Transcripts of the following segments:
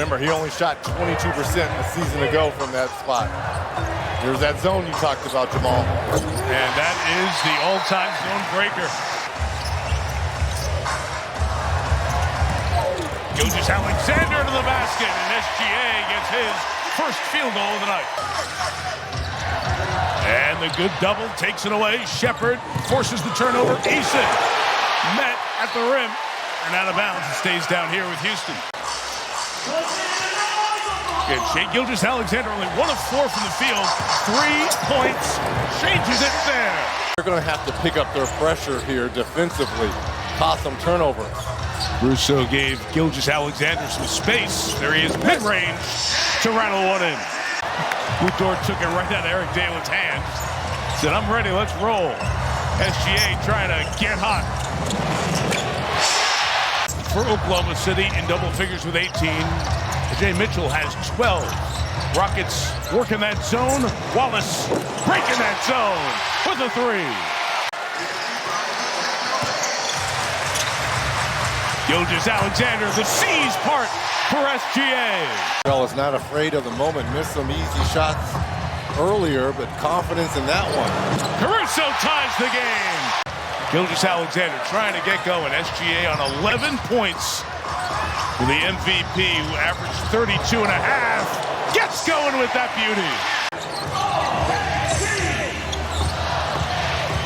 Remember, he only shot 22% a season ago from that spot. There's that zone you talked about, Jamal. And that is the all-time zone breaker. Gilgeous-Alexander to the basket, and SGA gets his first field goal of the night. And the good double takes it away. Shepard forces the turnover. Eason met at the rim and out of bounds. It stays down here with Houston. And Shai Gilgeous-Alexander only 1 of 4 from the field. 3 points, changes it there. They're going to have to pick up their pressure here defensively. Cause some turnovers. Russo gave Gilgeous-Alexander some space. There he is, mid-range to rattle one in. Udor took it right out of Eric Dalen's hands. Said, I'm ready, let's roll. SGA trying to get hot. For Oklahoma City in double figures with 18. Jay Mitchell has 12. Rockets working that zone. Wallace breaking that zone with a 3. Gilgeous-Alexander, the C's part for SGA. Well, is not afraid of the moment. Missed some easy shots earlier, but confidence in that one. Caruso ties the game. Gilgeous-Alexander trying to get going. SGA on 11 points. The MVP, who averaged 32.5, gets going with that beauty.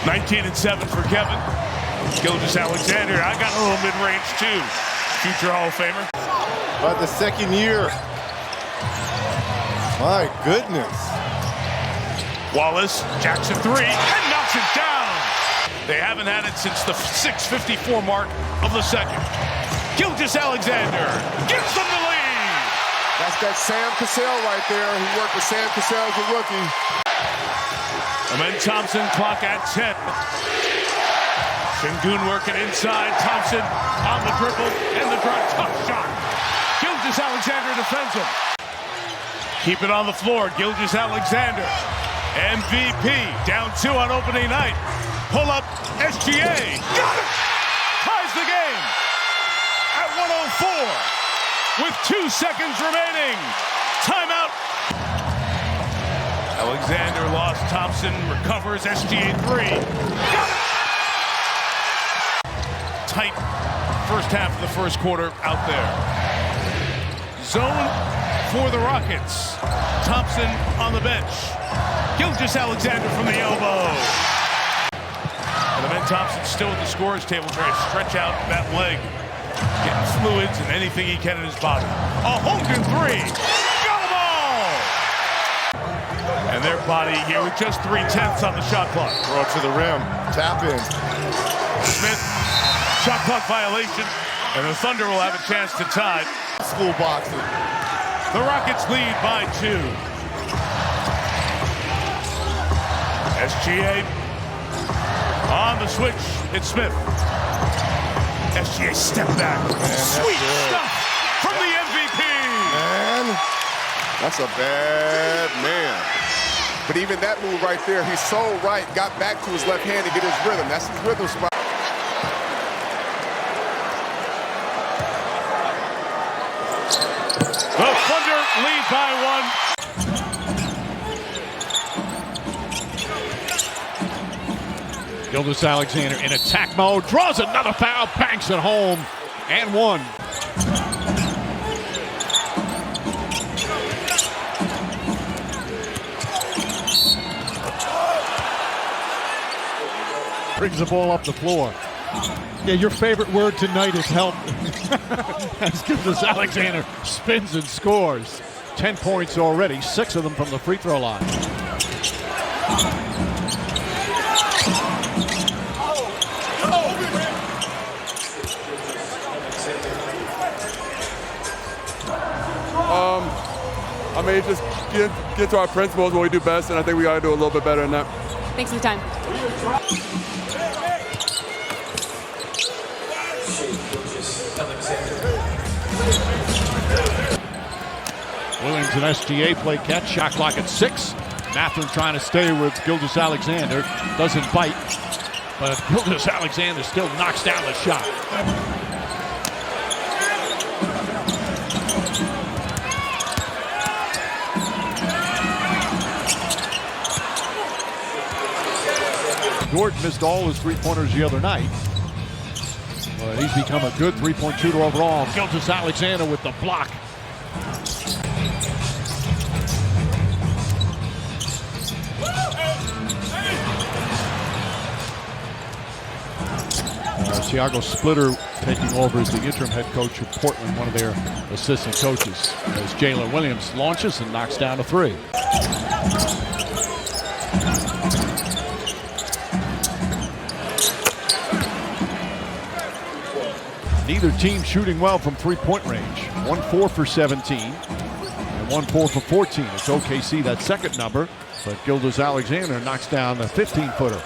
19-7 for Kevin. Gilgeous-Alexander, I got a little mid-range too. Future Hall of Famer. But the second year. My goodness. Wallace, Jackson 3, and knocks it down. They haven't had it since the 6:54 mark of the second. Gilgeous-Alexander gives them the lead. That's that Sam Cassell right there. He worked with Sam Cassell as a rookie. Amen Thompson, clock at 10. Sengun working inside. Thompson on the dribble and the drive. Tough shot. Gilgeous-Alexander defends him. Keep it on the floor. Gilgeous-Alexander, MVP, down 2 on opening night. Pull up, SGA. Got it! Ties the game. At 104 with 2 seconds remaining. Timeout. Alexander lost. Thompson recovers. SGA 3. Got it. Tight first half of the first quarter out there. Zone for the Rockets. Thompson on the bench. Gilgeous-Alexander from the elbow. And Amen Thompson still at the scorer's table trying to stretch out that leg. Getting fluids and anything he can in his body. A Holmgren 3. Got them all! And their body here with just 3/10 on the shot clock. Throw it to the rim. Tap in. Smith, shot clock violation. And the Thunder will have a chance to tie. School boxing. The Rockets lead by 2. SGA on the switch. It's Smith. SGA step back. Sweet stuff from the MVP. Man, That's a bad man. But even that move right there, he's so right. Got back to his left hand to get his rhythm. That's his rhythm spot. The Thunder lead by 1. Gilgeous-Alexander in attack mode, draws another foul, banks it home, and 1. Brings the ball up the floor. Yeah, your favorite word tonight is help. As Gilgeous-Alexander spins and scores. 10 points already, 6 of them from the free throw line. I mean, just get to our principles, what we do best, and I think we got to do a little bit better than that. Thanks for the time. Williams and SGA play catch, shot clock at 6. Mathurin trying to stay with Gilgeous-Alexander, doesn't bite, but Gilgeous-Alexander still knocks down the shot. Gordon missed all his three-pointers the other night. But he's become a good three-point shooter overall. Gilgeous-Alexander with the block. Thiago Splitter taking over as the interim head coach of Portland, one of their assistant coaches, as Jalen Williams launches and knocks down a three. Neither team shooting well from three-point range. 1-4 for 17 and 1-4 for 14. It's OKC, that second number, but Gilgeous-Alexander knocks down the 15-footer.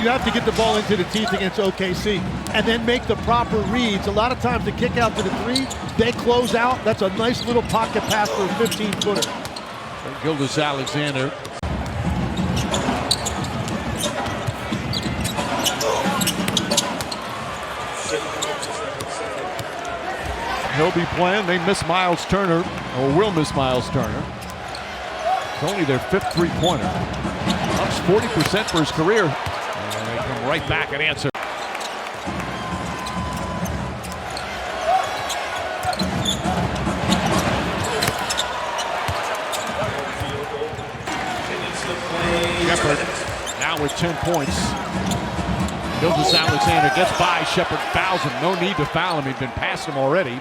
You have to get the ball into the teeth against OKC and then make the proper reads. A lot of times the kick out to the three, they close out. That's a nice little pocket pass for a 15-footer. Gilgeous-Alexander. He'll be playing. They miss Miles Turner, or will miss Miles Turner. It's only their fifth three-pointer. Ups 40% for his career. And they come right back and answer. Shepard now with 10 points. Gilgeous-Alexander gets by. Shepard fouls him. No need to foul him. He'd been past him already.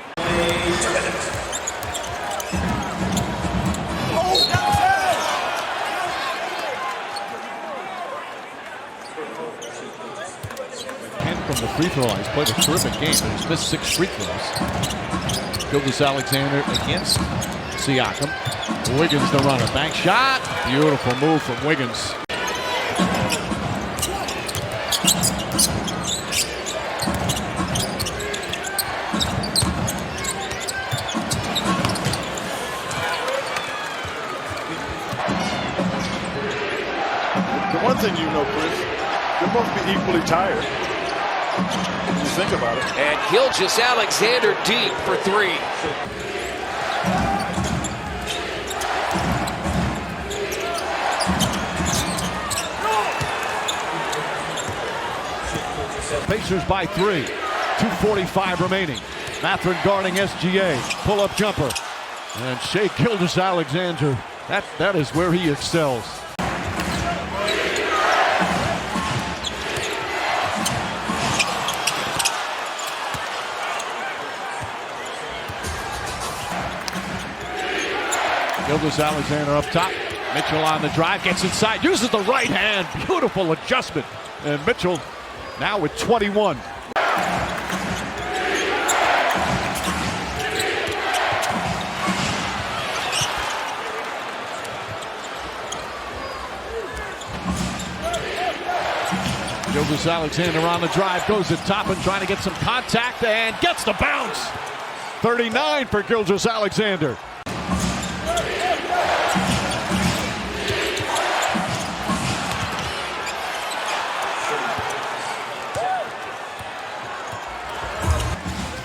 From the free throw line. He's played a terrific game, but he's missed 6 free throws. Gilgeous-Alexander against Siakam. Wiggins the runner. Bank shot. Beautiful move from Wiggins. The one thing you know, Chris, they must be equally tired. You think about it. And Gilgeous-Alexander deep for 3. Pacers by 3. 2:45 remaining. Mathurin guarding SGA. Pull-up jumper. And Shai Gilgeous-Alexander. That is where he excels. Gilgeous-Alexander up top. Mitchell on the drive, gets inside, uses the right hand. Beautiful adjustment. And Mitchell now with 21. Gilgeous-Alexander on the drive, goes to top and trying to get some contact and gets the bounce. 39 for Gilgeous-Alexander.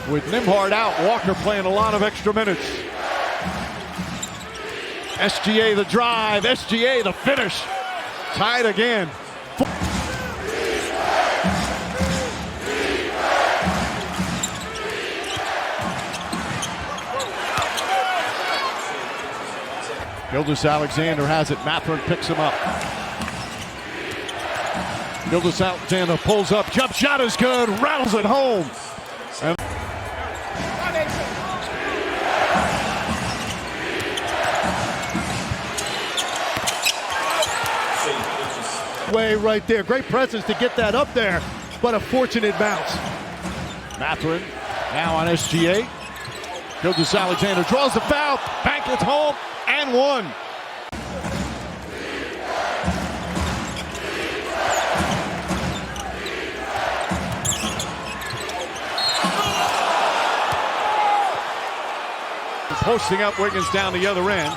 With Nembhard out, Walker playing a lot of extra minutes. SGA the drive, SGA the finish. Tied again. Gilgeous-Alexander has it. Mathurin picks him up. Gilgeous-Alexander pulls up. Jump shot is good. Rattles it home. And way right there. Great presence to get that up there, but a fortunate bounce. Mathurin now on SGA. Gilgeous-Alexander draws the foul. Bankless home and one. Posting up Wiggins down the other end.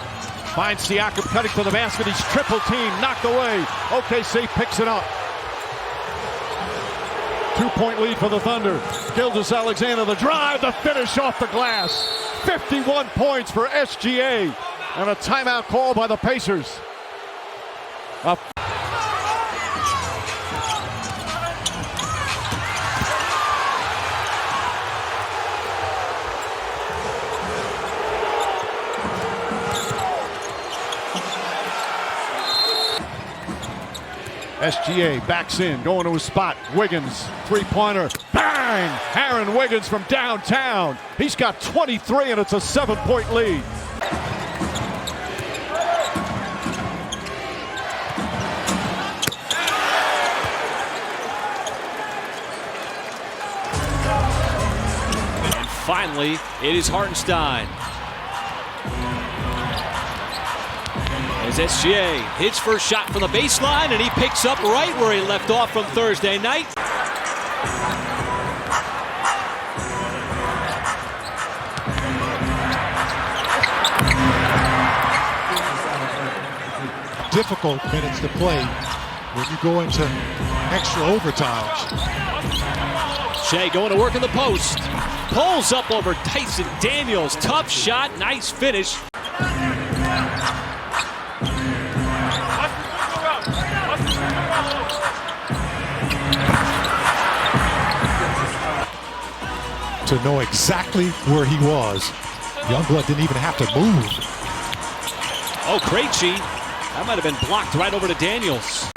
Finds Siakam cutting to the basket. He's triple team, knocked away. OKC picks it up. 2-point lead for the Thunder. Gilgeous-Alexander, the drive, the finish off the glass. 51 points for SGA. And a timeout call by the Pacers. SGA backs in, going to his spot. Wiggins, three-pointer, bang! Aaron Wiggins from downtown. He's got 23, and it's a 7-point lead. And finally, it is Hartenstein. As SGA hits first shot from the baseline, and he picks up right where he left off from Thursday night. Difficult minutes to play when you go into extra overtime. Shai going to work in the post. Pulls up over Tyson Daniels. Tough shot, nice finish. To know exactly where he was. Youngblood didn't even have to move. Oh, Krejci. That might have been blocked right over to Daniels.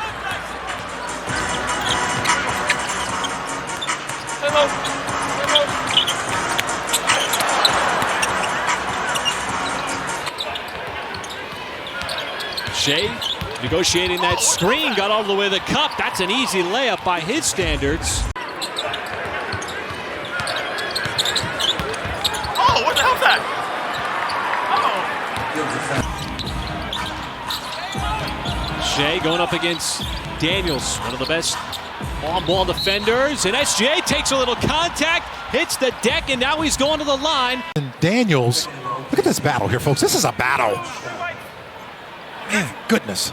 Shai negotiating that screen, got all the way to the cup. That's an easy layup by his standards. Oh, what the hell's that? Oh. Shai going up against Daniels, one of the best on-ball defenders. And SGA takes a little contact, hits the deck, and now he's going to the line. And Daniels, look at this battle here, folks. This is a battle. Man, goodness.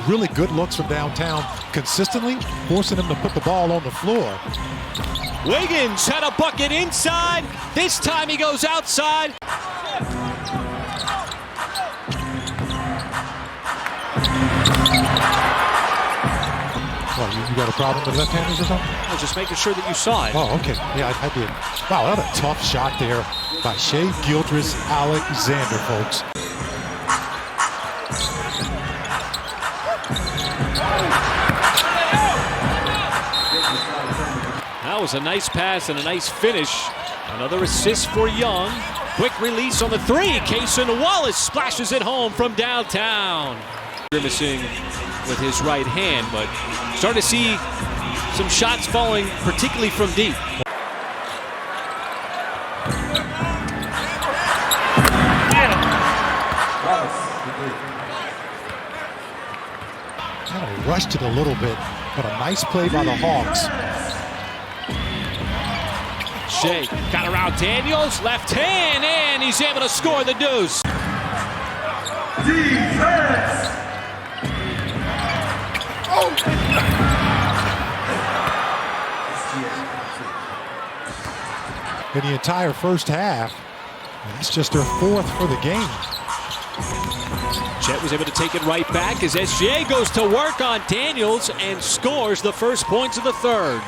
Really good looks from downtown, consistently forcing him to put the ball on the floor. Wiggins had a bucket inside. This time he goes outside. Well, you got a problem with left-handers or something? I was just making sure that you saw it. Oh, okay. Yeah, I did. Wow, what a tough shot there by Shai Gilgeous-Alexander, folks. That was a nice pass and a nice finish. Another assist for Young. Quick release on the three. Cason Wallace splashes it home from downtown. Grimacing with his right hand, but starting to see some shots falling, particularly from deep. Kind of rushed it a little bit, but a nice play by the Hawks. Shai got around Daniels, left hand, and he's able to score the deuce. Defense! In the entire first half, that's just their fourth for the game. Chet was able to take it right back as SGA goes to work on Daniels and scores the first points of the third.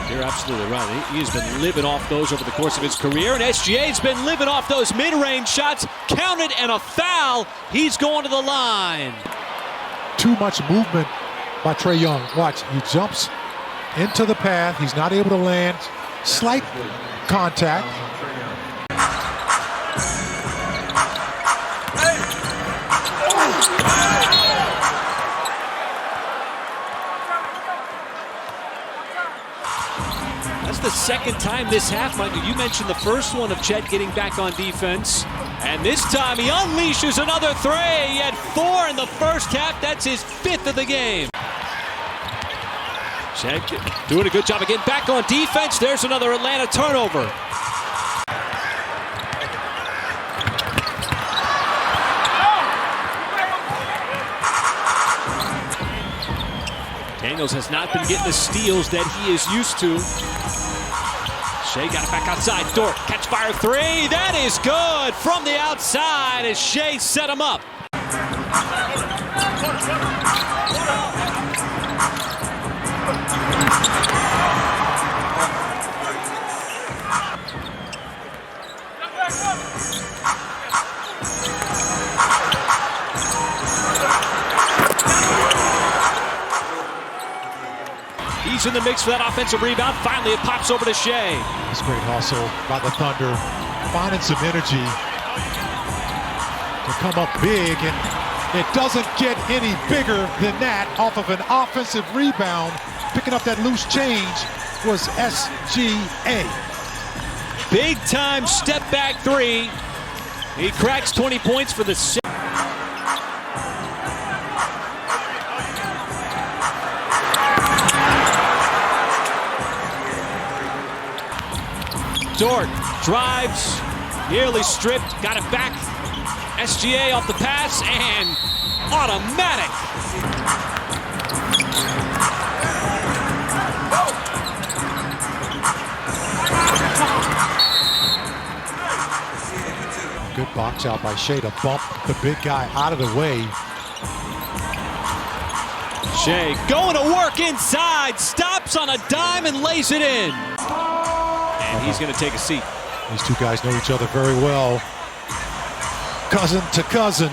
You're absolutely right. He has been living off those over the course of his career, and SGA's been living off those mid-range shots. Counted and a foul. He's going to the line. Too much movement by Trae Young. Watch, he jumps into the path. He's not able to land. Slight contact. That's the second time this half, Michael. You mentioned the first one of Chet getting back on defense. And this time he unleashes another three. He had 4 in the first half. That's his 5th of the game. Shai doing a good job of getting back on defense. There's another Atlanta turnover. Daniels has not been getting the steals that he is used to. Shai got it back outside. Dort, catch fire 3. That is good from the outside as Shai set him up. He's in the mix for that offensive rebound. Finally, it pops over to Shai. That's great hustle by the Thunder, finding some energy to come up big, and it doesn't get any bigger than that. Off of an offensive rebound, picking up that loose change was SGA. Big time step back 3. He cracks 20 points for the set. Dort drives, nearly stripped, got it back. SGA off the pass and automatic. Good box out by Shai to bump the big guy out of the way. Shai going to work inside, stops on a dime and lays it in. And he's going to take a seat. These two guys know each other very well. Cousin to cousin.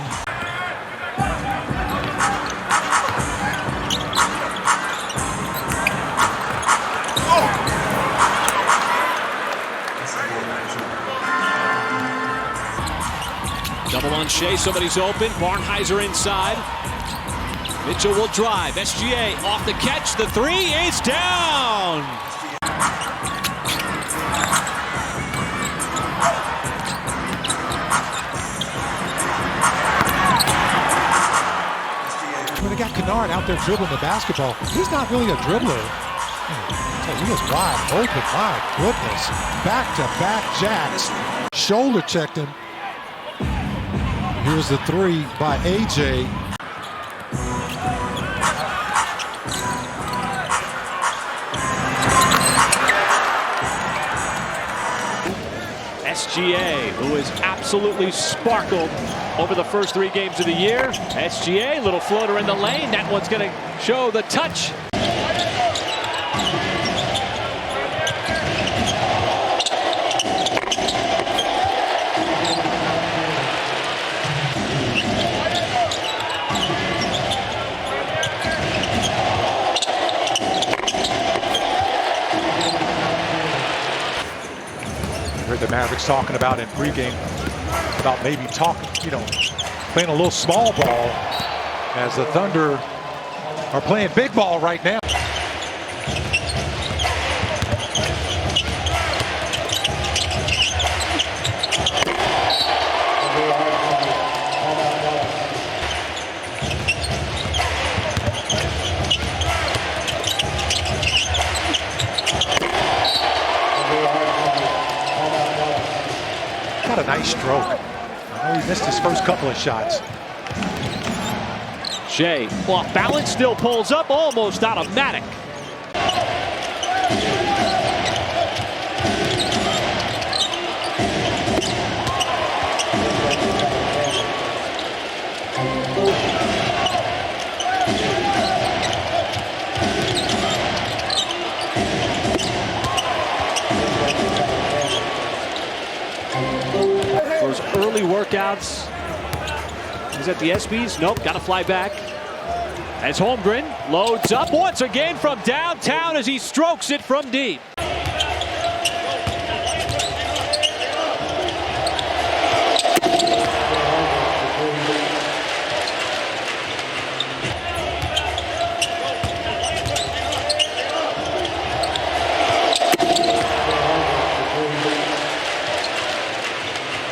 Double on Shai, somebody's open. Barnheiser inside. Mitchell will drive. SGA off the catch. The 3 is down. When they got Kennard out there dribbling the basketball, he's not really a dribbler. He was wide open, my goodness. Back-to-back jacks. Shoulder checked him. Here's the 3 by AJ. SGA, who has absolutely sparkled over the first 3 games of the year. SGA, little floater in the lane. That one's going to show the touch. Heard the Mavericks talking about in pregame about maybe playing a little small ball, as the Thunder are playing big ball right now. Got a nice stroke. I know he missed his first couple of shots. Shai, off balance, still pulls up, almost automatic. Those early workouts. He's at the ESPYs. Nope, got to fly back. As Holmgren loads up once again from downtown as he strokes it from deep.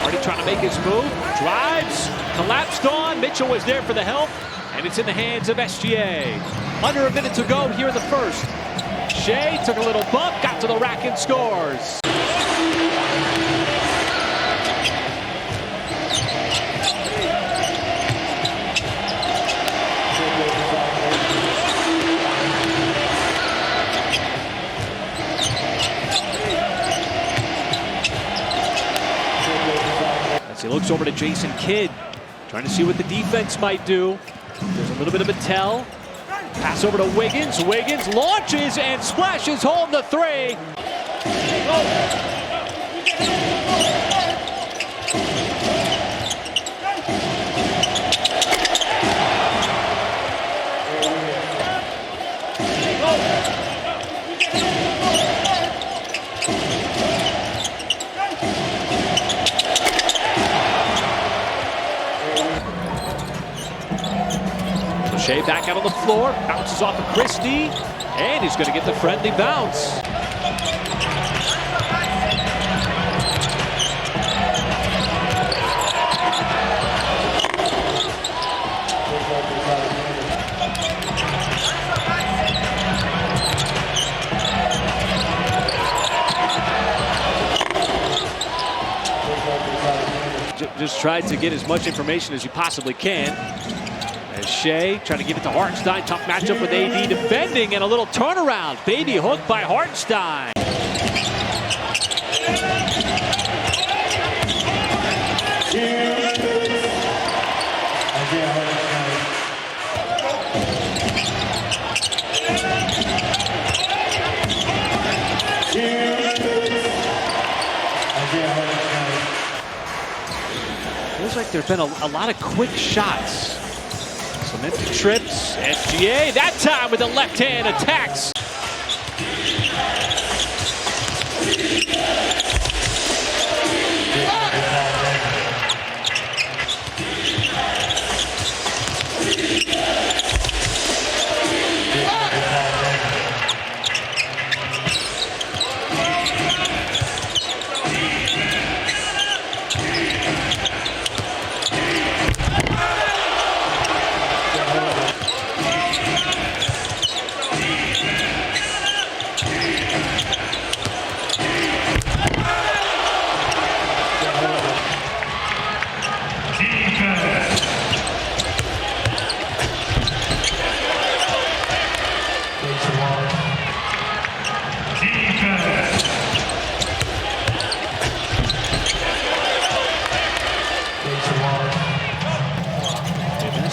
Already trying to make his move. Drives. Collapsed on. Mitchell was there for the help. And it's in the hands of SGA. Under a minute to go here in the first. Shai took a little bump, got to the rack and scores. As he looks over to Jason Kidd, trying to see what the defense might do. There's a little bit of a tell. Pass over to Wiggins. Wiggins launches and splashes home the three. Shai back out on the floor, bounces off of Christie, and he's going to get the friendly bounce. Just tried to get as much information as you possibly can. As Shai trying to give it to Hartenstein. Tough matchup with AD defending and a little turnaround. Baby hook by Hartenstein. Feels like there have been a lot of quick shots. Some empty trips. SGA that time with the left hand attacks.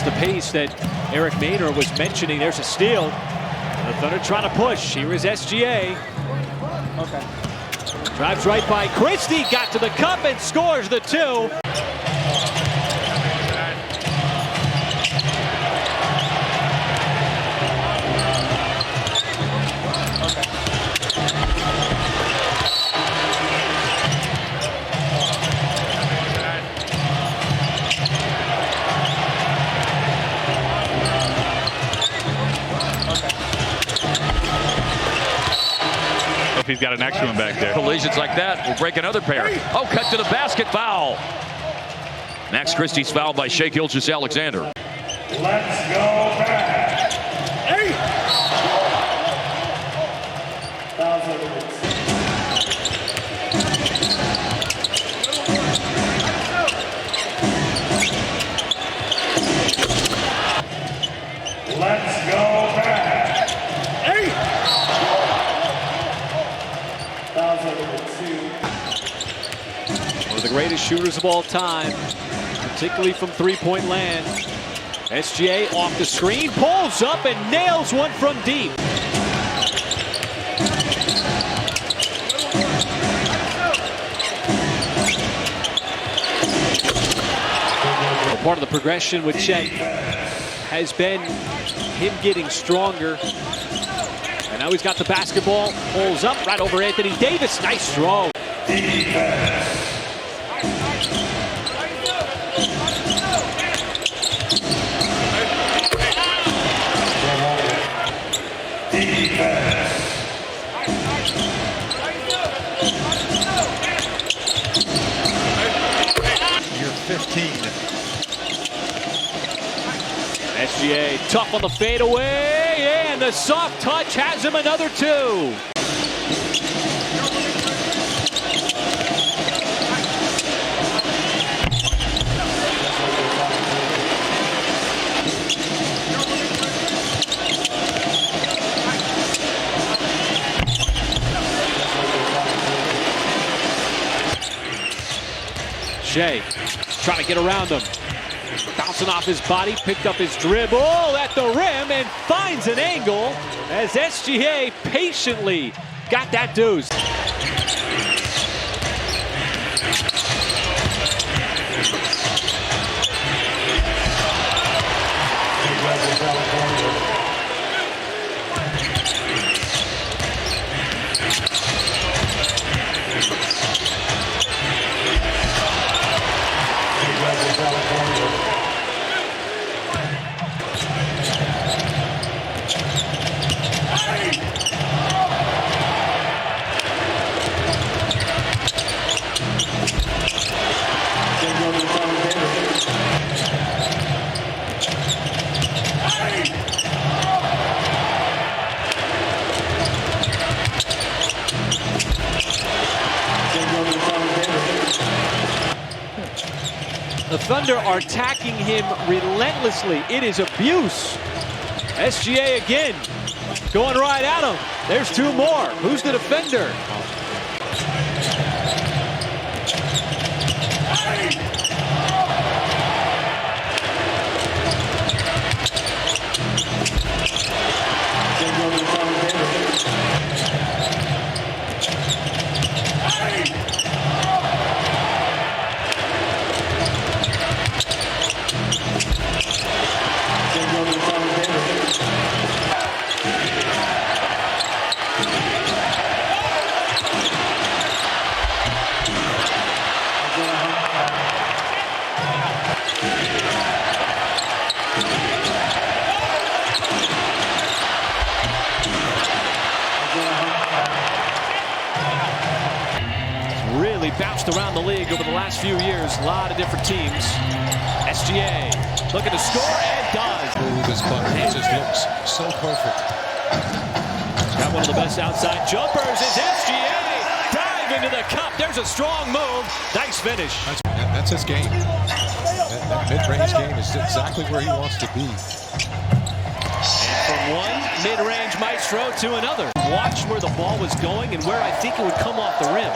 The pace that Eric Maynor was mentioning. There's a steal. And the Thunder trying to push. Here is SGA. Okay. Drives right by Christie. Got to the cup and scores the two. If he's got an extra one back there. Collisions like that will break another pair. Oh, cut to the basket, foul. Max Christie's fouled by Shai Gilgeous-Alexander. Let's go back. Hey! Let's go back. Hey! One of the greatest shooters of all time, particularly from three-point land. SGA off the screen, pulls up and nails one from deep. Well, part of the progression with Chet has been him getting stronger. And now he's got the basketball, pulls up right over Anthony Davis. Nice throw. 15. SGA tough on the fadeaway, and the soft touch has him another two. Shai trying to get around him. Bouncing off his body, picked up his dribble at the rim and finds an angle as SGA patiently got that deuce. The Thunder are attacking him relentlessly. It is abuse. SGA again, going right at him. There's two more. Who's the defender? Really bounced around the league over the last few years. A lot of different teams. SGA looking to score and does. This button, it just looks so perfect. Got one of the best outside jumpers is SGA. Dive into the cup. There's a strong move. Nice finish. That's his game. That mid-range game is exactly where he wants to be. From one mid-range maestro to another. Watch where the ball was going and where I think it would come off the rim.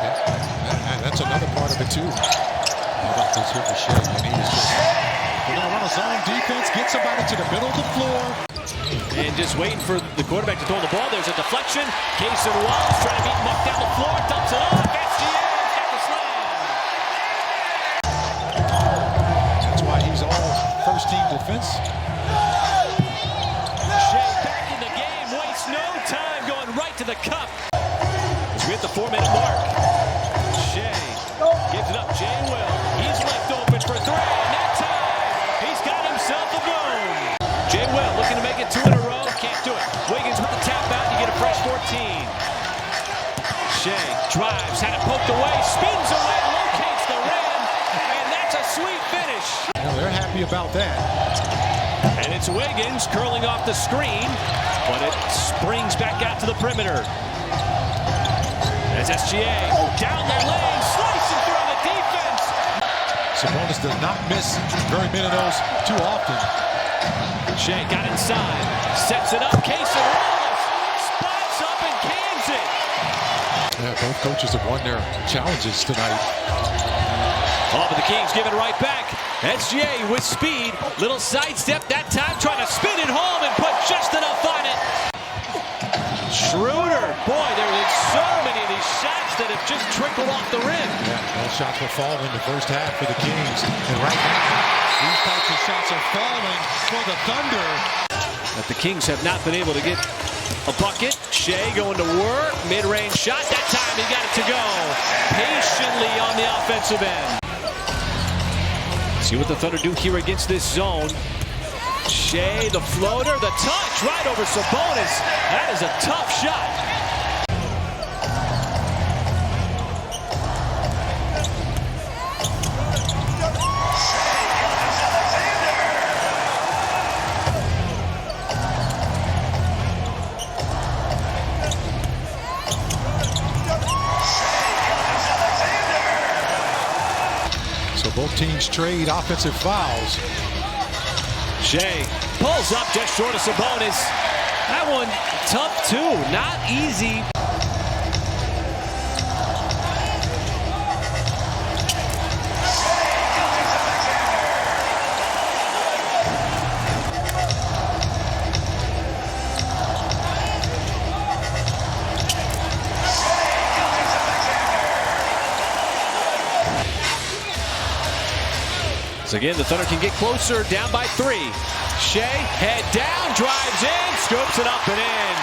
And that's another part of it too. How about this here for Shai? I mean, we're going to run a zone defense, get somebody to the middle of the floor. And just waiting for the quarterback to throw the ball. There's a deflection. Cason Wallace trying to beat him up down the floor. Dumps it off. SGA's got the slam. That's why he's all first-team defense. Shai back in the game. Wastes no time going right to the cup. As we hit the 4-minute mark. Shai gives it up. Jay Will. He's left open for three. And that time, he's got himself a boom. Jay Will looking to make it 2 in a row. Can't do it. Wiggins with the tap out. You get a fresh 14. Shai drives. Had it poked away. Spins away. Locates the rim. And that's a sweet finish. Well, they're happy about that. And it's Wiggins curling off the screen. But it springs back out to the perimeter. As SGA down the lane, slicing through the defense. Sabonis does not miss very many of those too often. Shai got inside, sets it up. Cason Wallace spots up and cans it. Yeah, both coaches have won their challenges tonight. Oh, but the Kings give it right back. SGA with speed, little sidestep that time, trying to spin it home and put just enough on it. Schroeder, boy, there is so many of these shots that have just trickled off the rim. Yeah, those shots will fall in the first half for the Kings. And right now, these types of shots are falling for the Thunder. But the Kings have not been able to get a bucket. Shai going to work, mid-range shot. That time he got it to go. Patiently on the offensive end. See what the Thunder do here against this zone. Shai, the floater, the touch, right over Sabonis. That is a tough shot. So both teams trade offensive fouls. Shai pulls up just short of Sabonis. That one tough too, not easy. So again, the Thunder can get closer, down by 3. Shai, head down, drives in, scoops it up and in.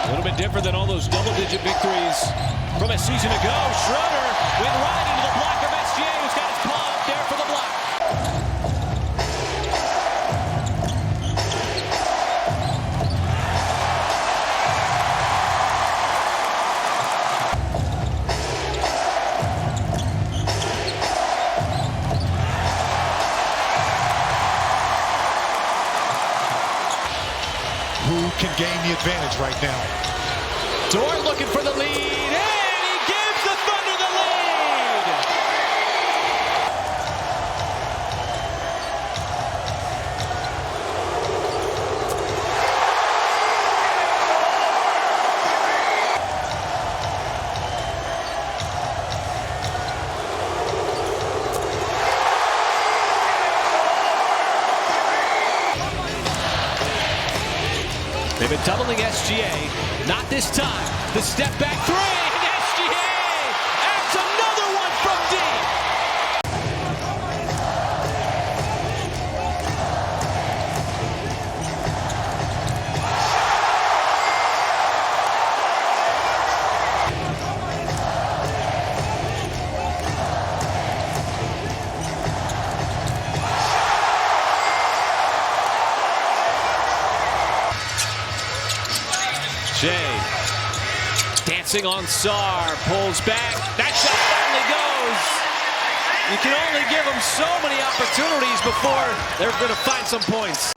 A little bit different than all those double-digit victories from a season ago. Schroeder went right into the block of SGA, who's got his paw up there for the block. Who can gain the advantage right now? Dort looking for the lead, and he gives the Thunder the lead! They've been doubling SGA, not this time. The step back 3, and SGA adds another one from deep. Shai dancing on Sar, pulls back. That shot finally goes. You can only give them so many opportunities before they're going to find some points.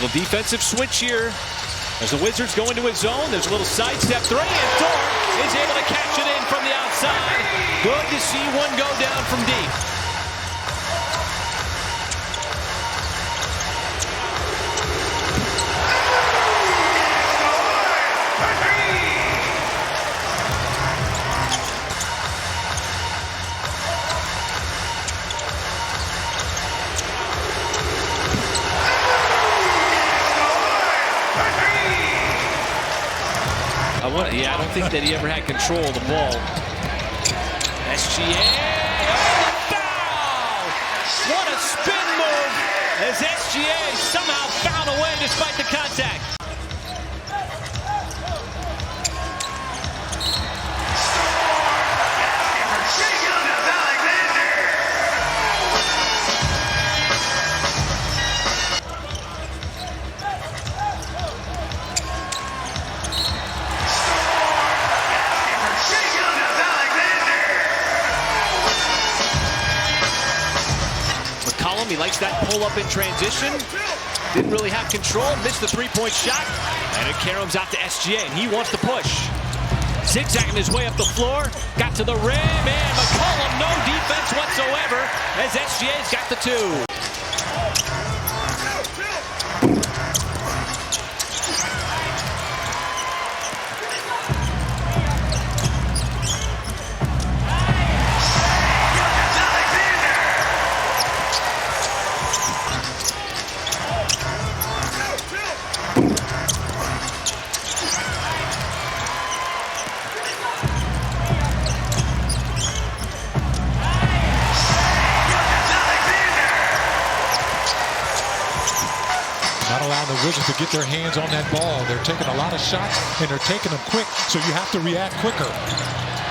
Little defensive switch here as the Wizards go into his zone. There's a little sidestep 3, and Dort is able to catch it in from the outside. Good to see one go down from deep. I don't think that he ever had control of the ball. SGA, oh, the foul! What a spin move as SGA somehow found a way despite the contact. He likes that pull-up in transition. Didn't really have control, missed the three-point shot, and it caroms out to SGA, and he wants to push. Zigzagging his way up the floor, got to the rim, and McCollum, no defense whatsoever, as SGA's got the 2. Wizards to get their hands on that ball. They're taking a lot of shots, and they're taking them quick, so you have to react quicker.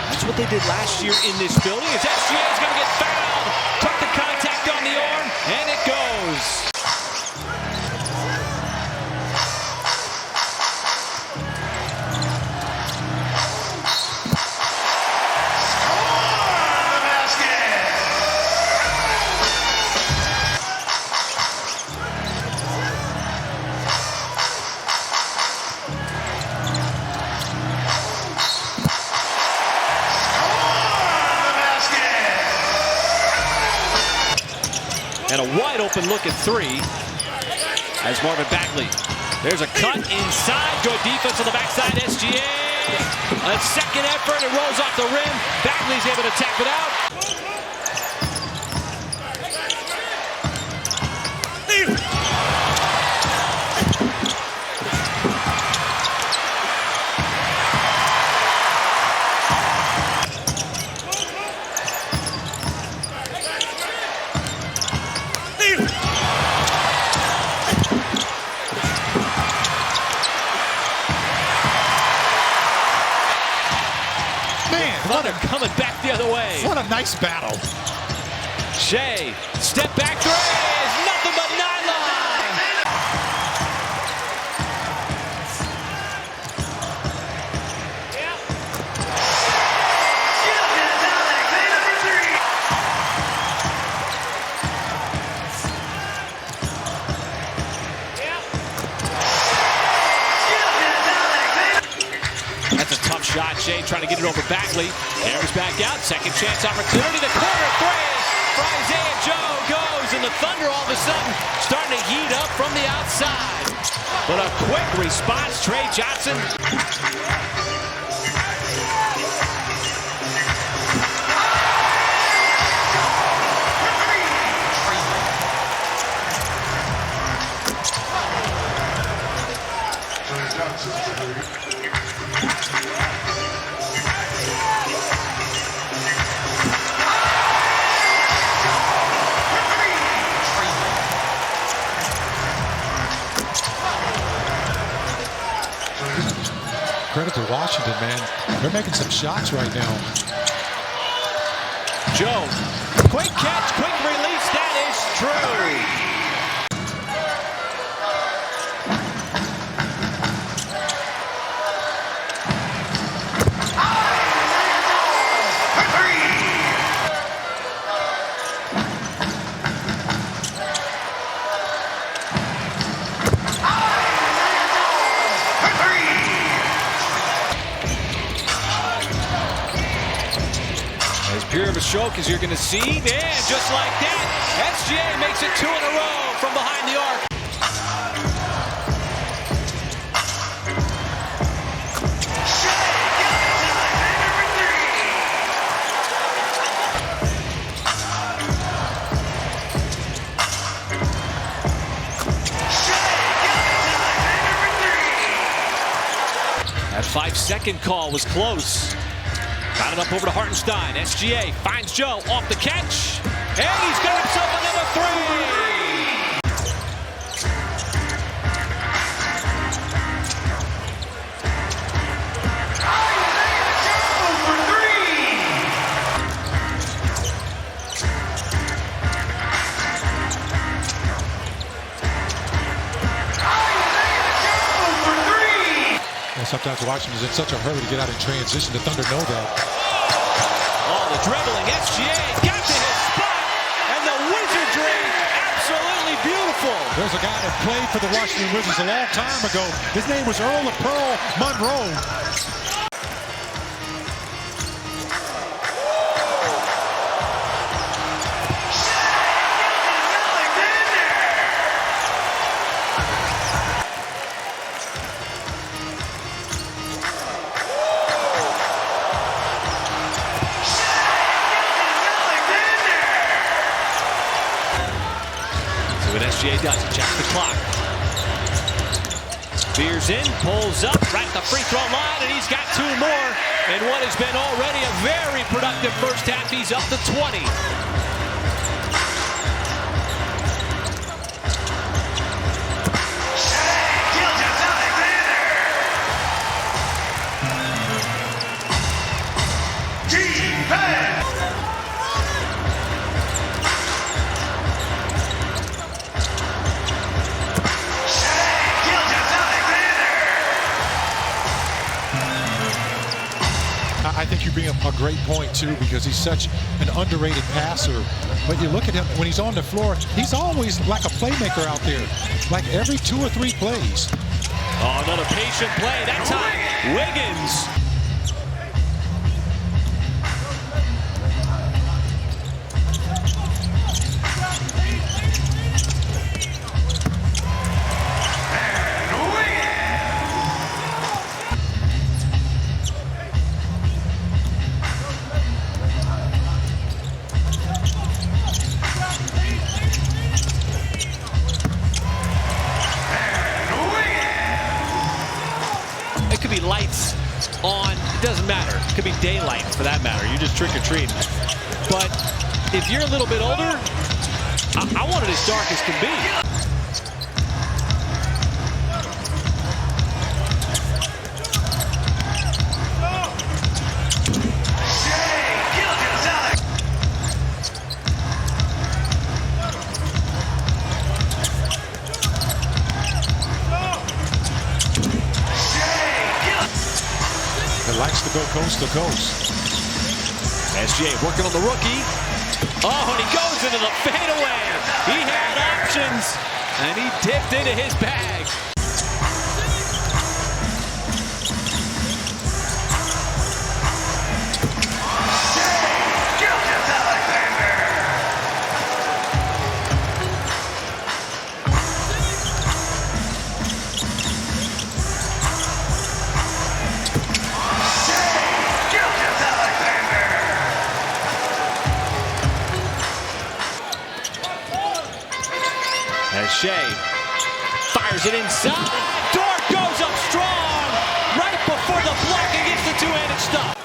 That's what they did last year in this building. As SGA is going to get fouled. Took the contact on the arm, and it goes. And a wide open look at three as Marvin Bagley. There's a cut inside. Good defense on the backside. SGA. A second effort. It rolls off the rim. Bagley's able to tap it out. Thunder coming back the other way. What a nice battle. Shai, step back three is nothing but nylon. That's a tough shot. Shai trying to get it over Bagley. Airs back out. Second chance opportunity. The corner three for Isaiah Joe goes. And the Thunder all of a sudden starting to heat up from the outside. But a quick response. Trey Johnson. Credit to Washington, man. They're making some shots right now. Joe, quick catch, quick release. That is true. Pure of a stroke as you're going to see. And just like that, SGA makes it 2 in a row from behind the arc. That 5-second call was close. Got it up over to Hartenstein. SGA finds Joe off the catch. And he's got himself another three. Sometimes Washington's in such a hurry to get out in transition. The Thunder know that. Oh, the dribbling. SGA got to his spot. And the wizardry, absolutely beautiful. There's a guy that played for the Washington Wizards a long time ago. His name was Earl of Pearl Monroe. What SGA does, he checks the clock. Spears in, pulls up, right at the free throw line, and he's got 2 more. In what has been already a very productive first half, he's up to 20. great point, too, because he's such an underrated passer. But you look at him, when he's on the floor, he's always like a playmaker out there, like every 2 or 3 plays. Oh, another patient play. That time, Wiggins. It could be lights on, it doesn't matter. It could be daylight for that matter. You're just trick-or-treating. But if you're a little bit older, I want it as dark as can be. Shai Gilgeous-Alexander. That likes to go coast to coast. SGA working on the rookie. Oh, and he goes into the fadeaway. He had options, and he dipped into his bag. As Shai fires it inside. Dort goes up strong. Right before the block and gets the two-handed stop.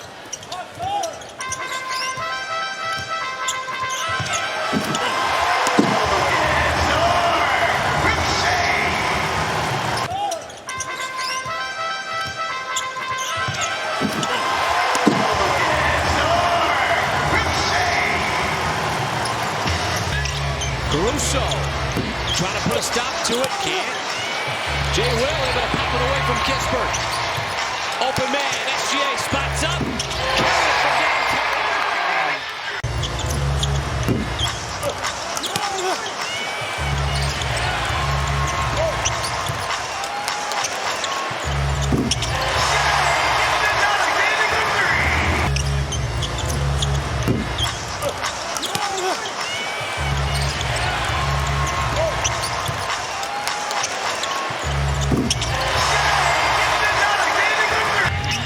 Caruso trying to put a stop to it, can't. Jay Will able to pop it away from Kispert. Open man, SGA spots up. Carry it from downtown.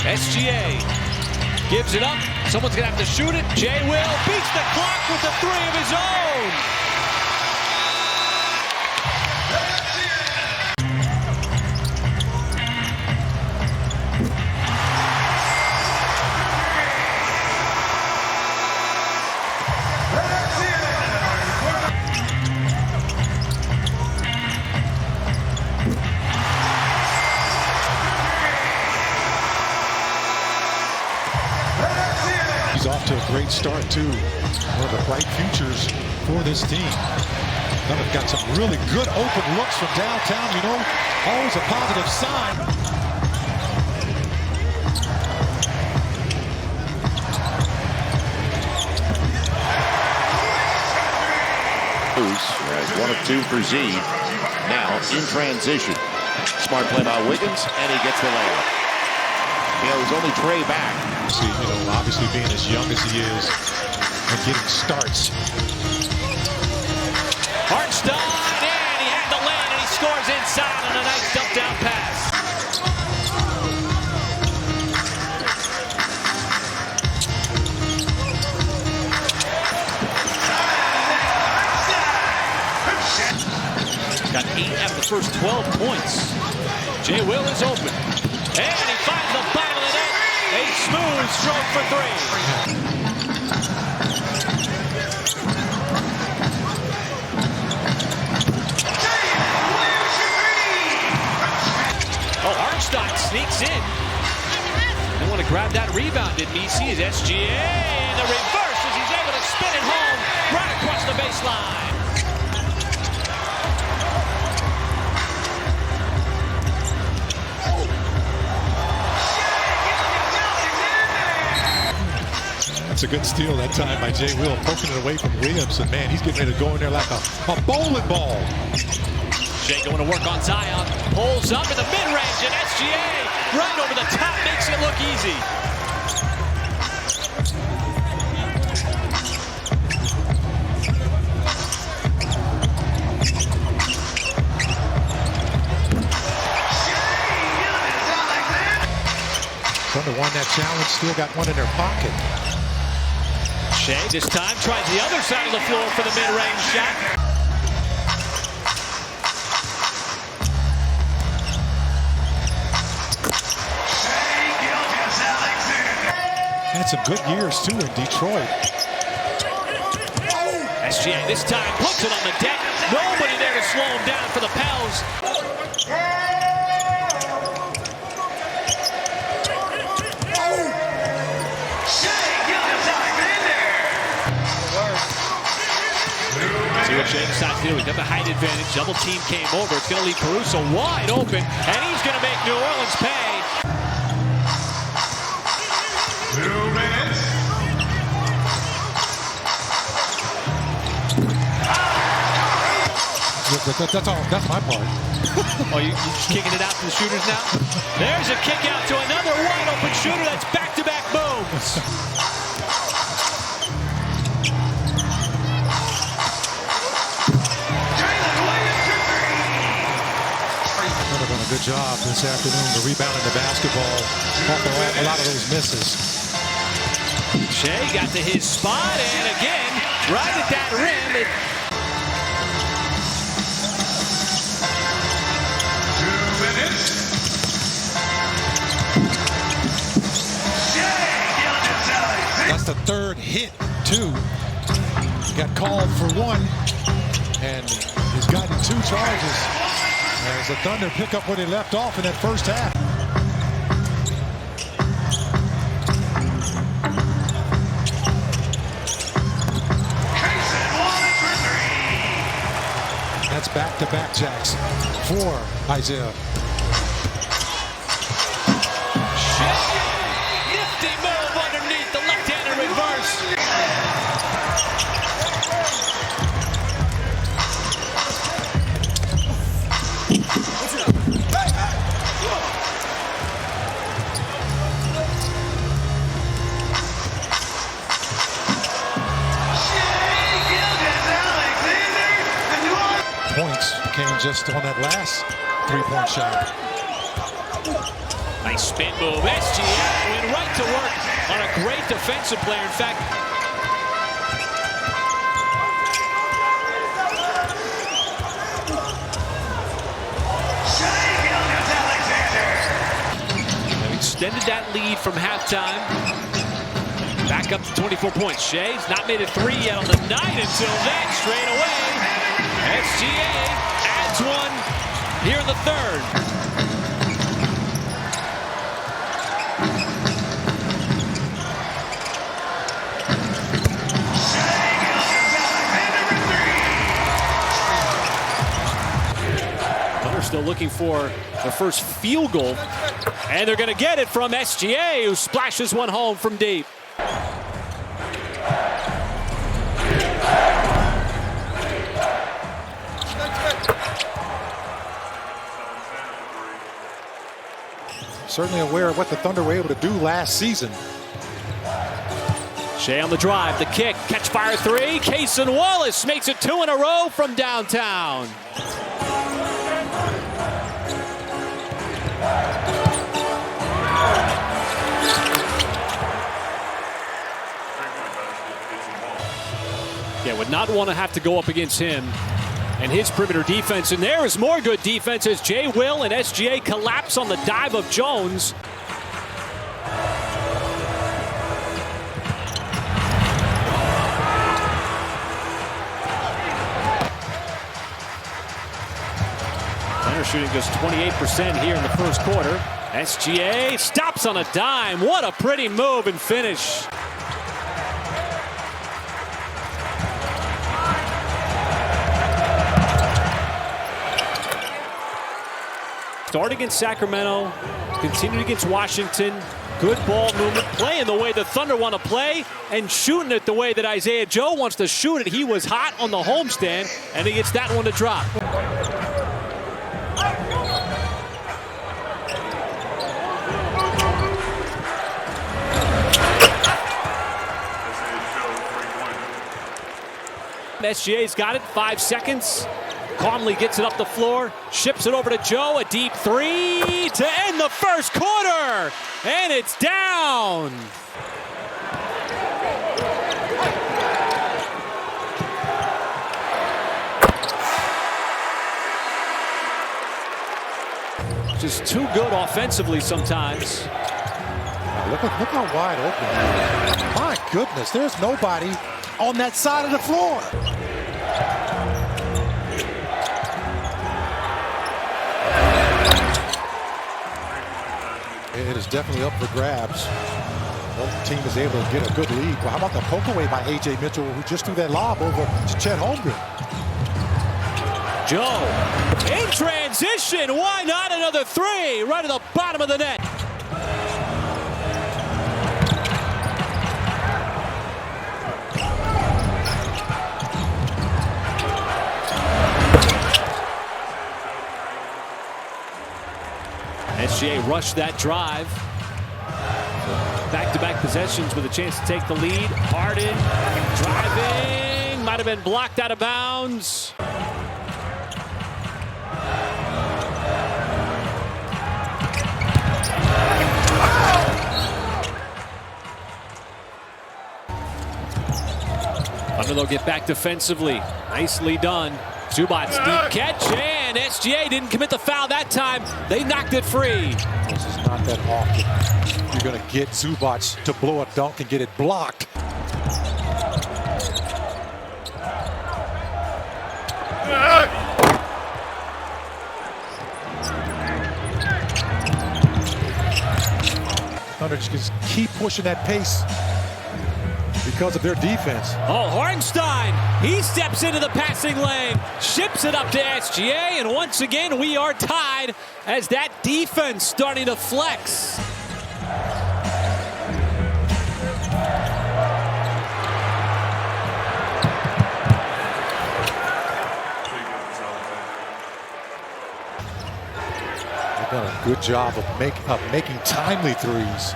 SGA gives it up. Someone's going to have to shoot it. Jay Will beats the clock with the three of his own. He's off to a great start, too. One of the bright futures for this team. They've got some really good open looks from downtown, you know, always a positive sign. One of 2 for Z. Now in transition. Smart play by Wiggins, and he gets the layup. You know, there's only Trey back. See, you know, obviously being as young as he is and getting starts. Hartenstein, and he had the land, and he scores inside on a nice dump down pass. Got 8 out of the first 12 points. Jay Will is open. And he finds the bottom of the net. A smooth stroke for 3. Oh, Hartenstein sneaks in. They want to grab that rebound, didn't he? See his SGA in the reverse as he's able to spin it home right across the baseline. That's a good steal that time by Jay Will, poking it away from Williams. And man, he's getting ready to go in there like a bowling ball. Shai going to work on Zion. Pulls up in the mid-range, and SGA right over the top makes it look easy. Thunder won that challenge, still got one in their pocket. Shai this time tries the other side of the floor for the mid-range shot. Had some good years too in Detroit. SGA this time puts it on the deck. Nobody there to slow him down for the Pels. See what Shai decides to do. He's got the height advantage. Double team came over. It's going to leave Caruso wide open, and he's going to make New Orleans pay. 2 minutes. That's my part. Oh, you just kicking it out to the shooters now? There's a kick out to another wide open shooter. That's back-to-back booms. Done a good job this afternoon to rebounding the basketball off a lot of those misses. Shai got to his spot, and again, right at that rim. 2 minutes. Shai Gilgeous-Alexander. That's the third hit, too. He got called for one, and he's gotten 2 charges. As the Thunder pick up where they left off in that first half. That's back-to-back jacks for Isaiah. Nifty move underneath the left-hander reverse. Points came just on that last three-point shot. Nice spin move. SGA went right to work on a great defensive player. In fact, Shai Gilgeous-Alexander. they've extended that lead from halftime. Back up to 24 points. Shai's not made a 3 yet on the night until then. Straight away, SGA adds one here in the third. Thunder still looking for their first field goal, and they're going to get it from SGA, who splashes one home from deep. Certainly aware of what the Thunder were able to do last season. Shai on the drive, the kick, catch fire 3. Cason Wallace makes it 2 in a row from downtown. Yeah, would not want to have to go up against him and his perimeter defense. And there is more good defense as Jay Will and SGA collapse on the dive of Jones. Thunder shooting just 28% here in the first quarter. SGA stops on a dime. What a pretty move and finish. Start against Sacramento, continued against Washington, Good ball movement, playing the way the Thunder want to play, and shooting it the way that Isaiah Joe wants to shoot it. He was hot on the homestand, and he gets that one to drop. SGA's got it, 5 seconds. Calmly gets it up the floor, ships it over to Joe, a deep three to end the first quarter, and it's down. Just too good offensively sometimes. Look how wide open he is. My goodness, there's nobody on that side of the floor. It is definitely up for grabs. Both team is able to get a good lead. Well, how about the poke away by A.J. Mitchell, who just threw that lob over to Chet Holmgren? Joe in transition. Why not another three right at the bottom of the net? SGA rushed that drive. Back-to-back possessions with a chance to take the lead. Harden driving. Might have been blocked out of bounds. Thunder, they'll get back defensively. Nicely done. Zubac's deep catch, and SGA didn't commit the foul that time. They knocked it free. This is not that often. You're going to get Zubac to blow a dunk and get it blocked. Thunder just keep pushing that pace because of their defense. Oh, Hartenstein, he steps into the passing lane, ships it up to SGA, and once again we are tied as that defense starting to flex. They've done a good job of making timely threes.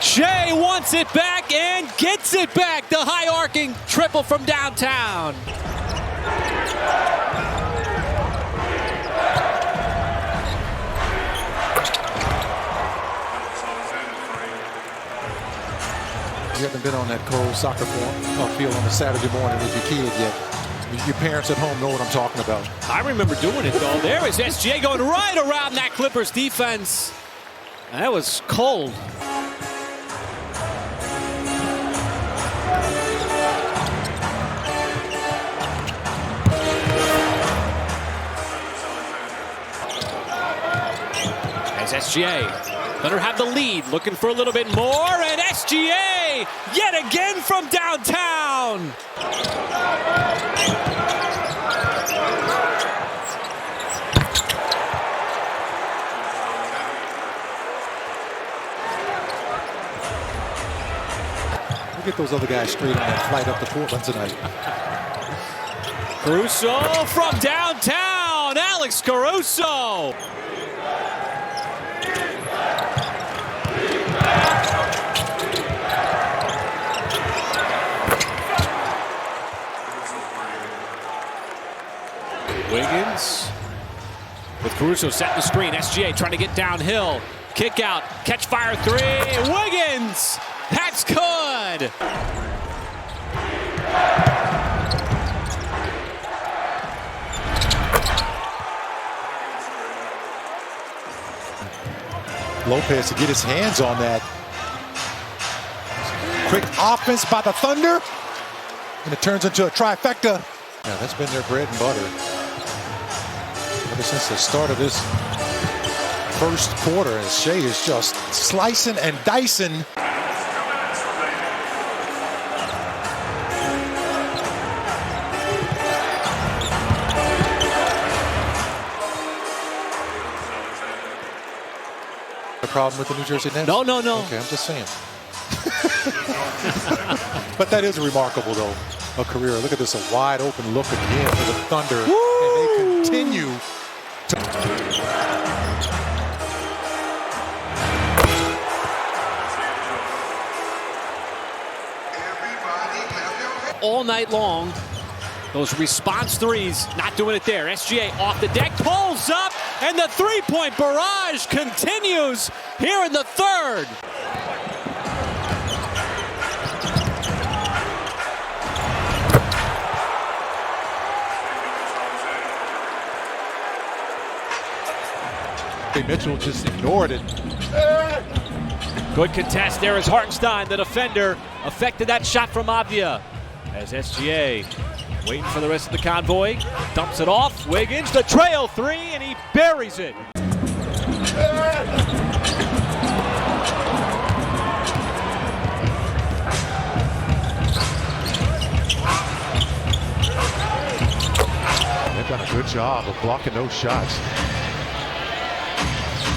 Shai wants it back and gets it back. The high arcing triple from downtown. You haven't been on that cold soccer field on a Saturday morning with your kid yet. Your parents at home know what I'm talking about. I remember doing it, though. There is SGA going right around that Clippers defense. That was cold. As SGA, Thunder have the lead, looking for a little bit more, and SGA yet again from downtown. We'll get those other guys straight on that flight up to Portland tonight. Caruso from downtown, Alex Caruso. Wiggins with Caruso setting the screen. SGA trying to get downhill. Kick out, catch fire three. Wiggins, that's good. Lopez to get his hands on that. Quick offense by the Thunder, and it turns into a trifecta. Yeah, that's been their bread and butter ever since the start of this first quarter, and Shai is just slicing and dicing. problem with the New Jersey Nets? No. Okay, I'm just saying. But that is remarkable, though, a career. Look at this, a wide open look again for the Thunder. Woo! And they continue to... All night long, those response threes, not doing it there. SGA off the deck, pulls up, and the three-point barrage continues here in the third. Mitchell just ignored it. Good contest there as Hartenstein, the defender, affected that shot from Avdia. As SGA waiting for the rest of the convoy, dumps it off. Wiggins, the trail three, and he buries it. They've done a good job of blocking those shots.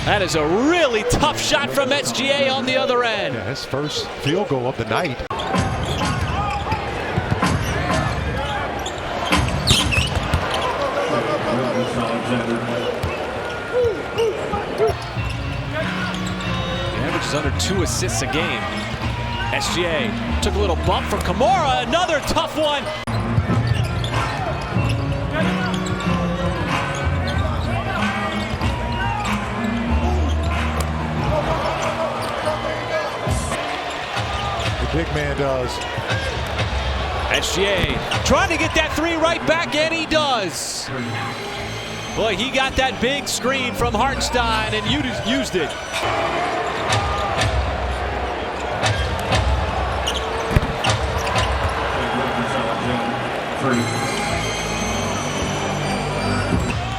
That is a really tough shot from SGA on the other end. Yeah, his first field goal of the night. He averages under 2 assists a game. SGA took a little bump from Kimura, another tough one. The big man does. SGA trying to get that three right back, and he does. Boy, he got that big screen from Hartenstein and used it.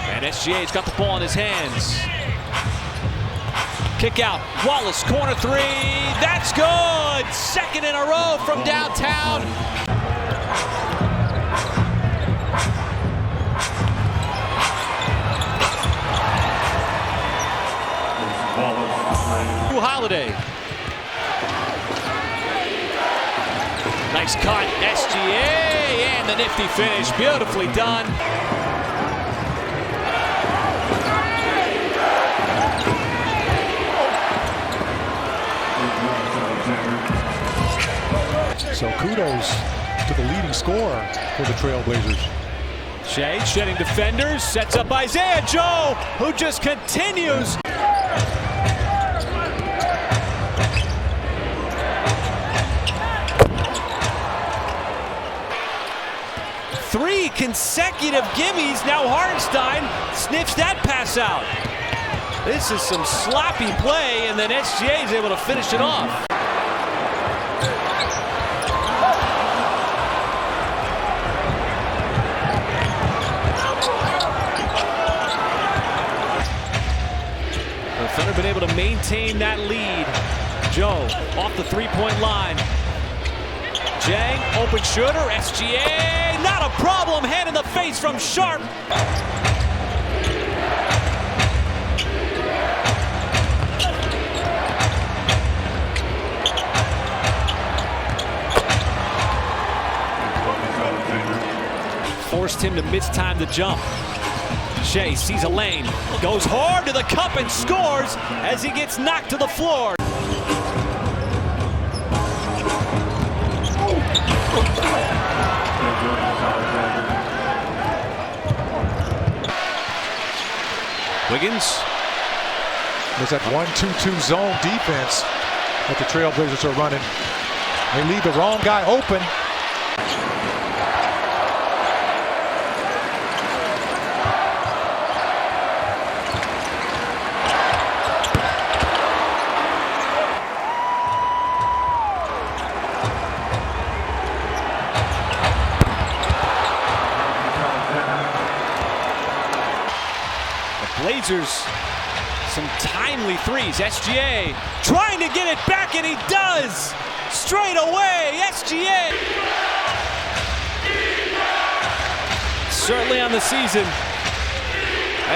And SGA's got the ball in his hands. Kick out, Wallace, corner three, that's good! Second in a row from downtown. Holiday. Nice cut, SGA, and the nifty finish, beautifully done. So kudos to the leading scorer for the Trailblazers. Shai shedding defenders, sets up Isaiah Joe, who just continues. Three consecutive gimmies. Now Hartenstein sniffs that pass out. This is some sloppy play, and then SGA is able to finish it off. The Thunder been able to maintain that lead. Joe off the three-point line. Jang, open shooter, SGA, not a problem, hand in the face from Sharp. Forced him to miss time to jump. Shai sees a lane, goes hard to the cup and scores as he gets knocked to the floor. Wiggins. There's that 1-2-2 zone defense that the Trailblazers are running. They leave the wrong guy open. Blazers, some timely threes. SGA trying to get it back, and he does. Straight away, SGA. Certainly on the season.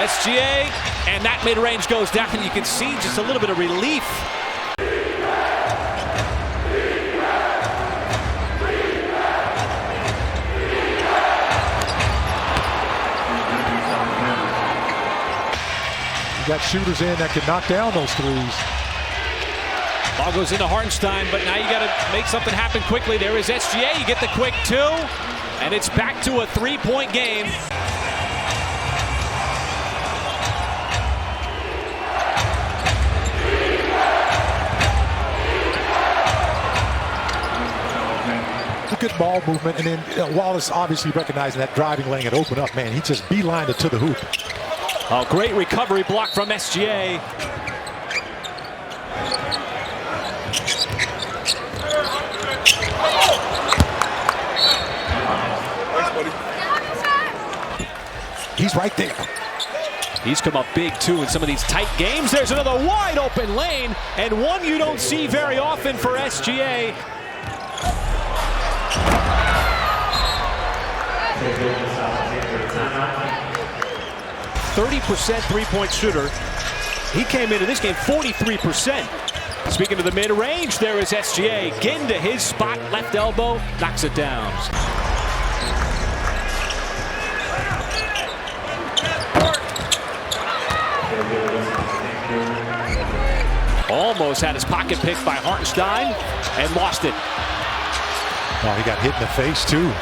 SGA And that mid-range goes down, and you can see just a little bit of relief. You got shooters in that can knock down those threes. Ball goes into Hartenstein, but now you got to make something happen quickly. There is SGA. You get the quick two, and it's back to a three-point game. Good ball movement, and then Wallace obviously recognizing that driving lane and open up. Man, he just beelined it to the hoop. Oh, great recovery block from SGA. He's right there. He's come up big, too, in some of these tight games. There's another wide open lane, and one you don't see very often for SGA. 30% three-point shooter. He came into this game 43%. Speaking of the mid-range, there is SGA. Getting to his spot, left elbow, knocks it down. Almost had his pocket picked by Hartenstein and lost it. Oh, he got hit in the face too.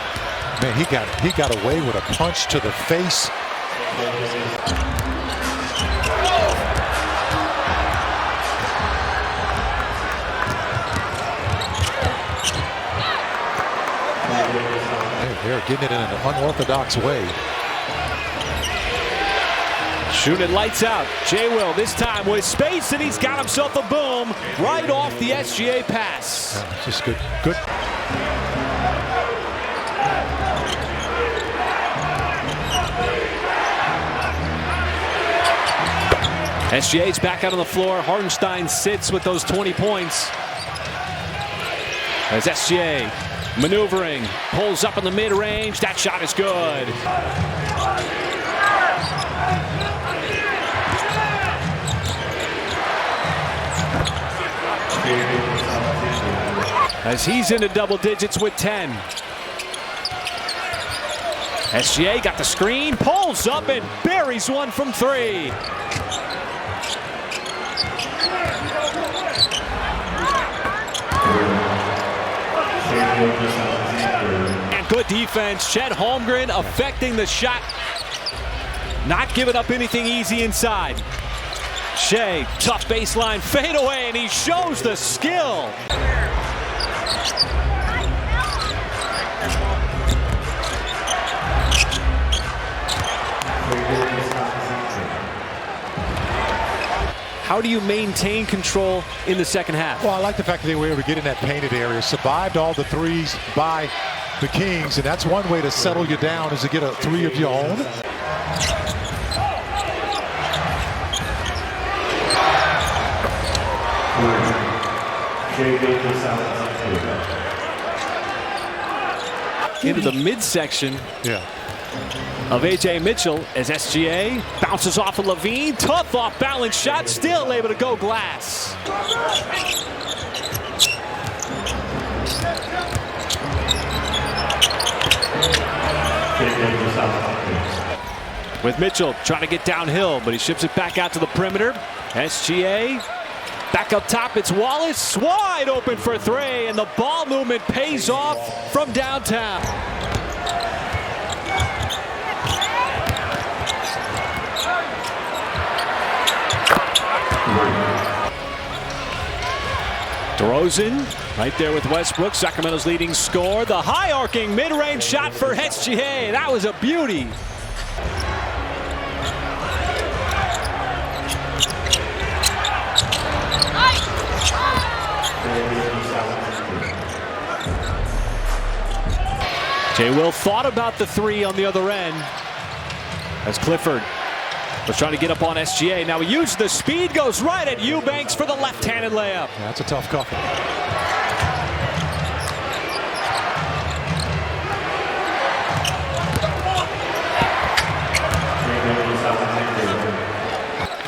Man, he got away with a punch to the face. They're getting it in an unorthodox way. Shooting lights out. Jay Will this time with space, and he's got himself a boom right off the SGA pass. Yeah, just good. SGA's back out on the floor. Hartenstein sits with those 20 points. As SGA maneuvering, pulls up in the mid-range. That shot is good. As he's into double digits with 10. SGA got the screen, pulls up and buries one from three. And good defense. Chet Holmgren affecting the shot. Not giving up anything easy inside. Shai, tough baseline fadeaway, and he shows the skill. How do you maintain control in the second half? Well, I like the fact that they were able to get in that painted area, survived all the threes by the Kings, and that's one way to settle you down is to get a three of your own. Into the midsection of A.J. Mitchell as SGA bounces off of Levine. Tough off-balance shot, still able to go glass. With Mitchell trying to get downhill, but he ships it back out to the perimeter. SGA back up top, it's Wallace, wide open for three, and the ball movement pays off from downtown. DeRozan right there with Westbrook, Sacramento's leading scorer. The high arcing mid-range shot for SGA. That was a beauty. Jay Will thought about the three on the other end as Clifford was trying to get up on SGA. Now he used the speed, goes right at Eubanks for the left-handed layup. Yeah, that's a tough couple.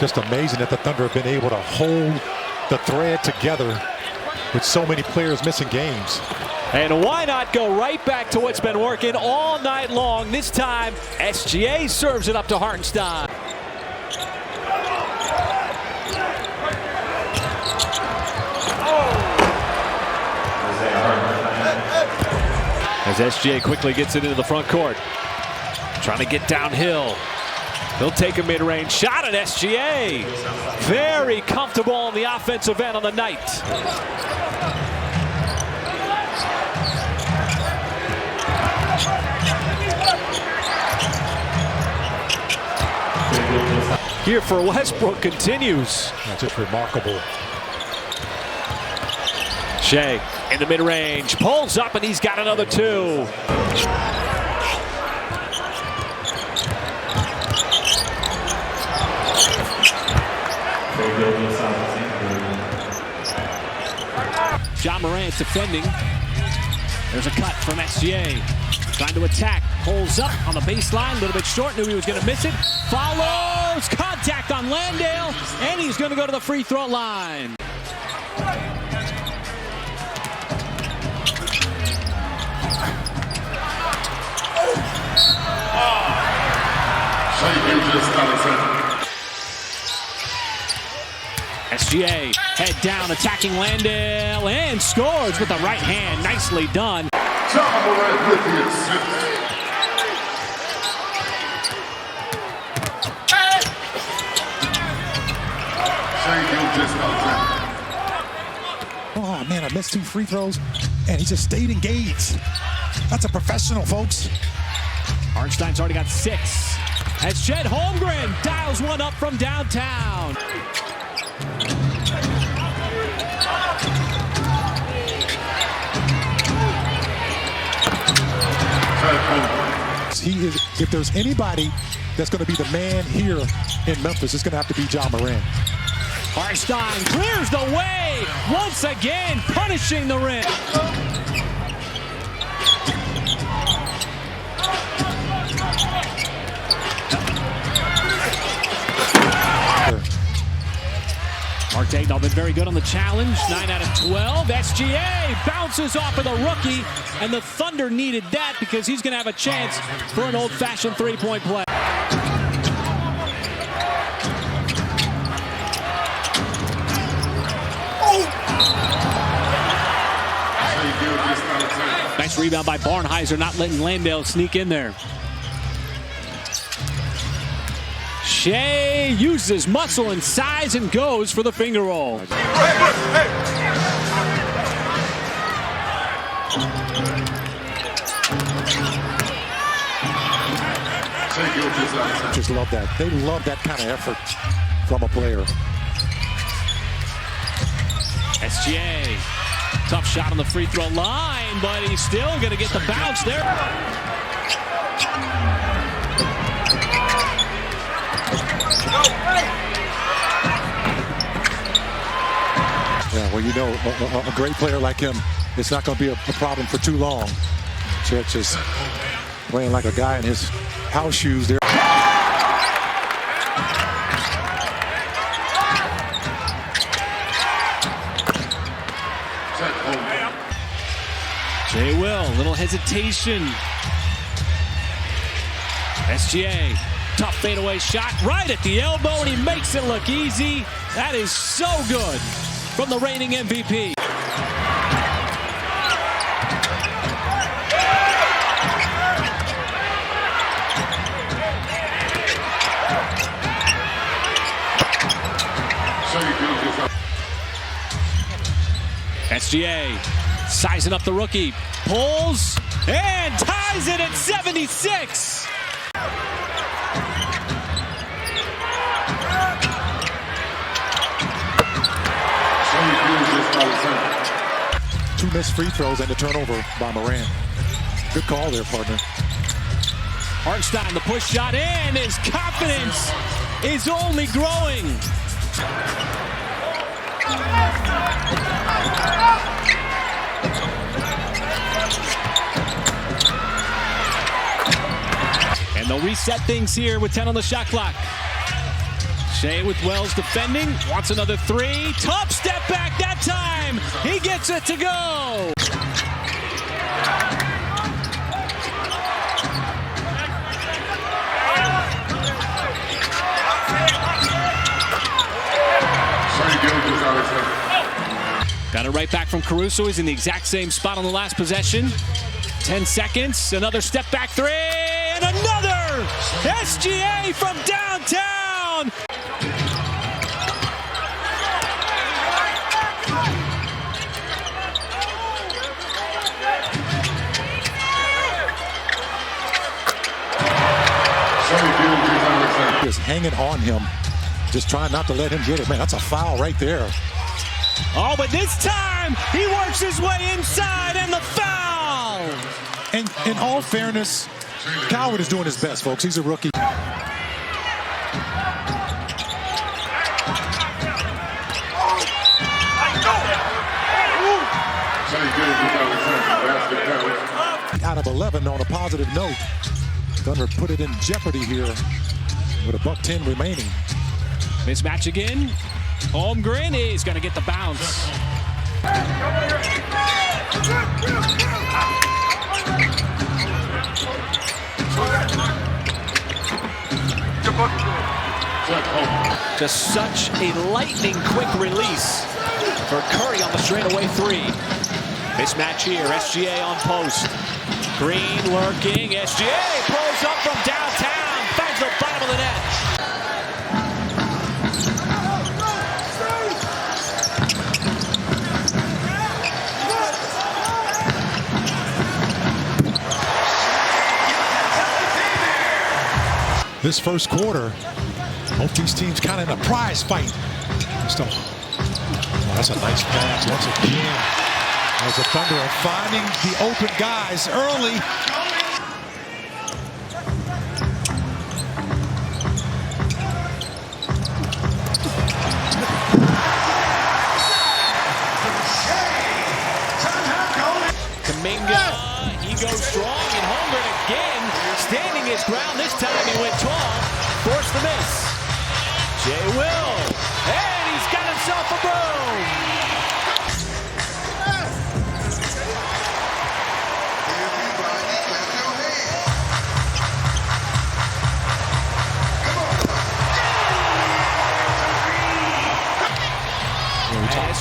Just amazing that the Thunder have been able to hold the thread together with so many players missing games. And why not go right back to what's been working all night long? This time, SGA serves it up to Hartenstein. As SGA quickly gets it into the front court. Trying to get downhill. He'll take a mid-range shot at SGA. Very comfortable on the offensive end on the night. Here for Westbrook continues. That's just remarkable. Shai in the mid-range, pulls up, and he's got another two. Ja Morant defending. There's a cut from SGA. Trying to attack. Pulls up on the baseline. A little bit short. Knew he was going to miss it. Follows. Contact on Landale. And he's going to go to the free throw line. Shai Gilgeous-Alexander. SGA head down, attacking Landale, and scores with the right hand. Nicely done. Ja Morant with the assist. Shai Gilgeous-Alexander. Oh, man, I missed 2 free throws, and he just stayed engaged. That's a professional, folks. Hartenstein's already got 6. As Chet Holmgren dials one up from downtown. He is, if there's anybody that's going to be the man here in Memphis, it's going to have to be Ja Morant. Hartenstein clears the way once again, punishing the rim. Mark Dayton been very good on the challenge. 9 out of 12. SGA bounces off of the rookie, and the Thunder needed that because he's going to have a chance for an old-fashioned three-point play. Nice rebound by Barnheiser, not letting Landale sneak in there. Shai uses muscle and size and goes for the finger roll. Just love that. They love that kind of effort from a player. SGA, tough shot on the free throw line, but he's still going to get the bounce there. Yeah, well, you know, a great player like him, it's not going to be a problem for too long. Chet just playing like a guy in his house shoes there. Jay Will, little hesitation. SGA, tough fadeaway shot right at the elbow, and he makes it look easy. That is so good from the reigning MVP. SGA sizing up the rookie, pulls, and ties it at 76. Two missed free throws and a turnover by Morant. Good call there, partner. Hartenstein, the push shot in. His confidence is only growing. And they'll reset things here with 10 on the shot clock. Shai with Wells defending. Wants another three. Top step back that time. He gets it to go. Shai Gilgeous-Alexander. Got it right back from Caruso. He's in the exact same spot on the last possession. 10 seconds. Another step back three. And another! SGA from downtown! Just hanging on him. Just trying not to let him get it. Man, that's a foul right there. Oh, but this time he works his way inside and the foul! And in all fairness, Coward is doing his best, folks. He's a rookie. Out of 11 on a positive note. Thunder put it in jeopardy here with $1:10 remaining. Mismatch again. Holmgren is going to get the bounce. Just such a lightning quick release for Curry on the straightaway three. Mismatch here. SGA on post. Green working. SGA pulls up from downtown. Finds the bottom of the net. This first quarter, both these teams kind of in a prize fight. Still, that's a nice pass once again. As the Thunder are finding the open guys early. Kuminga, he goes strong, and Holmgren again, standing his ground. This time he went tall, forced the miss. Jay Will, and he's got himself a broom.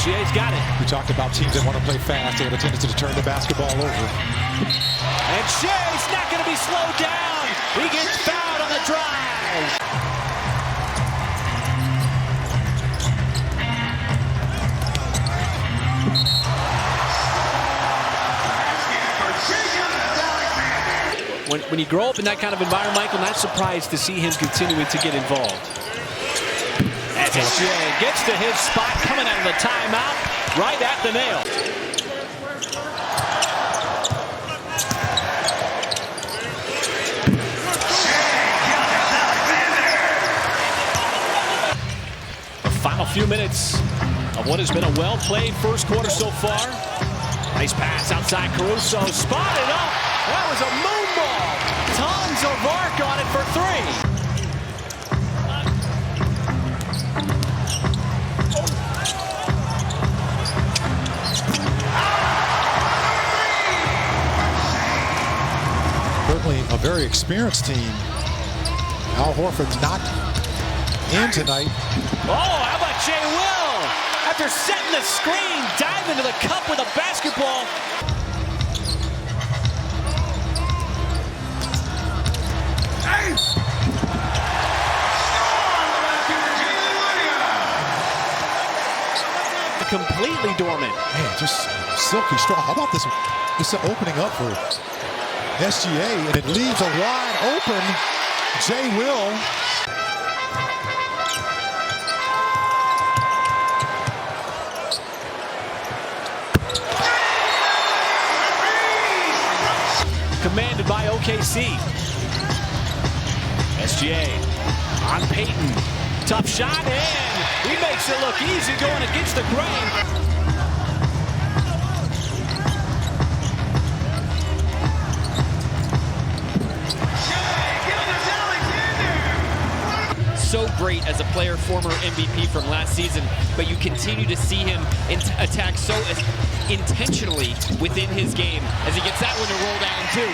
SGA's got it. We talked about teams that want to play fast. They have a tendency to turn the basketball over. And Shai's not going to be slowed down. He gets fouled on the drive. When you grow up in that kind of environment, Michael, not surprised to see him continuing to get involved. As SGA gets to his spot, coming out of the timeout, right at the nail. The final few minutes of what has been a well-played first quarter so far. Nice pass outside Caruso, spotted up. That was a moonball. Tons of arc on it for three. Certainly a very experienced team. Al Horford not in tonight. Oh, how about Jay Will? After setting the screen, dive into the cup with a basketball. Completely dormant. Man, just silky strong. How about this? This opening up for SGA, and it leaves a wide open Jay Will. Commanded by OKC. SGA on Payton. Tough shot, and he makes it look easy going against the grain. so great as a player, former MVP from last season, but you continue to see him attack so intentionally within his game as he gets that one to roll down too.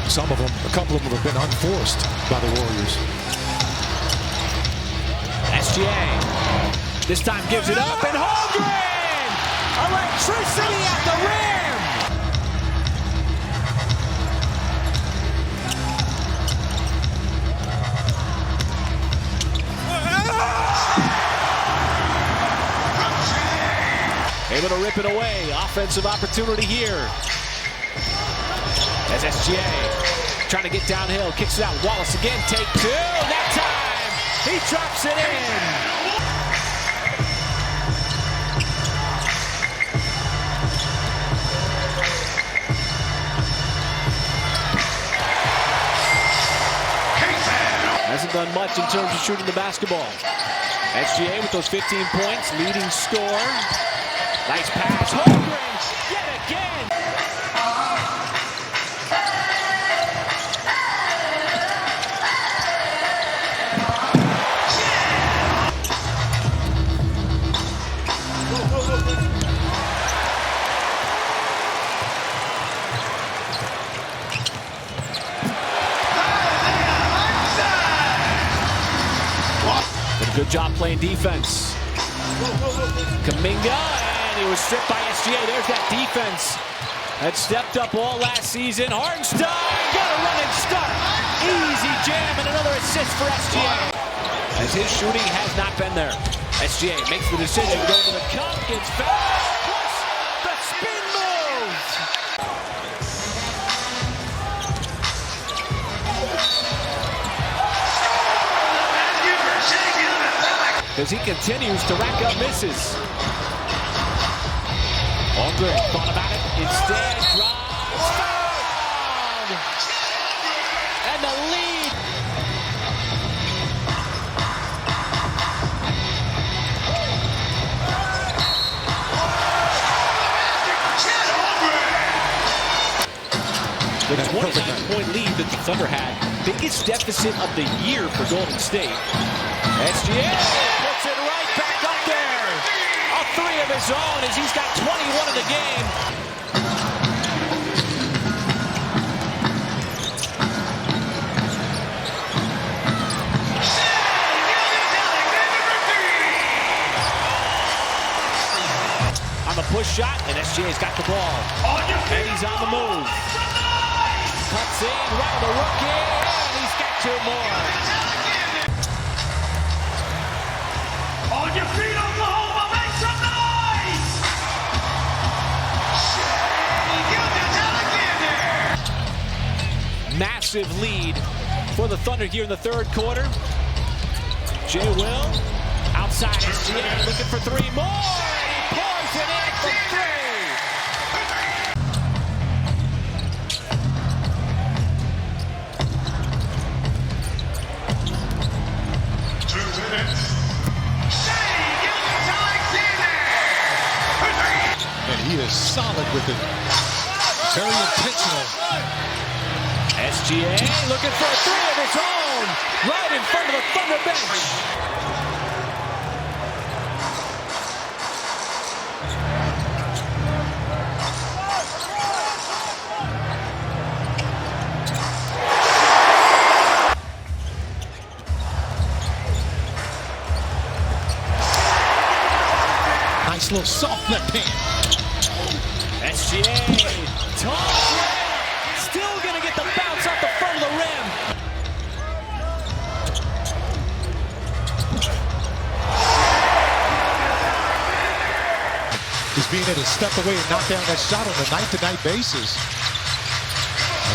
Some of them, a couple of them have been unforced by the Warriors. SGA this time gives it up, and Holmgren! Electricity at the rim! Able to rip it away. Offensive opportunity here. As SGA trying to get downhill, kicks it out. Wallace again, take two. That time, he drops it in. Hasn't done much in terms of shooting the basketball. SGA with those 15 points, leading scorer. Nice pass. Holmgren yet again. Good job playing defense. Kuminga, and he was stripped by SGA. There's that defense that stepped up all last season. Hartenstein got a running start. Easy jam and another assist for SGA. As his shooting has not been there. SGA makes the decision, going to the cup, gets fouled, plus the spin move. As he continues to rack up misses. Holmgren thought about it, instead drives, fouled! And the lead. The 29-point lead that the Thunder had. Biggest deficit of the year for Golden State. SGA puts it right back up there. A three of his own as he's got 21 in the game. On the push shot, and SGA's got the ball. And he's on the move. Cuts in, right on the rookie, and he's got two more. On your feet, Oklahoma, make some noise! Shai Gilgeous-Alexander! Massive lead for the Thunder here in the third quarter. Jay Will outside SGA looking for three more. And he pours it in from three. He is solid with it. Very intentional. SGA looking for a three of his own. Right in front of the Thunder bench. Nice little soft left hand. SGA, tough layup, still going to get the bounce off the front of the rim. He's being able to step away and knock down that shot on a night-to-night basis.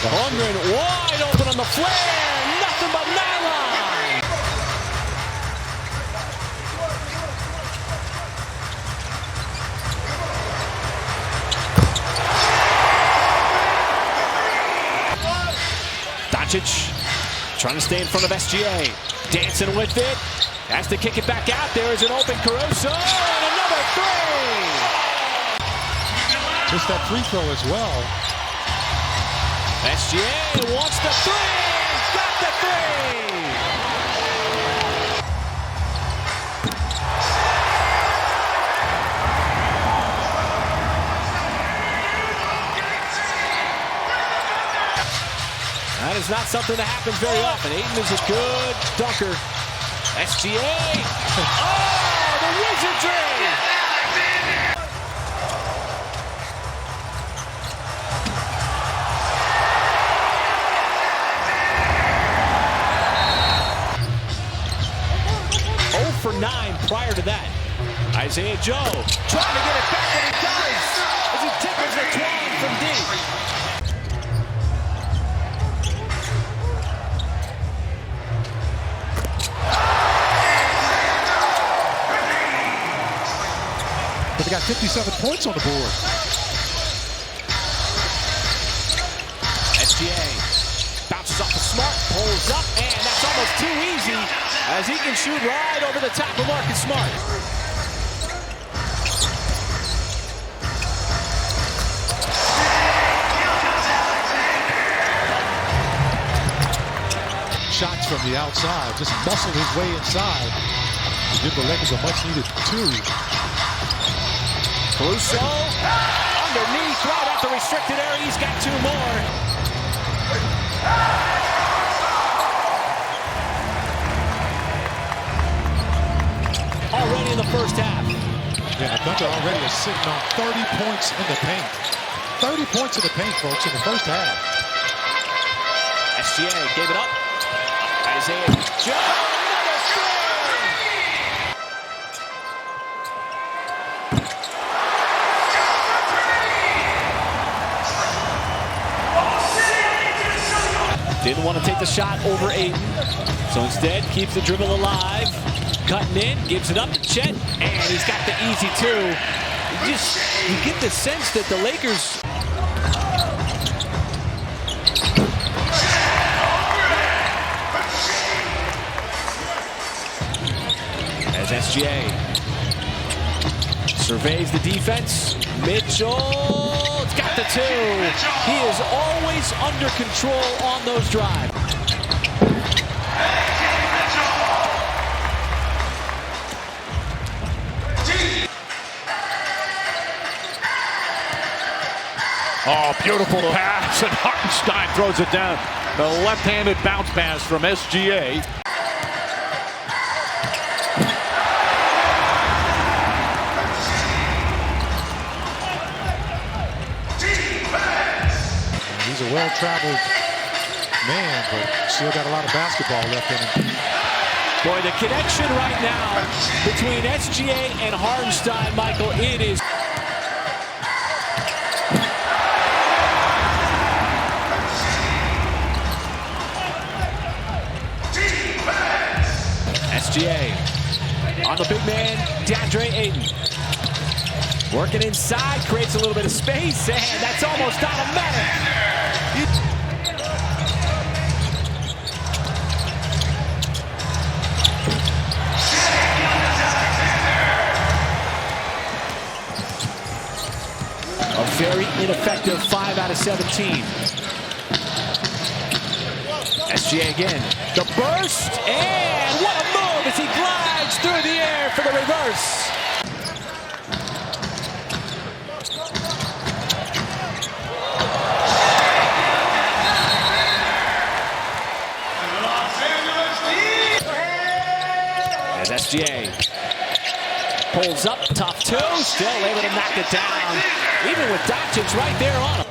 Holmgren wide open on the flare, nothing but nylon. Trying to stay in front of SGA. Dancing with it. Has to kick it back out. There is an open Caruso. And another three. Just that free throw as well. SGA wants the three. Got the three. That is not something that happens very often. Ayton is a good dunker. SGA. Oh, the wizardry. For 9 prior to that. Isaiah Joe trying to get it back, and he does as he tickles the twine from deep. But they got 57 points on the board. SGA bounces off the Smart, pulls up, and that's almost too easy as he can shoot right over the top of Marcus Smart. Shots from the outside, just muscled his way inside to give the Lakers a much-needed 2. Caruso underneath, right at the restricted area. He's got 2 more. Already in the first half. Yeah, Thunder already is sitting on 30 points in the paint. 30 points in the paint, folks, in the first half. SGA gave it up. Isaiah Joe, another three. Didn't want to take the shot over Ayton, so instead keeps the dribble alive. Cutting in, gives it up to Chet, and he's got the easy 2. You get the sense that the Lakers. As SGA surveys the defense, Mitchell's got the 2. He is always under control on those drives. Oh, beautiful pass, and Hartenstein throws it down. The left-handed bounce pass from SGA. He's a well-traveled man, but still got a lot of basketball left in him. Boy, the connection right now between SGA and Hartenstein, Michael, it is. SGA on the big man, DeAndre Ayton. Working inside, creates a little bit of space, and that's almost automatic. A very ineffective 5 out of 17. SGA again, the burst, and what a move as he glides through the air for the reverse. As SGA pulls up, top 2, still able to knock it down, even with Doncic right there on him.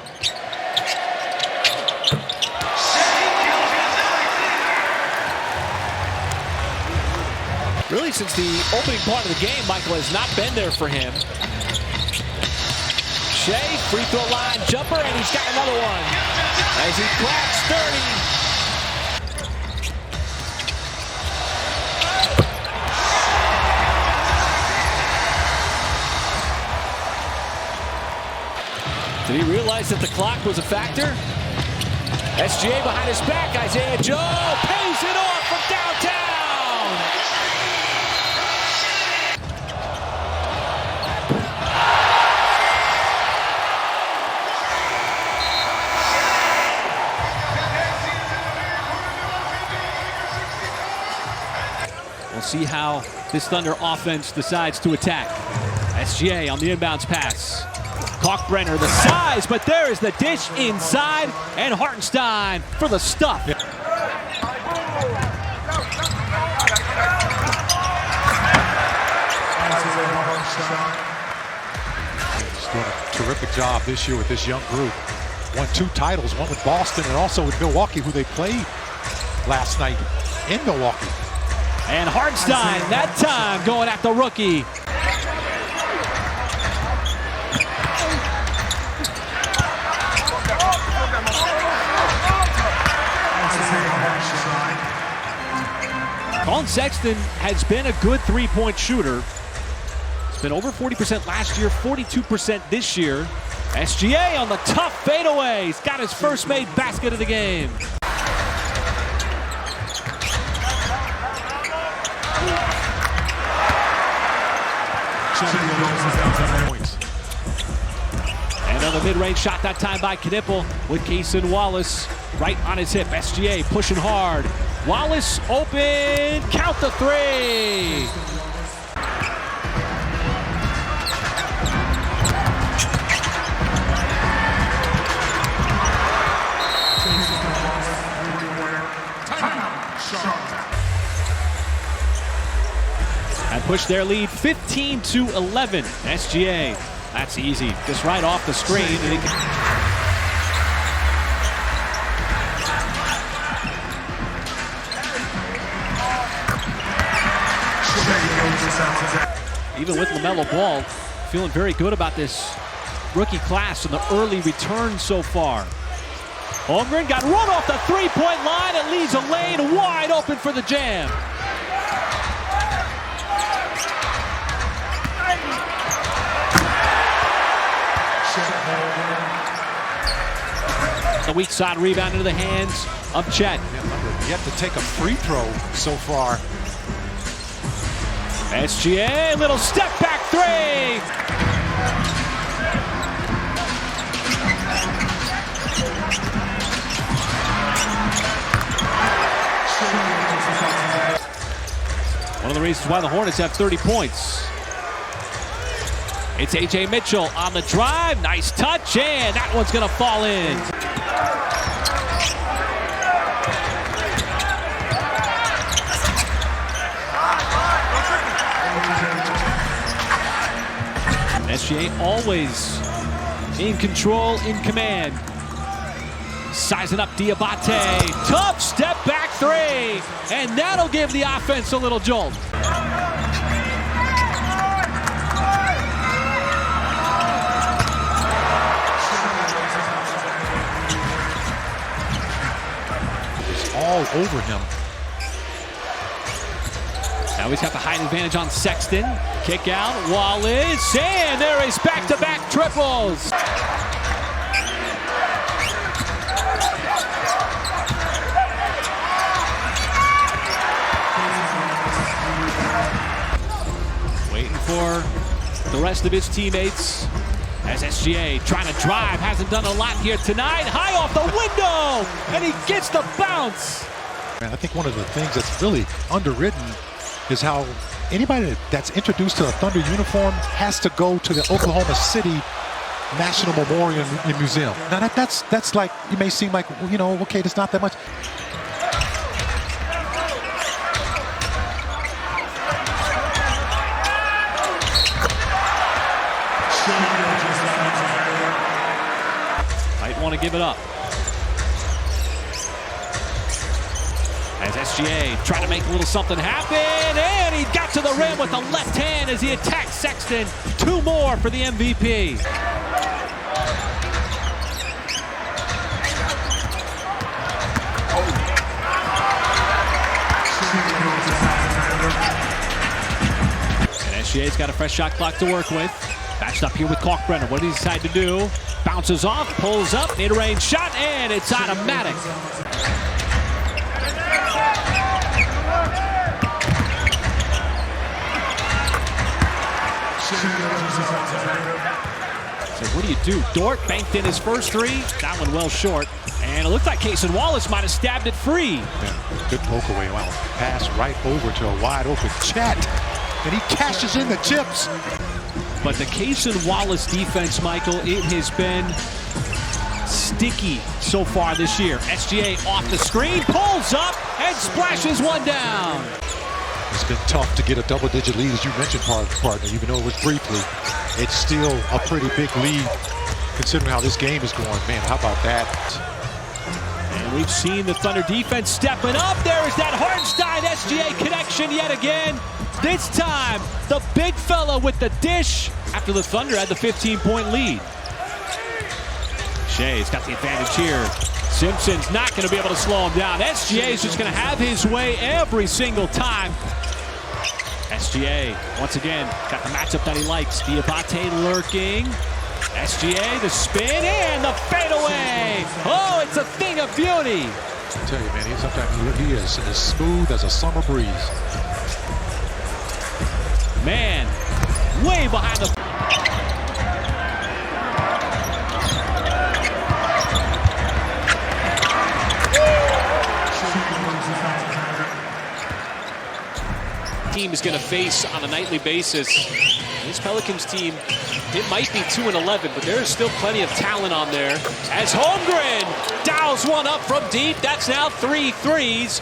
Really, since the opening part of the game, Michael has not been there for him. Shai, free throw line jumper, and he's got another one. As he cracks 30. Did he realize that the clock was a factor? SGA behind his back. Isaiah Joe pays it off from downtown. see how this Thunder offense decides to attack. SGA on the inbounds pass. Kalkbrenner, the size, but there is the dish inside, and Hartenstein for the stuff. Yeah. He's doing a terrific job this year with this young group. Won 2 titles, one with Boston and also with Milwaukee, who they played last night in Milwaukee. And Hartenstein, that time going at the rookie. Colin Sexton has been a good three-point shooter. He's been over 40% last year, 42% this year. SGA on the tough fadeaway. He's got his first made basket of the game. Another mid-range shot, that time by Knipple with Cason Wallace right on his hip. SGA pushing hard. Wallace open, count the 3. And push their lead 15-11. SGA, that's easy, just right off the screen. And even with LaMelo Ball, feeling very good about this rookie class and the early return so far. Holmgren got run off the three-point line. It leaves a lane wide open for the jam. The weak side rebound into the hands of Chet. Yet to take a free throw so far. SGA, little step back 3. One of the reasons why the Hornets have 30 points. It's A.J. Mitchell on the drive. Nice touch, and that one's going to fall in. SGA always in control, in command. Sizing up Diabate. Tough step back 3. And that'll give the offense a little jolt. It's all over him. Now he's got the height advantage on Sexton. Kick out, Wallace, and there is back-to-back triples. Waiting for the rest of his teammates as SGA trying to drive. Hasn't done a lot here tonight. High off the window, and he gets the bounce. Man, I think one of the things that's really underwritten is how anybody that's introduced to a Thunder uniform has to go to the Oklahoma City National Memorial Museum. Now that's like, it may seem like, you know, okay, that's not that much. Might want to give it up. As SGA trying to make a little something happen, and he got to the rim with the left hand as he attacks Sexton. 2 more for the MVP. And SGA's got a fresh shot clock to work with. Matched up here with Kalkbrenner. What does he decide to do? Bounces off, pulls up, mid-range shot, and it's automatic. So what do you do? Dort banked in his first 3. That one well short. And it looked like Cason Wallace might have stabbed it free. Yeah, good poke away. Wow. Pass right over to a wide open Chet. And he cashes in the chips. But the Cason Wallace defense, Michael, it has been sticky so far this year. SGA off the screen, pulls up, and splashes one down. It's been tough to get a double-digit lead, as you mentioned, partner, even though it was briefly. It's still a pretty big lead, considering how this game is going. Man, how about that? And we've seen the Thunder defense stepping up. There is that Hartenstein-SGA connection yet again. This time, the big fella with the dish after the Thunder had the 15-point lead. Shai's got the advantage here. Simpson's not going to be able to slow him down. SGA is just going to have his way every single time. SGA, once again, got the matchup that he likes. Diabate lurking. SGA, the spin, and the fadeaway. Oh, it's a thing of beauty. I tell you, man, sometimes he is as smooth as a summer breeze. Man, way behind the... team is going to face on a nightly basis. This Pelicans team, it might be 2-11, but there is still plenty of talent on there. As Holmgren dials one up from deep, that's now 3 threes.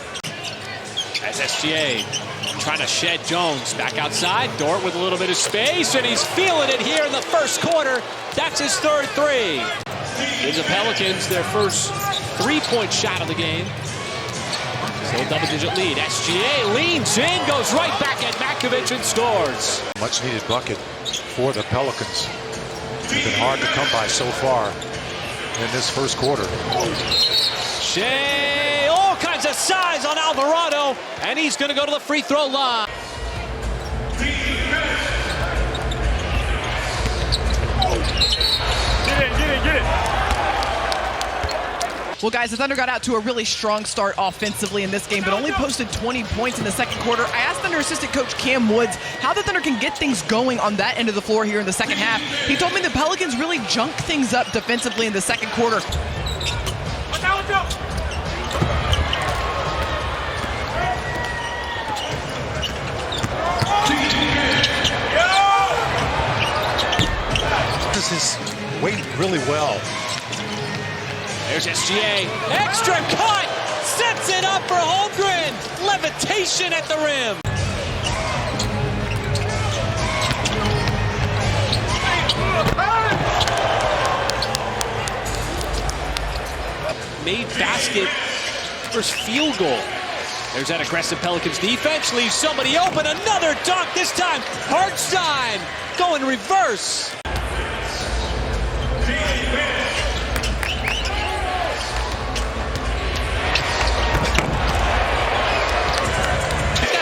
As SGA trying to shed Jones back outside. Dort with a little bit of space, and he's feeling it here in the first quarter. That's his third three. Gives the Pelicans their first three-point shot of the game. Still double-digit lead. SGA leans in, goes right back at Makovich and scores. Much-needed bucket for the Pelicans. It's been hard to come by so far in this first quarter. Shai, all kinds of size on Alvarado, and he's going to go to the free throw line. Get it. Well, guys, the Thunder got out to a really strong start offensively in this game, but only posted 20 points in the second quarter. I asked Thunder assistant coach Cam Woods how the Thunder can get things going on that end of the floor here in the second half. He told me the Pelicans really junk things up defensively in the second quarter. This is waiting really well. There's SGA, extra cut, sets it up for Holmgren, levitation at the rim. Made basket, first field goal. There's that aggressive Pelicans defense, leaves somebody open, another dunk, this time Hartenstein going reverse.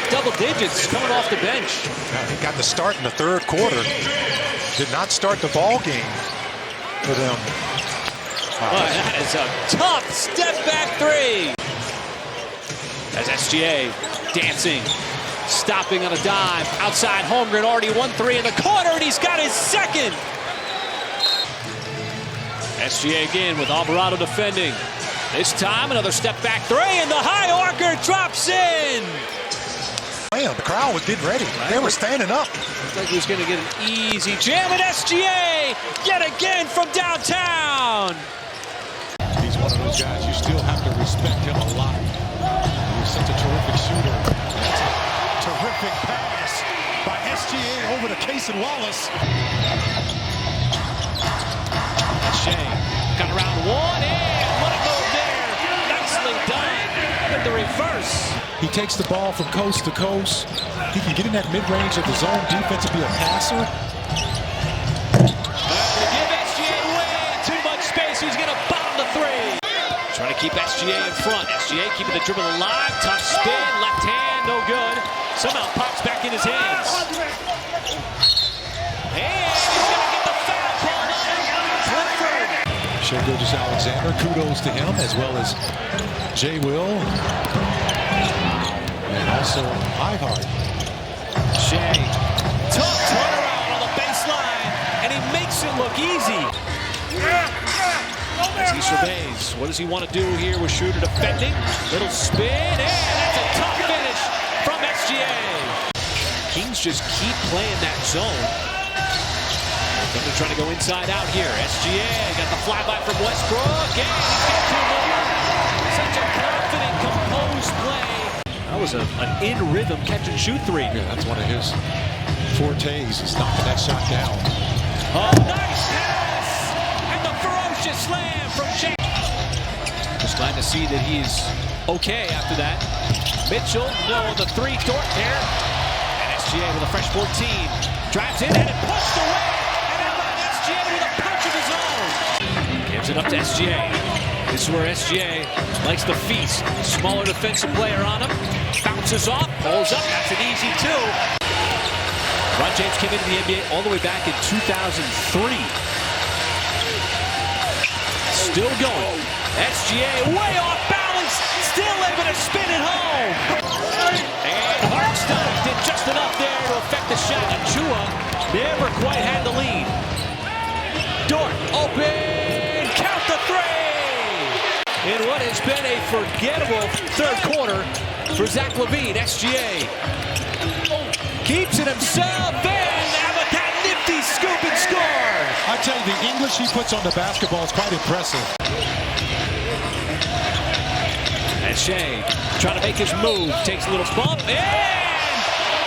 Double digits coming off the bench. Now, he got the start in the third quarter. Did not start the ball game for them. Wow. Well, that is a tough step back three. As SGA dancing, stopping on a dime. Outside Holmgren already 1-3 in the corner, and he's got his second. SGA again with Alvarado defending. This time another step back three, and the high archer drops in. Man, the crowd was getting ready. They were standing up. Looks like he was going to get an easy jam, and SGA yet again from downtown. He's one of those guys you still have to respect him a lot. He's such a terrific shooter. That's a terrific pass by SGA over to Cason Wallace. Shai got around one, and what a move there. Nicely done with the reverse. He takes the ball from coast to coast. He can get in that mid-range of the zone defense and be a passer. Give SGA way too much space. He's going to bomb the three. Trying to keep SGA in front. SGA keeping the dribble alive. Tough spin. Left hand, no good. Somehow pops back in his hands. And he's going to get the foul called on Clifford. Shai Gilgeous-Alexander, kudos to him, as well as Jay Will. And also Ihart. Shai, tough turnaround on the baseline, and he makes it look easy. As he Surveys. What does he want to do here with Schroeder defending? Little spin, and that's a tough finish from SGA. Kings just keep playing that zone. Thunder trying to go inside out here. SGA got the flyby from Westbrook, and he's got two more. Such a confident, composed play. That was an in-rhythm catch-and-shoot three. Yeah, that's one of his fortes. He's knocking that shot down. Oh, nice pass! And the ferocious slam from Shai. Just glad to see that he's okay after that. Mitchell, no on the three. Dort here. And SGA with a fresh 14. Drives in and it pushed away. And how about SGA with a punch of his own? Gives it up to SGA. This is where SGA likes to feast. Smaller defensive player on him. Bounces off, pulls up. That's an easy two. LeBron James came into the NBA all the way back in 2003. Still going. SGA way off balance. Still able to spin it home. And Hartenstein did just enough there to affect the shot. Achua never quite had the lead. Dort open. Count the three. In what has been a forgettable third quarter for Zach LaVine. SGA keeps it himself, and how about that nifty scoop and score? I tell you, the English he puts on the basketball is quite impressive. And Shai trying to make his move, takes a little bump, and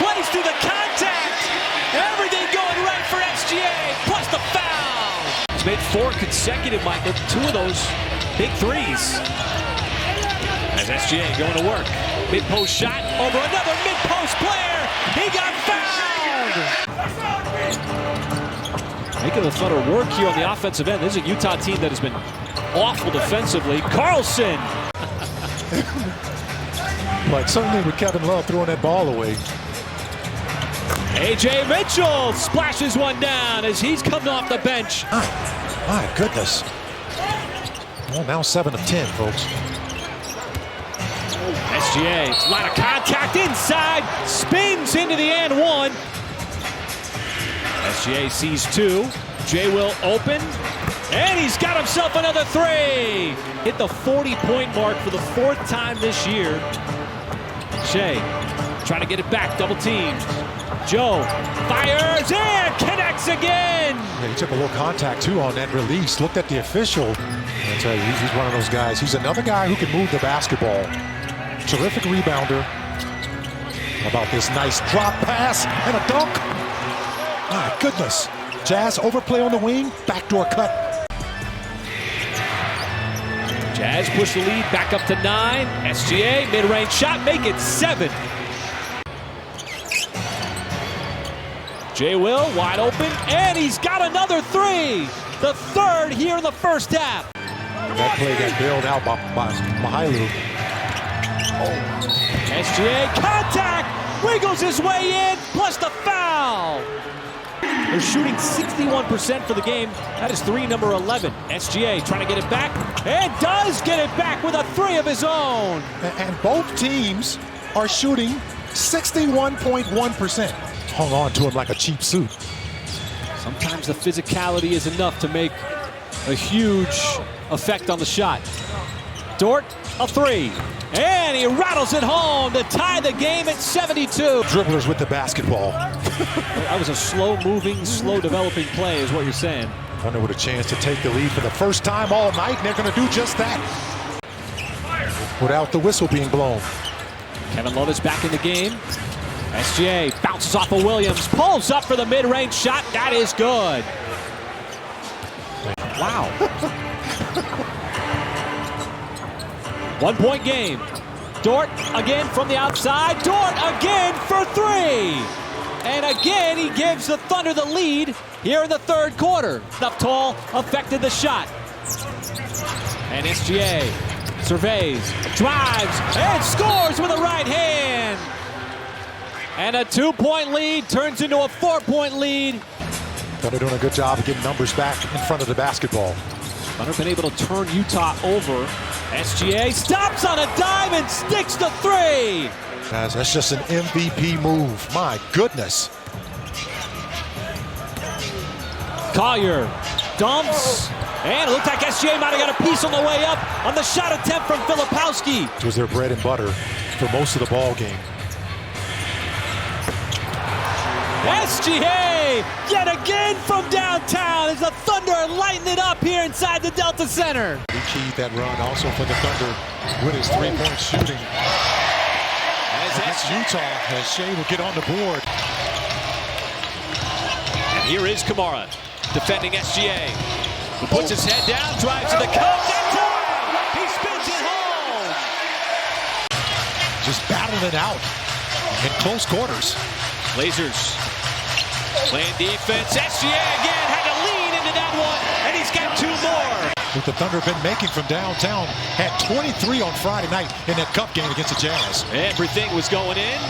plays through the contact. Everything going right for SGA, plus the foul. He's made 4 consecutive, Michael, 2 of those big threes. As SGA going to work. Mid-post shot over another mid-post player. He got fouled. Making the Thunder work here on the offensive end. This is a Utah team that has been awful defensively. Carlson. But certainly with Kevin Love throwing that ball away. A.J. Mitchell splashes one down as he's coming off the bench. My goodness. Well, now 7 of 10, folks. SGA, a lot of contact inside, spins into the and one. SGA sees 2. Jay will open, and he's got himself another 3. Hit the 40-point mark for the 4th time this year. Shai trying to get it back, double teamed. Joe fires and connects again. Yeah, he took a little contact too on that release. Looked at the official. I tell you, he's one of those guys. He's another guy who can move the basketball. Terrific rebounder. How about this nice drop pass and a dunk? My goodness. Jazz overplay on the wing, backdoor cut. Jazz push the lead back up to 9. SGA, mid-range shot, make it 7. Jay Will, wide open, and he's got another 3. The 3rd here in the first half. That play got bailed out by Mahailu. SGA, contact, wiggles his way in, plus the foul. They're shooting 61% for the game. That is 3, number 11. SGA trying to get it back, and does get it back with a 3 of his own. And both teams are shooting 61.1%. Hung on to him like a cheap suit. Sometimes the physicality is enough to make a huge effect on the shot. Dort, a 3. And he rattles it home to tie the game at 72. Dribblers with the basketball. That was a slow-moving, slow-developing play is what you're saying. Thunder with a chance to take the lead for the first time all night, and they're going to do just that. Without the whistle being blown. Kevin Love is back in the game. SGA bounces off of Williams, pulls up for the mid-range shot. That is good. Wow. 1-point game. Dort again from the outside. Dort again for 3. And again, he gives the Thunder the lead here in the 3rd quarter. Up tall, affected the shot. And SGA surveys, drives, and scores with a right hand. And a 2-point lead turns into a 4-point lead. Thunder doing a good job of getting numbers back in front of the basketball. Thunder been able to turn Utah over. SGA stops on a dive and sticks the 3. Guys, that's just an MVP move. My goodness. Collier dumps And it looked like SGA might have got a piece on the way up on the shot attempt from Filipowski. It was their bread and butter for most of the ball game. SGA yet again from downtown as the Thunder lighten it up here inside the Delta Center. He keyed that run also for the Thunder with his three-point shooting. Against Utah, as Shai will get on the board. And here is Kamara defending SGA. He puts his head down, drives to the cup. That time! He spins it home! Just battling it out in close quarters. Blazers playing defense. SGA again had to lean into that one, and he's got two more. What the Thunder have been making from downtown, had 23 on Friday night in that cup game against the Jazz. Everything was going in,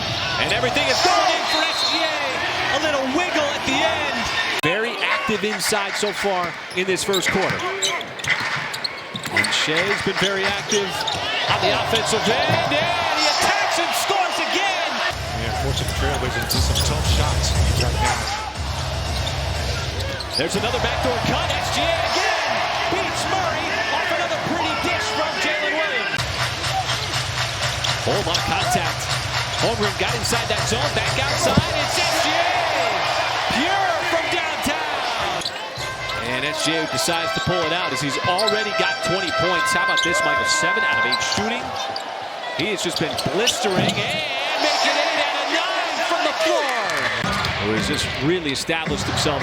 and everything is going in for SGA. A little wiggle at the end. Very active inside so far in this first quarter. And Shai's been very active on the offensive end, and he attacks and scores again. Yeah, forcing the Trailblazers into some tough shots right now. There's another backdoor cut. SGA again beats Murray off another pretty dish from Jalen Williams. Whole lot of contact. Holmgren got inside that zone, back outside. It's SGA, pure from downtown. And SGA decides to pull it out as he's already got 20 points. How about this, Michael? 7 out of 8 shooting. He has just been blistering and making 8 out of 9 from the floor. He's just really established himself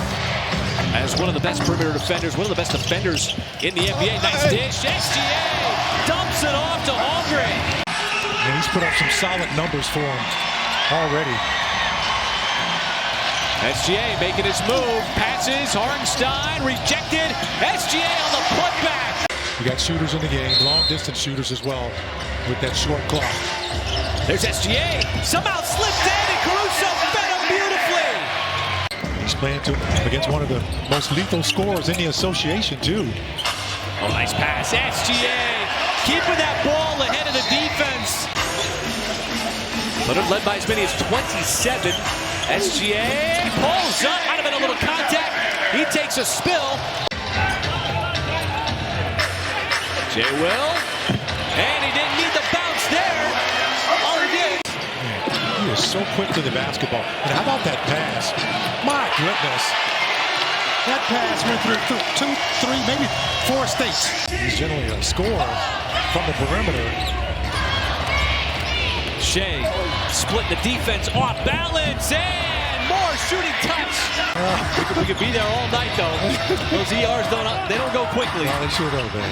as one of the best perimeter defenders, one of the best defenders in the NBA. Nice dish. SGA dumps it off to Holmgren. And he's put up some solid numbers for him already. SGA making his move. Passes. Hartenstein rejected. SGA on the putback. You got shooters in the game, long distance shooters as well with that short clock. There's SGA. Somehow slipped in, and Caruso fed him beautifully. He's playing against one of the most lethal scorers in the association, too. Oh, nice pass. SGA keeping that ball ahead of the defense. But it led by as many as 27. SGA pulls up. Might have been a little contact. He takes a spill. Jay will. And he didn't need the bounce there. All he did. He is so quick to the basketball. And how about that pass? My goodness. That pass went through 2, 3, maybe 4 states. He's generally a scorer from the perimeter. Shai split the defense off balance and more shooting touch. We could be there all night though. Those ERs don't go quickly. No, they sure don't, man.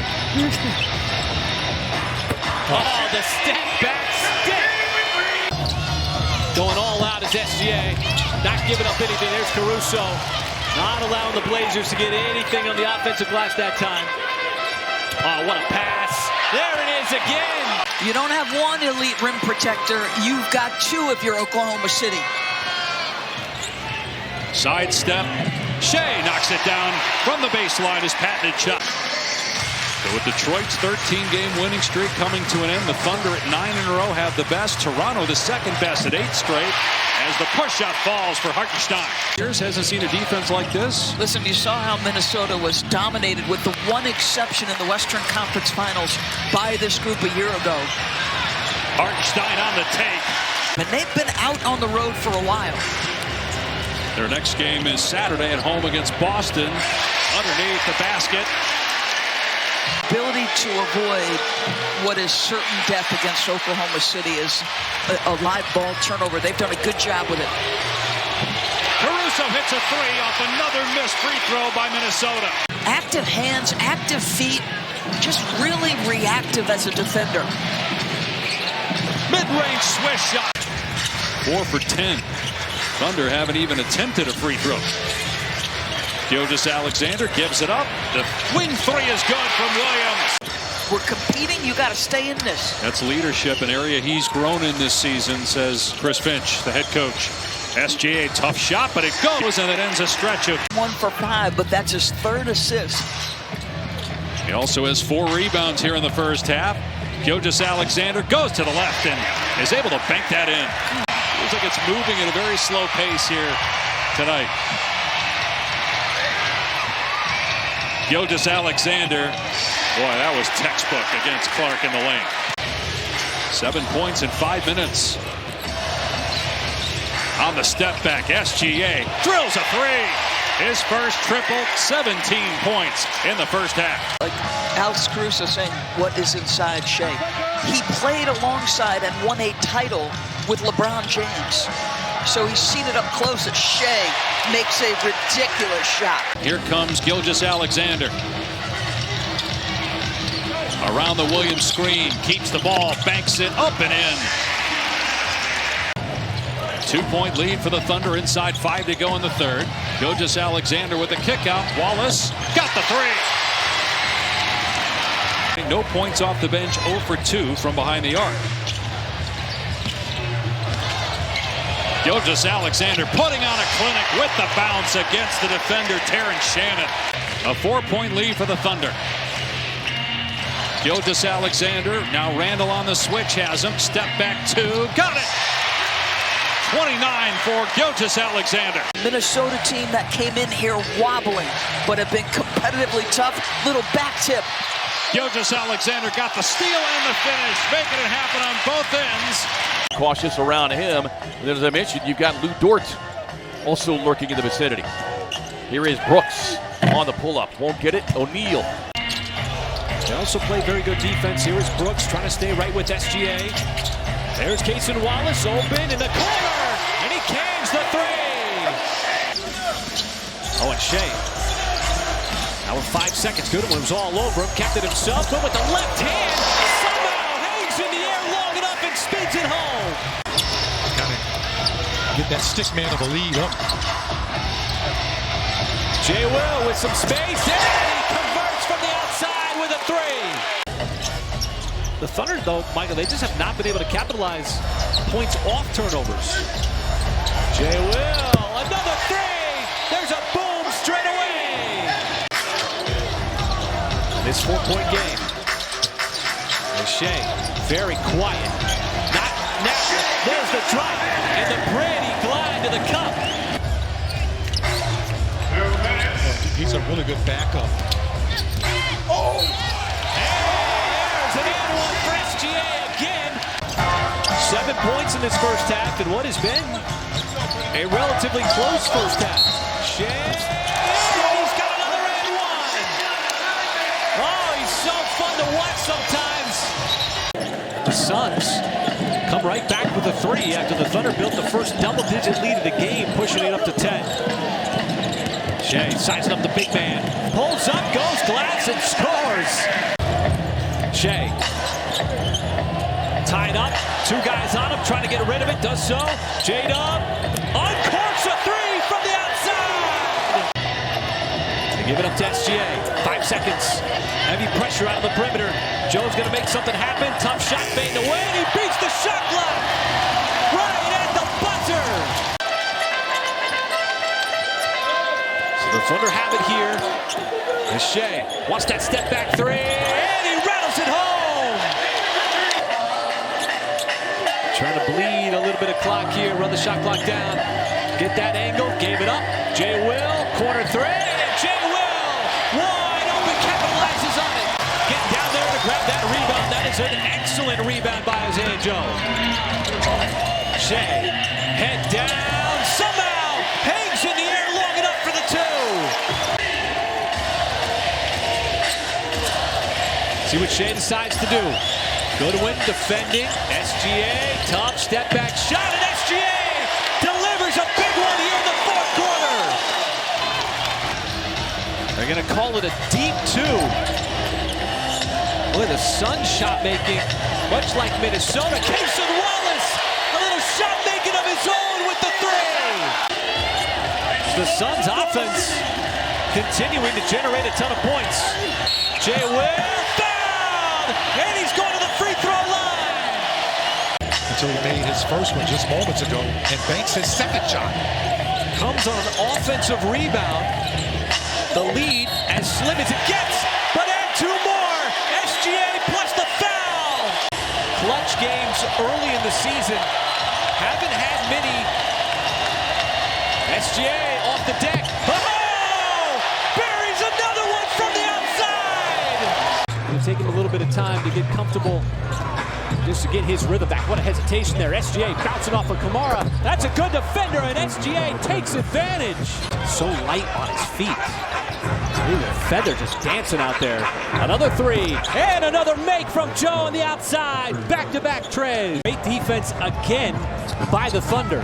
Oh, the step back stick. Going all out is SGA. Not giving up anything. There's Caruso. Not allowing the Blazers to get anything on the offensive glass that time. Oh, what a pass. There it is again. You don't have one elite rim protector. You've got 2 if you're Oklahoma City. Sidestep. Shai knocks it down from the baseline. His patented shot. So with Detroit's 13-game winning streak coming to an end, the Thunder at 9 in a row have the best. Toronto the second best at 8 straight as the push-up falls for Hartenstein. Here's hasn't seen a defense like this. Listen, you saw how Minnesota was dominated with the one exception in the Western Conference Finals by this group a year ago. Hartenstein on the take. And they've been out on the road for a while. Their next game is Saturday at home against Boston. Underneath the basket. Ability to avoid what is certain death against Oklahoma City is a live ball turnover. They've done a good job with it. Caruso hits a 3 off another missed free throw by Minnesota. Active hands, active feet, just really reactive as a defender. Mid-range swish shot. 4 for 10. Thunder haven't even attempted a free throw. Gilgeous-Alexander gives it up. The wing 3 is good from Williams. We're competing. You got to stay in this. That's leadership, an area he's grown in this season, says Chris Finch, the head coach. SGA, tough shot, but it goes, and it ends a stretch of 1 for 5, but that's his 3rd assist. He also has 4 rebounds here in the first half. Gilgeous-Alexander goes to the left and is able to bank that in. Looks like it's moving at a very slow pace here tonight. Gilgeous-Alexander. Boy, that was textbook against Clark in the lane. 7 points in 5 minutes. On the step back, SGA drills a three. His first triple, 17 points in the first half. Like Alex Caruso saying, what is inside Shai? He played alongside and won a title with LeBron James. So he's seen it up close as Shai makes a ridiculous shot. Here comes Gilgeous-Alexander. Around the Williams screen, keeps the ball, banks it up and in. 2-point lead for the Thunder, inside 5 to go in the third. Gilgeous-Alexander with a kick out. Wallace got the three. No points off the bench, 0 for 2 from behind the arc. Gilgeous-Alexander putting on a clinic with the bounce against the defender, Terrence Shannon. A 4-point lead for the Thunder. Gilgeous-Alexander, now Randall on the switch, has him. Step back 2, got it! 29 for Gilgeous-Alexander. Minnesota team that came in here wobbling, but have been competitively tough. Little back tip. Gilgeous-Alexander got the steal and the finish, making it happen on both ends. Cautious around him. And then, as I mentioned, you've got Lou Dort also lurking in the vicinity. Here is Brooks on the pull-up. Won't get it. O'Neal. They also play very good defense. Here is Brooks trying to stay right with SGA. There's Cason Wallace open in the corner, and he cans the three. Oh, and Shai. Now with 5 seconds, Goodwin was all over him, kept it himself, but with the left hand, somehow hangs in the air long enough and spins it home. Gotta get that stick man of a lead up. Jay Will with some space, and he converts from the outside with a three. The Thunder, though, Michael, they just have not been able to capitalize points off turnovers. Jay Will, another three. There's a boom straight away. This 4-point game. And Shai, very quiet. Not now. There's the drop and the pretty glide to the cup. He's a really good backup. Oh! There's an and one for SGA again. 7 points in this first half in what has been a relatively close first half. Shai, he's got another and one. Oh, he's so fun to watch sometimes. The Suns come right back with a three after the Thunder built the first double-digit lead of the game, pushing it up to 10. Shai sizing up the big man. Pulls up, goes glass, and scores. Shai. Tied up. 2 guys on him, trying to get rid of it. Does so. J-Dub uncorks a three from the outside. They give it up to SGA. 5 seconds. Heavy pressure out of the perimeter. Joe's going to make something happen. Tough shot fading away, and he beats the shot clock. Right at the buzzer. The Thunder have it here. And Shai wants that step back three, and he rattles it home. Trying to bleed a little bit of clock here, run the shot clock down. Get that angle, gave it up. Jay Will, corner three, and Jay Will, wide open, capitalizes on it. Get down there to grab that rebound. That is an excellent rebound by Isaiah Joe. Shai, head down, somehow hangs in the air long enough for the two. See what Shai decides to do. Goodwin defending. SGA, tough step back shot, and SGA delivers a big one here in the fourth quarter. They're going to call it a deep 2. Boy, the Suns shot making, much like Minnesota. Cason Wallace, a little shot making of his own with the three. The Suns offense continuing to generate a ton of points. Jay Will fouled, and he's going to the free throw line. Until he made his first one just moments ago and banks his second shot. Comes on an offensive rebound. The lead as slim as it gets, but add 2 more. SGA plus the foul. Clutch games early in the season. Haven't had many. SGA off the deck. Oh! Buries another one from the to get comfortable, just to get his rhythm back. What a hesitation there. SGA bouncing off of Kamara. That's a good defender, and SGA takes advantage. So light on his feet. Ooh, a feather just dancing out there. Another three, and another make from Joe on the outside. Back-to-back trays. Great defense again by the Thunder.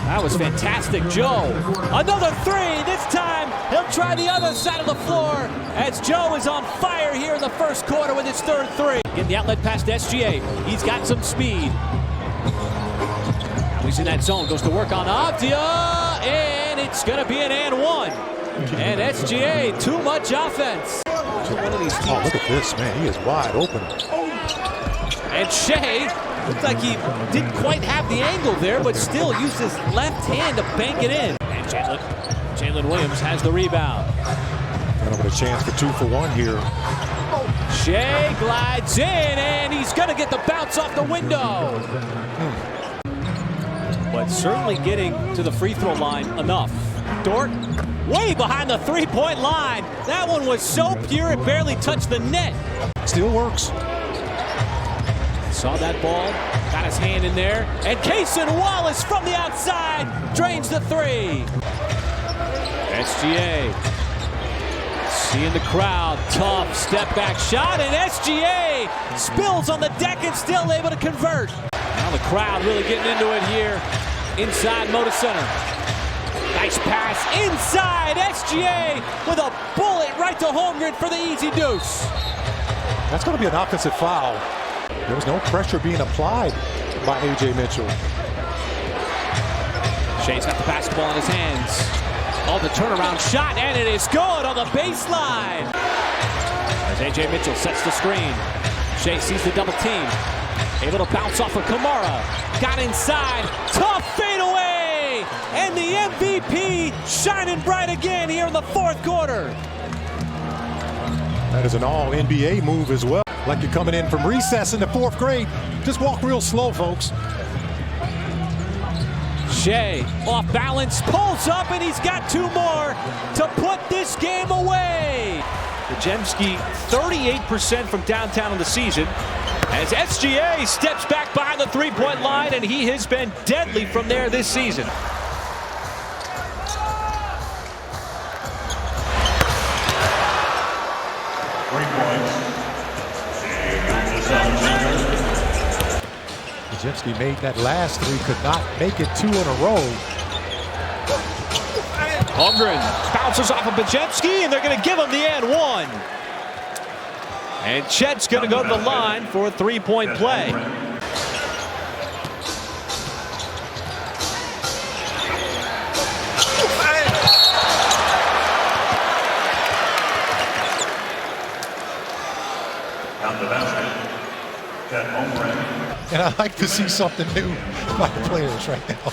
That was fantastic, Joe. Another three. This time, he'll try the other side of the floor as Joe is on fire here in the first quarter with his third three. Getting the outlet past SGA. He's got some speed. Now he's in that zone. Goes to work on Avdia, and it's going to be an and one. And SGA, too much offense. One of these teams. Oh, look at this, man. He is wide open. And Shai looked like he didn't quite have the angle there, but still used his left hand to bank it in. And Jalen Williams has the rebound. Got over a chance for 2 for 1 here. Shai glides in, and he's going to get the bounce off the window. But certainly getting to the free throw line enough. Dort way behind the three-point line. That one was so pure it barely touched the net. Still works. Saw that ball, got his hand in there, and Cason Wallace from the outside drains the three. SGA seeing the crowd, tough step back shot, and SGA spills on the deck and still able to convert. Now the crowd really getting into it here inside Moda Center. Nice pass inside, SGA with a bullet right to Holmgren for the easy deuce. That's going to be an offensive foul. There was no pressure being applied by A.J. Mitchell. Shai's got the basketball in his hands. Oh, the turnaround shot, and it is good on the baseline. As A.J. Mitchell sets the screen. Shai sees the double team. Able to bounce off of Kamara. Got inside. Tough fadeaway. And the MVP shining bright again here in the fourth quarter. That is an all-NBA move as well. Like you're coming in from recess in the 4th grade. Just walk real slow, folks. Shai off balance, pulls up, and he's got 2 more to put this game away. Podziemski 38% from downtown in the season. As SGA steps back behind the three-point line, and he has been deadly from there this season. Podziemski made that last 3, could not make it 2 in a row. Holmgren bounces off of Podziemski, and they're going to give him the and one. And Chet's going to go to the line for a three-point play. And I like to see something new by the players right now.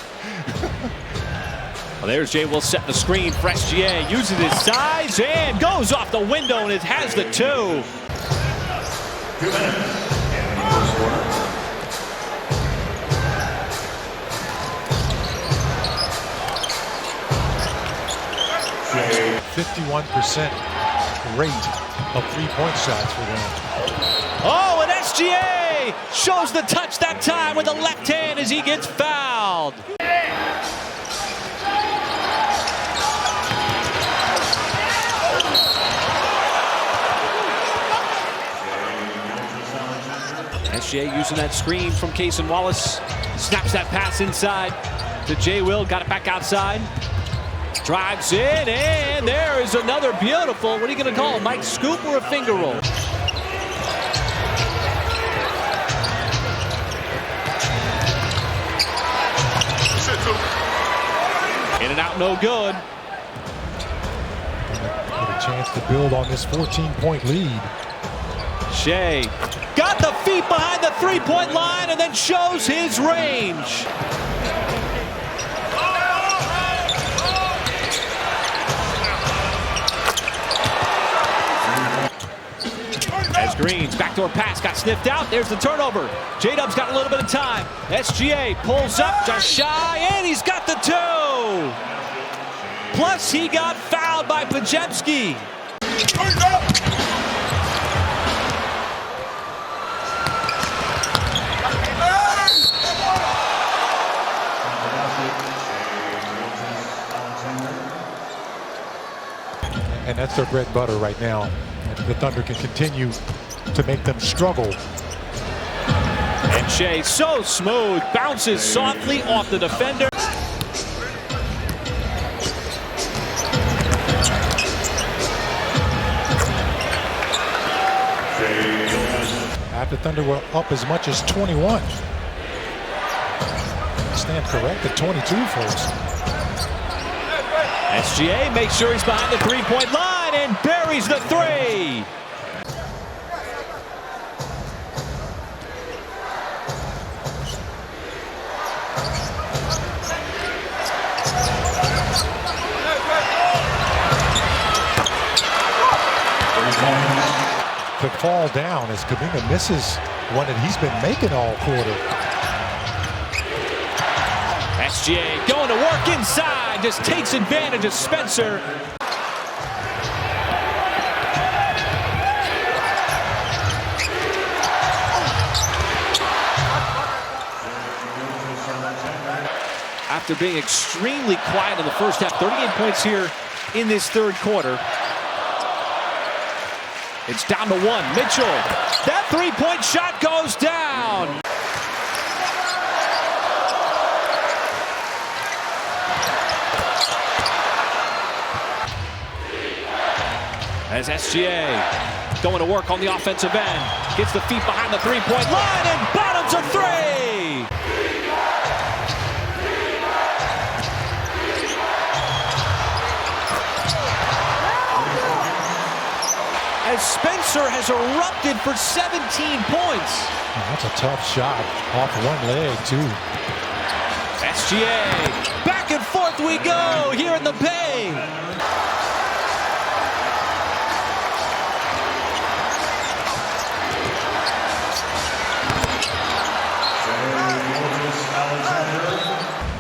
Well, there's Jay Will setting the screen for SGA. Uses his size and goes off the window, and it has the 2. 2 minutes in the first quarter. Shai. 51% rate of 3-point shots for them. Oh, and SGA shows the touch that time with the left hand as he gets fouled. SGA using that screen from Cason Wallace. Snaps that pass inside to Jay Will. Got it back outside. Drives in, and there is another beautiful, what are you going to call it, Mike, scoop or a finger roll? In and out, no good. Get a chance to build on this 14-point lead. Shai got the feet behind the three-point line and then shows his range. As Green's backdoor pass got sniffed out, there's the turnover. J-Dub's got a little bit of time. SGA pulls up to Shai, and he's got the 2. Plus, he got fouled by Podziemski. And that's their bread and butter right now. And the Thunder can continue to make them struggle. And Shai, so smooth, bounces softly off the defender. After Thunder were up as much as 21. Stand corrected, 22 first. SGA makes sure he's behind the three-point line and buries the three. Could fall down as Kuminga misses one that he's been making all quarter. SGA going to work inside, just takes advantage of Spencer. After being extremely quiet in the first half, 38 points here in this third quarter. It's down to one. Mitchell, that three-point shot goes down. As SGA going to work on the offensive end. Gets the feet behind the three-point line and bottoms a three. As Spencer has erupted for 17 points. That's a tough shot off one leg, too. SGA, back and forth we go here in the Bay.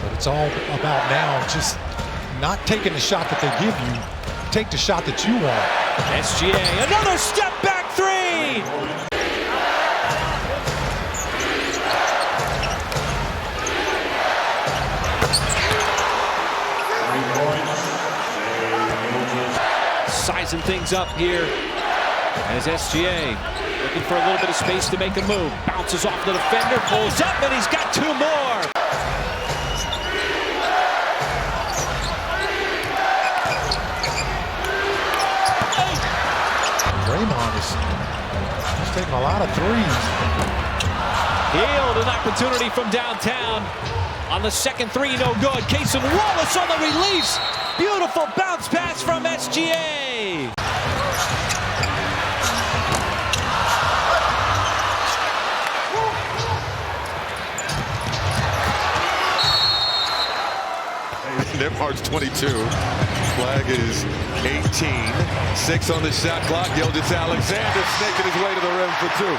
But it's all about now just not taking the shot that they give you. Take the shot that you want. SGA, another step back three. Sizing things up here as SGA looking for a little bit of space to make a move. Bounces off the defender, pulls up, and he's got two more. Draymond is taking a lot of threes. Healed, an opportunity from downtown. On the second three, no good. Cason Wallace on the release. Beautiful bounce pass from SGA. Nembhard's 22. Flag is 18. 6 on the shot clock. Gilgeous-Alexander snaking his way to the rim for two.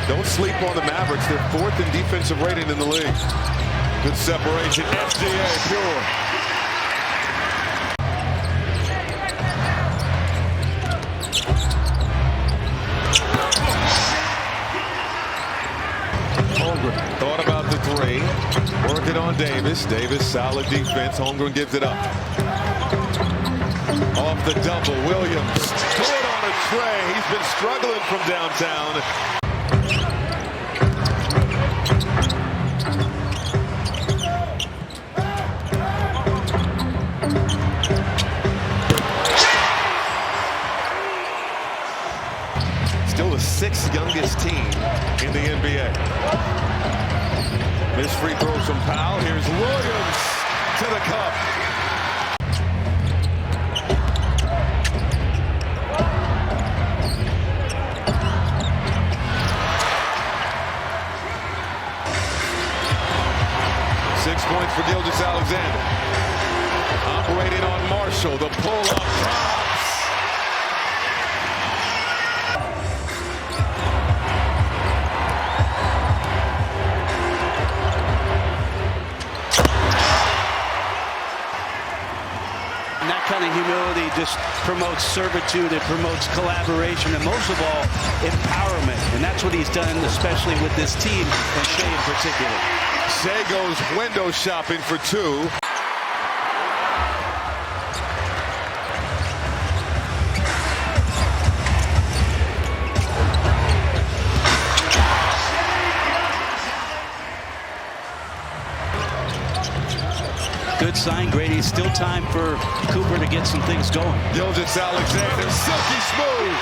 Don't sleep on the Mavericks. They're 4th in defensive rating in the league. Good separation. SGA pure. Thought about the three. Working on Davis. Davis, solid defense. Holmgren gives it up. Off the double. Williams. Good on a tray. He's been struggling from downtown. Still the 6th youngest team in the NBA. Missed free throws from Powell. Here's Williams to the cup. Six points for Gilgeous-Alexander. Operating on Marshall. The pull-up drops. Kind of humility just promotes servitude, it promotes collaboration, and most of all, empowerment. And that's That's what he's done, especially with this team, and Shai in particular. Shai goes window shopping for two. Good sign, Grady. Still time for Cooper to get some things going. Gilgeous-Alexander, silky smooth.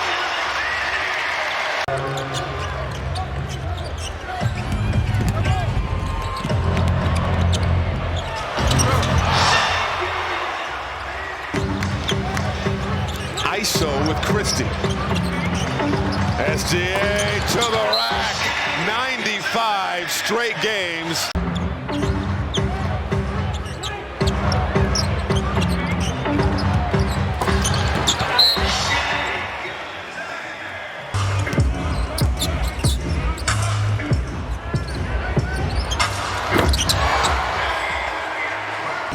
ISO with Christie. SGA to the rack. 95 straight games.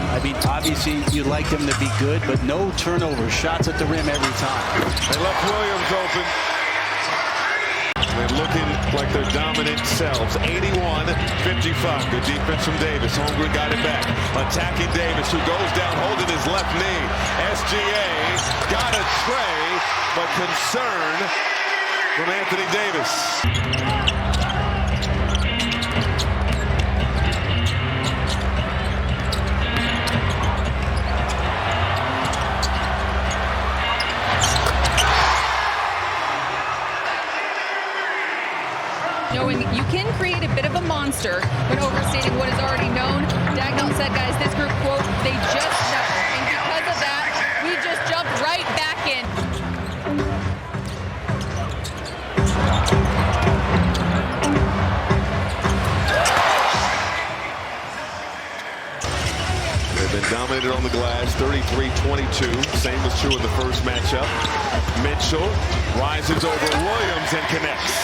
I mean, obviously, you'd like them to be good, but no turnover. Shots at the rim every time. They left Williams open. They're looking like their dominant selves. 81-55. Good defense from Davis. Holmgren got it back. Attacking Davis, who goes down holding his left knee. SGA got a tray, but concern from Anthony Davis. Knowing you can create a bit of a monster when overstating what is already known. Dagnall said, guys, this group, quote, they just know. And because of that, we just jumped right back in. They've been dominated on the glass, 33-22. Same was true in the first matchup. Mitchell rises over Williams and connects.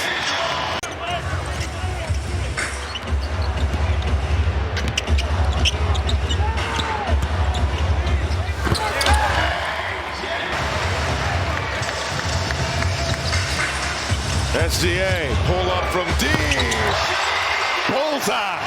SGA, pull up from deep. Bullseye.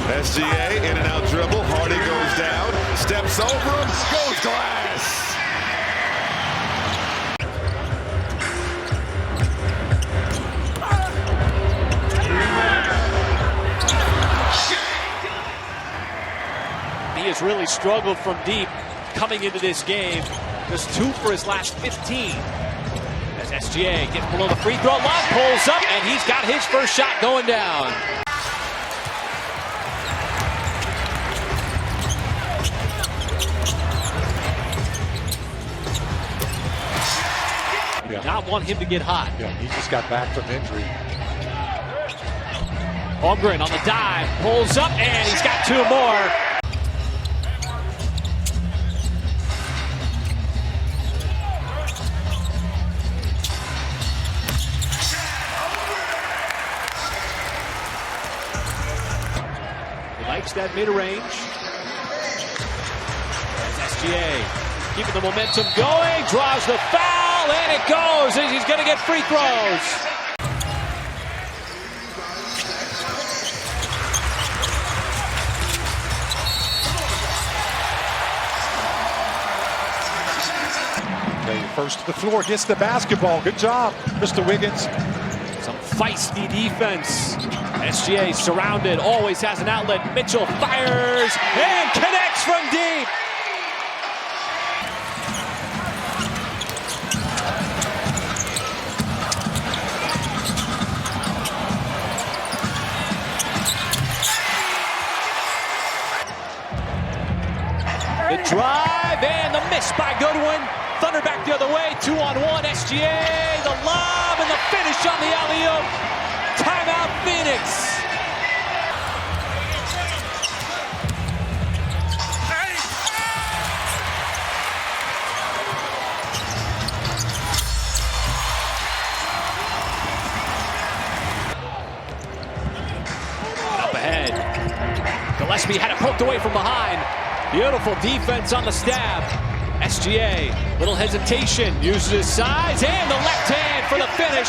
SGA, in and out dribble. Hardy goes down, steps over him, goes glass. He has really struggled from deep coming into this game. Just 2 for his last 15. As SGA gets below the free throw line, pulls up, and he's got his first shot going down. Not want him to get hot. Yeah, he just got back from injury. Holmgren on the dive, pulls up, and he's got 2 more. He likes that mid-range. SGA keeping the momentum going, draws the foul, and it goes as he's going to get free throws. First to the floor, gets the basketball. Good job, Mr. Wiggins. Some feisty defense. SGA surrounded, always has an outlet. Mitchell fires and connects from deep. The drive and the miss by Goodwin. Thunder back the other way, 2-on-1, SGA, the lob and the finish on the alley-oop. Timeout, Phoenix. Gillespie had it poked away from behind. Beautiful defense on the stab. SGA, little hesitation, uses his size and the left hand for the finish.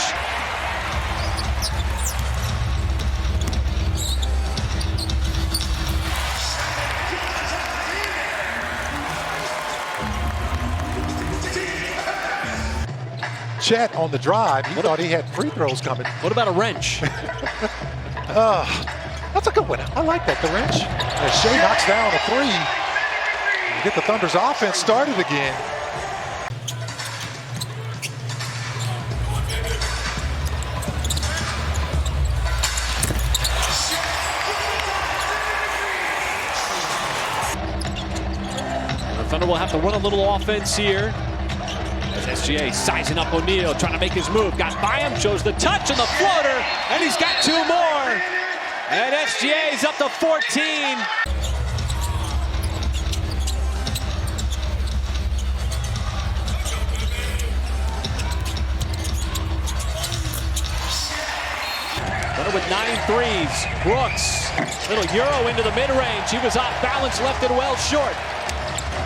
Chet on the drive, he thought he had free throws coming. What about a wrench? That's a good one. I like that, the wrench. As Shai knocks down a three. Get the Thunder's offense started again. The Thunder will have to run a little offense here. As SGA sizing up O'Neal, trying to make his move. Got by him, shows the touch and the floater, and he's got two more. And SGA's up to 14. Thunder with 9 threes. Brooks, little euro into the mid-range. He was off balance, left it well short.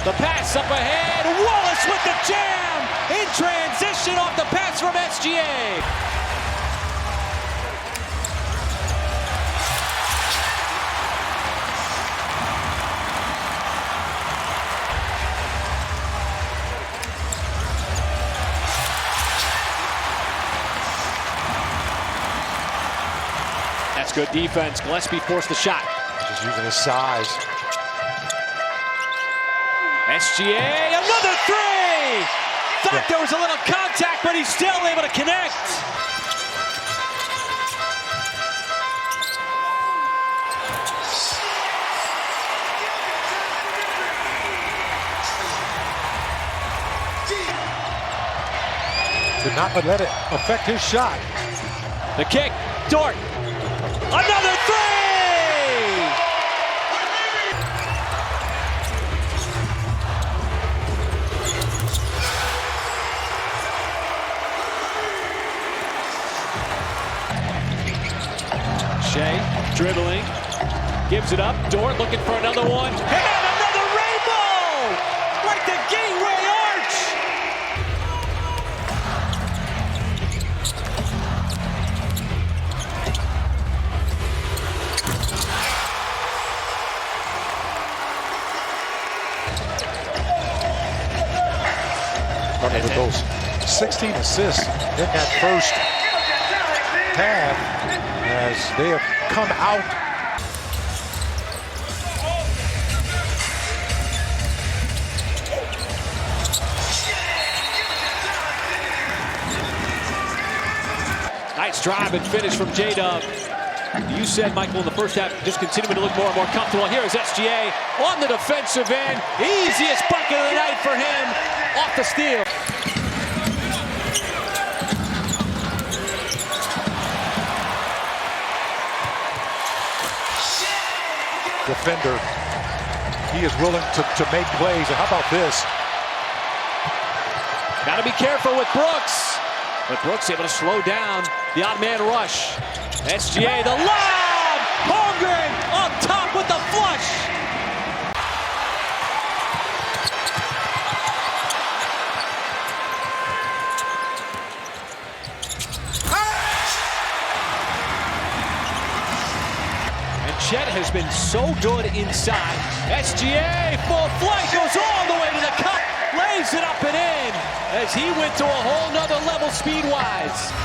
The pass up ahead. Wallace with the jam in transition off the pass from SGA. That's good defense. Gillespie forced the shot. Just using his size. SGA, another three! Thought there was a little contact, but he's still able to connect. Did not let it affect his shot. The kick, Dort. Another three! Shai dribbling, gives it up. Dort looking for another one. And another rainbow! Right to gateway arch! With those 16 assists in that first half, as they have come out. Nice drive and finish from J-Dub. You said, Michael, in the first half, just continuing to look more and more comfortable. Here is SGA on the defensive end. Easiest bucket of the night for him. Off the steal. Defender, he is willing to make plays. And how about this? Got to be careful with Brooks. But Brooks able to slow down the odd man rush. SGA, the lob! Holmgren on top with the flush. Chet has been so good inside. SGA, full flight, goes all the way to the cup, lays it up and in as he went to a whole nother level speed-wise.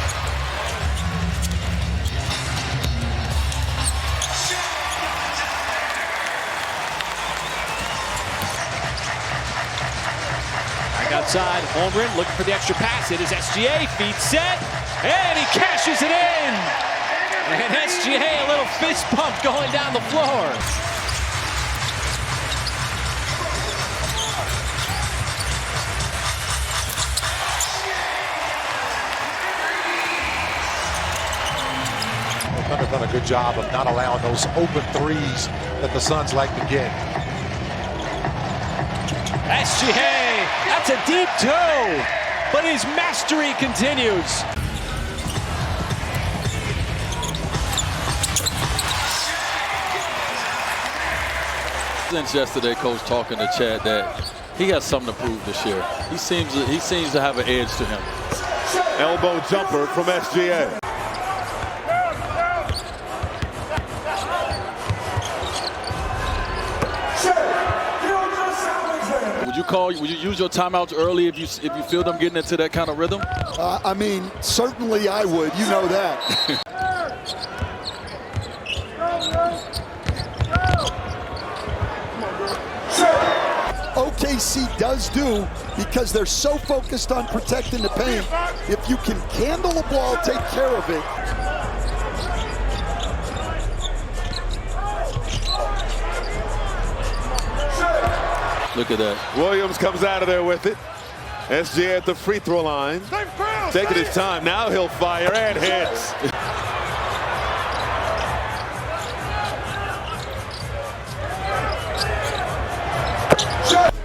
Back outside, Holmgren looking for the extra pass. It is SGA, feet set, and he cashes it in. And SGA, a little fist pump going down the floor. They've done a good job of not allowing those open threes that the Suns like to get. SGA, that's a deep two, but his mastery continues. sense yesterday, Coach, talking to Chad, that he has something to prove this year. He seems to have an edge to him. Elbow jumper from SGA. Would you use your timeouts early if you feel them getting into that kind of rhythm? I mean, certainly I would. You know that. OKC does do, because they're so focused on protecting the paint. If you can handle the ball, take care of it. Look at that. Williams comes out of there with it. SGA at the free throw line. Taking his time. Now he'll fire and hits.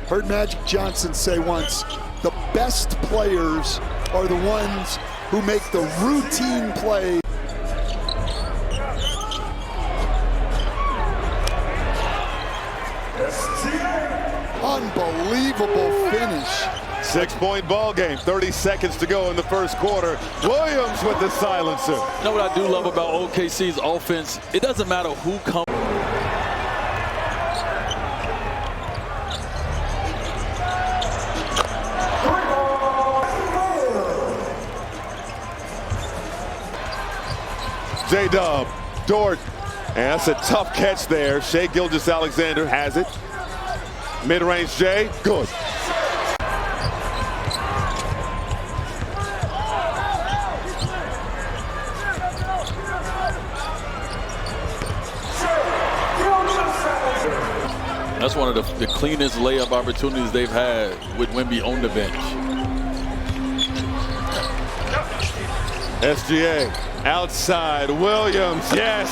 Heard Magic Johnson say once, the best players are the ones who make the routine play. Unbelievable finish. 6-point ball game. 30 seconds to go in the first quarter. Williams with the silencer. You know what I do love about OKC's offense? It doesn't matter who comes. J-Dub, Dort, and that's a tough catch there. Shai Gilgeous-Alexander has it. Mid-range Jay, good. That's one of the cleanest layup opportunities they've had with Wemby on the bench. SGA outside. Williams, yes.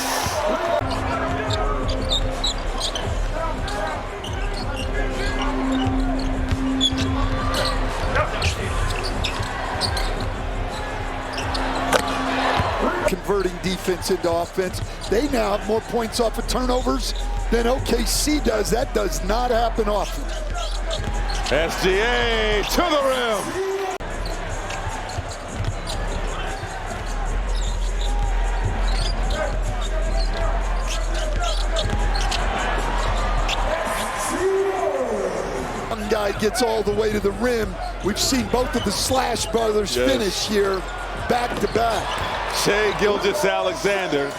Converting defense into offense. They now have more points off of turnovers than OKC does. That does not happen often. SGA to the rim. One guy gets all the way to the rim. We've seen both of the Slash brothers finish here back to back. Shai Gilgeous-Alexander.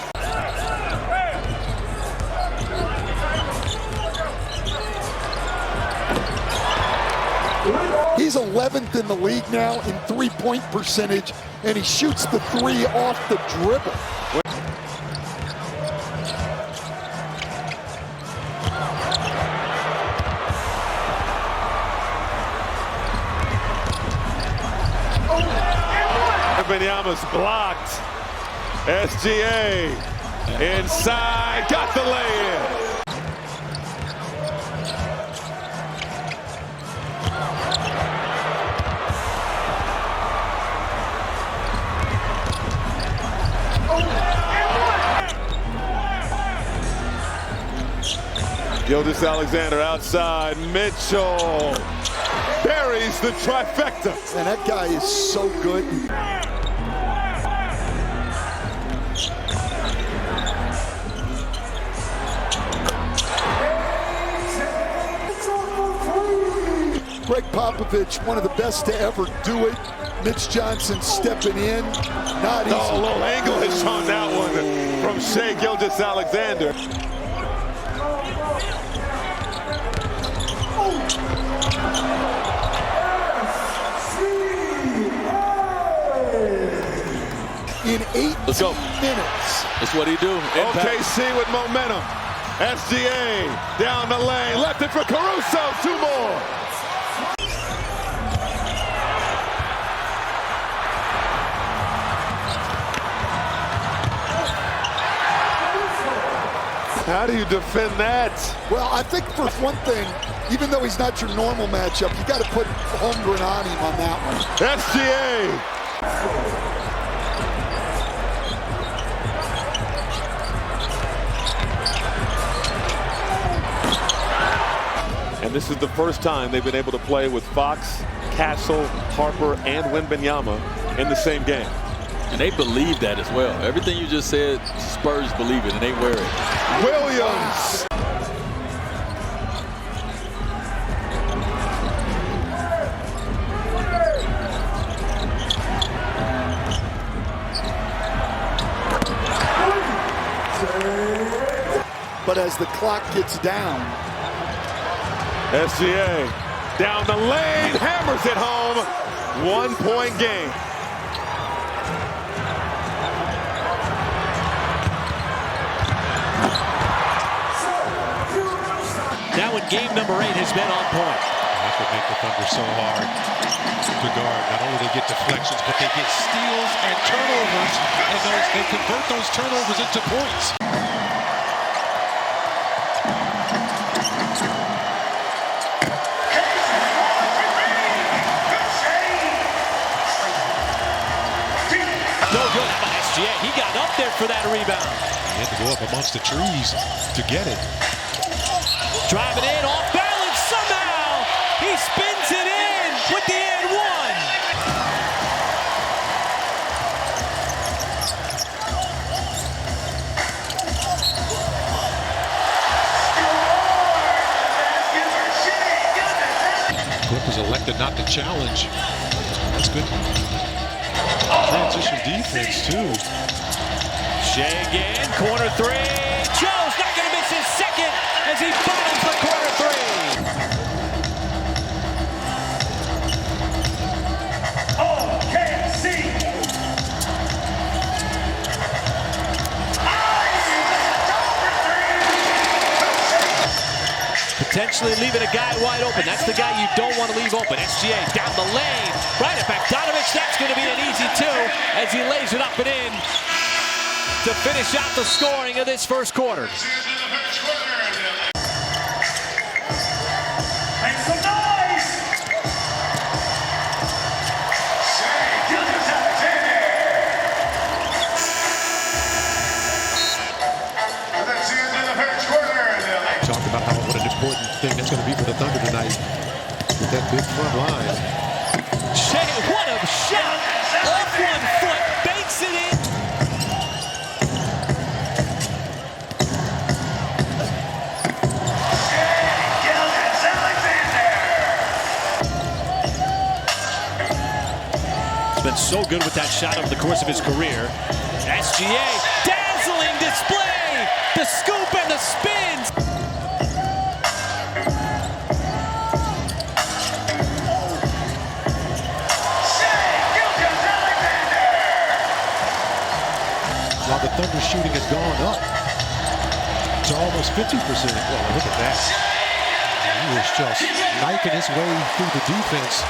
He's 11th in the league now in three-point percentage, and he shoots the three off the dribble. Benyama's blocked. SGA inside, got the lay-in. Gilgeous-Alexander outside. Mitchell buries the trifecta. And that guy is so good. Greg Popovich, one of the best to ever do it. Mitch Johnson stepping in. Not easy. Oh, low angle is on that one from Shai Gilgeous-Alexander. In 18 minutes. That's what he do. OKC with momentum. SGA down the lane. Left it for Caruso. Two more. How do you defend that? Well, I think for one thing, even though he's not your normal matchup, you got to put Holmgren on him on that one. SGA. this is the first time they've been able to play with Fox, Castle, Harper, and Wembanyama in the same game. And they believe that as well. Everything you just said, Spurs believe it, and they wear it. Williams! But as the clock gets down, SGA down the lane, hammers it home. 1-point game. Now in game number 8 has been on point. That could make the Thunder so hard to guard. Not only they get deflections, but they get steals and turnovers, and they convert those turnovers into points. No good by SGA. He got up there for that rebound. He had to go up amongst the trees to get it. Driving in, off balance somehow. He spins it in with the and one. Clippers elected not to challenge. That's good. Transition defense, too. Shai again, corner three. Joe's not going to miss his second as he bottoms the corner three. OKC. Potentially leaving a guy wide open. That's the guy you don't want to leave open. SGA down the lane. Right at Bogdanovich. That's going to be an easy 2 as he lays it up and in to finish out the scoring of this first quarter. Make some noise. Shai Gilgeous-Alexander. And that's the end of the first quarter. Talk about what an important thing that's going to be for the Thunder tonight with that big front line. Shai, what a shot! Off 1 foot, banks it in. He's been so good with that shot over the course of his career. SGA, dazzling display! The scoop and the spins! While the Thunder shooting has gone up to almost 50%. Well, look at that. He was just knifing his way through the defense.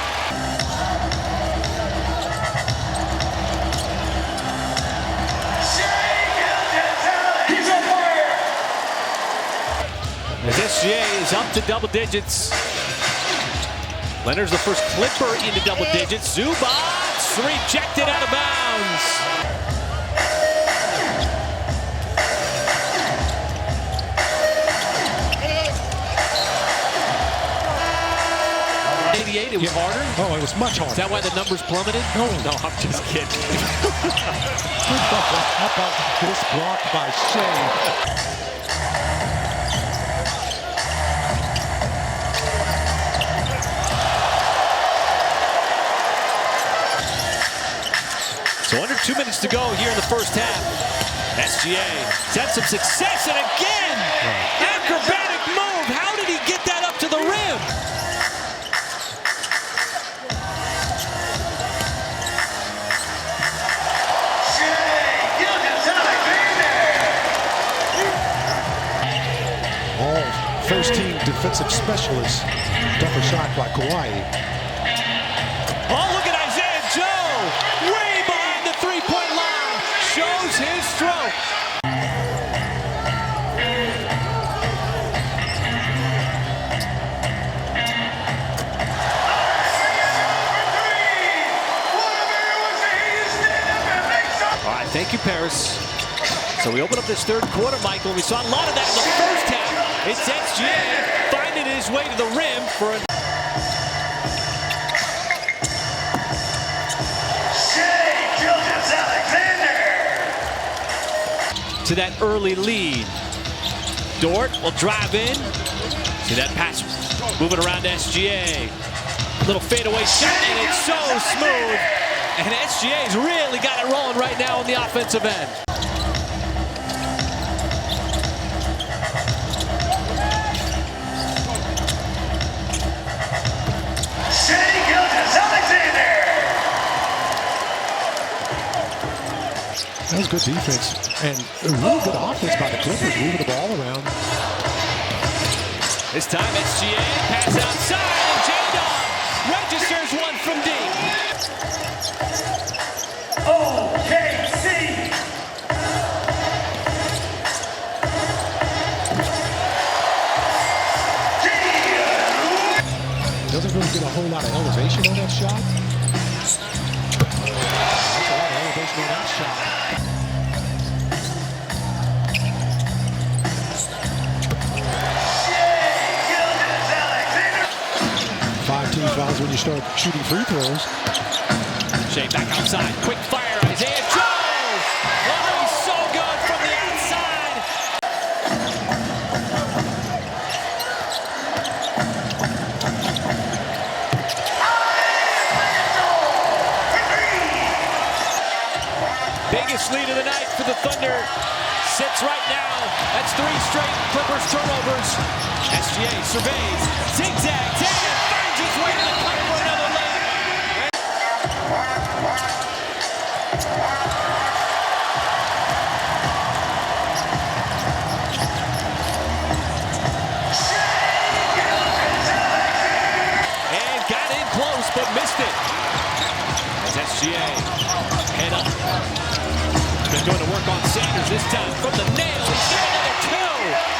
He's on fire. As SGA is up to double digits. Leonard's the first Clipper into double digits. Zubac's rejected out of bounds. It was harder? Oh, it was much harder. Is that why the numbers plummeted? No, I'm just kidding. How about this block by Shai? So under 2 minutes to go here in the first half. SGA has had some success, and again, acrobatic move. How did he get that up to the rim? First-team defensive specialists. Tougher shot by Kawhi. Oh, look at Isaiah Joe! Way behind the three-point line. Shows his stroke. All right, thank you, Paris. So we open up this third quarter, Michael. We saw a lot of that in the first half. It's SGA finding it his way to the rim for a... Shai Gilgeous-Alexander. To that early lead. Dort will drive in. See that pass moving around to SGA. Little fadeaway shot, and it's so smooth. And SGA's really got it rolling right now on the offensive end. Shai Gilgeous-Alexander. That was good defense and a really good offense by the Clippers, moving the ball around. This time SGA, pass outside, and J-Dog registers one from deep. OKC. Doesn't really get a whole lot of elevation on that shot. That's a lot of elevation on that shot. 5 team fouls when you start shooting free throws. Shai back outside. Quick fire. Isaiah Joe. Oh, he's so good from the outside. Biggest lead of the night for the Thunder. Sits right now. That's 3 straight Clippers turnovers. SGA surveys. Zigzag. Finds his way to the cup for another layup. And got in close, but missed it. As SGA head up. Been going to work on Sanders this time from the nail. He's got another 2.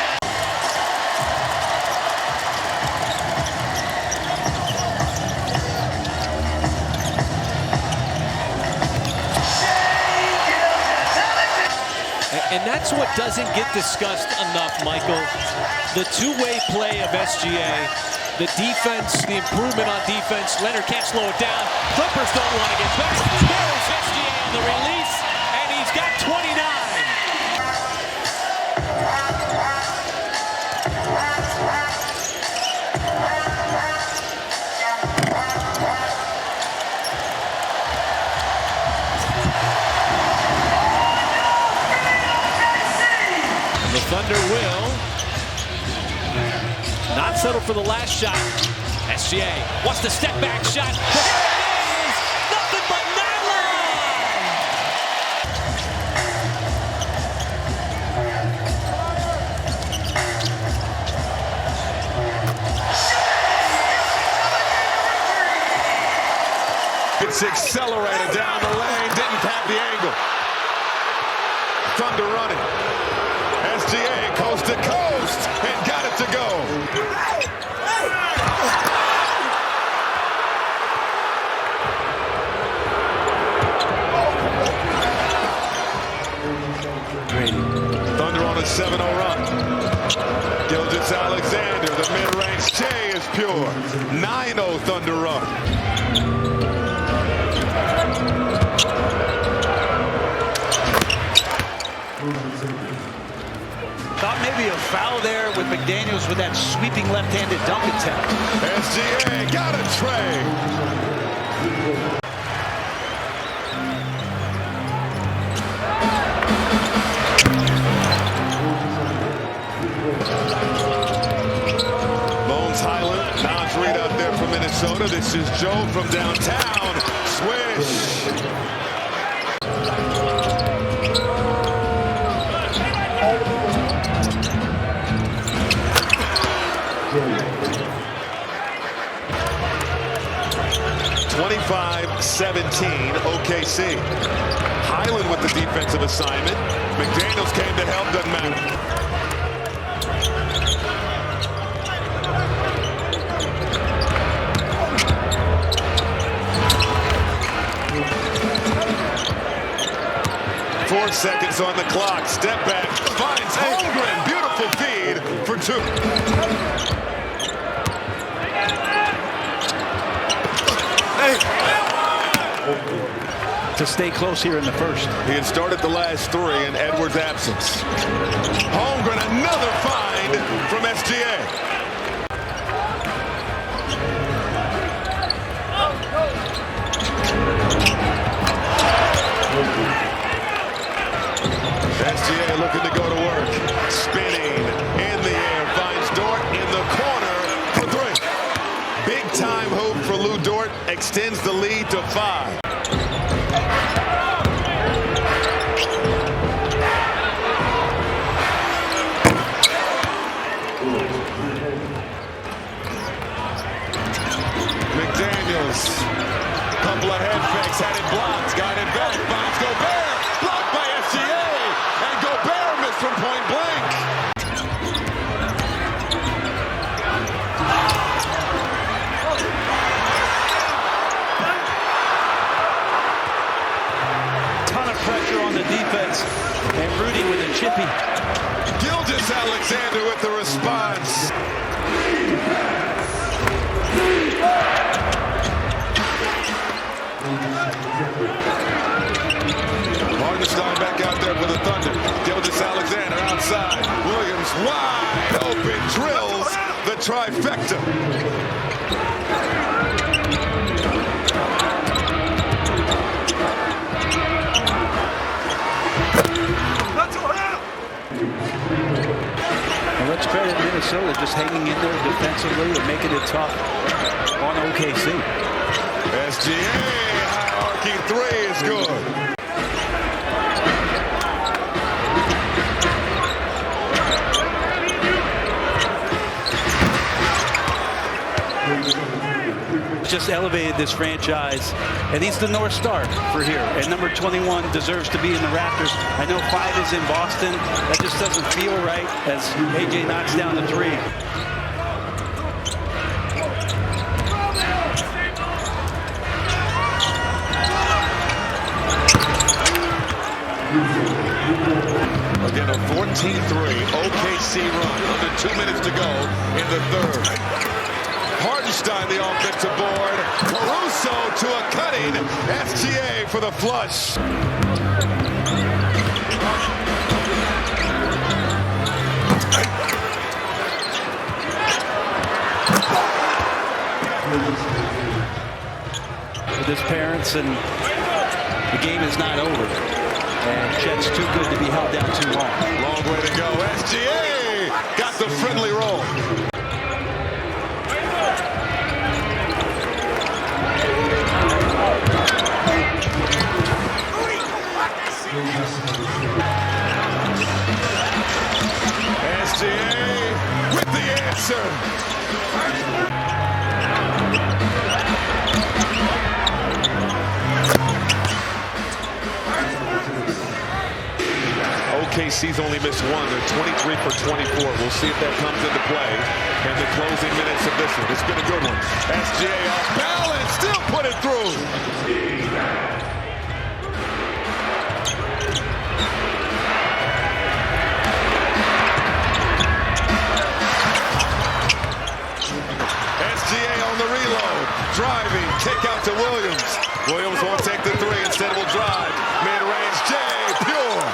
And that's what doesn't get discussed enough, Michael. The two-way play of SGA, the defense, the improvement on defense. Leonard can't slow it down. Clippers don't want to get back. There's SGA on the release, and he's got 29. The Thunder will not settle for the last shot. SGA wants the step back shot. There it is! Nothing but nylon! It's accelerated down the lane, didn't have the angle. Thunder running. SGA coast to coast and got it to go. Thunder on a 7-0 run. Gilgeous-Alexander, the mid-range Shai is pure. 9-0 Thunder run. Thought maybe a foul there with McDaniels with that sweeping left-handed dunk attempt. SGA got a tray. Bones Highland, Naj Reid out there from Minnesota. This is Joe from downtown. Swish. 25-17 OKC. Highland with the defensive assignment. McDaniels came to help, doesn't matter. Four seconds on the clock. Step back. Finds Holmgren. Beautiful feed for 2. to stay close here in the first. He had started the last three in Edwards' absence. Holmgren, another find from SGA. SGA looking to go to work. Spinning in the air. Finds Dort in the corner for three. Big time hoop for Lou Dort. Extends the lead to 5. McDaniels. Couple of head fakes. Had it blocked. Got it back. Finds Gobert. Blocked by SGA. And Gobert missed from point blank. Ton of pressure on the defense. And Rudy with a chippy. Gilgeous-Alexander with the response. Hartenstein back out there for the Thunder. Gilgeous-Alexander outside. Williams wide open, drills the trifecta. And let's credit Minnesota just hanging in there defensively and making it tough on OKC. SGA hierarchy 3 is good. Just elevated this franchise, and he's the North Star for here. And number 21 deserves to be in the Raptors. I know 5 is in Boston. That just doesn't feel right as AJ knocks down the 3. Again, a 14-3 OKC run. Under 2 minutes to go in the third. Hartenstein the offensive board. Caruso to a cutting. SGA for the flush. With his parents, and the game is not over. And Chet's too good to be held down too long. Long way to go. SGA got the friendly roll. SGA with the answer. OKC's only missed 1. They're 23 for 24. We'll see if that comes into play in the closing minutes of this one. It's been a good one. SGA off balance, still put it through. SGA on the reload. Driving, kick out to Williams. Williams won't take the 3, instead will drive. Mid-range, Jay, pure.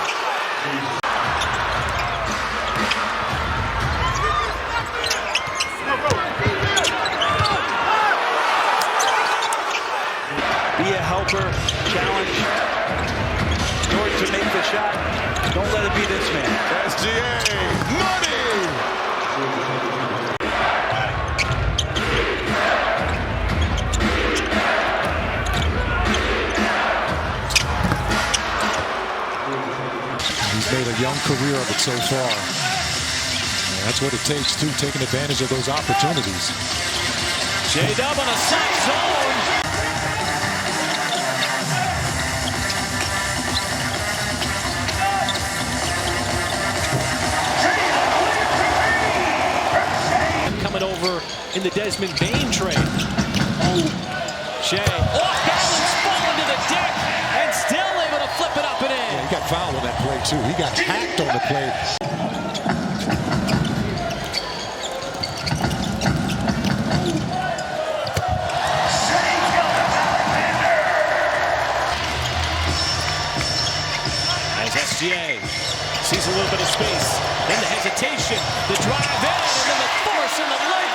Be a helper, challenge Dort to make the shot. Don't let it be this man. SGA, money! He's made a young career of it so far. And that's what it takes, too, taking advantage of those opportunities. J-Dub on a side zone. Coming over in the Desmond Bain trade. Shai off balance, falling to the deck, and still able to flip it up and in. Yeah, he got fouled on that play, too. He got hacked on the play. possession. The drive in, and then the force in the lane.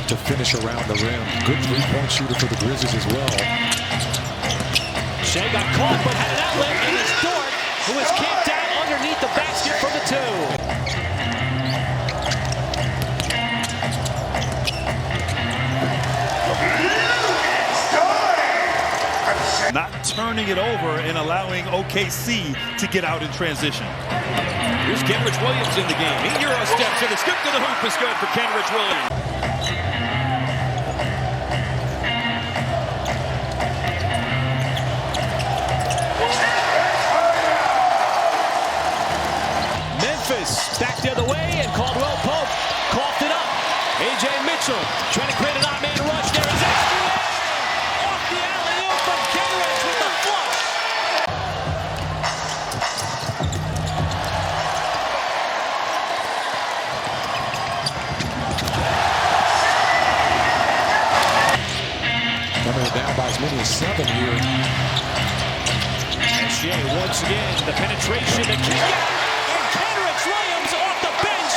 To finish around the rim. Good three-point shooter for the Grizzlies as well. Shai got caught, but had an outlet, and it's Dort, who is kicked out underneath the basket for the two. Not turning it over and allowing OKC to get out in transition. Here's Kenrich Williams in the game. He Euro steps in. The skip to the hoop is good for Kenrich Williams. Memphis back the other way, and Caldwell Pope coughed it up. A.J. Mitchell trying to create an odd-man rush. There is SGA off the alley-oop from Kenrich with the flush. Coming down by as many as 7 here. SGA once again, the penetration, the kick out, and Kenrich Williams off the bench.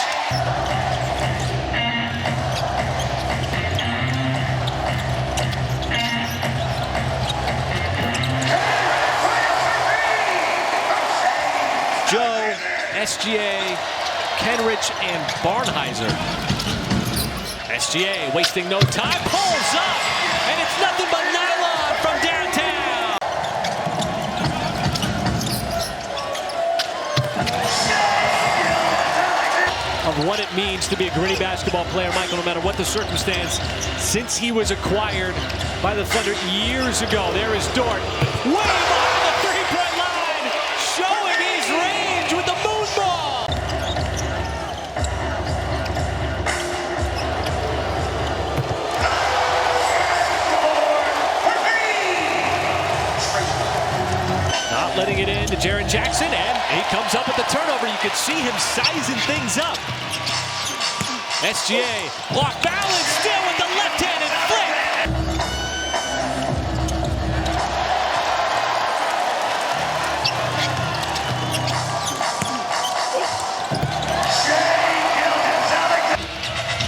Joe, SGA, Kenrich, and Barnheiser. SGA wasting no time, pulls up, and it's nothing but nylon from downtown. Of what it means to be a gritty basketball player, Michael, no matter what the circumstance, since he was acquired by the Thunder years ago. There is Dort, way behind the three-point line, showing his range with the moon ball. Not letting it in to Jaren Jackson, and he comes up with the turnover. You could see him sizing things up. SGA off balance, still with the left-handed flick.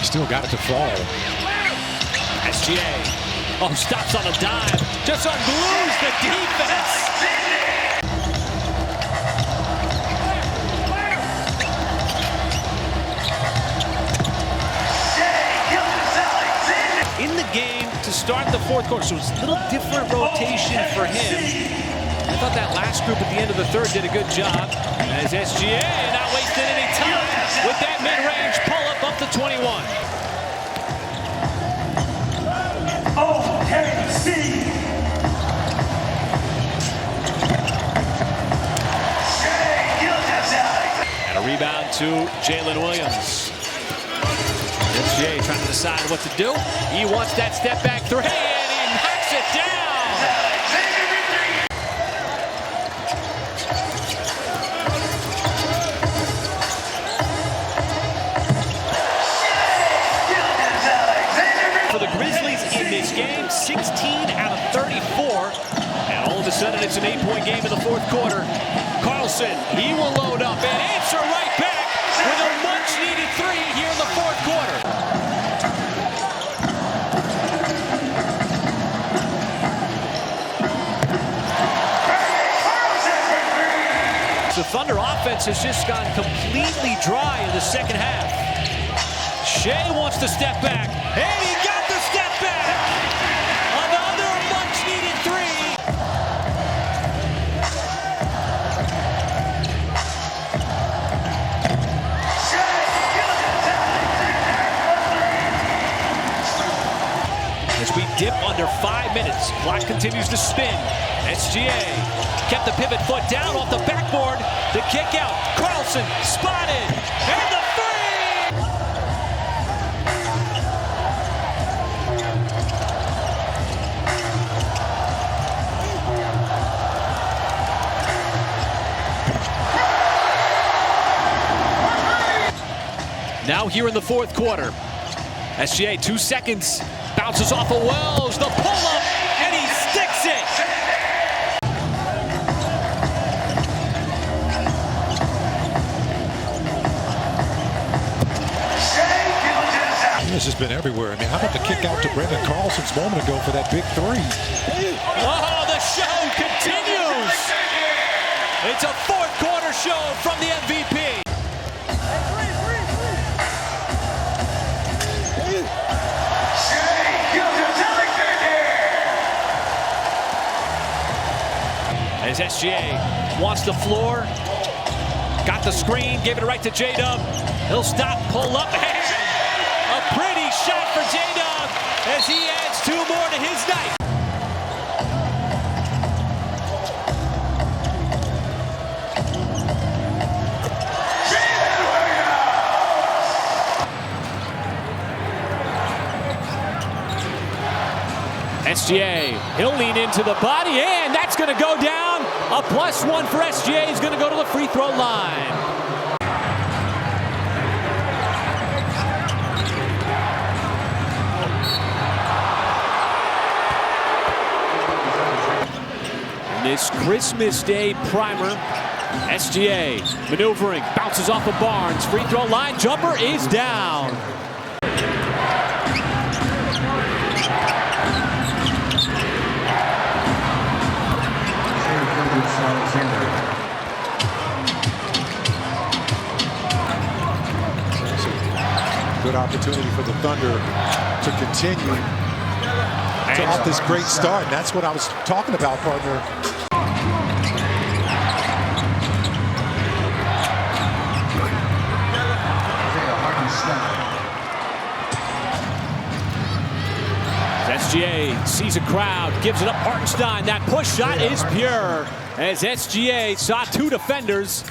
Still got it to fall. SGA, stops on a dime, just unglues the defense. In the game to start the fourth quarter, so it's a little different rotation for him. I thought that last group at the end of the third did a good job, as SGA not wasting any time with that mid-range pull-up up to 21. OKC. Shai Gilgeous-Alexander. And a rebound to Jalen Williams. SGA trying to decide what to do. He wants that step back three, and he knocks it down. For the Grizzlies in this game, 16 out of 34. And all of a sudden, it's an 8-point game in the fourth quarter. Carlson, he will load up and answer right back with a much-needed three here in the fourth quarter. The Thunder offense has just gone completely dry in the second half. Shai wants to step back, and he got the step back! Another much-needed three! As we dip under 5 minutes, clock continues to spin. SGA kept the pivot foot down off the backboard. The kick out. Carlson spotted. And the three! Now here in the fourth quarter. SGA, 2 seconds. Bounces off of Wells, the pull-up, and he sticks it. This has been everywhere. I mean, how about the kick out to Brendan Carlson's moment ago for that big three? Oh, the show continues. It's a fourth quarter show from the MVP. Shai Gilgeous-Alexander. As SGA wants the floor, got the screen, gave it right to J-Dub. He'll stop, pull up, and a pretty shot for J-Dub as he adds 2 more to his night. SGA, he'll lean into the body, and that's going to go down. A +1 for SGA. He's going to go to the free throw line. This Christmas Day primer, SGA maneuvering, bounces off of Barnes. Free throw line, jumper is down. Good opportunity for the Thunder to continue to off this great start. And that's what I was talking about, partner. SGA sees a crowd, gives it up. Hartenstein, that push shot is pure. As SGA saw 2 defenders.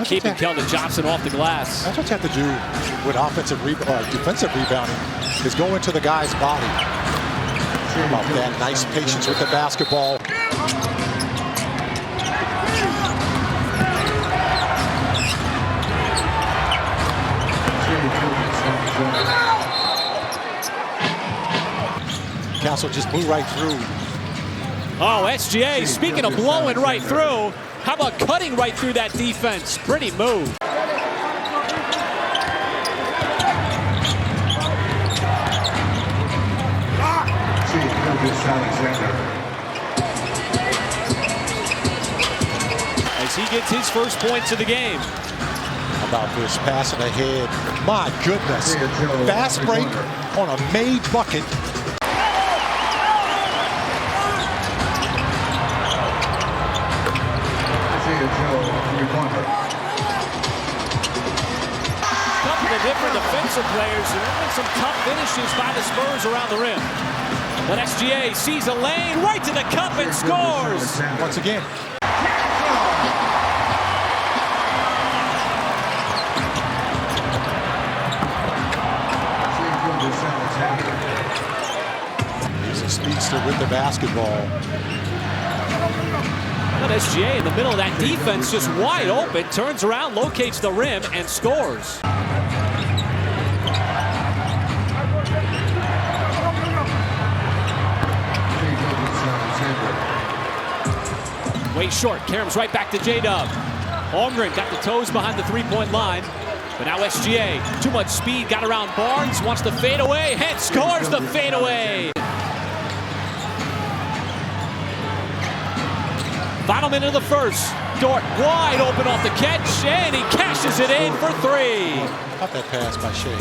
Keeping Keldon Johnson off the glass. That's what you have to do with defensive rebounding, is go into the guy's body. How about that? Nice patience with the basketball. Castle just blew right through. Oh, SGA, speaking of blowing right through, how about cutting right through that defense? Pretty move. As he gets his first points of the game. How about this passing ahead? My goodness. Fast break on a made bucket. Couple of different defensive players. There have been some tough finishes by the Spurs around the rim. But SGA sees a lane right to the cup and scores. Once again. He's a speedster with the basketball. But SGA in the middle of that defense, just wide open, turns around, locates the rim, and scores. Way short, Karam's right back to J-Dub. Holmgren got the toes behind the three-point line. But now SGA, too much speed, got around Barnes, wants to fade away, and scores the fadeaway. Final minute of the first. Dort wide open off the catch, and he cashes it in for 3. Got that pass by Shai.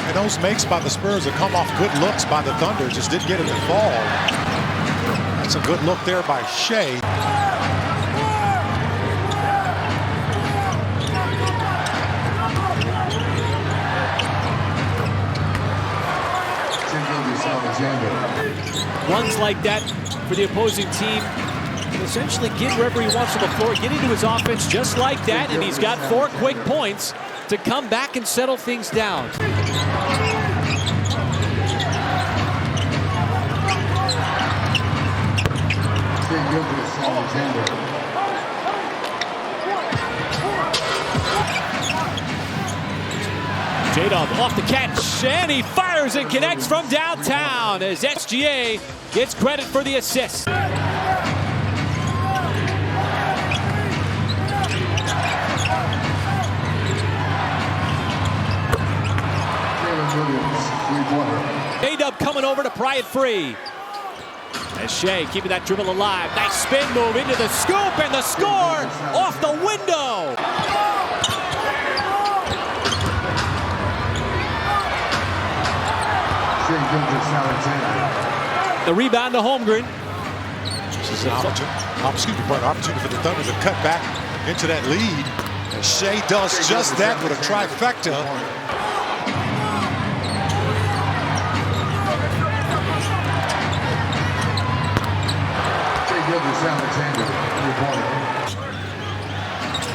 And those makes by the Spurs have come off good looks by the Thunder, just didn't get it to fall. That's a good look there by Shai. Runs like that for the opposing team essentially get wherever he wants on the floor, get into his offense just like that, and he's got 4 quick points to come back and settle things down. Shai Gilgeous-Alexander. J-Dub off the catch, and he fires and connects from downtown as SGA gets credit for the assist. J-Dub coming over to pry it free. As Shai keeping that dribble alive. Nice spin move into the scoop, and the score off the window. Shai Gilgeous-Alexander. The rebound to Holmgren. This is an opportunity for the Thunder to cut back into that lead. And Shai does just that with a trifecta. Shai Gilgeous-Alexander.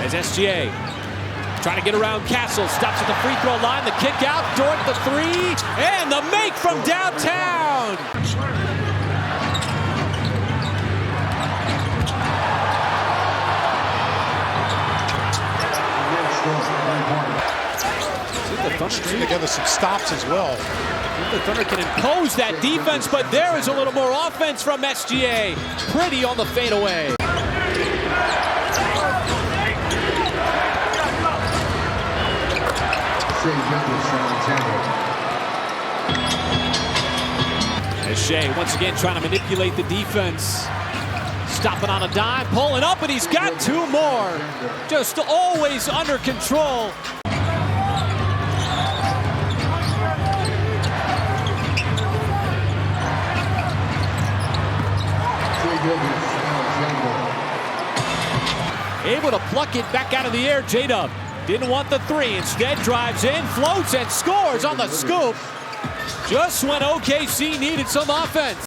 As SGA trying to get around Castle, stops at the free throw line, the kick out, Dort the 3, and the make from downtown. The Thunder putting together some stops as well. The Thunder can impose that defense, but there is a little more offense from SGA. Pretty on the fadeaway. As Shai once again trying to manipulate the defense. Stopping on a dime, pulling up, and he's got 2 more. Just always under control. Able to pluck it back out of the air, J-Dub. Didn't want the 3, instead drives in, floats, and scores on the scoop. Just when OKC needed some offense.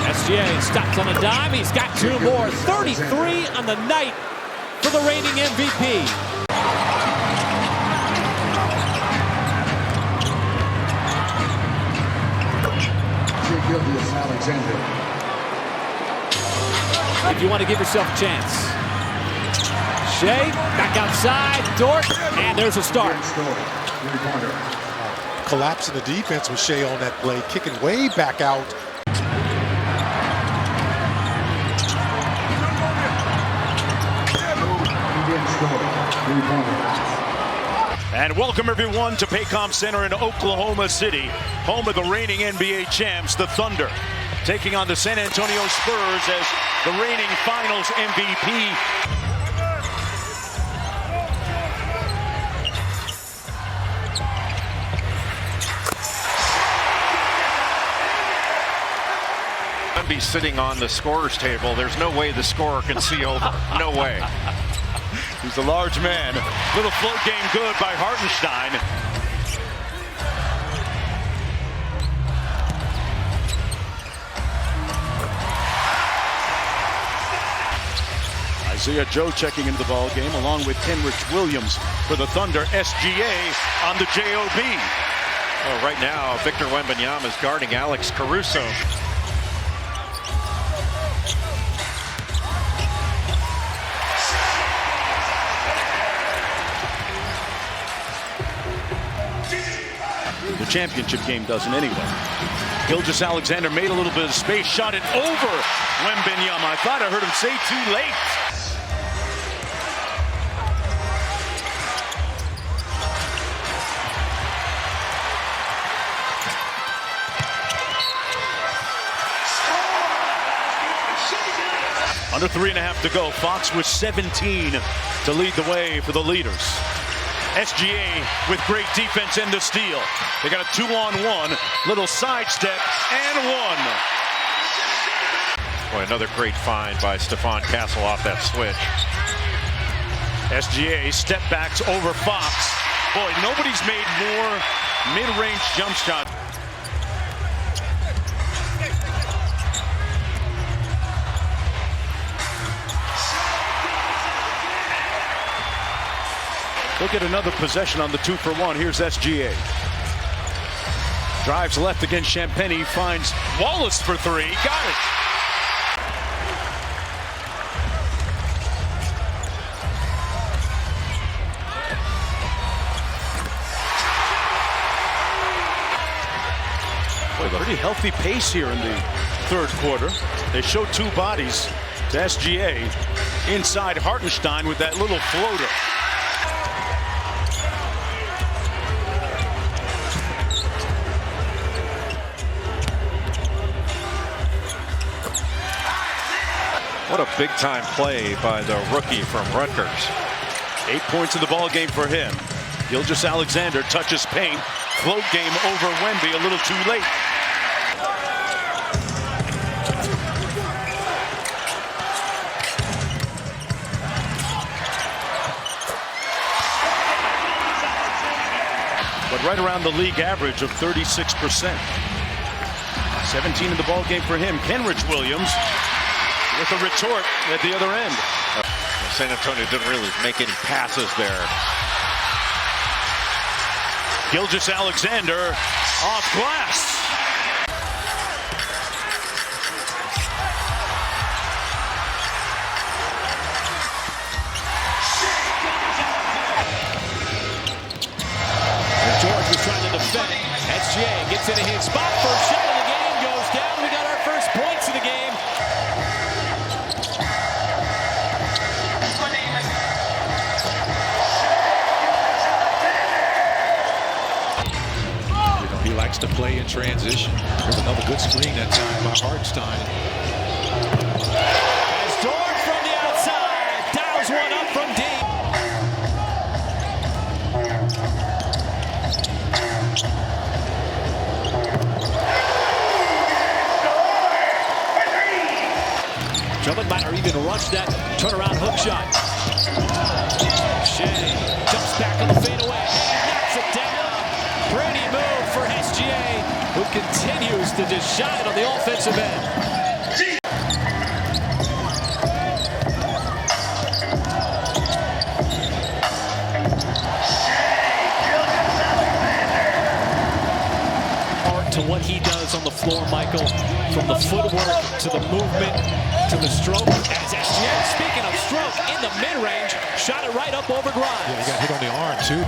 SGA stops on a dime, he's got 2 more. 33 on the night for the reigning MVP. Shai Gilgeous-Alexander. If you want to give yourself a chance. Shai, back outside, Dort, and there's a start. Collapsing the defense with Shai on that play, kicking way back out. And welcome everyone to Paycom Center in Oklahoma City, home of the reigning NBA champs, the Thunder, taking on the San Antonio Spurs as the reigning Finals MVP. Be sitting on the scorer's table. There's no way the scorer can see over. No way. He's a large man. Little float game good by Hartenstein. Isaiah Joe checking into the ball game along with Kenrich Williams for the Thunder. SGA on the JOB. Oh, right now, Victor Wembanyama is guarding Alex Caruso. The championship game doesn't anyway. Gilgeous-Alexander made a little bit of space, shot it over Wembanyama. I thought I heard him say too late. Under 3.5 to go. Fox with 17 to lead the way for the leaders. SGA with great defense and the steal. They got a 2-on-1, little sidestep, and 1. Boy, another great find by Stephon Castle off that switch. SGA step backs over Fox. Boy, nobody's made more mid-range jump shots. Look at another possession on the 2-for-1. Here's SGA. Drives left against Champagny, finds Wallace for three. Got it. Boy, pretty healthy pace here in the third quarter. They show two bodies to SGA inside Hartenstein with that little floater. What a big-time play by the rookie from Rutgers. 8 points in the ball game for him. Gilgeous-Alexander touches paint. Float game over Wemby a little too late. But right around the league average of 36%. 17 in the ball game for him. Kenrich Williams with a retort at the other end. San Antonio didn't really make any passes there. Gilgeous-Alexander off glass. And George was trying to defend. SGA gets into his spot. First shot of the game goes down. We got our first points of the game. He likes to play in transition. There's another good screen that time by Hartenstein. As George from the outside dials one up from deep. Drummond might or even rush that turnaround hook shot. Shai jumps back on the fadeaway. Knocks it down. Pretty move for SGA, who continues to just shine on the offensive end. To what he does on the floor, Michael, from the footwork to the movement to the stroke. As SGA, speaking of stroke, in the mid-range, shot it right up over Grimes. Yeah, he got hit on the arm, too.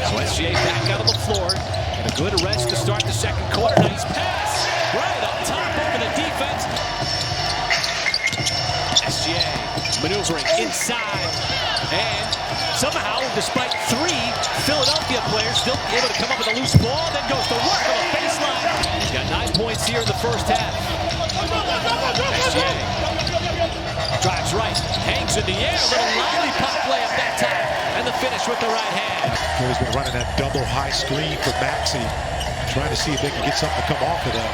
So SGA back out on the floor. And a good rest to start the second quarter. Nice pass. Right up top over the defense. SGA maneuvering inside. And somehow, despite three Philadelphia players still able to come up with a loose ball, then goes to work on the baseline. He's got 9 points here in the first half. SGA drives right, hangs in the air, little lollipop play up that time, and the finish with the right hand. Philly's been running that double high screen for Maxey, trying to see if they can get something to come off of that.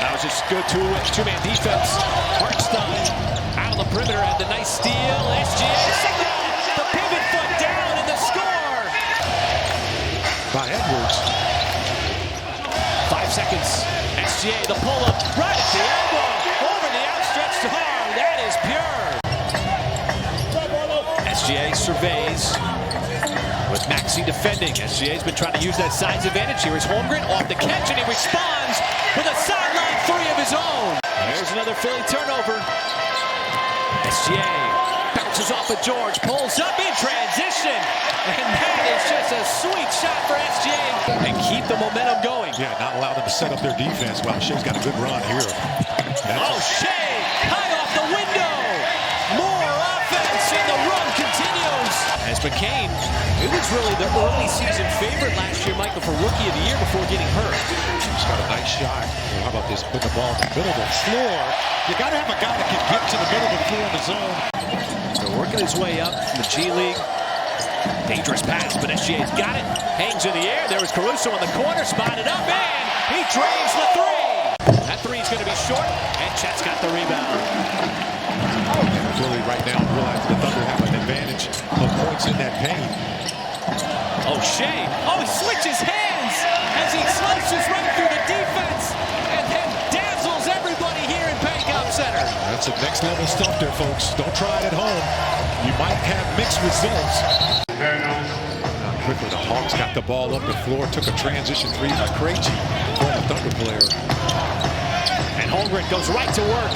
That was just good two-man defense. Hartenstein out on the perimeter had the nice steal. SGA, the pivot foot down and the score. By Edwards. 5 seconds. SGA, the pull-up, right at the elbow, over the outstretched arm. That is pure. SGA surveys with Maxey defending. SGA's been trying to use that size advantage. Here is Holmgren off the catch, and he responds with a sideline three of his own. There's another Philly turnover. SGA bounces off of George, pulls up in transition, and that is just a sweet shot for SGA. And keep the momentum going. Yeah, not allow them to set up their defense. Wow, Shai's got a good run here. Shai, high off the window. More offense, and the run continues. As As McCain, it was really the early season favorite last year, Michael, for Rookie of the Year before getting hurt. He's got a nice shot. Well, how about this? Put the ball in the middle of the floor. You got to have a guy that can get to the middle of the floor in the zone. So working his way up from the G League. Dangerous pass, but SGA's got it. Hangs in the air. There was Caruso in the corner, spotted up, and he drains the three. That three is going to be short, and Chet's got the rebound. Really, right now, realizing the Thunder have an advantage of points in that paint. Oh, Shai. Oh, he switches hands as he slices right through the defense and then dazzles everybody here in Paycom Center. That's some next level stuff there, folks. Don't try it at home. You might have mixed results. Quickly, the Hawks got the ball up the floor, took a transition three by Krejci, former Thunder player. And Holmgren goes right to work.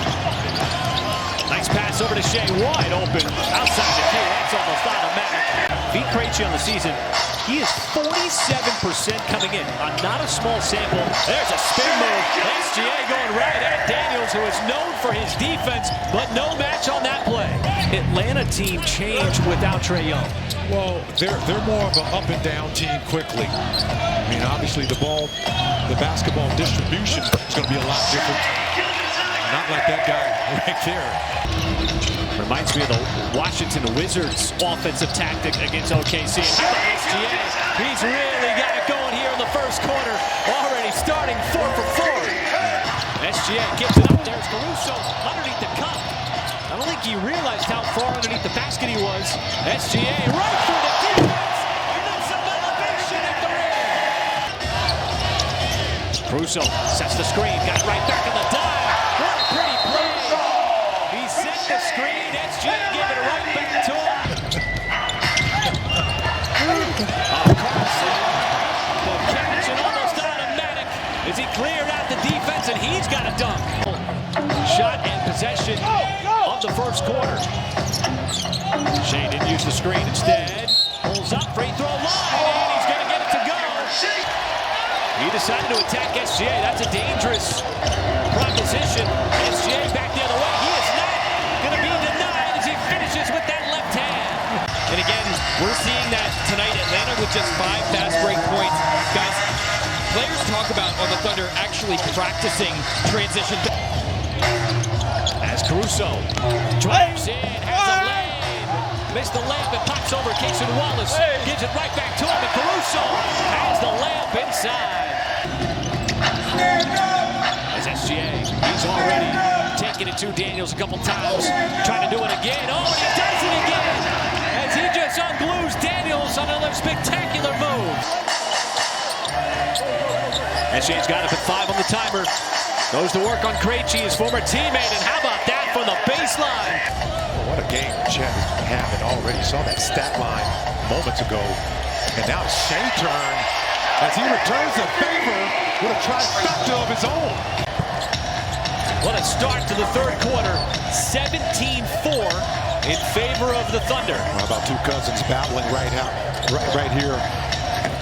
Nice pass over to Shai, wide open. Outside the key, that's almost automatic. Beat Krejci on the season. He is 47% coming in on not a small sample. There's a spin move. SGA going right at Daniels, who is known for his defense, but no match on that play. Atlanta team changed without Trae Young. Well, they're more of an up and down team quickly. I mean, obviously the basketball distribution is going to be a lot different. Not like that guy right there. Reminds me of the Washington Wizards offensive tactic against OKC. How about SGA? He's really got it going here in the first quarter. Already starting 4 for 4. SGA gives it up. There's Caruso underneath the cup. I don't think he realized how far underneath the basket he was. SGA right through the defense. And then some elevation at the rim. Caruso sets the screen. Got right back on the dive. What a pretty play. He set the screen. SGA gave it right back to him. Carlson. The catch and almost automatic as he cleared out the defense, and he's got a dunk. Shot and possession of the first quarter. Shai didn't use the screen instead. Pulls up, free throw line, and he's going to get it to go. He decided to attack SGA. That's a dangerous proposition. SGA back the other way. He is not going to be denied as he finishes with that left hand. And again, we're seeing that tonight. Atlanta with just 5 fast break points. Guys, players talk about on the Thunder actually practicing transition. As Caruso drives in, has a lane. Missed the layup, it pops over Casey Wallace. Gives it right back to him, and Caruso has the layup inside. As SGA, he's already taken it to Daniels a couple times. Trying to do it again. Oh, and he does it again! As he just unglues Daniels on another spectacular move. SGA's got up at 5 on the timer. Goes to work on Krejci, his former teammate, and how about that from the baseline? Well, what a game Chet is having already. Saw that stat line moments ago. And now Shai turn as he returns the favor with a trifecta of his own. What a start to the third quarter. 17-4 in favor of the Thunder. How about two cousins battling right here?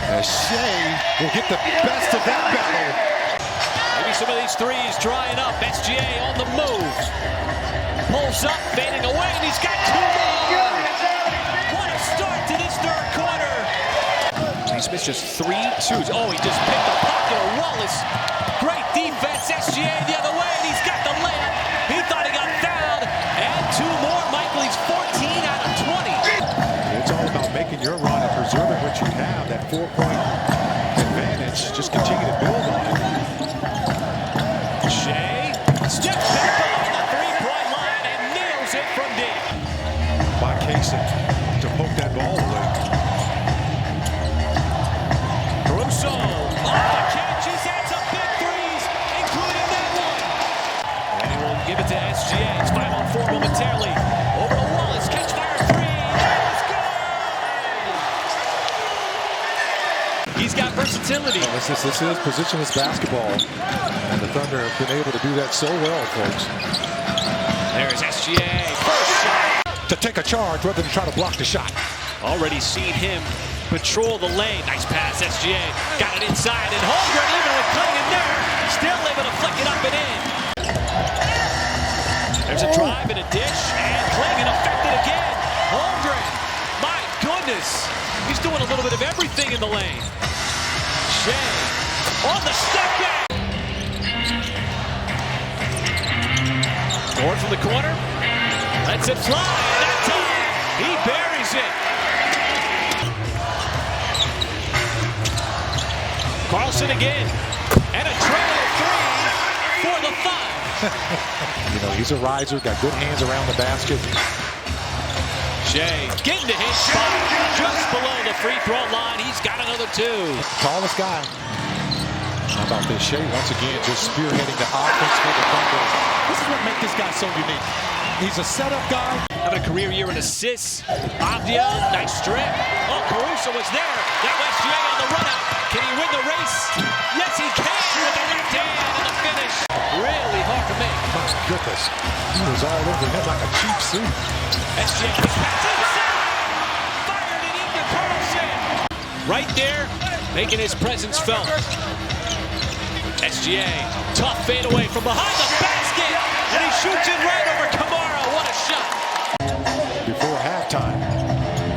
As Shai will get the best of that battle. Maybe some of these threes drying up. SGA on the move. Pulls up, fading away, and he's got 2 more. What a start to this third quarter. He's missed just 3 twos. Oh, he just picked a pocket of Wallace. Great defense. SGA the other way, and he's got the layup. He thought he got fouled. And 2 more. Michael, he's 14 out of 20. It's all about making your run and preserving what you have. That 4-point advantage. Just continue to build on it. Shai steps back behind the 3-point line and nails it from deep. By Casey to poke that ball away. Caruso off the catch. He's had some big threes, including that one. And he will give it to SGA. It's 5-on-4 momentarily. Over to Wallace. Catch fire 3. Let's go! He's got versatility. Well, this is positionless basketball. And the Thunder have been able to do that so well, folks. There's SGA. First shot. To take a charge rather than try to block the shot. Already seen him patrol the lane. Nice pass, SGA. Got it inside, and Holmgren even with cutting in there. Still able to flick it up and in. There's a drive and a dish, and Clingan affected again. Holmgren, my goodness. goodness. He's doing a little bit of everything in the lane. Shai on the step back. Dort from the corner. Lets it fly. And that time, he buries it. Carlson again. And a trail three for the 5. You know, he's a riser, got good hands around the basket. Shai getting to his spot just below the free throw line. He's got another 2. Tallest guy. How about this? Shai once again just spearheading the offense for the Thunder. This is what makes this guy so unique. He's a setup guy. Having a career year in assists. Avdia, nice strip. Oh, Caruso was there. Now SGA on the run out. Can he win the race? Yes, he can with the left hand and the finish. Really hard to make. My goodness. He was all over him like a cheap suit. SGA pass inside. Fired it into Carlson. Right there, making his presence felt. SGA, tough fadeaway from behind the basket. And he shoots it right over Kamara. What a shot. Before halftime,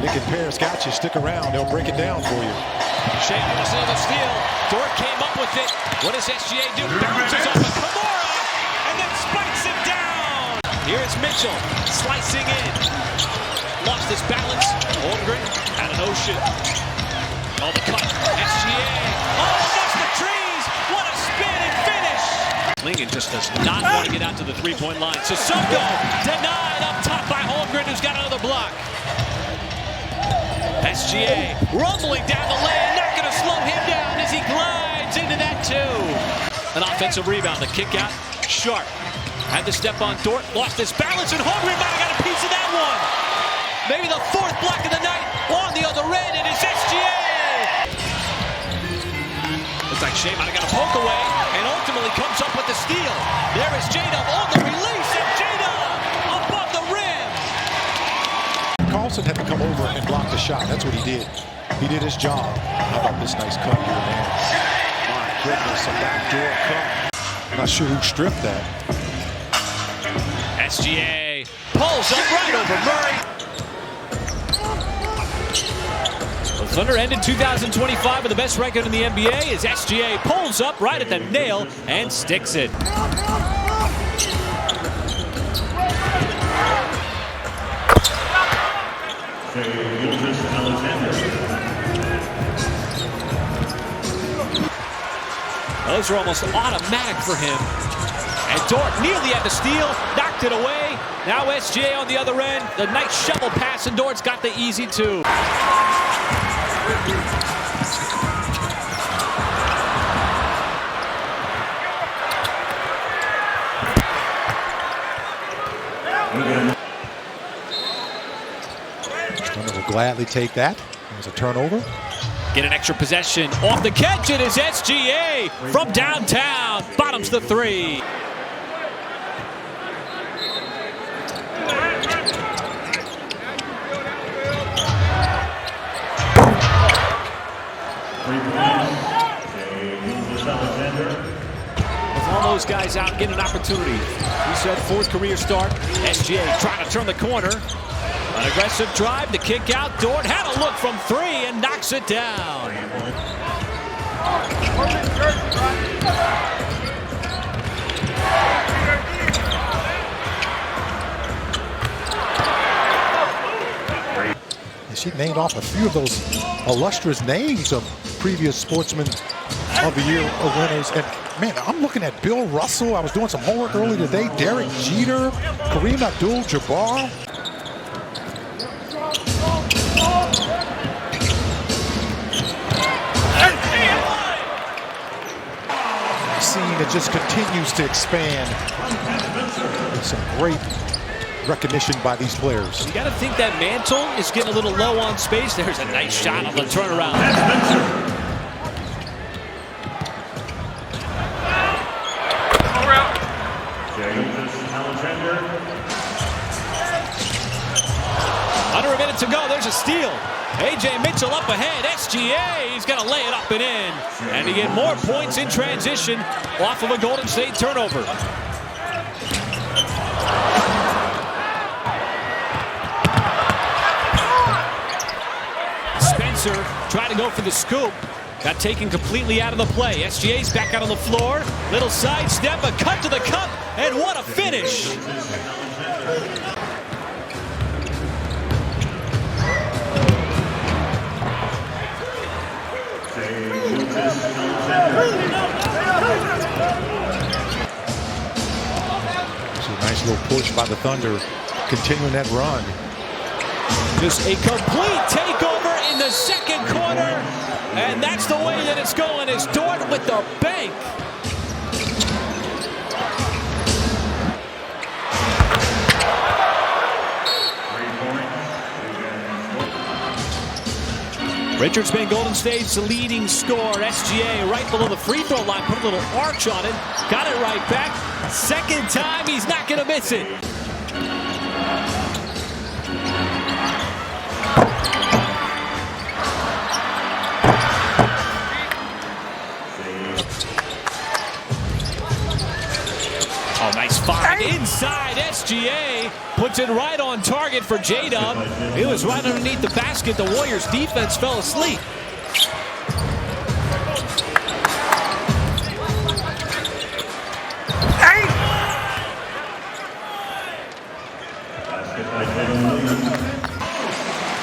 Nick and Paris got you. Stick around. They'll break it down for you. Shai Gilgeous another steal. Dort came up with it. What does SGA do? Bounces off of Kamara and then spikes it down. Here is Mitchell slicing in. Lost his balance. Holmgren had an ocean. Oh, the cut. SGA. Oh, that's the trees. What a spin and finish. Lingen just does not want to get out to the three-point line. Sissoko denied up top by Holmgren, who's got another block. SGA rumbling down the lane, not going to slow him down as he glides into that 2. An offensive rebound, the kick out, Sharp. Had to step on Dort, lost his balance, and Holmgren might have got a piece of that one. Maybe the 4th block of the night on the other end, and it's SGA. Looks like Shai might have got a poke away, and ultimately comes up with the steal. There is J-Dub on the release, and J-Dub above the rim. Carlson had to come over and block the shot. That's what he did. He did his job. How about this nice cut here, man? My goodness, a backdoor cut. I'm not sure who stripped that. SGA pulls up right over Murray. The Thunder ended 2025 with the best record in the NBA as SGA pulls up right at the nail and sticks it. Those are almost automatic for him. And Dort nearly had the steal, knocked it away. Now SGA on the other end. The nice shovel pass, and Dort's got the easy 2. Thunder will gladly take that. There's a turnover. Get an extra possession. Off the catch, it is SGA from downtown. Bottoms the 3. With all those guys out, get an opportunity. We said 4th career start. SGA trying to turn the corner. An aggressive drive, the kick out. Dort had a look from 3 and knocks it down. She named off a few of those illustrious names of previous Sportsman of the Year winners. And man, I'm looking at Bill Russell. I was doing some homework earlier today. Derek Jeter, Kareem Abdul-Jabbar. Scene that just continues to expand. With some great recognition by these players. You got to think that Mantle is getting a little low on space. There's a nice shot on the turnaround. Under a minute to go. There's a steal. A.J. Mitchell up ahead. SGA, he's going to lay it up and in. And to get more points in transition off of a Golden State turnover. Spencer tried to go for the scoop. Got taken completely out of the play. SGA's back out on the floor. Little sidestep, a cut to the cup, and what a finish. Nice little push by the Thunder, continuing that run. Just a complete takeover in the second quarter, and that's the way that it's going. It's Dort with the bank. Richards been Golden State's leading scorer. SGA right below the free throw line, put a little arch on it, got it right back. Second time, he's not going to miss it. Oh, nice find inside. SGA puts it right on target for J-Dub. It was right underneath the basket. The Warriors defense fell asleep.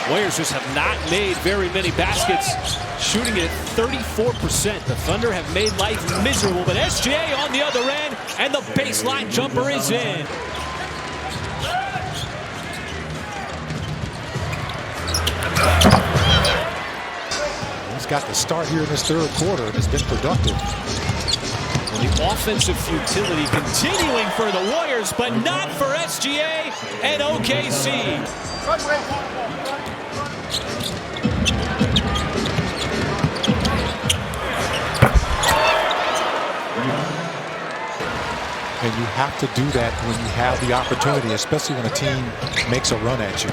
Warriors just have not made very many baskets, shooting it at 34%. The Thunder have made life miserable, but SGA on the other end, and the baseline jumper is in. He's got the start here in this third quarter, and it's been productive. Well, the offensive futility continuing for the Warriors, but not for SGA and OKC. And you have to do that when you have the opportunity, especially when a team makes a run at you.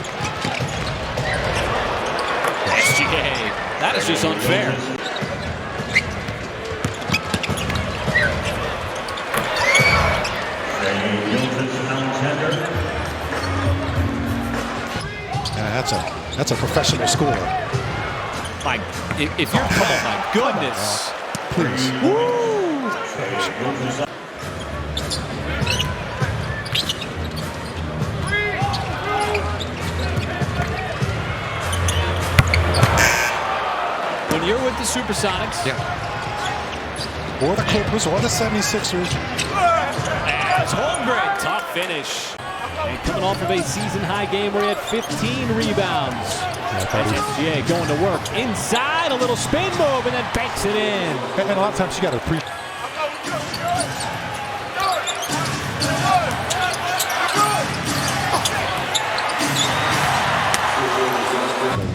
SGA, that is just unfair. That's a professional scorer. If you're, oh my goodness. Please. Woo! When you're with the Supersonics. Yeah. Or the Clippers or the 76ers. That's Holmgren. Tough finish. And coming off of a season-high game where he had 15 rebounds. SGA going to work inside, a little spin move, and then banks it in. And a lot of times you got to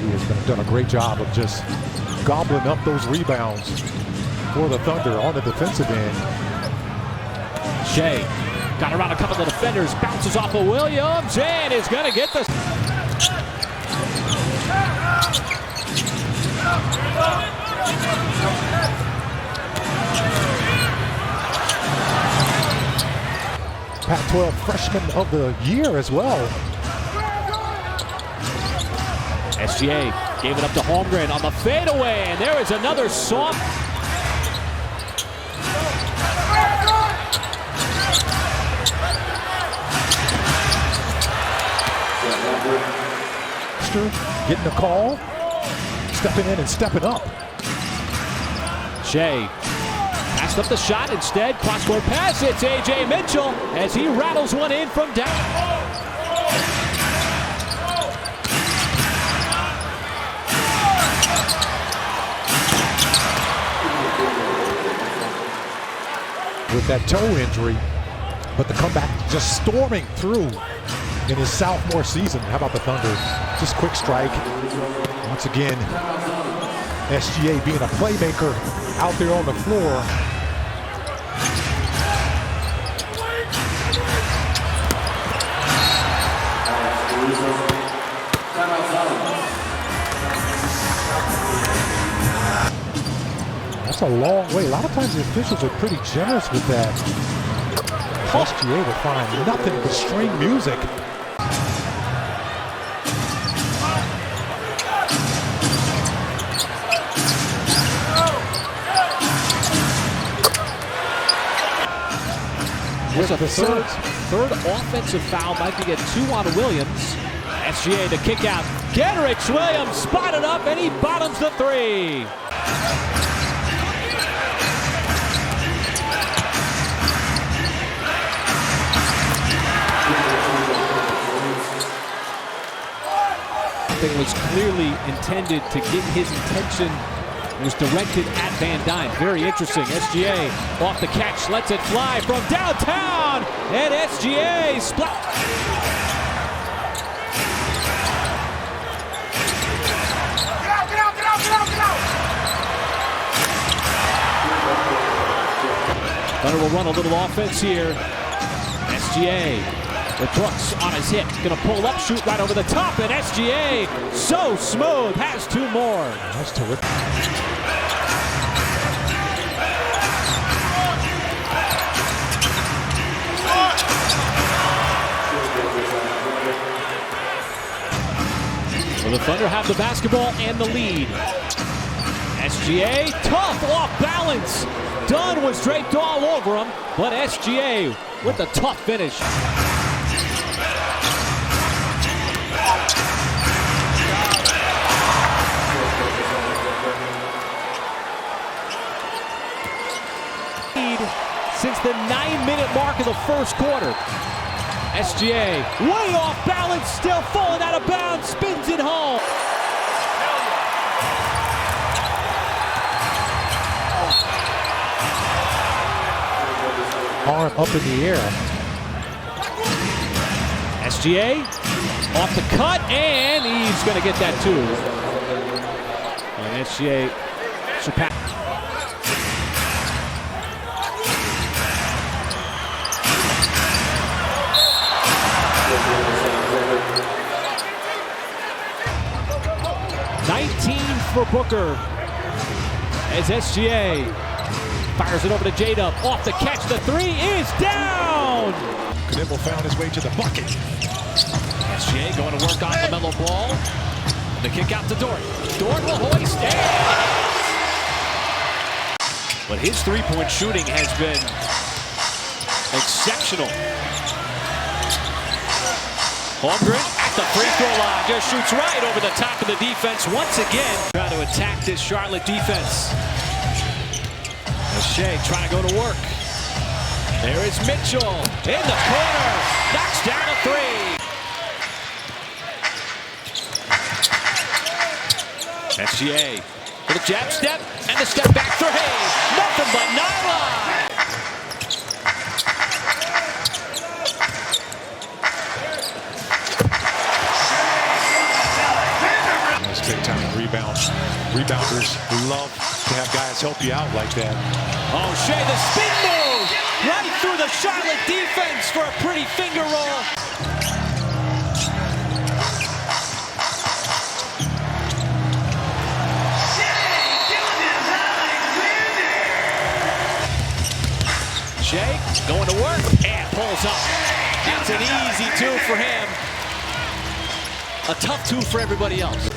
He has done a great job of just gobbling up those rebounds for the Thunder on the defensive end. Shai got around a couple of defenders, bounces off of Williams, and is going to get the... Pac-12 freshman of the year as well. SGA gave it up to Holmgren on the fadeaway, and there is another soft... Getting the call, stepping in and stepping up. Shai passed up the shot instead. Cross-court pass. It's A.J. Mitchell as he rattles one in from down. With that toe injury, but the comeback just storming through in his sophomore season. How about the Thunder? Just quick strike. Once again, SGA being a playmaker out there on the floor. That's a long way. A lot of times the officials are pretty generous with that. SGA will find nothing but string music. There's a third offensive foul. Might be get 2 on Williams. SGA the kick out. Kenrich Williams spotted up and he bottoms the 3. Thing was clearly intended to get his attention. It was directed at Van Dyne. Very interesting. SGA off the catch, lets it fly from downtown, and SGA splat. Thunder will run a little offense here. SGA with Brooks on his hip. Gonna pull up, shoot right over the top, and SGA, so smooth, has 2 more. That's terrific. Well, the Thunder have the basketball and the lead. SGA, tough off balance. Dunn was draped all over him, but SGA with a tough finish. Since the 9-minute mark of the first quarter. SGA way off balance, still falling out of bounds, spins it home. Arm up in the air. SGA off the cut, and he's going to get that too. And SGA surpassed. For Booker as SGA fires it over to J-Dub. Off the catch, the 3 is down! Knibble found his way to the bucket. SGA going to work on LaMelo Ball. The kick out to Dort. Dort will hoist it. But his 3-point shooting has been exceptional. Holmgren at the free throw line, just shoots right over the top of the defense once again. Trying to attack this Charlotte defense. Shai trying to go to work. There is Mitchell in the corner, knocks down a 3. SGA for the jab step and the step back for Hayes. Nothing but nylon. Big time rebounders love to have guys help you out like that. Oh, Shai, the spin move right through the Charlotte defense for a pretty finger roll. Shai going to work and pulls up. That's an easy 2 for him. A tough 2 for everybody else.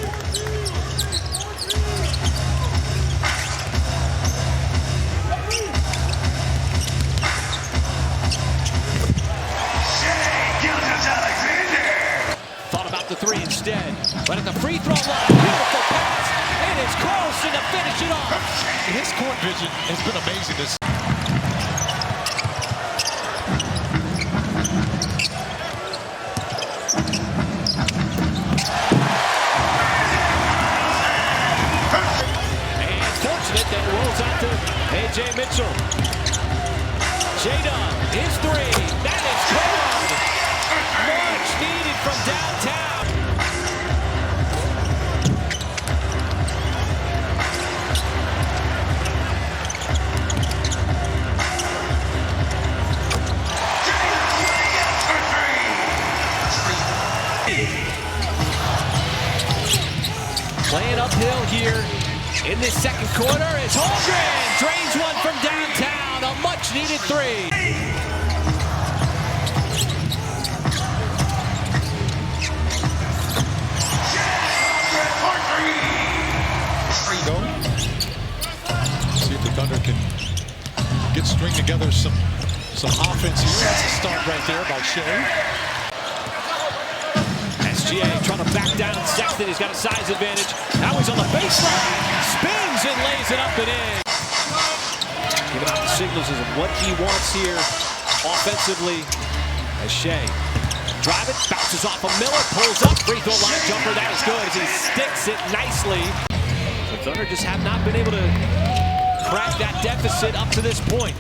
Shai Gilgeous-Alexander. Thought about the 3 instead. But at the free throw line, beautiful pass. It is close to finish it off. His court vision has been amazing this. That rolls out to A.J. Mitchell. J-Dub, his 3. That is good. Much needed from downtown. Playing uphill here. In this second quarter is Holmgren. Drains one from downtown. A much-needed 3. See if the Thunder can string together some Some offense here. That's a start right there by Shai. SGA trying to back down Sexton. He's got a size advantage. Now he's on the baseline. Spins and lays it up and in. Giving out the signals of what he wants here offensively. As Shai drive it, bounces off of Miller, pulls up, free throw line jumper. That is good as he sticks it nicely. The Thunder just have not been able to crack that deficit up to this point.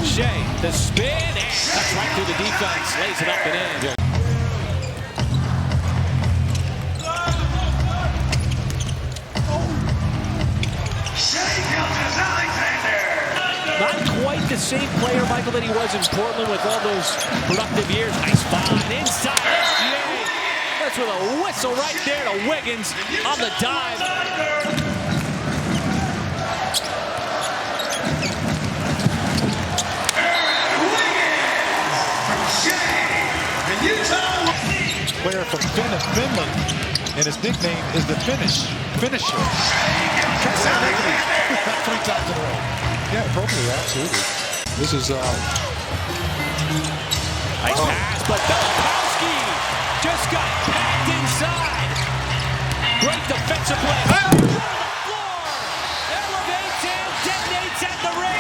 Shai, the spin, and cuts right through the defense, lays it up and in. Shai Gilgeous-Alexander. Not quite the same player, Michael, that he was in Portland with all those productive years. Nice find inside SGA. That's with a whistle right there to Wiggins on the dive. Player from Finland, and his nickname is the Finisher. That 3 times in a row. Yeah, appropriately, absolutely. This is nice pass, but Belkowski just got packed inside. Great defensive play. Elevates and detonates at the rim.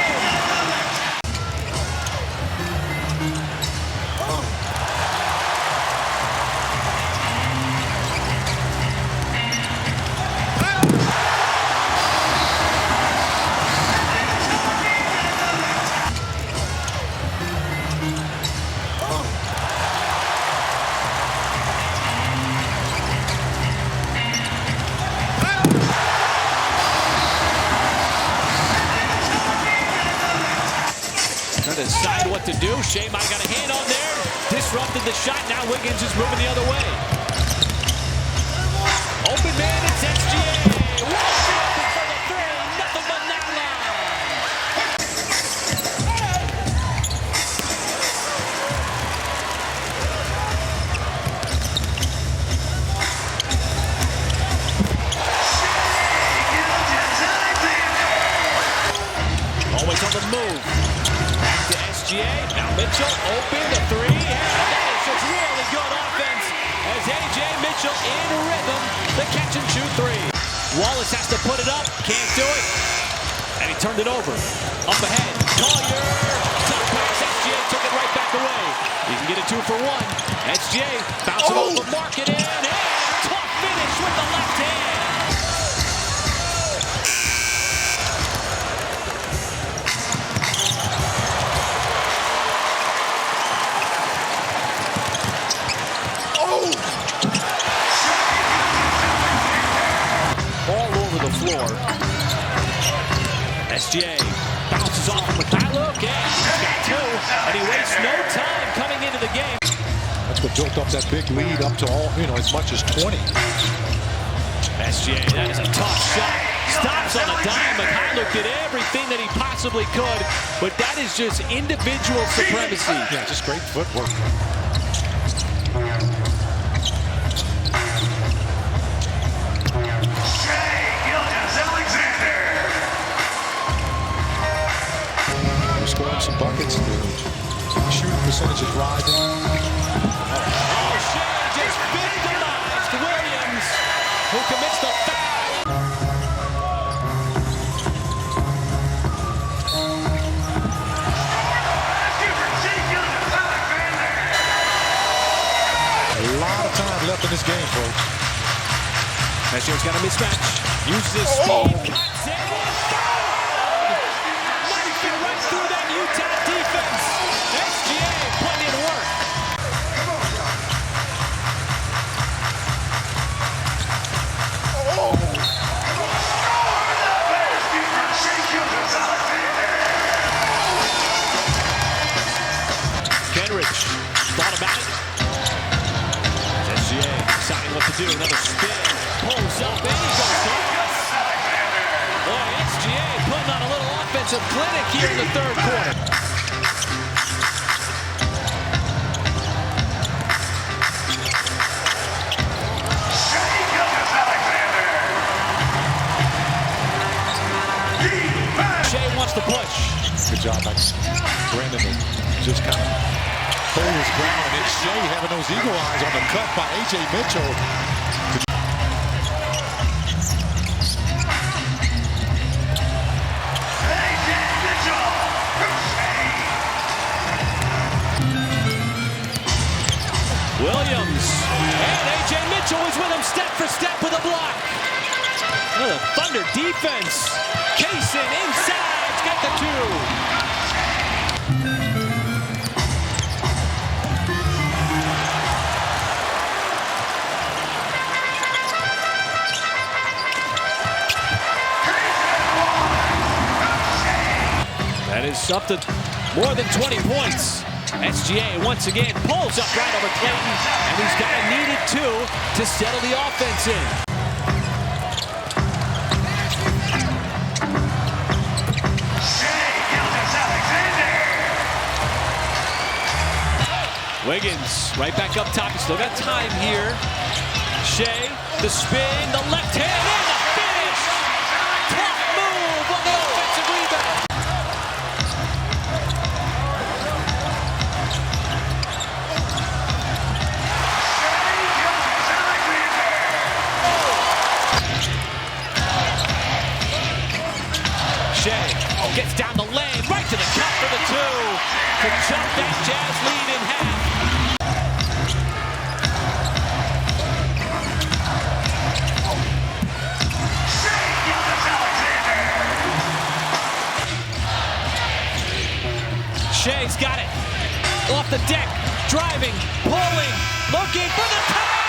Decide what to do. Shai might have got a hand on there. Disrupted the shot. Now Wiggins is moving the other way. Open man, it's SGA. Walks open for the three. Nothing but net line. Always on the move. SGA, now Mitchell, open the three, and that is just really good offense as A.J. Mitchell in rhythm, the catch and shoot three. Wallace has to put it up, can't do it, and he turned it over. Up ahead, Collier, top pass, SGA took it right back away. You can get a 2 for 1. SGA bouncing off the mark it in, and tough finish with the left hand. Floor. SGA bounces off from Mikhailuk, and he's got 2, and he wastes no time coming into the game. That's what built up that big lead up to as much as 20. SGA, that is a tough shot. Stops on a dime. Mikhailuk did everything that he possibly could, but that is just individual supremacy. Yeah, just great footwork. Scoring some buckets. The shooting percentage is rising. Shai just victimized Williams, who commits the foul. A lot of time left in this game, folks. SGA's got a mismatch. Uses his speed. Cuts it. Through that Utah defense. SGA putting in work. Kenrich thought about it. SGA deciding what to do. Another spin. Pulls up and he goes glass. Boy, SGA putting on a little offensive clinic here in the third quarter. Shai Gilgeous-Alexander. Shai wants to push. Good job by Brandon to just kind of hold his ground. And it's Shai having those eagle eyes on the cut by A.J. Mitchell. Williams, and A.J. Mitchell is with him step for step with a block. Oh, the Thunder defense. Kaysen inside, got the two. That is something more than 20 points. SGA once again pulls up right over Clayton, and he's got a needed two to settle the offense in. Shai Gilgeous-Alexander. Wiggins right back up top. He's still got time here. Shai, the spin, the left hand, and the finish. Tough move on the offensive rebound. Shai gets down the lane, right to the cup for the two to jump that Jazz lead in half. Shai's got it. Off the deck, driving, pulling, looking for the tie!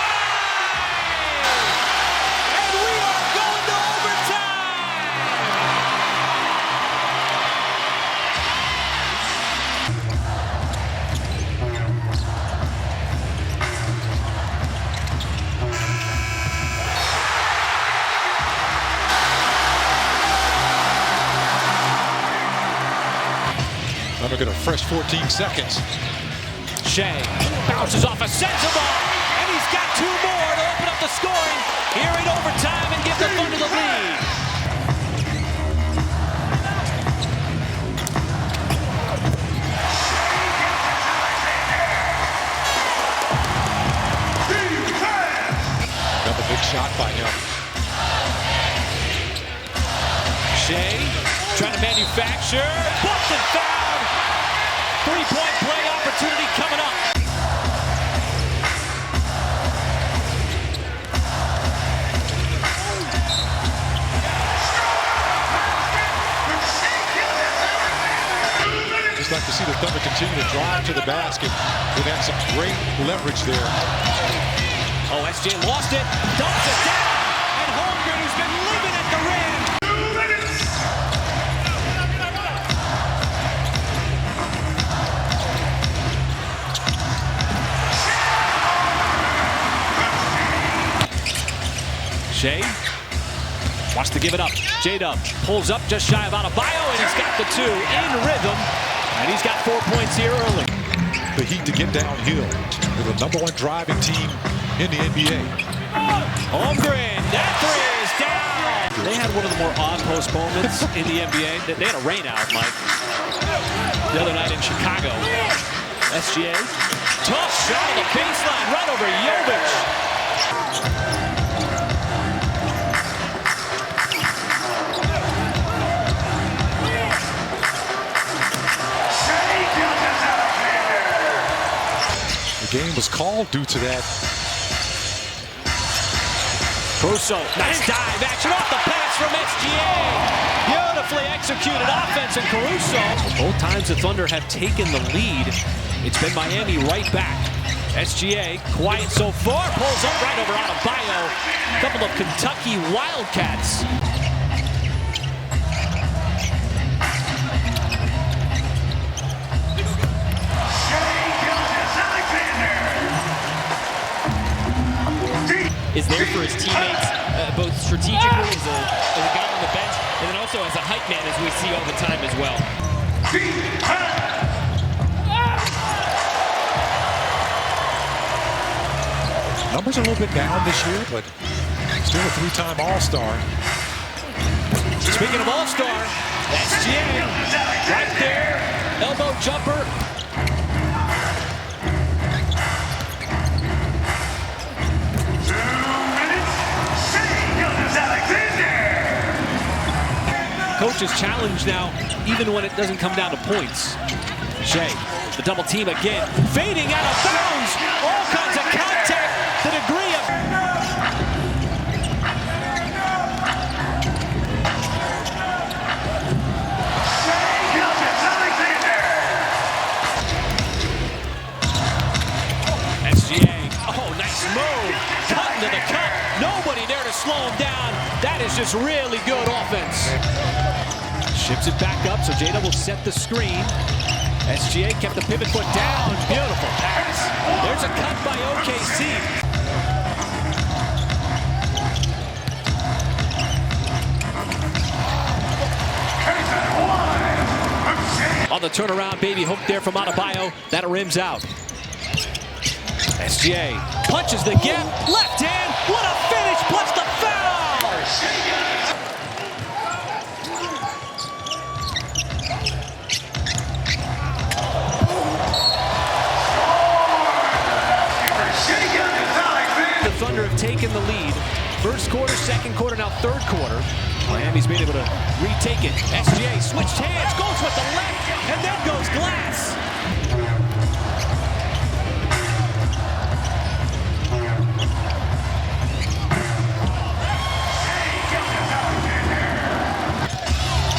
And we are going to overtime! Thunder get a fresh 14 seconds. Shai bounces off a sensible, and he's got two more to open up the scoring here in overtime and give the Thunder the lead. Another big shot by him. Shai trying to manufacture, bumped and fouled. Three-point play opportunity coming up. Just like to see the Thunder continue to drive to the basket. They've had some great leverage there. Oh, SGA lost it, dumps it down, and Holmgren, who's been living at the rim. Shai wants to give it up. J-Dub pulls up just shy of Adebayo, and he's got the two in rhythm. And he's got 4 points here early. The Heat to get downhill. They're the #1 driving team in the NBA. Holmgren, that three is down. They had one of the more odd postponements in the NBA. They had a rain out, Mike, the other night in Chicago. SGA, tough shot on the baseline, right over Jovic. Game was called due to that. Caruso, nice dive action off the pass from SGA. Beautifully executed offense, and Caruso. Both times the Thunder have taken the lead, it's been Miami right back. SGA, quiet so far, pulls up right over Adebayo. A couple of Kentucky Wildcats. Is there for his teammates, both strategically as a guy on the bench, and then also as a hype man, as we see all the time as well. Numbers are a little bit down this year, but still a three-time All-Star. Speaking of All-Star, SGA right there, elbow jumper. coach's challenge now, even when it doesn't come down to points. Shai, the double team again, fading out of bounds. All kinds of contact, the degree of... SGA, oh, nice move. Cutting to the cup. Nobody there to slow him down. That is just really good offense. Shifts it back up, so Jada will set the screen. SGA kept the pivot foot down. Beautiful pass. There's a cut by OKC. On the turnaround, baby hook there from Adebayo. That rims out. SGA punches the gap. Left hand. What a finish. Plus the foul. The Thunder have taken the lead. First quarter, second quarter, now third quarter. Miami's been able to retake it. SGA switched hands, goes with the left, and then goes glass.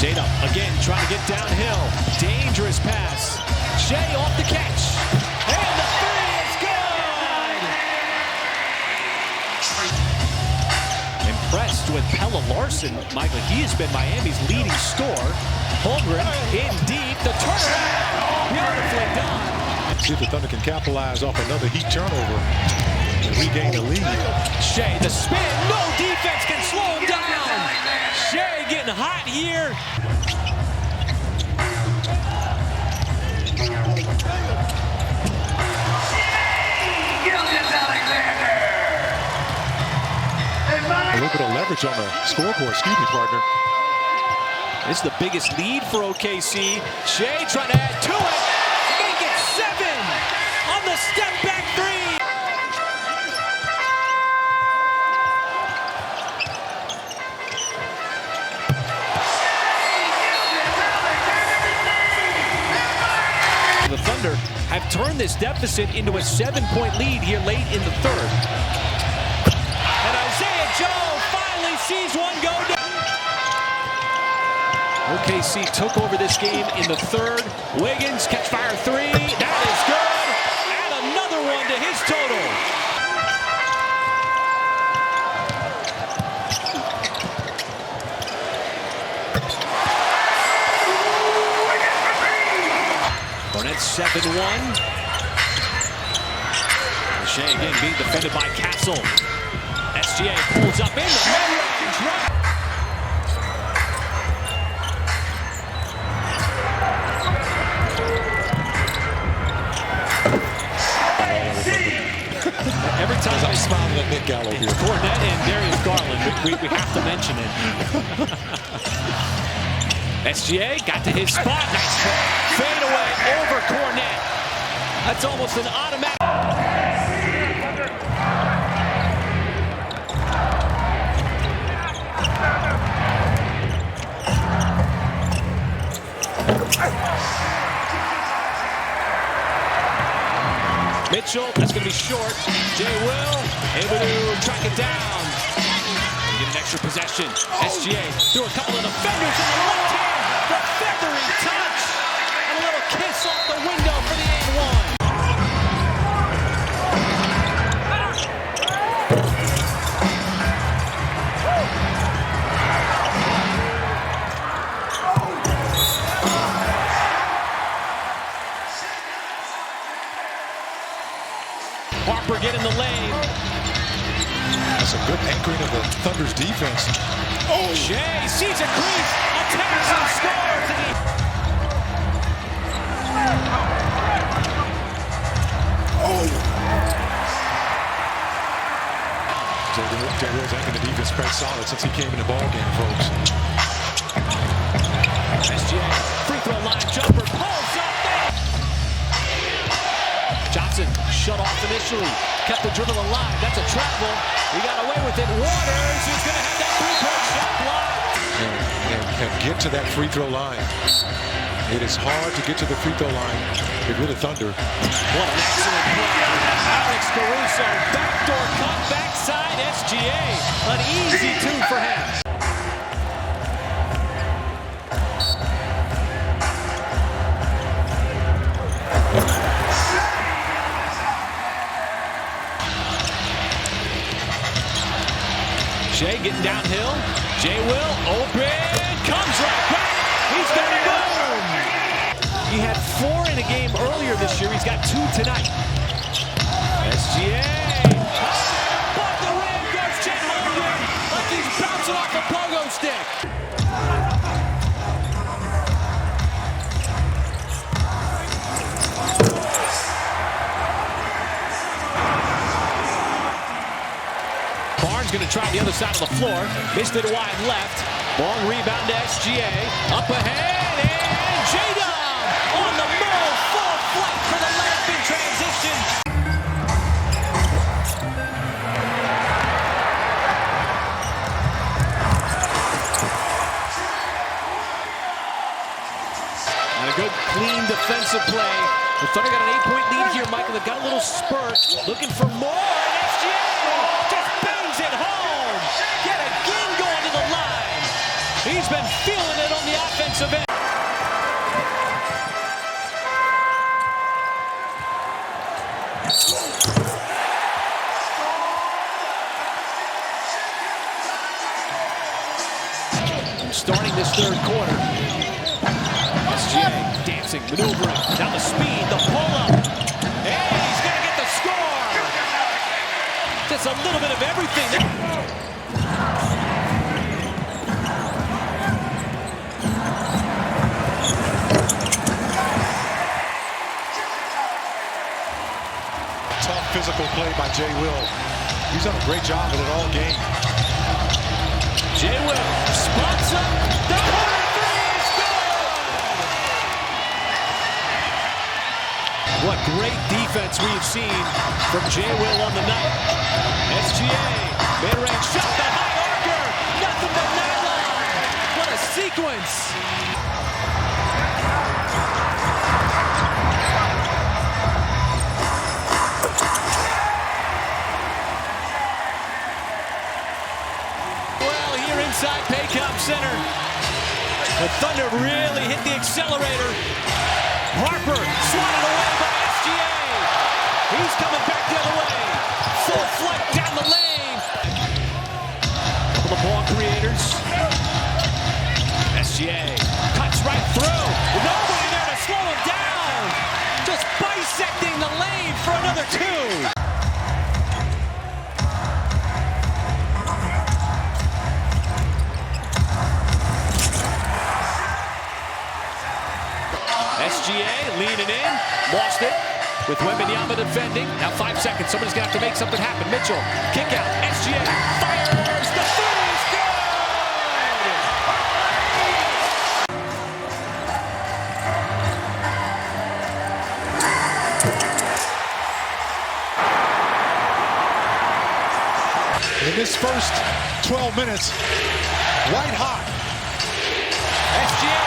Jada again trying to get downhill. Dangerous pass. Shai off the catch. And the three is good. Impressed with Pelle Larsson. Michael, he has been Miami's leading scorer. Holmgren in deep. The turnaround. Beautifully done. See if the Thunder can capitalize off another heat turnover and regain the lead. Shai, the spin. No defense can slow him down. Shai getting hot here. A little bit of leverage on the scoreboard. Excuse me, partner. This is the biggest lead for OKC. Shai trying to add to it. Make it 7 on the step back three. The Thunder have turned this deficit into a 7-point lead here late in the third. And Isaiah Joe finally sees one go down. OKC took over this game in the third. Wiggins catch fire three. That is good. Add another one to his total. Hornets 7-1. Shai again being defended by Castle. SGA pulls up in the mid-range. Every time I'm smiling at Nick Gallo here. Cornette and Darius Garland, we have to mention it. SGA got to his spot. Nice fade away over Cornette. That's almost an automatic. Mitchell, that's going to be short. Jay Will, able to track it down. Get an extra possession. SGA threw a couple of defenders in the left hand. The feathery touch. And a little kiss off the window for the 8-1. Harper get in the lane. That's a good anchoring of the Thunder's defense. Oh, Shai sees a crease, attacks and scores. Jay Will's anchoring the defense quite solid since he came in the ball game, folks. SGA, free throw line jumper, pulls up there. Johnson shut off initially, kept the dribble alive. That's a travel. He got away with it. Waters is going to have that three-point shot blocked. and get to that free throw line. It is hard to get to the free throw line if you're the Thunder. What an excellent play. Alex Caruso, backdoor cut, backside SGA. An easy two for him. Shai getting downhill. Jay will open. Comes right back. He's got it. Boom. He had 4 in a game earlier this year. He's got 2 tonight. SGA. Above the rim goes Chet Holmgren. Like he's bouncing off a pogo stick. Barnes going to try the other side of the floor. Missed it wide left. Long rebound to SGA. Up ahead, and J-Dub on the move. Full flight for the layup in transition. And a good, clean defensive play. The Thunder got an 8-point lead here, Michael. They've got a little spurt. Looking for more, and SGA just bangs it home. Get again going to the line. He's been feeling it on the offensive end. Starting this third quarter. SGA dancing, maneuvering, down the speed, the pull-up. Hey, he's going to get the score. Just a little bit of everything. Tough physical play by Jay Will. He's done a great job with it all game. Jay Will spots up. The corner three is good. What great defense we've seen from Jay Will on the night. SGA, mid-range shot, the high archer. Nothing but nylon. What a sequence. Inside Paycom Center. The Thunder really hit the accelerator. Harper swatted away by SGA. He's coming back the other way. Full flight down the lane. Couple of ball creators. SGA cuts right through. Nobody there to slow him down. Just bisecting the lane for another 2. SGA leaning in, lost it with Wembanyama defending. Now 5 seconds. Somebody's going to have to make something happen. Mitchell, kick out. SGA fires. The three is good. In this first 12 minutes, white hot. SGA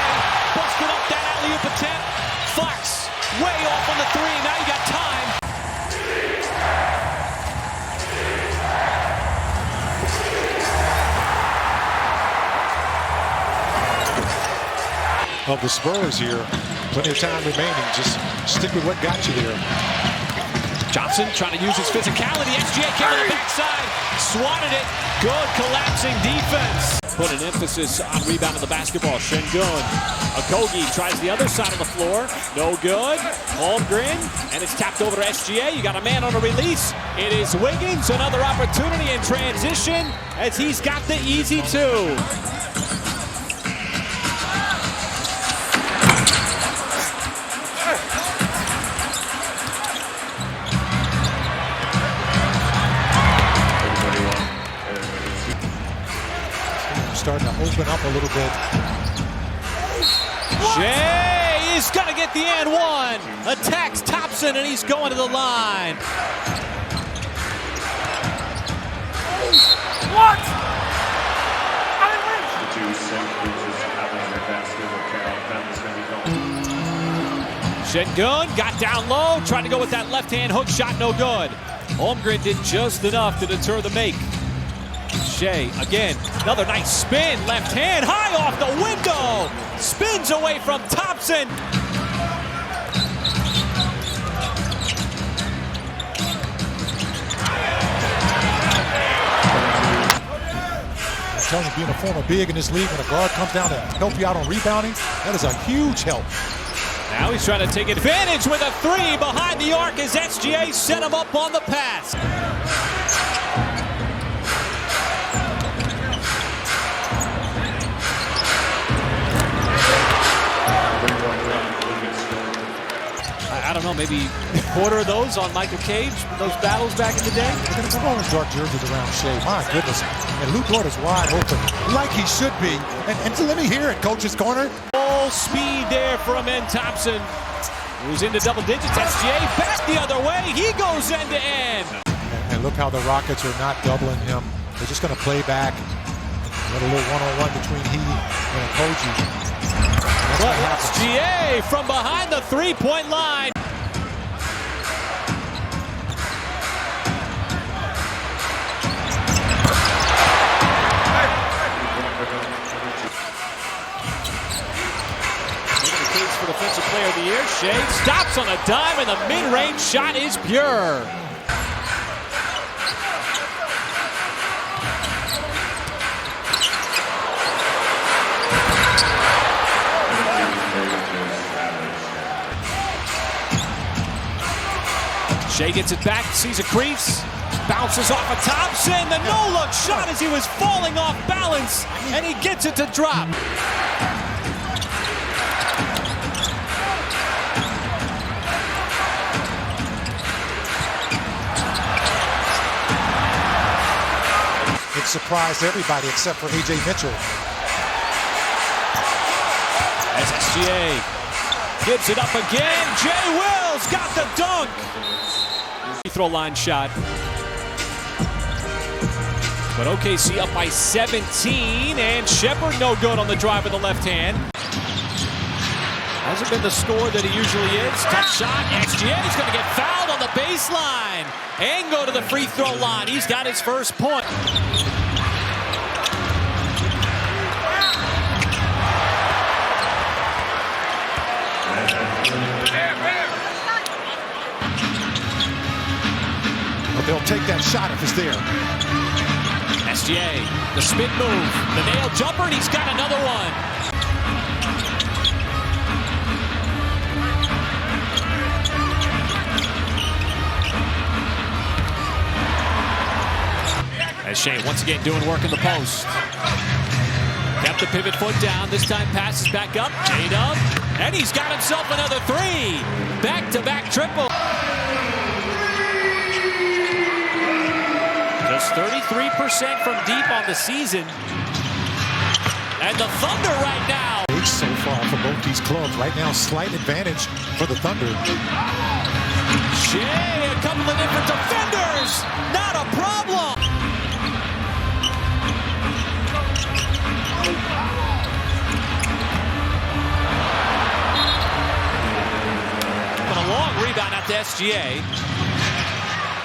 busted up that alley-oop attempt. Fox way off on the 3. Now you got time. Of the Spurs here, plenty of time remaining. Just stick with what got you there. Johnson trying to use his physicality. SGA came to the backside, swatted it. Good collapsing defense. Put an emphasis on rebound of the basketball. Şengün. Okogie tries the other side of the floor. No good. Holmgren. And it's tapped over to SGA. You got a man on a release. It is Wiggins. Another opportunity in transition as he's got the easy 2. Starting to open up a little bit. Shai is going to get the and 1. Attacks Thompson, and he's going to the line. What? I win. Şengün got down low, tried to go with that left-hand hook shot, no good. Holmgren did just enough to deter the make. Shai, again, another nice spin, left hand, high off the window. Spins away from Thompson. I'm telling you, being a former big in this league, when a guard comes down to help you out on rebounding, that is a huge help. Now he's trying to take advantage with a three behind the arc as SGA set him up on the pass. I don't know, maybe a quarter of those on Michael Cage, those battles back in the day. They're going to come on with dark jerseys around Shai. My goodness. And Lou Dort is wide open, like he should be. And so let me hear it, Coach's Corner. Full speed there for Amen Thompson, who's into double digits. SGA back the other way. He goes end to end. And look how the Rockets are not doubling him. They're just going to play back. Let a little one-on-one between he and Koji. But SGA from behind the three-point line. For Defensive Player of the Year, Shai stops on a dime, and the mid-range shot is pure. Shai gets it back, sees a crease, bounces off of Thompson. The no-look shot as he was falling off balance, and he gets it to drop. It surprised everybody except for A.J. Mitchell. As SGA gives it up again, Jay Wills got the dunk. Free throw line shot. But OKC up by 17, and Shepherd no good on the drive with the left hand. Hasn't been the score that he usually is. Tough shot. SGA is going to get fouled on the baseline and go to the free throw line. He's got his first point. But they'll take that shot if it's there. SGA, the spin move, the nail jumper, and he's got another one. As Shai once again doing work in the post. Kept the pivot foot down. This time passes back up. J-Dub. And he's got himself another three. Back-to-back triple. Just 33% from deep on the season. And the Thunder right now. So far for both these clubs. Right now, slight advantage for the Thunder. Shai, a couple of different defenders. Not a problem. But a long rebound at the SGA.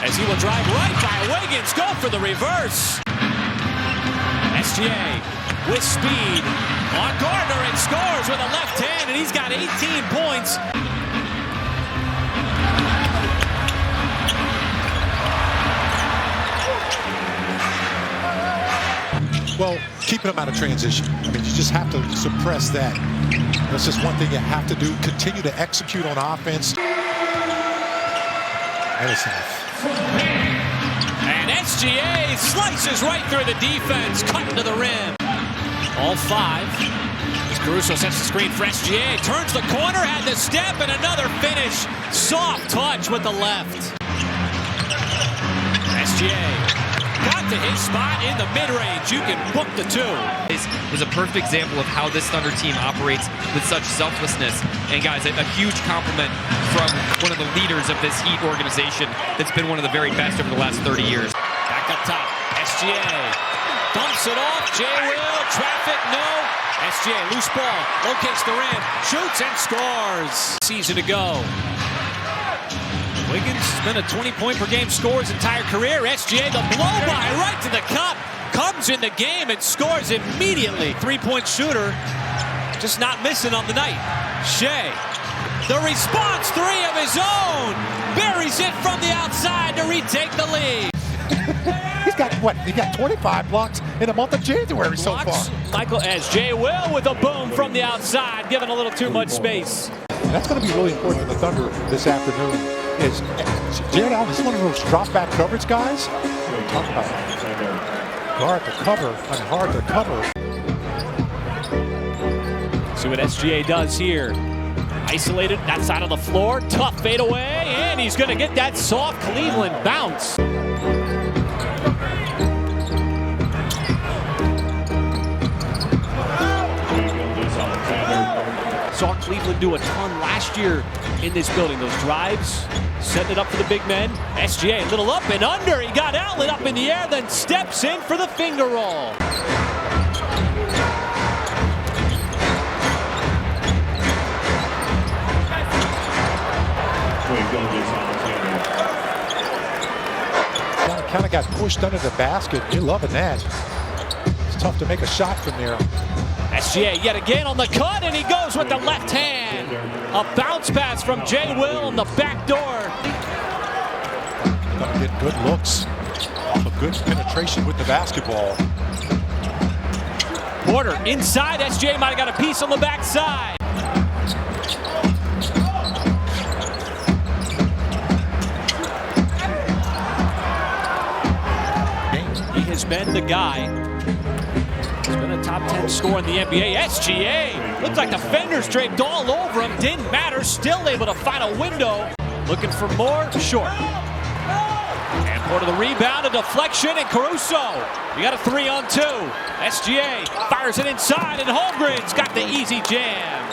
As he will drive right by Wiggins. Go for the reverse. SGA with speed on Gardner and scores with a left hand, and he's got 18 points. Well, keeping them out of transition. I mean, you just have to suppress that. That's just one thing you have to do. Continue to execute on offense. That is enough. And SGA slices right through the defense, cutting to the rim. All five. As Caruso sets the screen for SGA, turns the corner, had the step, and another finish. Soft touch with the left. SGA got to his spot in the mid-range. You can book the two. Is a perfect example of how this Thunder team operates with such selflessness. And guys, a huge compliment from one of the leaders of this Heat organization that's been one of the very best over the last 30 years. Back up top, SGA dumps it off. Jay Will, traffic, no. SGA, loose ball, locates the rim, shoots and scores. Season to go. Wiggins has been a 20-point-per-game scorer his entire career. SGA, the blow-by right to the cup, comes in the game and scores immediately. Three-point shooter, just not missing on the night. Shai, the response three of his own, buries it from the outside to retake the lead. He's got what? He got 25 blocks in the month of January so far. Michael SGA will with a boom from the outside, giving a little too much space. And that's going to be really important for the Thunder this afternoon. Is Jared Allen is one of those drop-back coverage guys. Talk about guard the cover and hard to cover. See what SGA does here. Isolated that side of the floor, tough fadeaway, and he's going to get that soft Cleveland bounce. Saw Cleveland do a ton last year in this building. Those drives, setting it up for the big men. SGA, a little up and under. He got Allen up in the air, then steps in for the finger roll. Kind of got pushed under the basket. You're loving that. It's tough to make a shot from there. SGA yet again on the cut, and he goes with the left hand. A bounce pass from Jay Will in the back door. Gonna get good looks off of good penetration with the basketball. Porter inside. SGA might have got a piece on the backside. He has been the guy. He's been a top 10 scorer in the NBA. SGA looks like the fenders draped all over him. Didn't matter. Still able to find a window. Looking for more. Short. And Porter the rebound, a deflection, and Caruso. You got a 3-on-2. SGA fires it inside, and Holmgren's got the easy jam.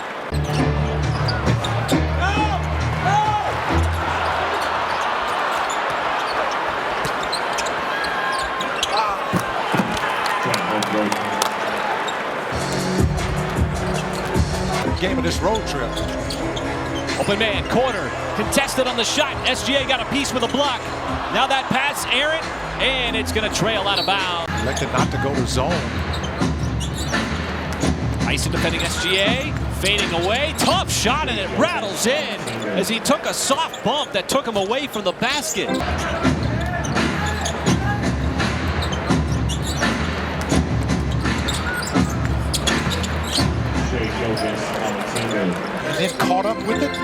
Game of this road trip. Open man, corner, contested on the shot. SGA got a piece with a block. Now that pass, errant, and it's going to trail out of bounds. Elected not to go to zone. Tyson defending SGA, fading away. Tough shot, and it rattles in as he took a soft bump that took him away from the basket. And then caught up with it.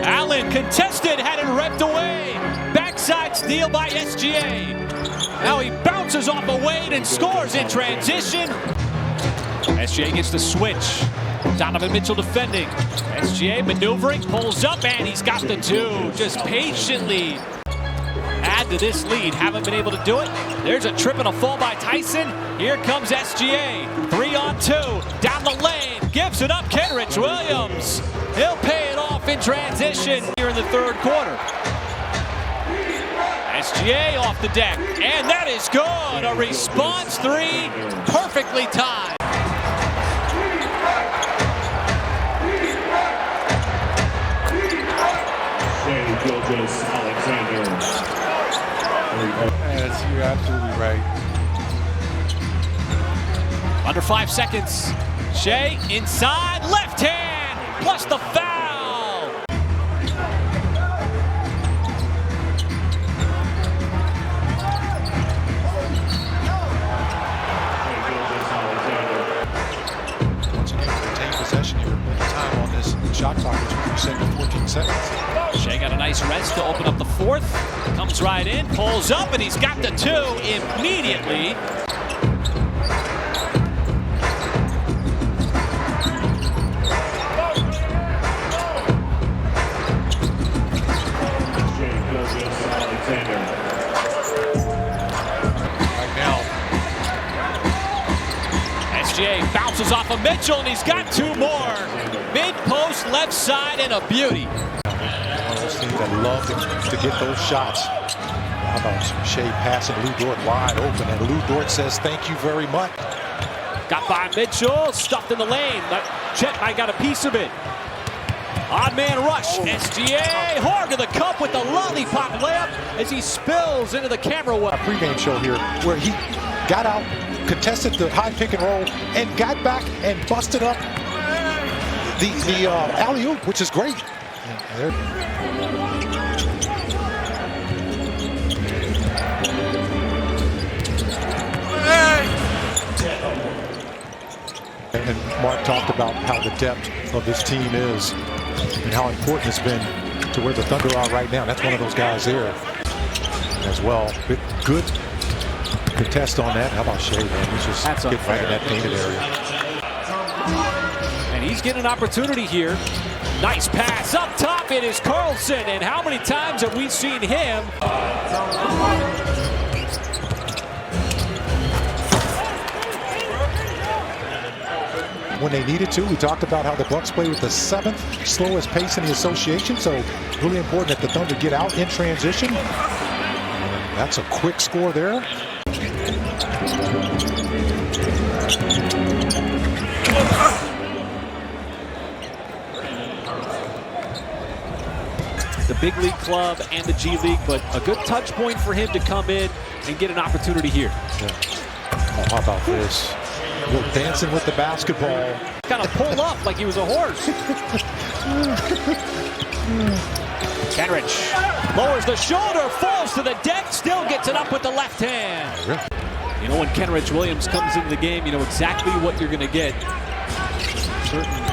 Allen contested, had it ripped away. Backside steal by SGA. Now he bounces off a Wade and scores in transition. SGA gets the switch. Donovan Mitchell defending. SGA maneuvering, pulls up, and he's got the two. Just patiently add to this lead. Haven't been able to do it. There's a trip and a fall by Tyson. Here comes SGA. 3-on-2. Down the lane. Gives it up. Kenrich Williams. He'll pay it off in transition here in the third quarter. SGA off the deck. And that is good. A response three. Perfectly timed. Shai Gilgeous-Alexander. Yes, you're absolutely right. Under 5 seconds. Shai inside, left hand, plus the foul. Once again, retain possession. You were time on this shot clock, which was set to 14 seconds. Shai got a nice rest to open up the fourth. Comes right in, pulls up, and he's got the two immediately. SGA bounces off of Mitchell, and he's got two more. Mid-post, left side, and a beauty. One of those teams that love to get those shots. How about Shai passing Lou Dort wide open, and Lou Dort says thank you very much. Got by Mitchell, stuffed in the lane. Chet might got a piece of it. Odd man rush. SGA hard to the cup with the lollipop layup as he spills into the camera. A pregame show here where he got out, contested the high pick and roll, and got back and busted up the alley-oop, which is great. And Mark talked about how the depth of this team is and how important it's been to where the Thunder are right now. That's one of those guys there as well. Good contest on that. How about Shai, man? He's just getting right in that painted area. And he's getting an opportunity here. Nice pass up top. It is Carlson. And how many times have we seen him? When they needed to. We talked about how the Bucks play with the 7th slowest pace in the association, so really important that the Thunder get out in transition. That's a quick score there. The big league club and the G League, but a good touch point for him to come in and get an opportunity here. Yeah. Oh, how about this? Dancing with the basketball. Kind of pull up like he was a horse. Kenrich lowers the shoulder, falls to the deck, still gets it up with the left hand. You know, when Kenrich Williams comes into the game, you know exactly what you're going to get. Certain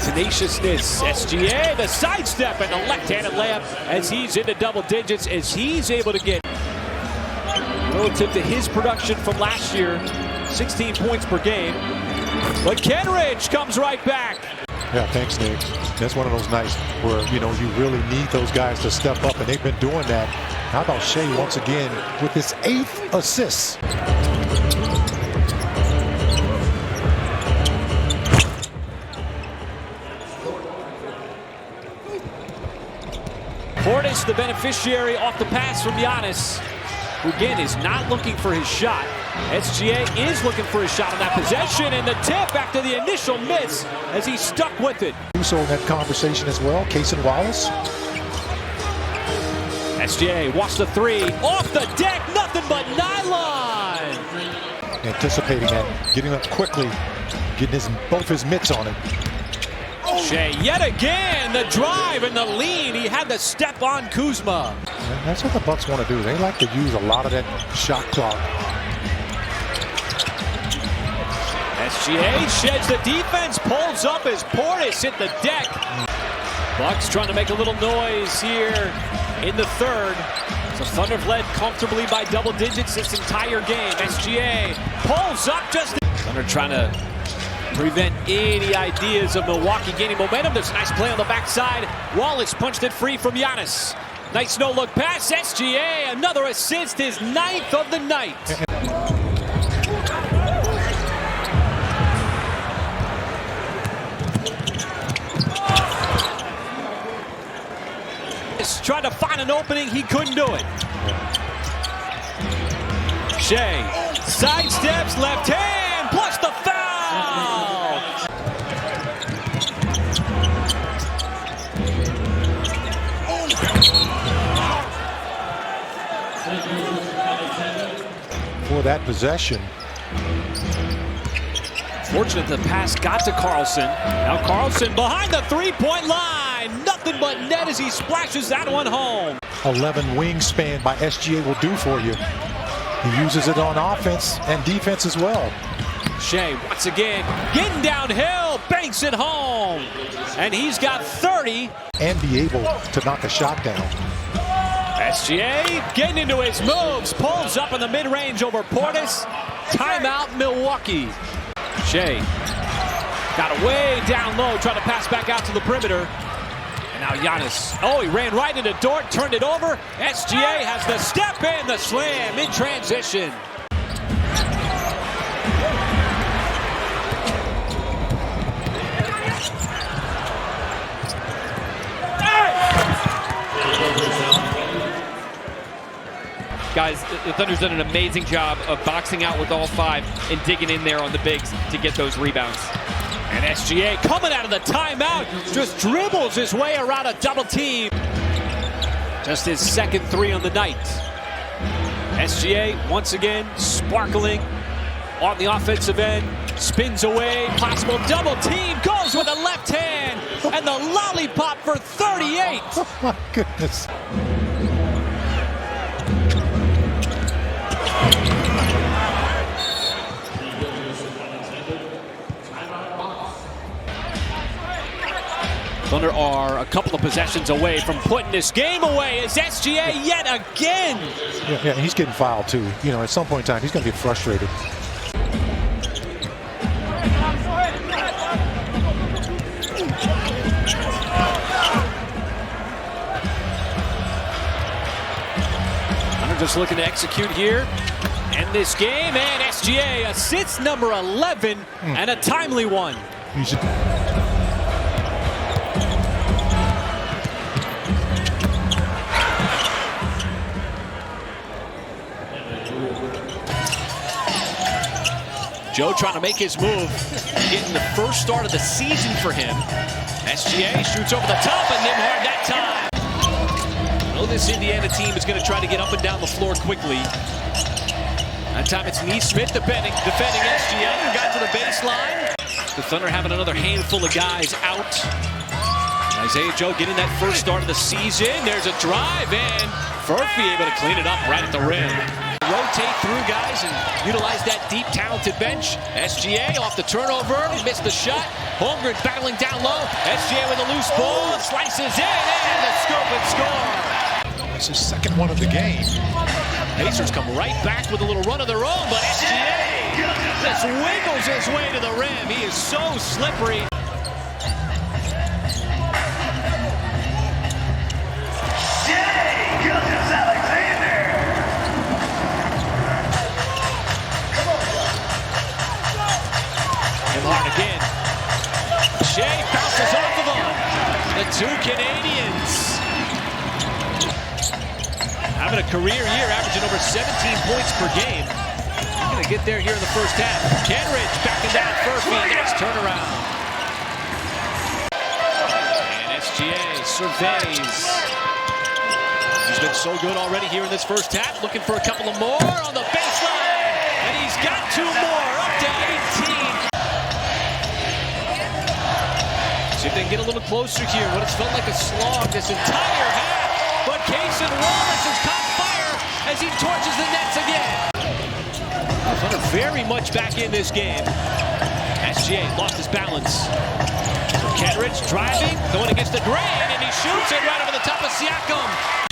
tenaciousness. SGA, the sidestep and the left-handed layup as he's into double digits, as he's able to get, relative to his production from last year, 16 points per game. But Kenrich comes right back. Yeah, thanks, Nick. That's one of those nights where, you know, you really need those guys to step up, and they've been doing that. How about Shai once again with his 8th assist? Portis, the beneficiary, off the pass from Giannis, who again is not looking for his shot. SGA is looking for his shot on that possession, and the tip after the initial miss as he stuck with it. So in that conversation as well, Cason Wallace. SGA walks the 3, off the deck, nothing but nylon. Anticipating that, getting up quickly, getting both his mitts on it. Shai yet again, the drive and the lean. He had the step on Kuzma. And that's what the Bucks want to do. They like to use a lot of that shot clock. SGA sheds the defense, pulls up as Portis hit the deck. Bucks trying to make a little noise here in the third. So Thunder have led comfortably by double digits this entire game. SGA pulls up just. Thunder trying to prevent any ideas of Milwaukee gaining momentum. There's a nice play on the backside. Wallace punched it free from Giannis. Nice no-look pass. SGA, another assist, his 9th of the night. Tried to find an opening, he couldn't do it. Shai sidesteps, left hand, plus the foul. For that possession. Fortunate the pass got to Carlson. Now Carlson behind the three-point line. Nothing but net as he splashes that one home. 11 wingspan by SGA will do for you. He uses it on offense and defense as well. Shai once again getting downhill, banks it home. And he's got 30. And be able to knock a shot down. SGA getting into his moves, pulls up in the mid-range over Portis. Timeout Milwaukee. Shai got away down low, trying to pass back out to the perimeter. And now Giannis, he ran right into Dort, turned it over. SGA has the step and the slam in transition. Guys, the Thunder's done an amazing job of boxing out with all five and digging in there on the bigs to get those rebounds. And SGA coming out of the timeout, just dribbles his way around a double team. Just his second three on the night. SGA once again sparkling on the offensive end, spins away, possible double team, goes with a left hand, and the lollipop for 38. Oh my goodness. Thunder are a couple of possessions away from putting this game away. Is SGA yet again? Yeah, he's getting fouled too. You know, at some point in time, he's going to get frustrated. Thunder just looking to execute here. End this game, and SGA assists number 11 and a timely one. Joe trying to make his move, getting the first start of the season for him. SGA shoots over the top and Nimhard that time. I know this Indiana team is going to try to get up and down the floor quickly. That time it's Neesmith defending SGA, who got to the baseline. The Thunder having another handful of guys out. Isaiah Joe getting that first start of the season. There's a drive, and Furphy able to clean it up right at the rim. Rotate through guys and utilize that deep, talented bench. SGA off the turnover, missed the shot. Holmgren battling down low. SGA with a loose ball, slices in, and the scoop and score. That's his second one of the game. Pacers come right back with a little run of their own, but SGA just wiggles his way to the rim. He is so slippery. Shai Gilgeous-Alexander. Hard again. Shai bounces off of him. The two Canadians having a career year, averaging over 17 points per game. They're going to get there here in the first half. Kenridge backing down Furphy. Nice turnaround. And SGA surveys. He's been so good already here in this first half. Looking for a couple of more on the baseline. And he's got two more, up to 18. See if they can get a little closer here. What it's felt like a slog this entire half. But Cason Wallace has caught fire as he torches the nets again. Thunder very much back in this game. SGA lost his balance. Kenridge driving, going against the grain, and he shoots it right over the top of Siakam.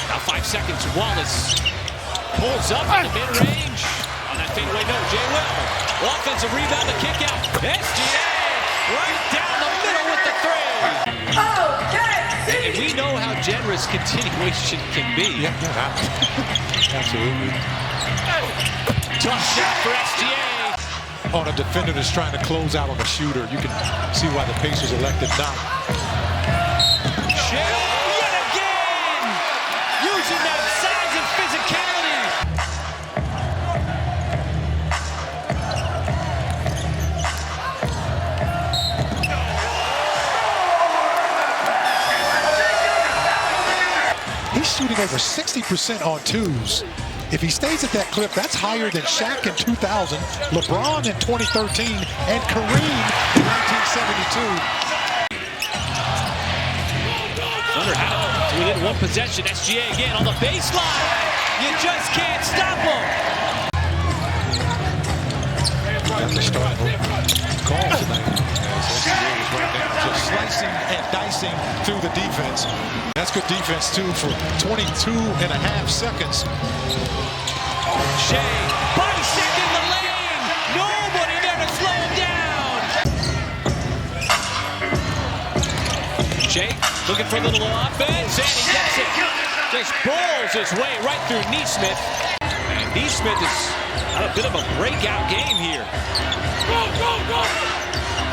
Now 5 seconds. Wallace pulls up in the mid-range. On that fadeaway, no. Jay Will. Offensive rebound, the kick out. SGA right down the middle with the three. And we know how generous continuation can be. Yeah, absolutely. Tough shot for SGA. On a defender that's trying to close out on a shooter, you can see why the Pacers elected not. Shai yet again, using that size and physicality. He's shooting over 60% on twos. If he stays at that clip, that's higher than Shaq in 2000, LeBron in 2013, and Kareem in 1972. Thunder had it within one possession. SGA again on the baseline. You just can't stop him. That's the start call tonight. SGA was right down, just slicing and dicing through the defense. That's good defense, too, for 22.5 seconds. Shai bisecting the lane. Nobody there to slow him down. Shai looking for a little offense, and he gets it. Just bowls his way right through Neesmith. And Neesmith has had a bit of a breakout game here.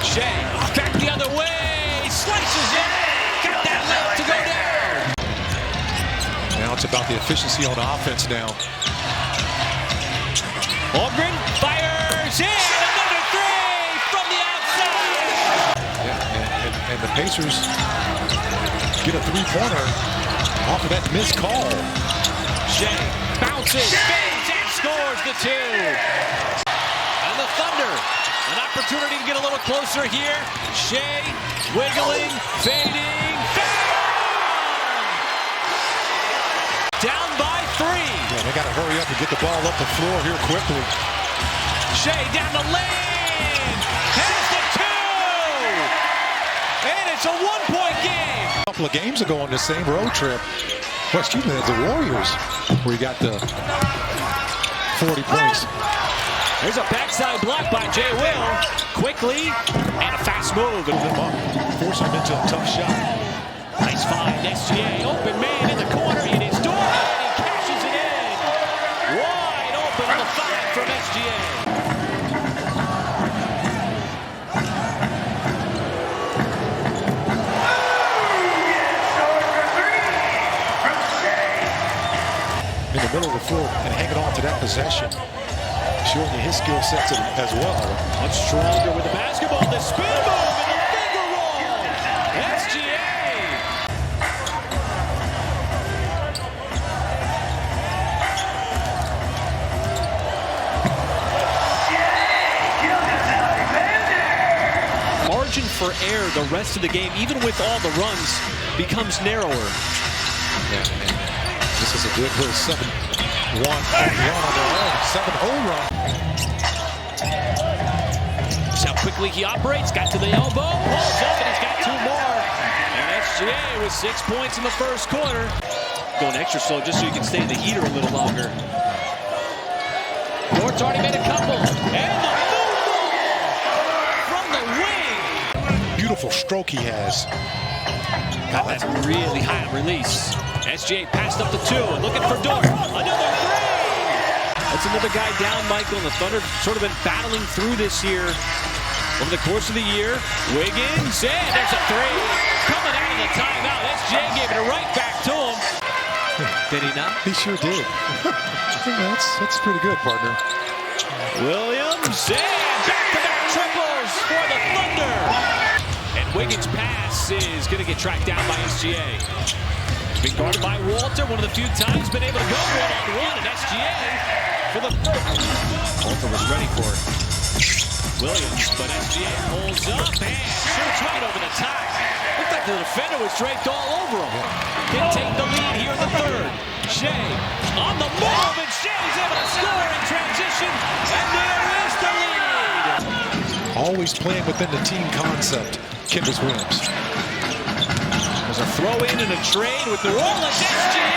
Shai back the other way. Slices it. Got that left to go down. Now it's about the efficiency on the offense now. Holmgren fires in. Another three from the outside. Yeah, and the Pacers get a three-pointer off of that missed call. Shai bounces, spins, and scores the two. And the Thunder, an opportunity to get a little closer here. Shai wiggling, fading, down by 3. Yeah, they got to hurry up and get the ball up the floor here quickly. Shai down the lane, has the 2, and it's a 1-point game. A couple of games ago on the same road trip, excuse me, the Warriors, where he got the 40 points. There's a backside block by Jay Will. Quickly, and a fast move. Them up, forcing him into a tough shot. Nice find, SGA, open man in the corner. It is Dort, and he cashes it in. Wide open on the 5 from SGA. In the middle of the floor and hanging on to that possession. Showing you his skill sets as well. Much stronger with the basketball. The spin move and the finger roll. SGA. Margin for error the rest of the game, even with all the runs, becomes narrower. Yeah, this is a good little 7-1 run on their own. 7-0 run. See how quickly he operates. Got to the elbow. Pulls up, and he's got 2 more. And SGA with 6 points in the first quarter. Going extra slow just so you can stay in the heater a little longer. Dort's already made a couple. And the move ball from the wing. Beautiful stroke he has. Got that really high release. SGA passed up the 2 and looking for Dort. Another 3. That's another guy down, Michael, and the Thunder sort of been battling through this year over the course of the year. Wiggins, and there's a 3. Coming out of the timeout. SGA gave it right back to him. Did he not? He sure did. That's pretty good, partner. Williams, and back-to-back triples for the Thunder. And Wiggins' pass is going to get tracked down by SGA. Being guarded by Walter, one of the few times been able to go one-on-one, and SGA for the... Walter was ready for it. Williams, but SGA pulls up and shoots right over the top. Looked like the defender was draped all over him. Didn't take the lead here in the third. Shai on the move, and Shai's able to score in transition, and there is the lead. Always playing within the team concept, Kendrick Williams. There's a throw-in and a trade with the roll, and SGA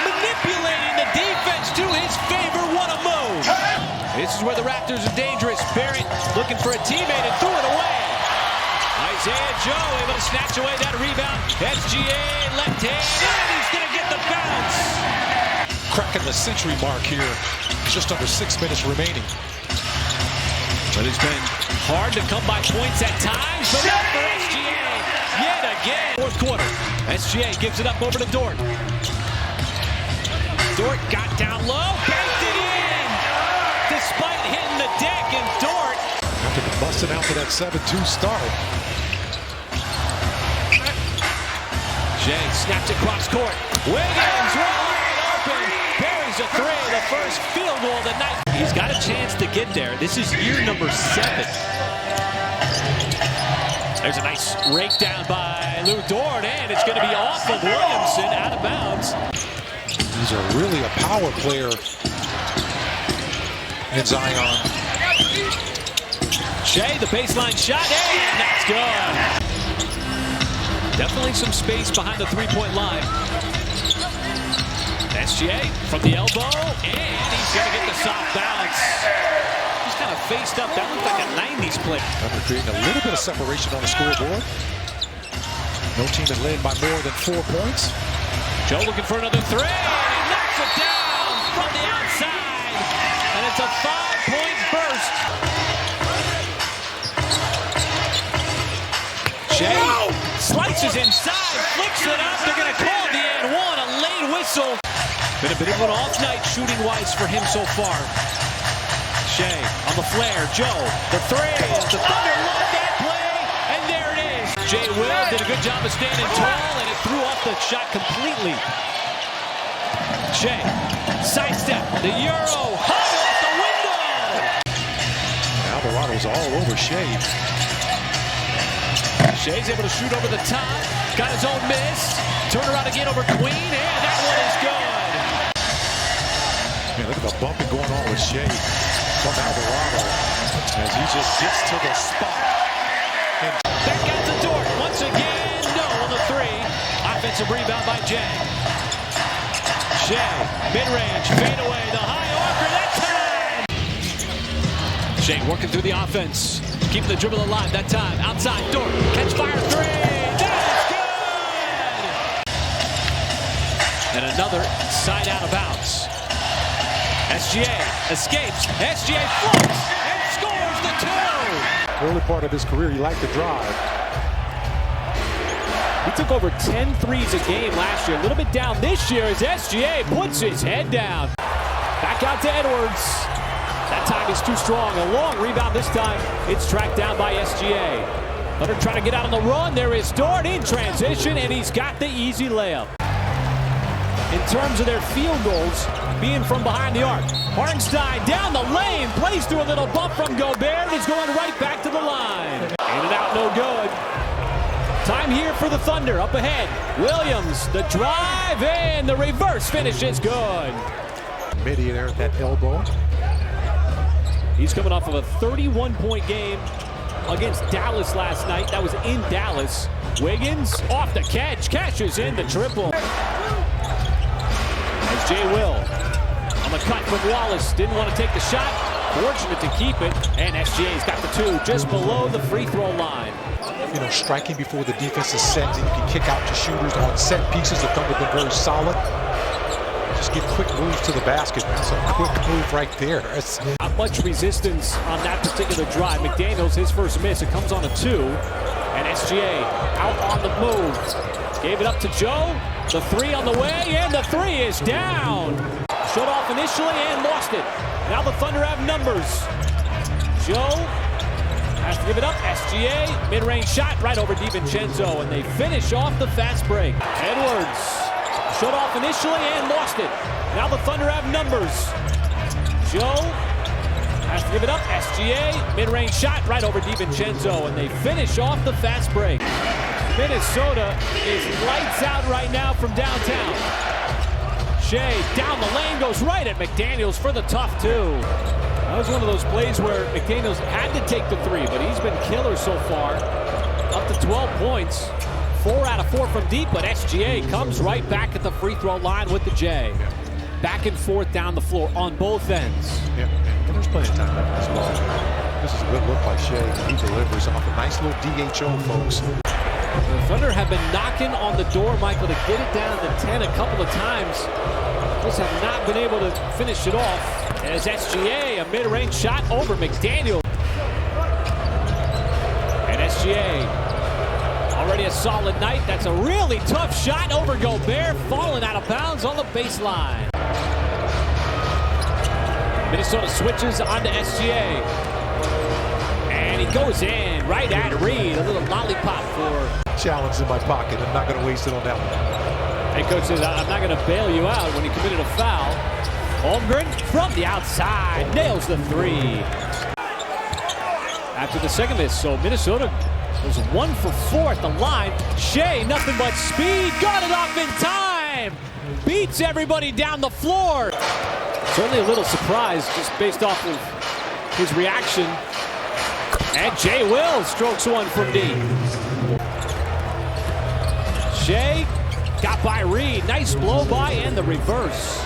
manipulating the defense to his favor. What a move. This is where the Raptors are dangerous. Barrett looking for a teammate and threw it away. Isaiah Joe able to snatch away that rebound. SGA left hand, and he's going to get the bounce. Cracking the century mark here. Just under 6 minutes remaining. But it's been hard to come by points at times, but not for SGA. Yet again. Fourth quarter. SGA gives it up over to Dort. Dort got down low, banked it in. Despite hitting the deck, and Dort after busting out for that 7-2 start. Shai snaps it cross court. Wiggins wide open. Buries a 3. The first field goal of the night. He's got a chance to get there. This is year number 7. There's a nice rake down by Lou Dort, and it's going to be off of Williamson, out of bounds. He's really a power player in Zion. Shai, the baseline shot, and that's good. Definitely some space behind the three-point line. SGA from the elbow, and he's going to get the soft bounce. He's kind of faced up. That looked like a 90s play. Under creating a little bit of separation on the scoreboard. No team that led by more than 4 points. Joe looking for another 3, and he knocks it down from the outside. And it's a 5-point burst. Shai slices inside, flicks it up. They're going to call the and 1, a late whistle. Been a bit of an off night shooting-wise for him so far. Shai on the flare. Joe, the three. The Thunder love that play, and there it is. Jay Will did a good job of standing tall, and it threw off the shot completely. Shai, sidestep, the Euro, hot off the window. Alvarado's all over Shai. Shai's able to shoot over the top, got his own miss, turn around again over Queen, and that one is good. Man, look at the bumping going on with Shai from Alvarado as he just gets to the spot. And back out to Dort once again, no on the three. Offensive rebound by Jay. Shai, mid-range, fade away, the high archer that time. Shai working through the offense, keeping the dribble alive that time. Outside, Dort, catch fire three, that is good! And another side out of bounds. SGA escapes, SGA floats, and scores the two! Early part of his career, he liked to drive. He took over 10 threes a game last year. A little bit down this year as SGA puts his head down. Back out to Edwards. That time is too strong. A long rebound this time. It's tracked down by SGA. Thunder trying to get out on the run. There is Dort in transition, and he's got the easy layup. In terms of their field goals, being from behind the arc. Hartenstein down the lane, plays through a little bump from Gobert, and he's going right back to the line. In and out, no good. Time here for the Thunder, up ahead. Williams, the drive, and the reverse finish is good. Midi there at that elbow. He's coming off of a 31-point game against Dallas last night. That was in Dallas. Wiggins off the catch, cashes in the triple. As Jay Will on the cut from Wallace, didn't want to take the shot, fortunate to keep it, and SGA's got the two just below the free throw line. You know, striking before the defense is set, and you can kick out to shooters on set pieces. The Thunder have been very solid. Just get quick moves to the basket. That's a quick move right there. Not much resistance on that particular drive. McDaniels, his first miss, it comes on a two, and SGA out on the move. Gave it up to Joe. The three on the way, and the three is down. Shut off initially and lost it. Now the Thunder have numbers. Joe has to give it up. SGA, mid-range shot right over DiVincenzo, and they finish off the fast break. Edwards, shut off initially and lost it. Now the Thunder have numbers. Joe has to give it up. SGA, mid-range shot right over DiVincenzo, and they finish off the fast break. Minnesota is lights out right now from downtown. Shai down the lane, goes right at McDaniels for the tough two. That was one of those plays where McDaniels had to take the three, but he's been killer so far. Up to 12 points, 4 out of 4 from deep, but SGA comes right back at the free throw line with the J. Back and forth down the floor on both ends. Yeah, and there's plenty of time left as well. This is a good look by Shai. He delivers off a nice little DHO, folks. The Thunder have been knocking on the door, Michael, to get it down to 10 a couple of times. Just have not been able to finish it off. As SGA, a mid-range shot over McDaniel. And SGA, already a solid night. That's a really tough shot over Gobert, falling out of bounds on the baseline. Minnesota switches onto SGA. And he goes in right at Reed. A little lollipop for... Challenge in my pocket. I'm not going to waste it on that one. And coach says, I'm not going to bail you out when he committed a foul. Holmgren from the outside nails the three. After the second miss, so Minnesota was 1 for 4 at the line. Shai, nothing but speed, got it off in time. Beats everybody down the floor. Certainly a little surprised just based off of his reaction. And Jay Will strokes one from deep. Shai got by Reed. Nice blow by and the reverse.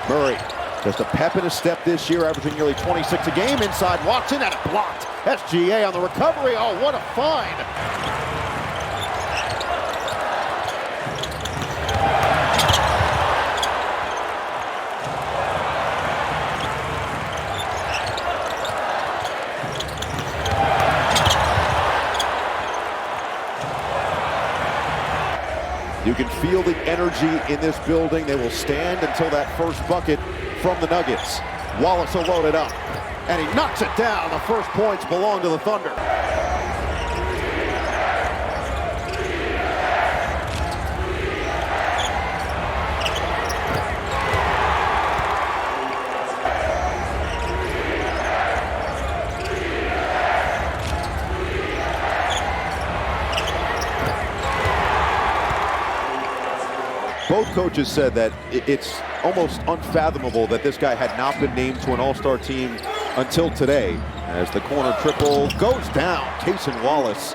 Murray, just a pep in his step this year, averaging nearly 26 a game. Inside Watson, and it blocked. SGA on the recovery. Oh, what a find. You can feel the energy in this building. They will stand until that first bucket from the Nuggets. Wallace will load it up, and he knocks it down. The first points belong to the Thunder. Both coaches said that it's almost unfathomable that this guy had not been named to an All-Star team until today. As the corner triple goes down, Cason Wallace.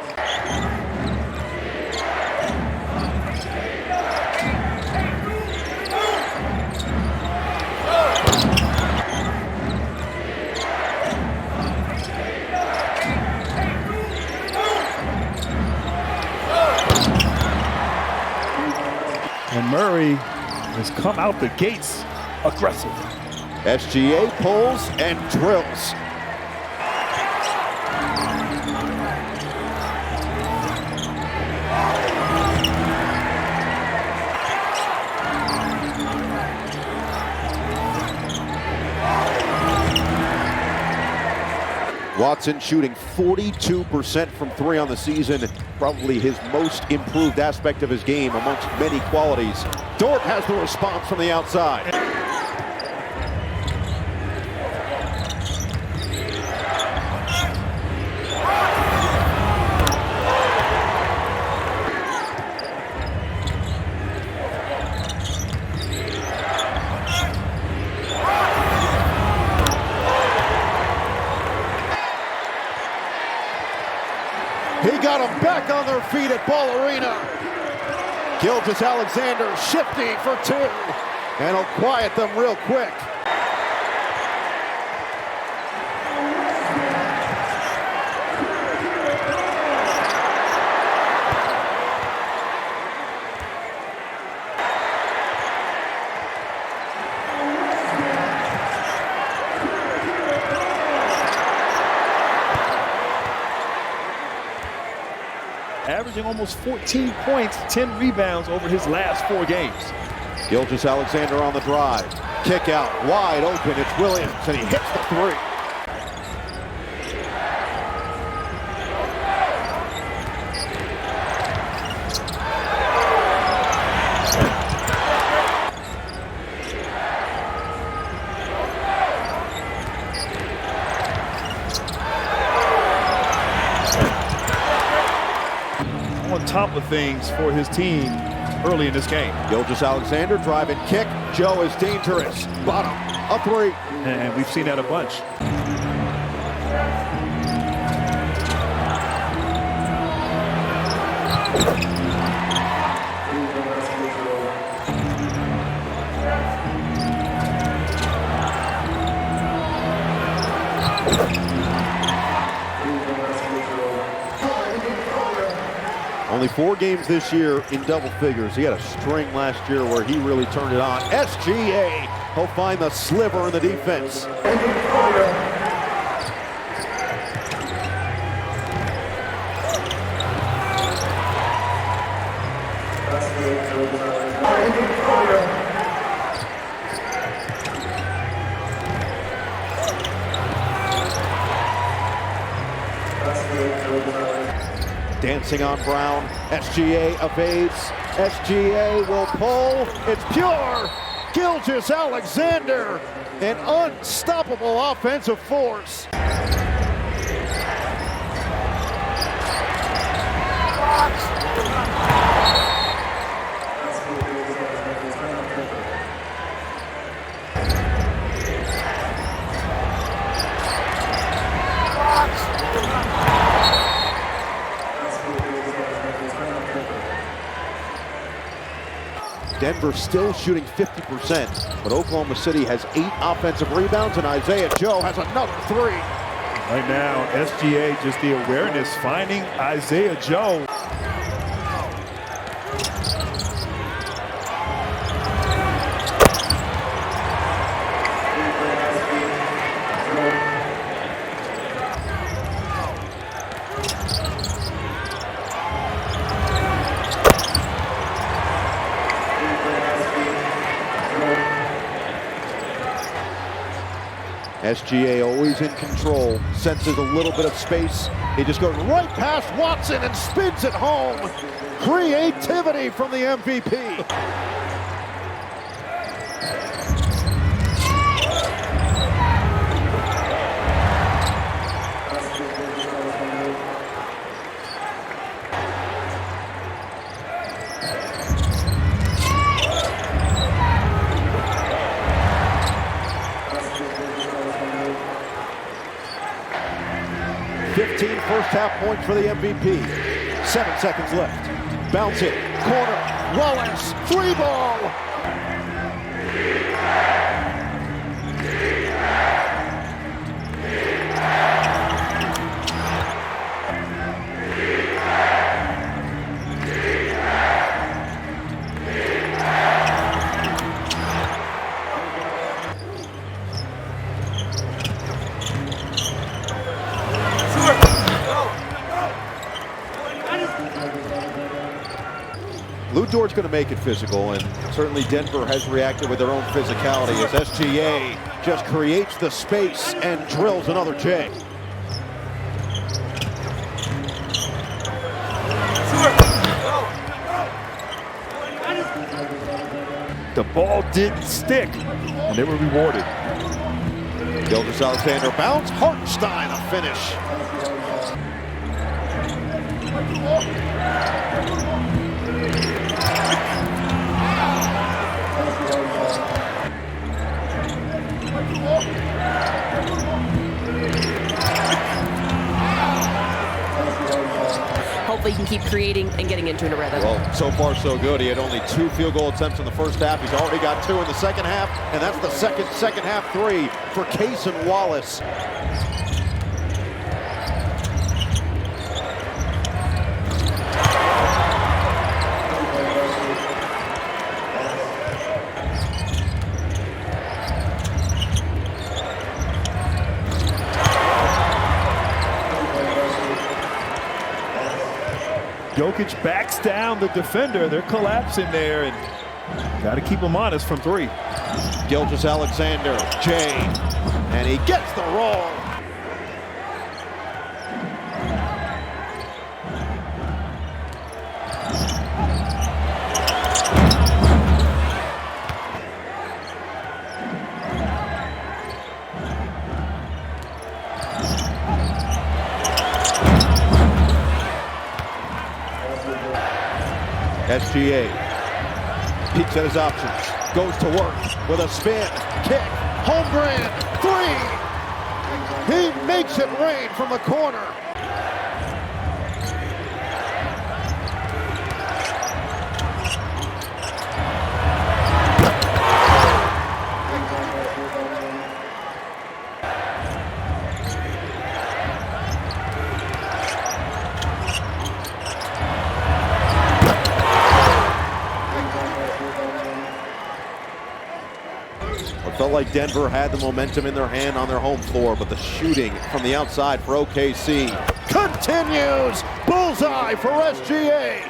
And Murray has come out the gates aggressive. SGA pulls and drills. Watson shooting 42% from three on the season, probably his most improved aspect of his game amongst many qualities. Dort has the response from the outside. He got them back on their feet at Ball Arena. Gilgeous-Alexander shifting for two, and he'll quiet them real quick. Averaging almost 14 points, 10 rebounds over his last 4 games. Gilgeous-Alexander on the drive. Kick out, wide open, it's Williams, and he hits the three. On top of things for his team early in this game. Gilgeous-Alexander drive and kick. Joe is dangerous. Bottom, a three. And we've seen that a bunch. Only 4 games this year in double figures. He had a string last year where he really turned it on. SGA, he'll find the sliver in the defense. Dancing on Brown, SGA evades, SGA will pull, it's pure! Gilgeous-Alexander, an unstoppable offensive force. Denver still shooting 50%, but Oklahoma City has 8 offensive rebounds, and Isaiah Joe has another 3. Right now, SGA, just the awareness, finding Isaiah Joe. SGA always in control, senses a little bit of space. He just goes right past Watson and spins it home. Creativity from the MVP. First half points for the MVP. 7 seconds left. Bounce it. Corner. Wallace. 3 ball. Lou Dort's going to make it physical, and certainly Denver has reacted with their own physicality as SGA just creates the space and drills another J. The ball didn't stick, and they were rewarded. Gilgeous-Alexander bounce, Hartenstein a finish. Hopefully he can keep creating and getting into a rhythm. Well, so far so good. He had only 2 field goal attempts in the first half. He's already got 2 in the second half, and that's the second half 3 for Cason Wallace. Jokic backs down the defender. They're collapsing there, and got to keep them honest from 3. Gilgeous-Alexander, Jay, and he gets the roll. SGA peeks at his options, goes to work with a spin, kick, Holmgren, 3! He makes it rain from the corner. Felt like Denver had the momentum in their hand on their home floor, but the shooting from the outside for OKC continues. Bullseye for SGA.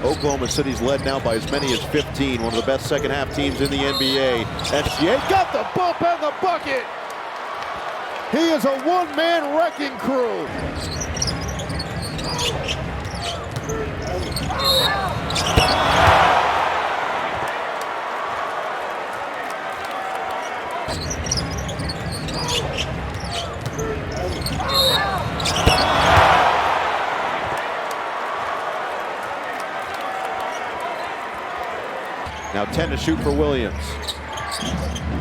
Oklahoma City's led now by as many as 15, one of the best second half teams in the NBA. SGA got the bump and the bucket. He is a one-man wrecking crew. Now 10 to shoot for Williams.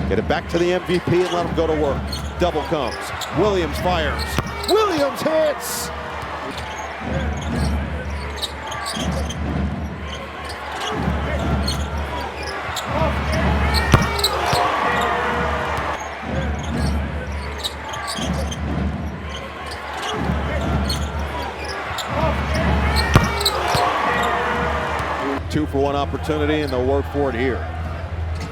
Get it back to the MVP and let him go to work. Double comes. Williams fires. Williams hits! 2-for-1 opportunity, and they'll work for it here.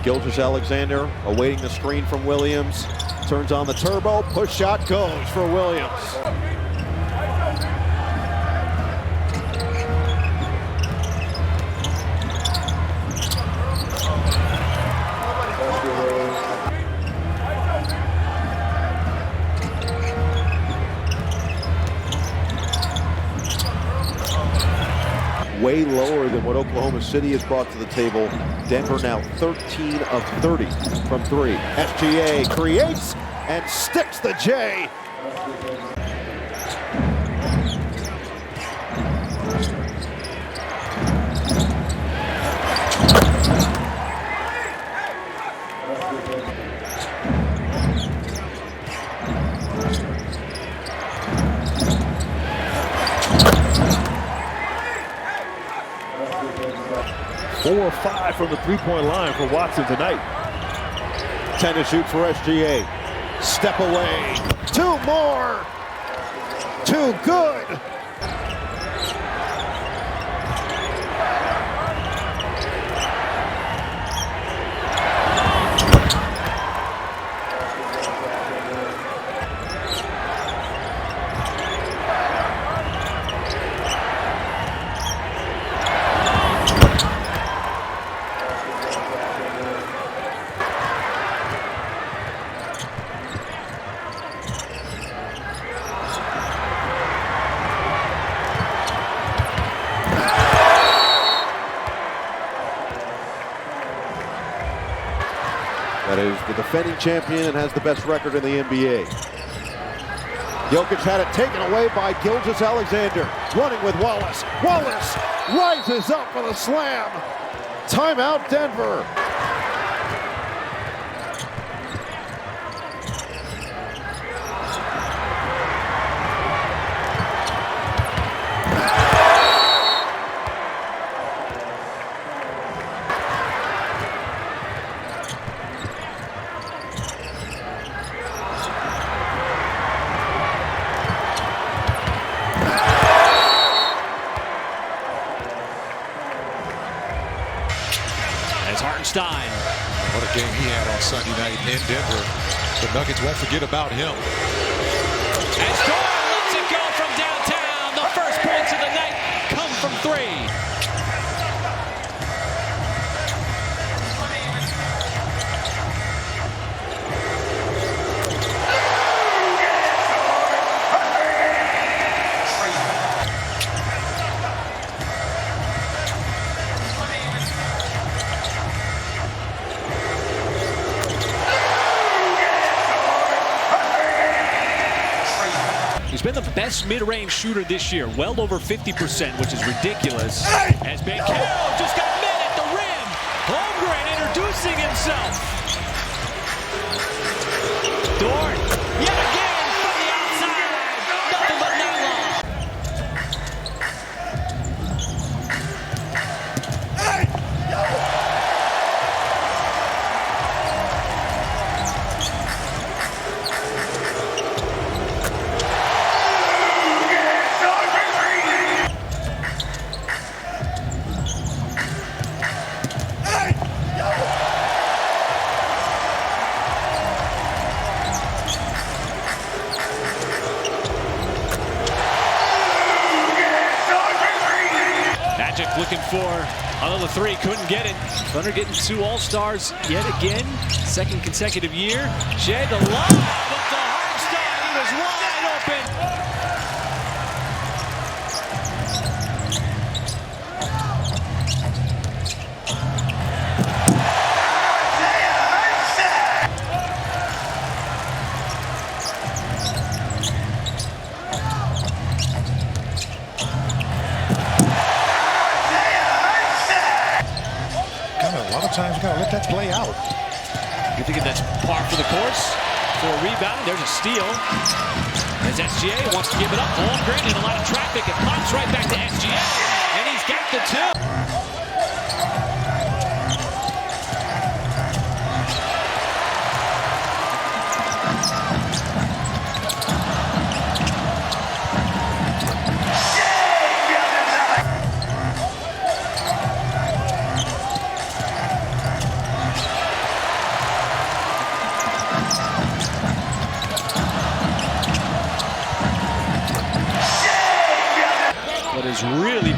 Gilgeous-Alexander awaiting the screen from Williams. Turns on the turbo, push shot goes for Williams. Way lower than what Oklahoma City has brought to the table. Denver now 13 of 30 from three. SGA creates and sticks the J. Four or five from the three-point line for Watson tonight. 10 to shoot for SGA. Step away. Two more. Too good. That is the defending champion and has the best record in the NBA. Jokic had it taken away by Gilgeous-Alexander. Running with Wallace. Wallace rises up for the slam. Timeout, Denver. Hartenstein. What a game he had on Sunday night in Denver. The Nuggets won't forget about him. And Storm lets it go from downtown. The first points of the night come from three. He's been the best mid-range shooter this year, well over 50%, which is ridiculous. As Banchero just got met at the rim. Holmgren introducing himself. Dort, yet again from the outside. Nothing but nylon. Looking for another three, couldn't get it. Thunder getting two All-Stars yet again, second consecutive year. Shai, the lob up to Hartenstein, he was wide open. Sometimes you gotta let that play out. You think that's par for the course? For a rebound, there's a steal. As SGA wants to give it up, Holmgren in a lot of traffic. It pops right back to SGA, and he's got the two.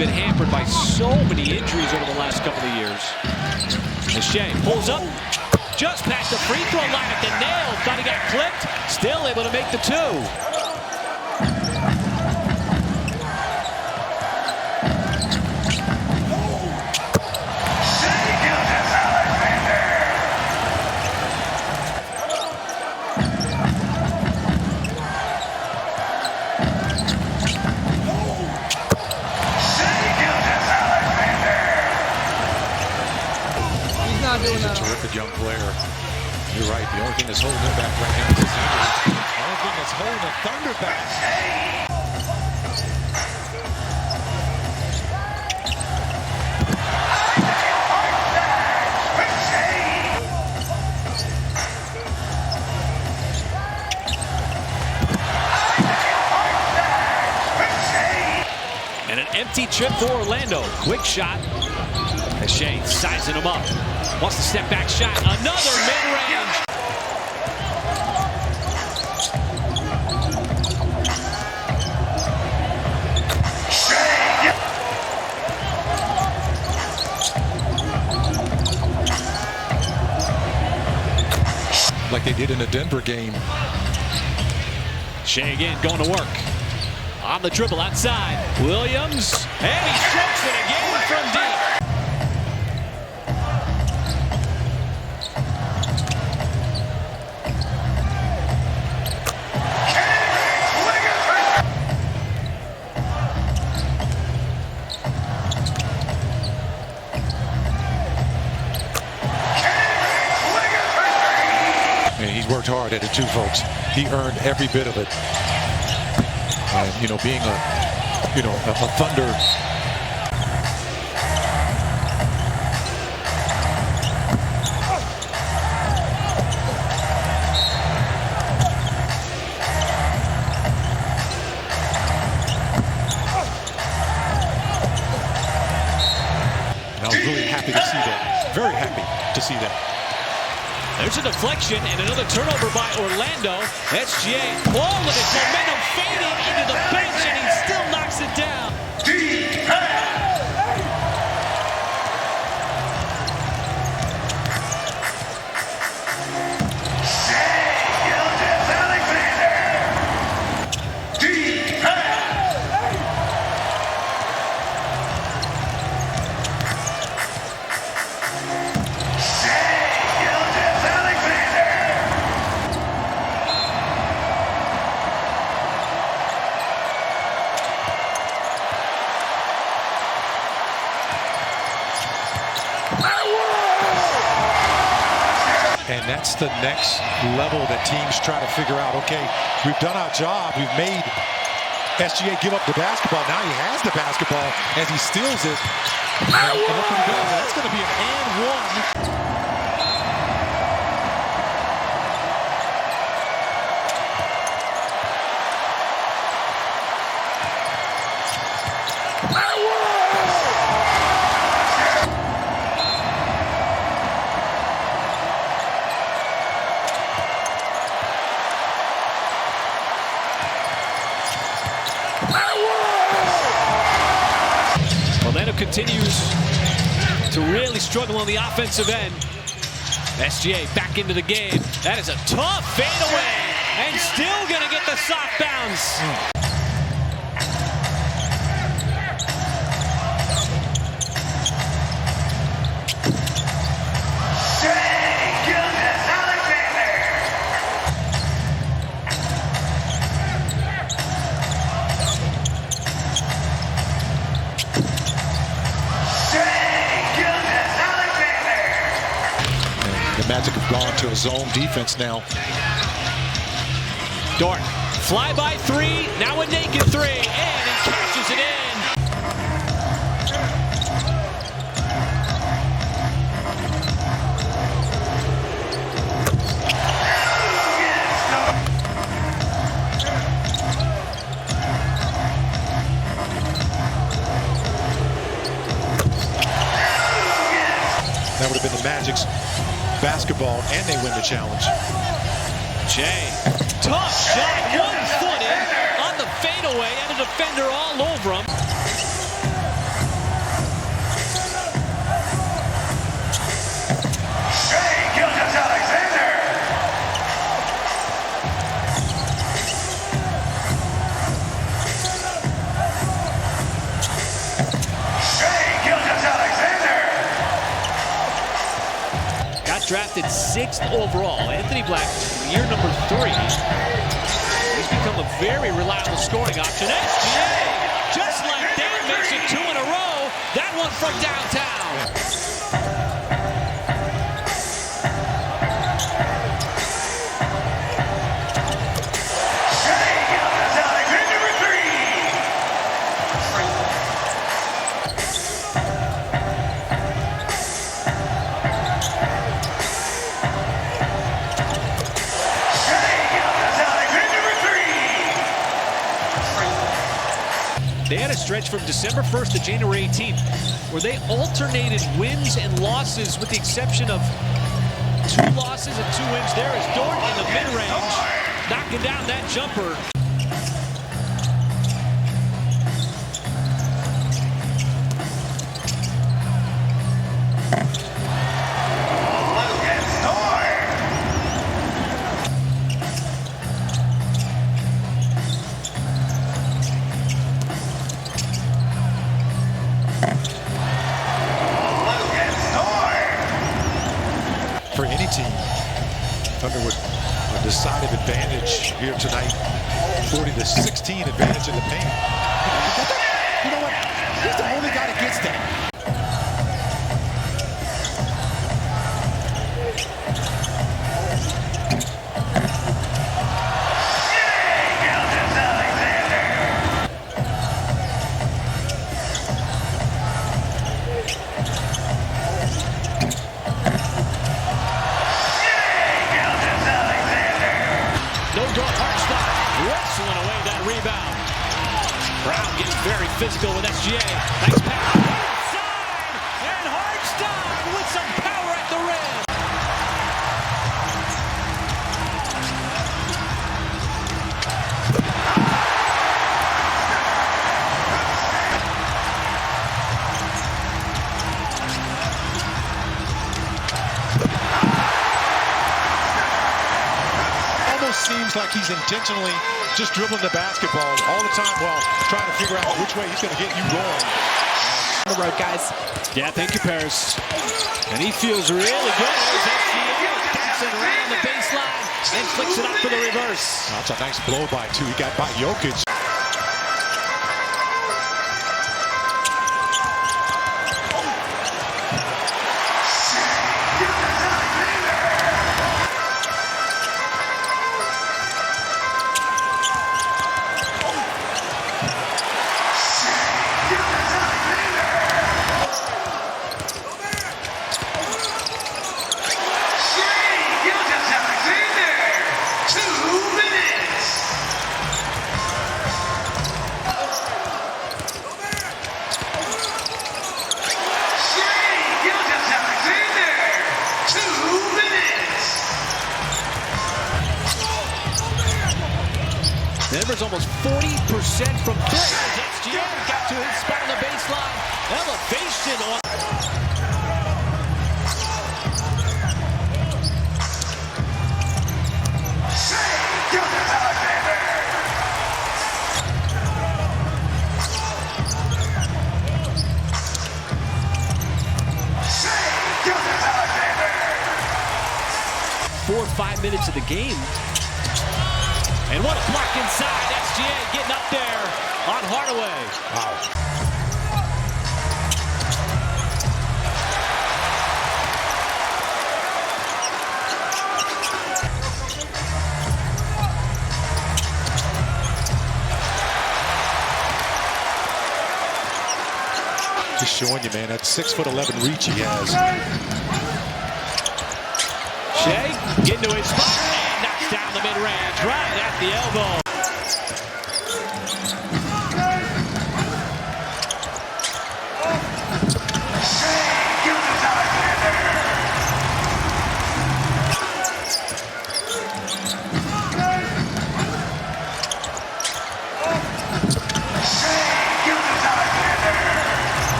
been hampered by so many injuries over the last couple of years. As Shai pulls up, just past the free throw line at the nail. Thought he got clipped. Still able to make the two. He's a terrific young player. You're right. The only thing that's holding him back right now is his injury. The only thing that's holding the Thunder back. And an empty trip for Orlando. Quick shot. As Shai sizing him up. Wants the step back shot. Another mid-range. Like they did in the Denver game. Shai again going to work. On the dribble outside. Williams. And he strokes it again from deep. He's worked hard at it too, folks. He earned every bit of it. You know, being a Thunder. And I was really happy to see that. Very happy to see that. There's a deflection and another turnover by Orlando. SGA, all of his momentum fading into the bench, and he still knocks it down. And that's the next level that teams try to figure out. Okay, we've done our job. We've made SGA give up the basketball. Now he has the basketball as he steals it. And look what he does. That's going to be an and one. Orlando continues to really struggle on the offensive end. SGA back into the game. That is a tough fadeaway, and still going to get the soft bounce. Shai Gilgeous-Alexander. The Magic have gone to a zone defense now. Dort, fly by three, now a naked three, and he catches it in. That would have been the Magic's basketball, and they win the challenge. Shai, tough shot, 1 foot in on the fadeaway, and a defender all over him. drafted 6th overall. Anthony Black, year number 3. He's become a very reliable scoring option. SGA, just like that, makes it 2 in a row. That one from downtown. They had a stretch from December 1st to January 18th where they alternated wins and losses with the exception of 2 losses and 2 wins. There is Dort in the mid-range, knocking down that jumper. For any team, Thunder with a decided advantage here tonight. 40-16 advantage in the paint. You know what? He's the only guy that gets that. Wrestling away that rebound. Brown getting very physical with SGA. Nice pass. Inside. And Hartstein with some power at the rim. Seems like he's intentionally just dribbling the basketball all the time while trying to figure out which way he's going to get you going. On the road, guys. Yeah, thank you, Paris. And he feels really good. Gets it around the baseline and flicks it up for the reverse. That's a nice blow by 2. He got by Jokic. Denver's almost 40% from 3. SGA got to his spot on the baseline. Elevation on. Four or 5 minutes of the game. And what a block inside. SGA getting up there on Hardaway. Wow. Just showing you, man, that 6'11" reach he has. Shai getting to his spot and knocks down the mid-range right at the elbow.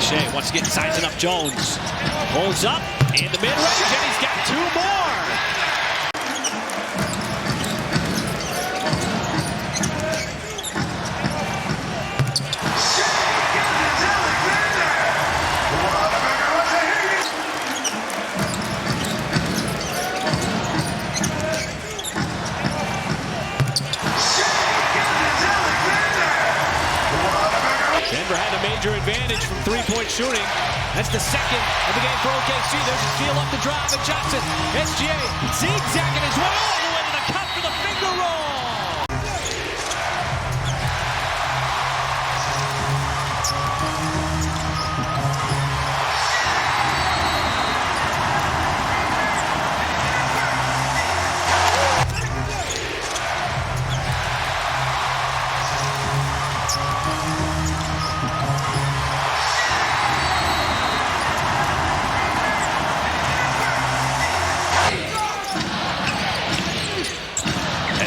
Shai once again sizing up Jones. Holds up in the mid-range, and he's got 2 more. shooting. That's the second of the game for OKC. There's a steal up the drive, and Johnson. SGA zigzagging his way all the way to the cup for the finger roll.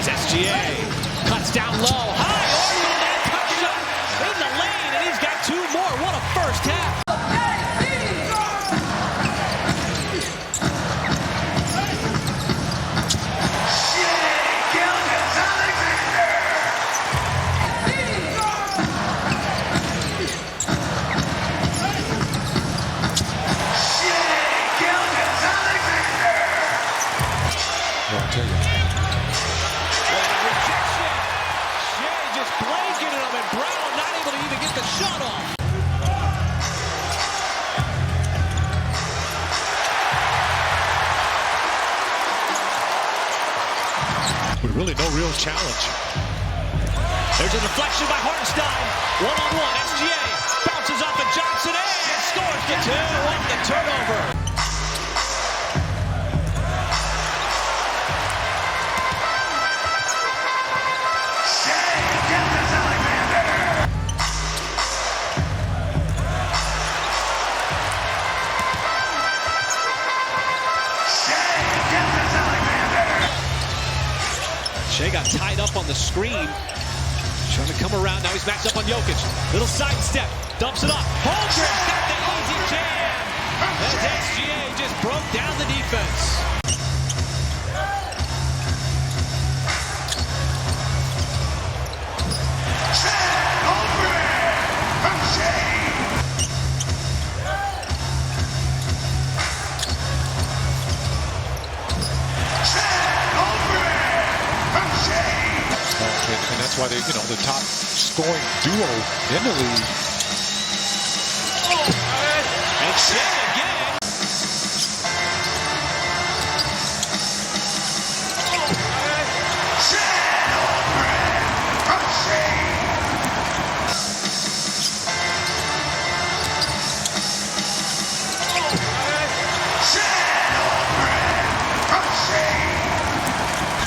SGA cuts down low, high, that cut shot in the lane, and he's got two more. What a first half. I'll tell you. Blanking him, and Brown not able to even get the shot off. With really no real challenge. There's a deflection by Hartenstein. One-on-one, SGA bounces off of Johnson and scores the two on the turnover. Shai got tied up on the screen. Trying to come around. Now he's matched up on Jokic. Little sidestep. Dumps it off. Holmgren's got the easy jam. As SGA just broke down the defense. And that's why they, the top scoring duo in the league. And Shai again.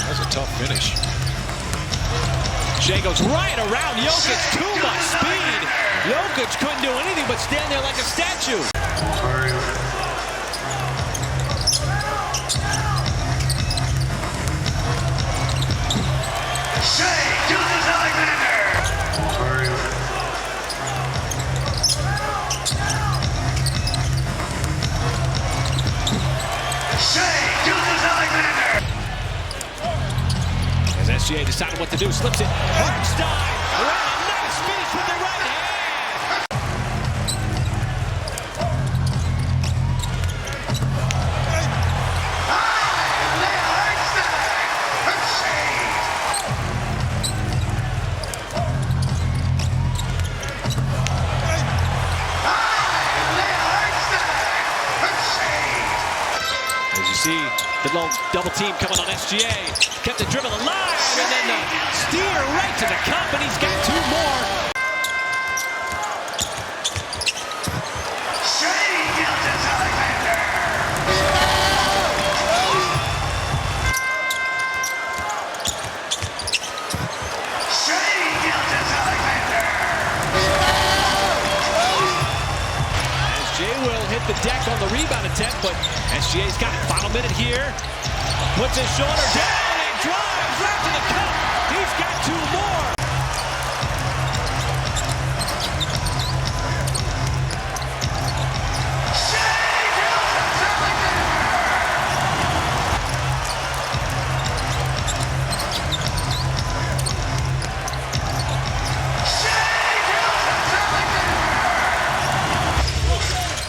That's a tough finish. Shai goes right around Jokic, too much speed. Jokic couldn't do anything but stand there like a statue. Shai Gilgeous-Alexander. Shai Gilgeous-Alexander. As SGA decided what to do, slips it. Hartenstein around a nice finish with the right hand. As you see, the low double team coming on SGA. Kept the dribble alive, and then the steer right to the cup, and he's got two more. Shai Gilgeous-Alexander. Shai Gilgeous-Alexander. As Jay will hit the deck on the rebound attempt, but SGA's got it. Final minute here. Puts his shoulder down and drives right to the cup. He's got two more.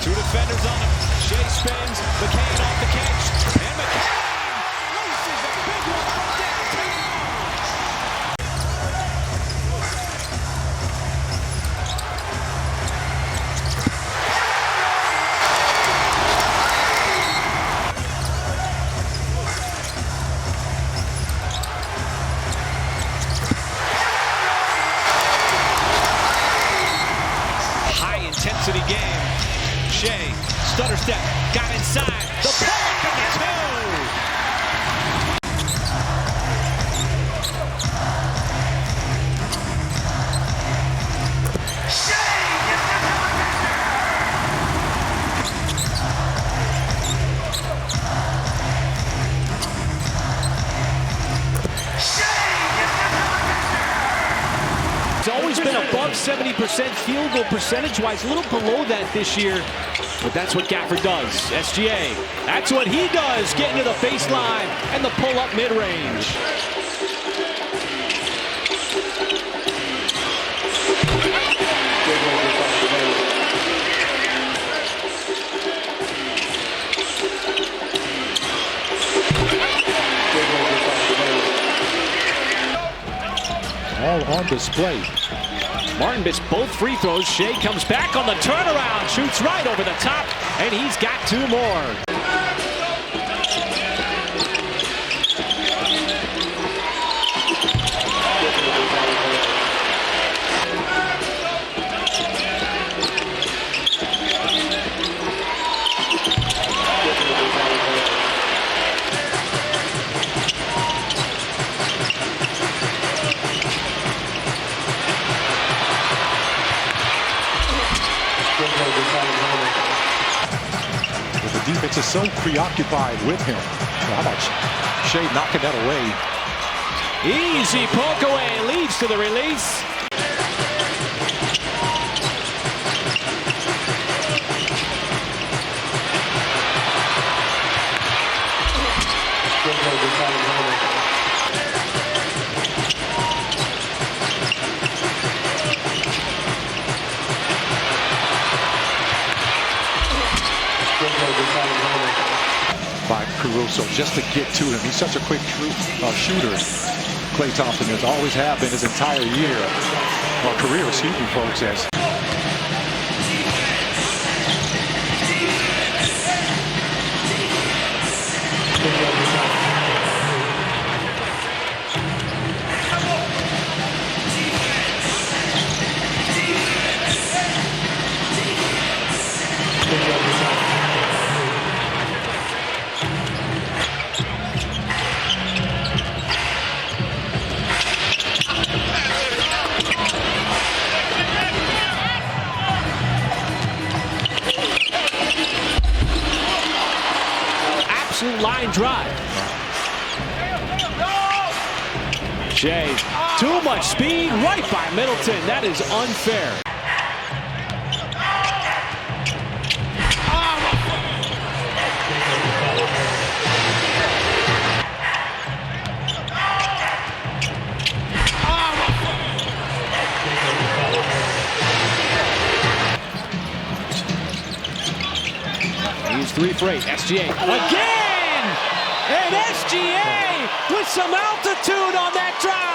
Two defenders on him. Shai spins. McCain off the catch. And McCain laces a big one from downtown. 70% field goal percentage-wise, a little below that this year. But that's what Gafford does. SGA, that's what he does, getting to the baseline and the pull-up mid-range. All on display. Martin missed both free throws. Shai comes back on the turnaround, shoots right over the top, and he's got 2 more. The defense is so preoccupied with him. How about Shai knocking that away? Easy poke away, leads to the release. By Caruso just to get to him. He's such a quick shooter. Klay Thompson has always have been his entire year, or career, excuse me, folks, as line drive. Shai, too much speed right by Middleton. That is unfair. He's 3 for 8. SGA again! And SGA with some altitude on that drive.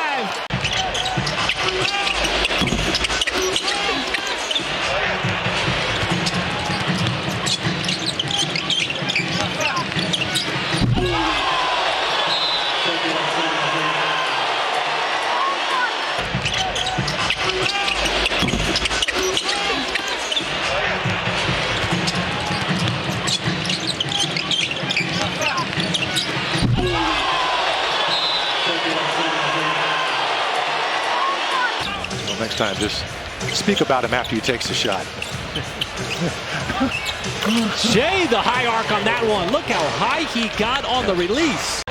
next time, just speak about him after he takes the shot. Shai, the high arc on that one. Look how high he got on the release.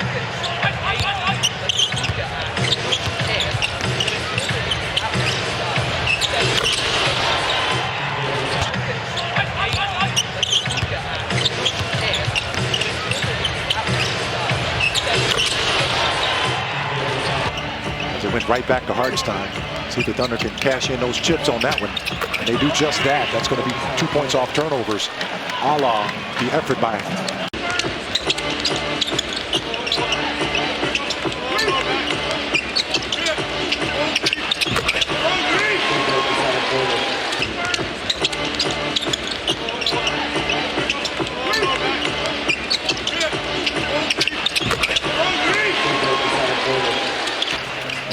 As it went right back to Hartenstein. See if the Thunder can cash in those chips on that one. And they do just that. That's going to be 2 points off turnovers, a la the effort by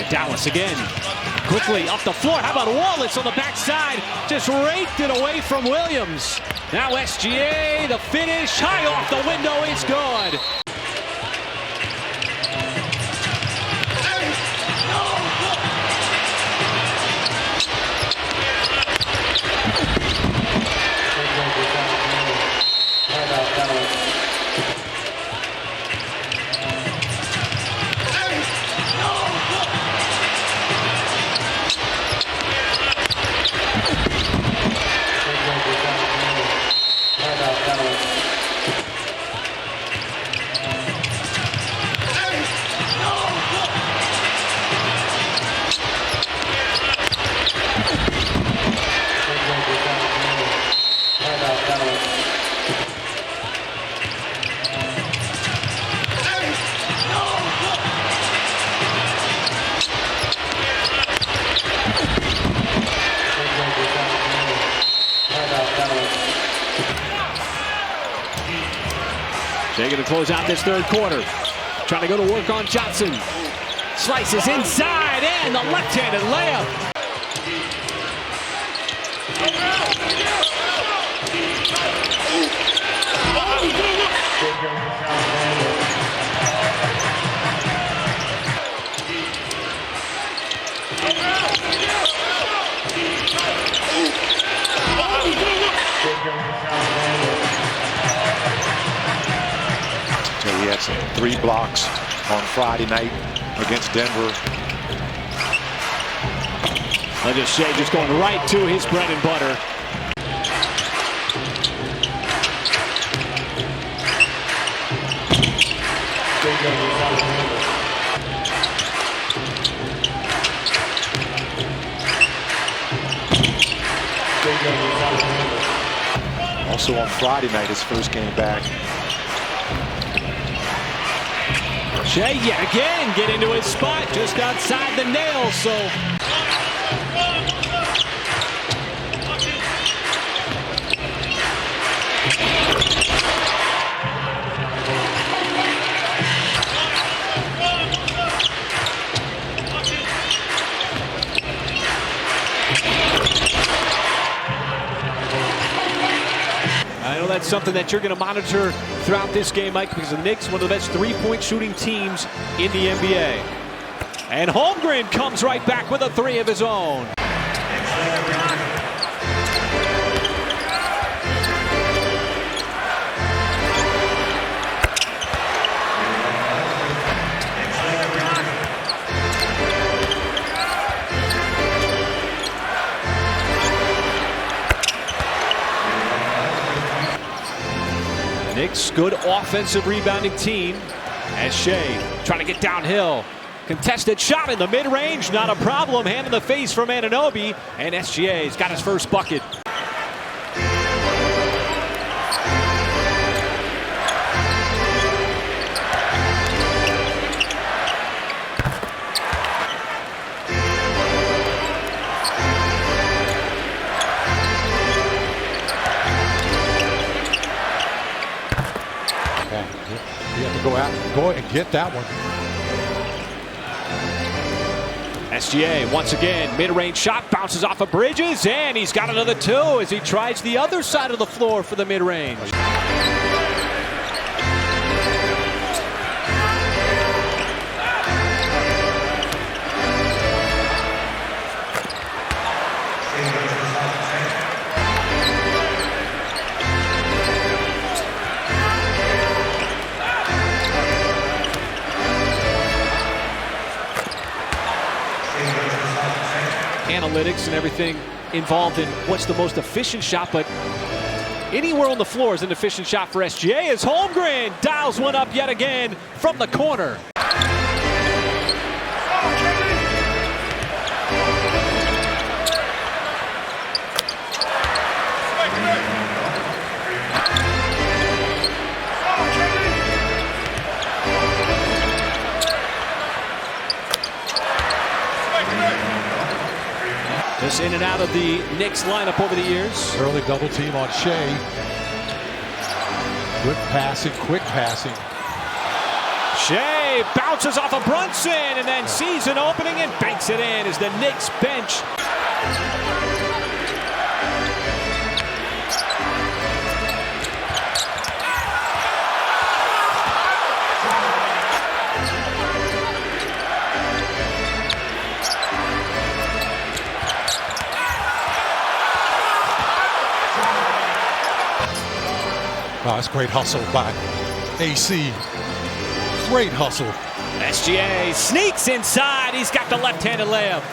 Dallas again. Quickly up the floor. How about Wallace on the backside? Just raked it away from Williams. Now SGA, the finish. High off the window. It's good. Shai going to close out this third quarter. Trying to go to work on Johnson. Slices inside and the left-handed layup. So he had some 3 blocks on Friday night against Denver. Look at Shai just going right to his bread and butter. Also on Friday night, his first game back. Shai yet again get into his spot just outside the nail, so I know that's something that you're going to monitor throughout this game, Mike, because the Knicks, one of the best three-point shooting teams in the NBA. And Holmgren comes right back with a 3 of his own. Knicks, good offensive rebounding team as Shai trying to get downhill. Contested shot in the mid-range, not a problem. Hand in the face from Anunoby, and SGA's got his first bucket. You have to go out and get that one. SGA once again, mid-range shot, bounces off of Bridges, and he's got another 2 as he tries the other side of the floor for the mid-range. Analytics and everything involved in what's the most efficient shot, but anywhere on the floor is an efficient shot for SGA as Holmgren dials one up yet again from the corner. Just in and out of the Knicks lineup over the years. Early double team on Shai. Good passing, quick passing. Shai bounces off of Brunson and then sees an opening and banks it in as the Knicks bench. Oh, that's great hustle by AC. Great hustle. SGA sneaks inside. He's got the left-handed layup.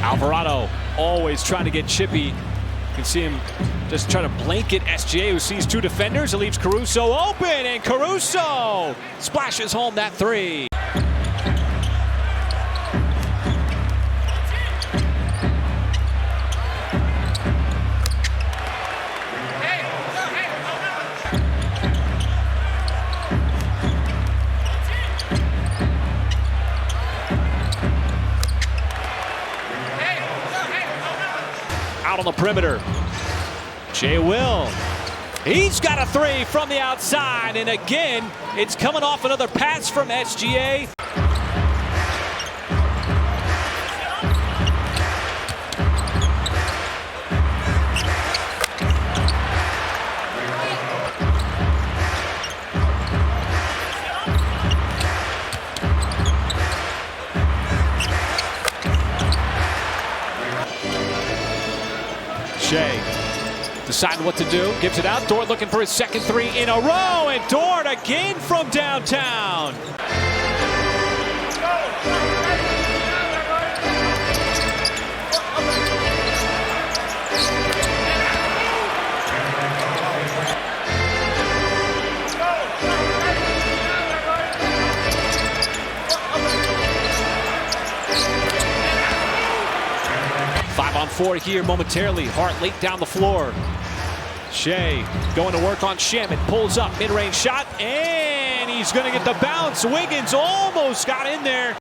Alvarado always trying to get chippy. You can see him just trying to blanket SGA, who sees 2 defenders. It leaves Caruso open, and Caruso splashes home that 3. out on the perimeter. Shai will. He's got a three from the outside, and again, it's coming off another pass from SGA. Shai deciding what to do, gives it out. Dort looking for his second three in a row, and Dort again from downtown. Five on four here momentarily. Hart late down the floor. Shai going to work on Shamet. Pulls up, mid-range shot, and he's going to get the bounce. Wiggins almost got in there.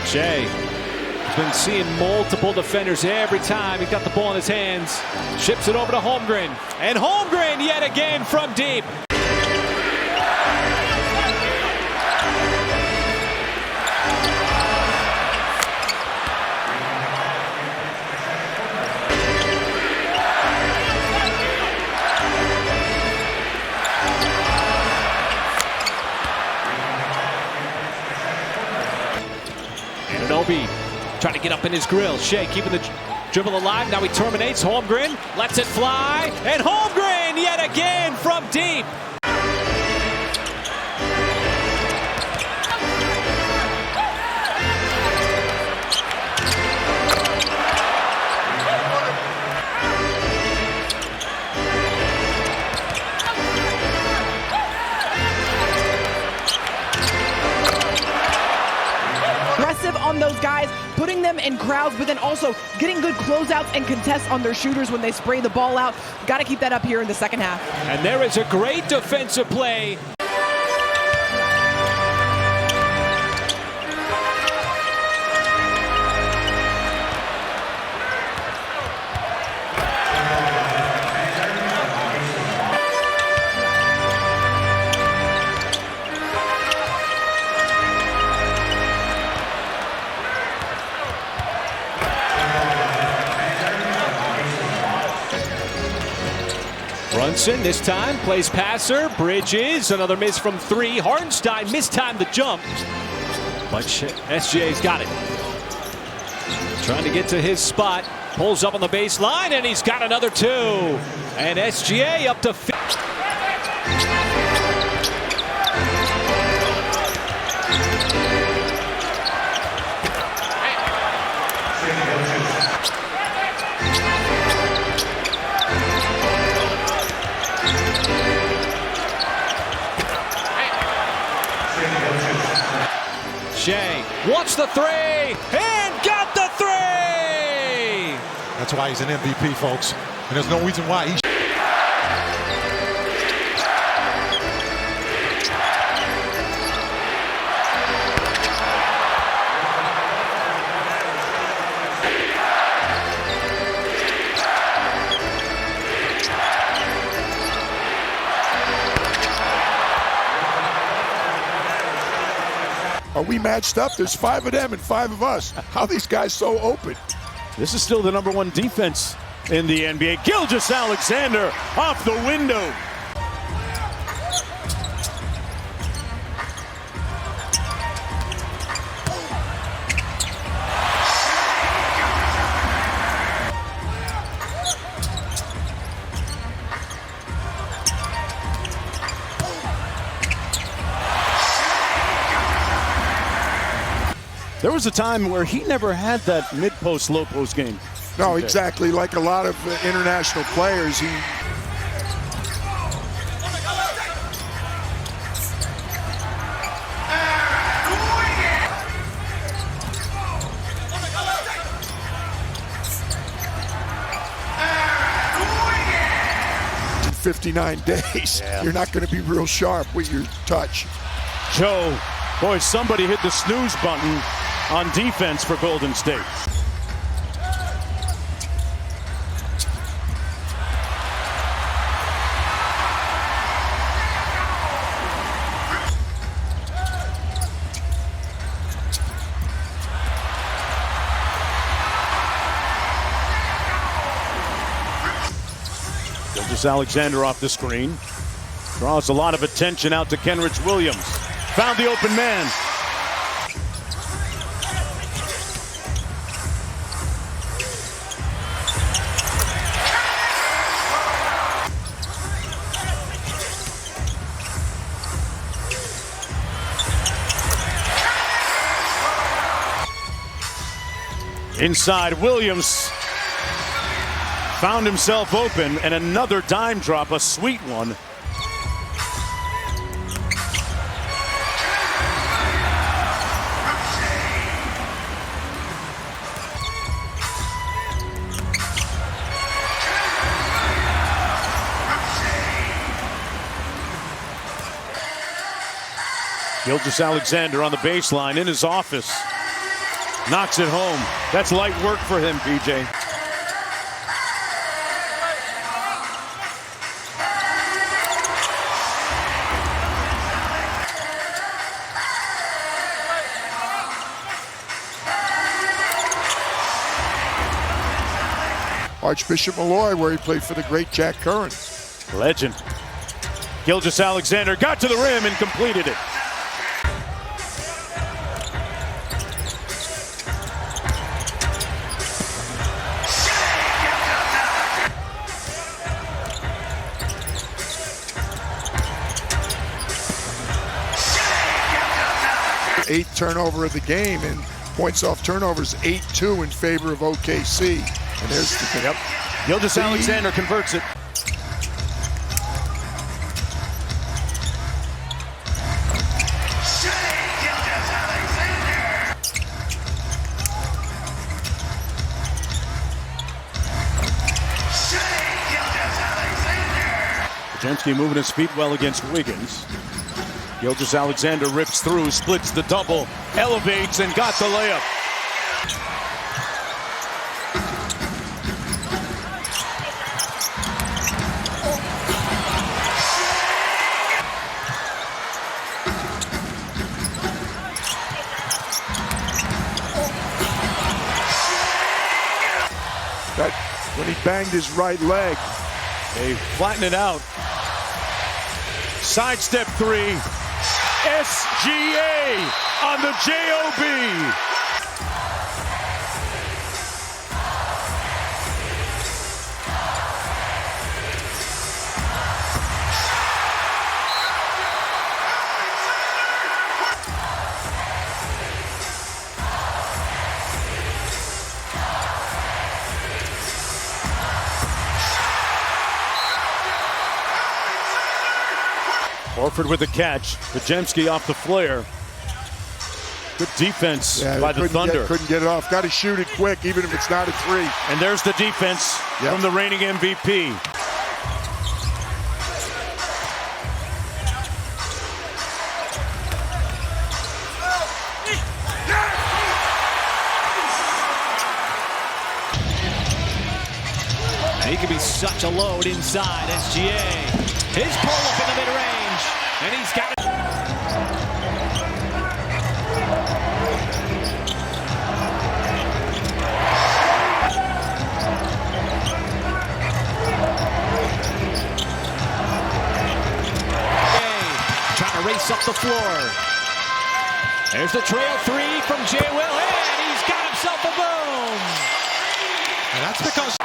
Shai has been seeing multiple defenders every time he got the ball in his hands. Ships it over to Holmgren. And Holmgren yet again from deep. Obi trying to get up in his grill. Shai keeping the dribble alive. Now he terminates. Holmgren lets it fly. And Holmgren yet again from deep. On those guys, putting them in crowds, but then also getting good closeouts and contests on their shooters when they spray the ball out. Got to keep that up here in the second half. And there is a great defensive play. Brunson this time plays passer. Bridges, another miss from three. Hartenstein mistimed the jump, but SGA's got it. Trying to get to his spot. Pulls up on the baseline, and he's got another two. And SGA up to 50. Shai wants the three and got the three! That's why he's an MVP, folks. And there's no reason why he Are we matched up? There's 5 of them and 5 of us. How are these guys so open? This is still the #1 defense in the NBA. Gilgeous-Alexander off the window. There was a time where he never had that mid-post, low-post game. No, exactly. Like a lot of international players, he... 59 days. You're not going to be real sharp with your touch. Joe, boy, somebody hit the snooze button on defense for Golden State. Gilgeous-Alexander off the screen. Draws a lot of attention out to Kenrich Williams. Found the open man. Inside, Williams found himself open, and another dime drop, a sweet one. Gilgeous-Alexander on the baseline in his office. Knocks it home. That's light work for him, PJ. Archbishop Malloy, where he played for the great Jack Curran. Legend. Gilgeous-Alexander got to the rim and completed it. Eighth turnover of the game, and points off turnovers 8-2 in favor of OKC. And there's the yep. Gilgeous-Alexander converts it. Podziemski moving his feet well against Wiggins. Gilgeous-Alexander rips through, splits the double, elevates, and got the layup. That when he banged his right leg. They flatten it out. Sidestep three. SGA on the JOB. Horford with the catch. Podziemski off the flare. Good defense by the Thunder. Couldn't get it off. Got to shoot it quick, even if it's not a three. And there's the defense from the reigning MVP. And he can be such a load inside. SGA. His pull up in the mid-range, and he's got it. Trying to race up the floor. There's the trail three from Jay Will, and he's got himself a boom. And that's because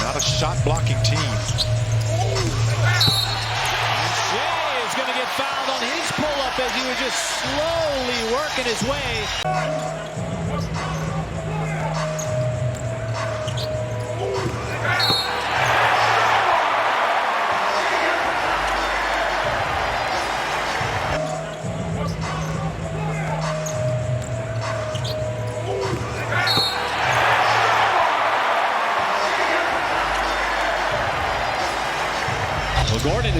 not a shot-blocking team. Shai is going to get fouled on his pull-up as he was just slowly working his way.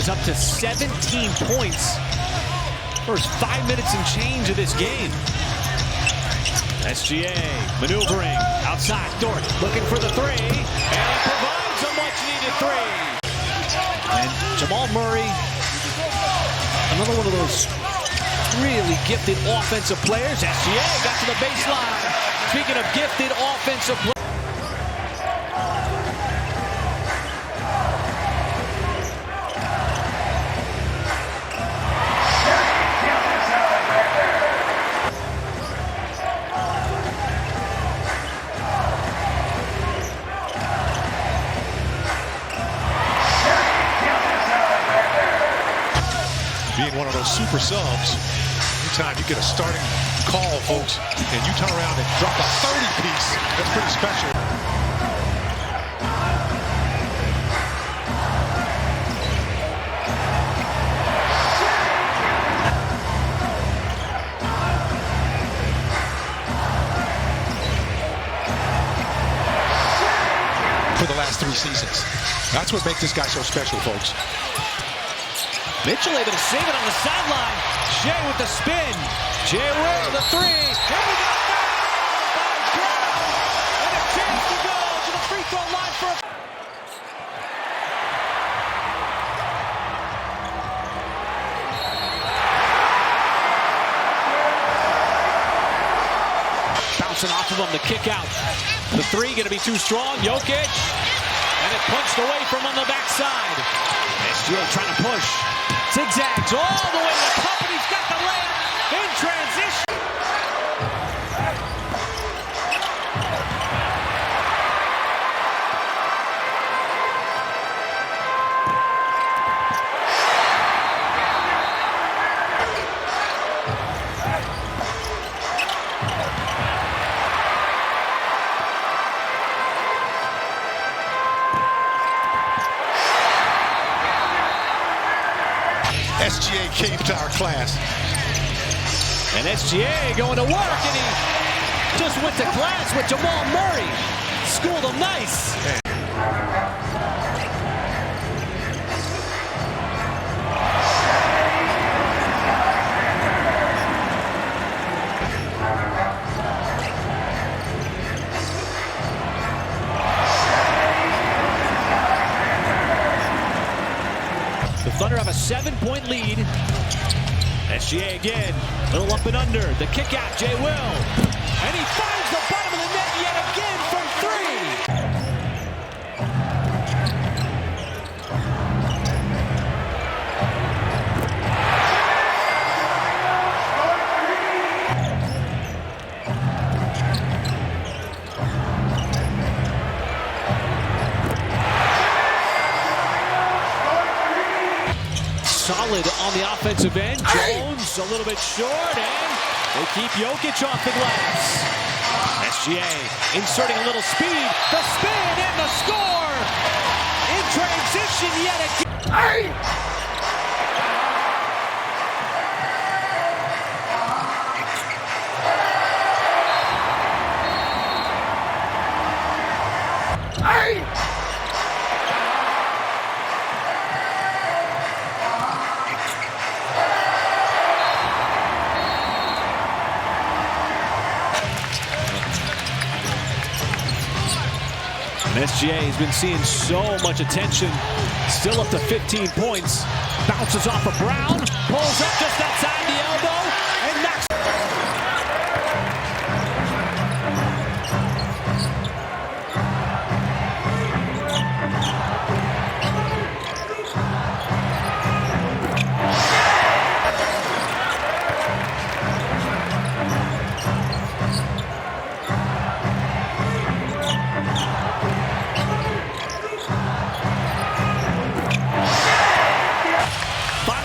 is up to 17 points. First 5 minutes and change of this game. SGA maneuvering outside. Dort looking for the three, and he provides a much-needed three. And Jamal Murray, another one of those really gifted offensive players. SGA got to the baseline. Speaking of gifted offensive players. Being one of those super subs, anytime you get a starting call, folks, and you turn around and drop a 30-piece, that's pretty special. For the last 3 seasons. That's what makes this guy so special, folks. Mitchell able to save it on the sideline. Shai with the spin. Jay Will, the three. And we got by Brown. And a chance to go to the free throw line for a... Bouncing off of him, the kick out. The three going to be too strong. Jokic. And it punched away from on the backside. SGA trying to push. Zigzags all the way to the cup, and he's got the layup in transition. SGA came to our class. And SGA going to work, and he just went to class with Jamal Murray. Schooled him nice. The Thunder have a 7-point lead. SGA again, little up and under. The kick out, Jay Will. And he finds the bottom of the net yet again from three. Solid on the offensive end. Jones a little bit short, and they keep Jokic off the glass. SGA inserting a little speed. The spin and the score. In transition yet again. And SGA has been seeing so much attention. Still up to 15 points. Bounces off of Brown. Pulls up just outside the elbow. And knocks.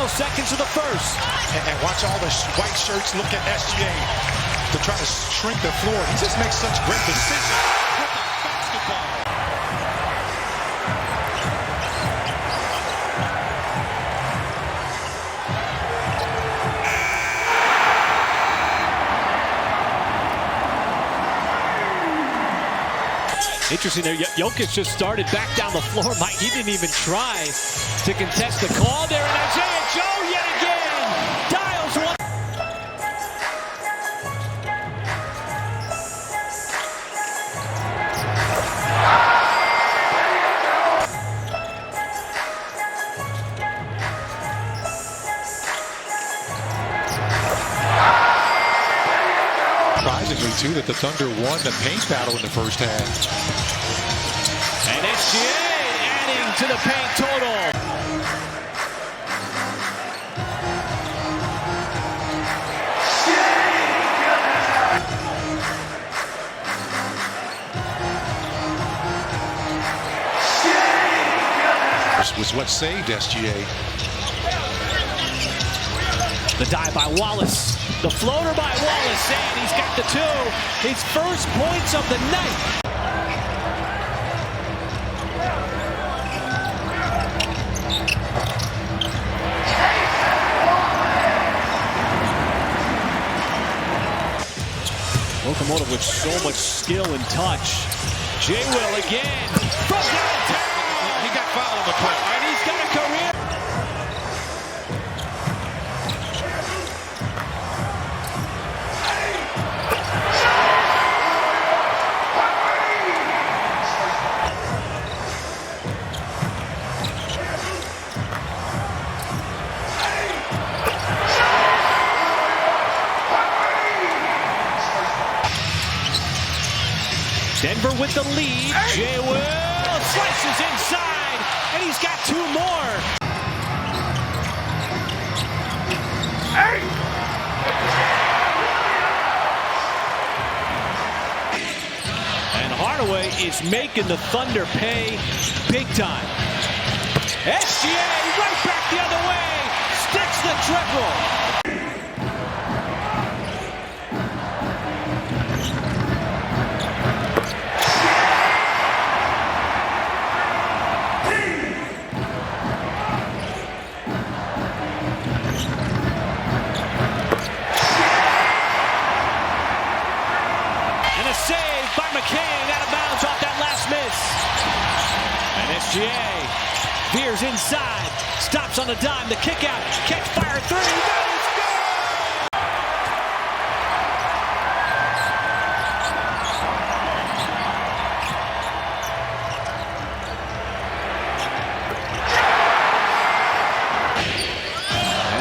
Seconds of the first. And watch all the white shirts look at SGA to try to shrink the floor. He just makes such great decisions with the basketball. Interesting there. Jokic just started back down the floor. Mike, he didn't even try to contest the call there. And Isaiah Joe yet again dials one. Surprisingly, too, that the Thunder won the paint battle in the first half. And SGA adding to the paint total. This was what saved SGA. The dive by Wallace. The floater by Wallace, and he's got the two. His first points of the night. Locomotive with so much skill and touch. Jay Will again from downtown. He got fouled on the play. And he's got a career. Denver with the lead. Jay Will slices inside, and he's got two more. And Hardaway is making the Thunder pay big time. SGA right back the other way, sticks the triple. Out of bounds off that last miss. And SGA veers inside, stops on the dime, the kick out, catch fire three, that is good!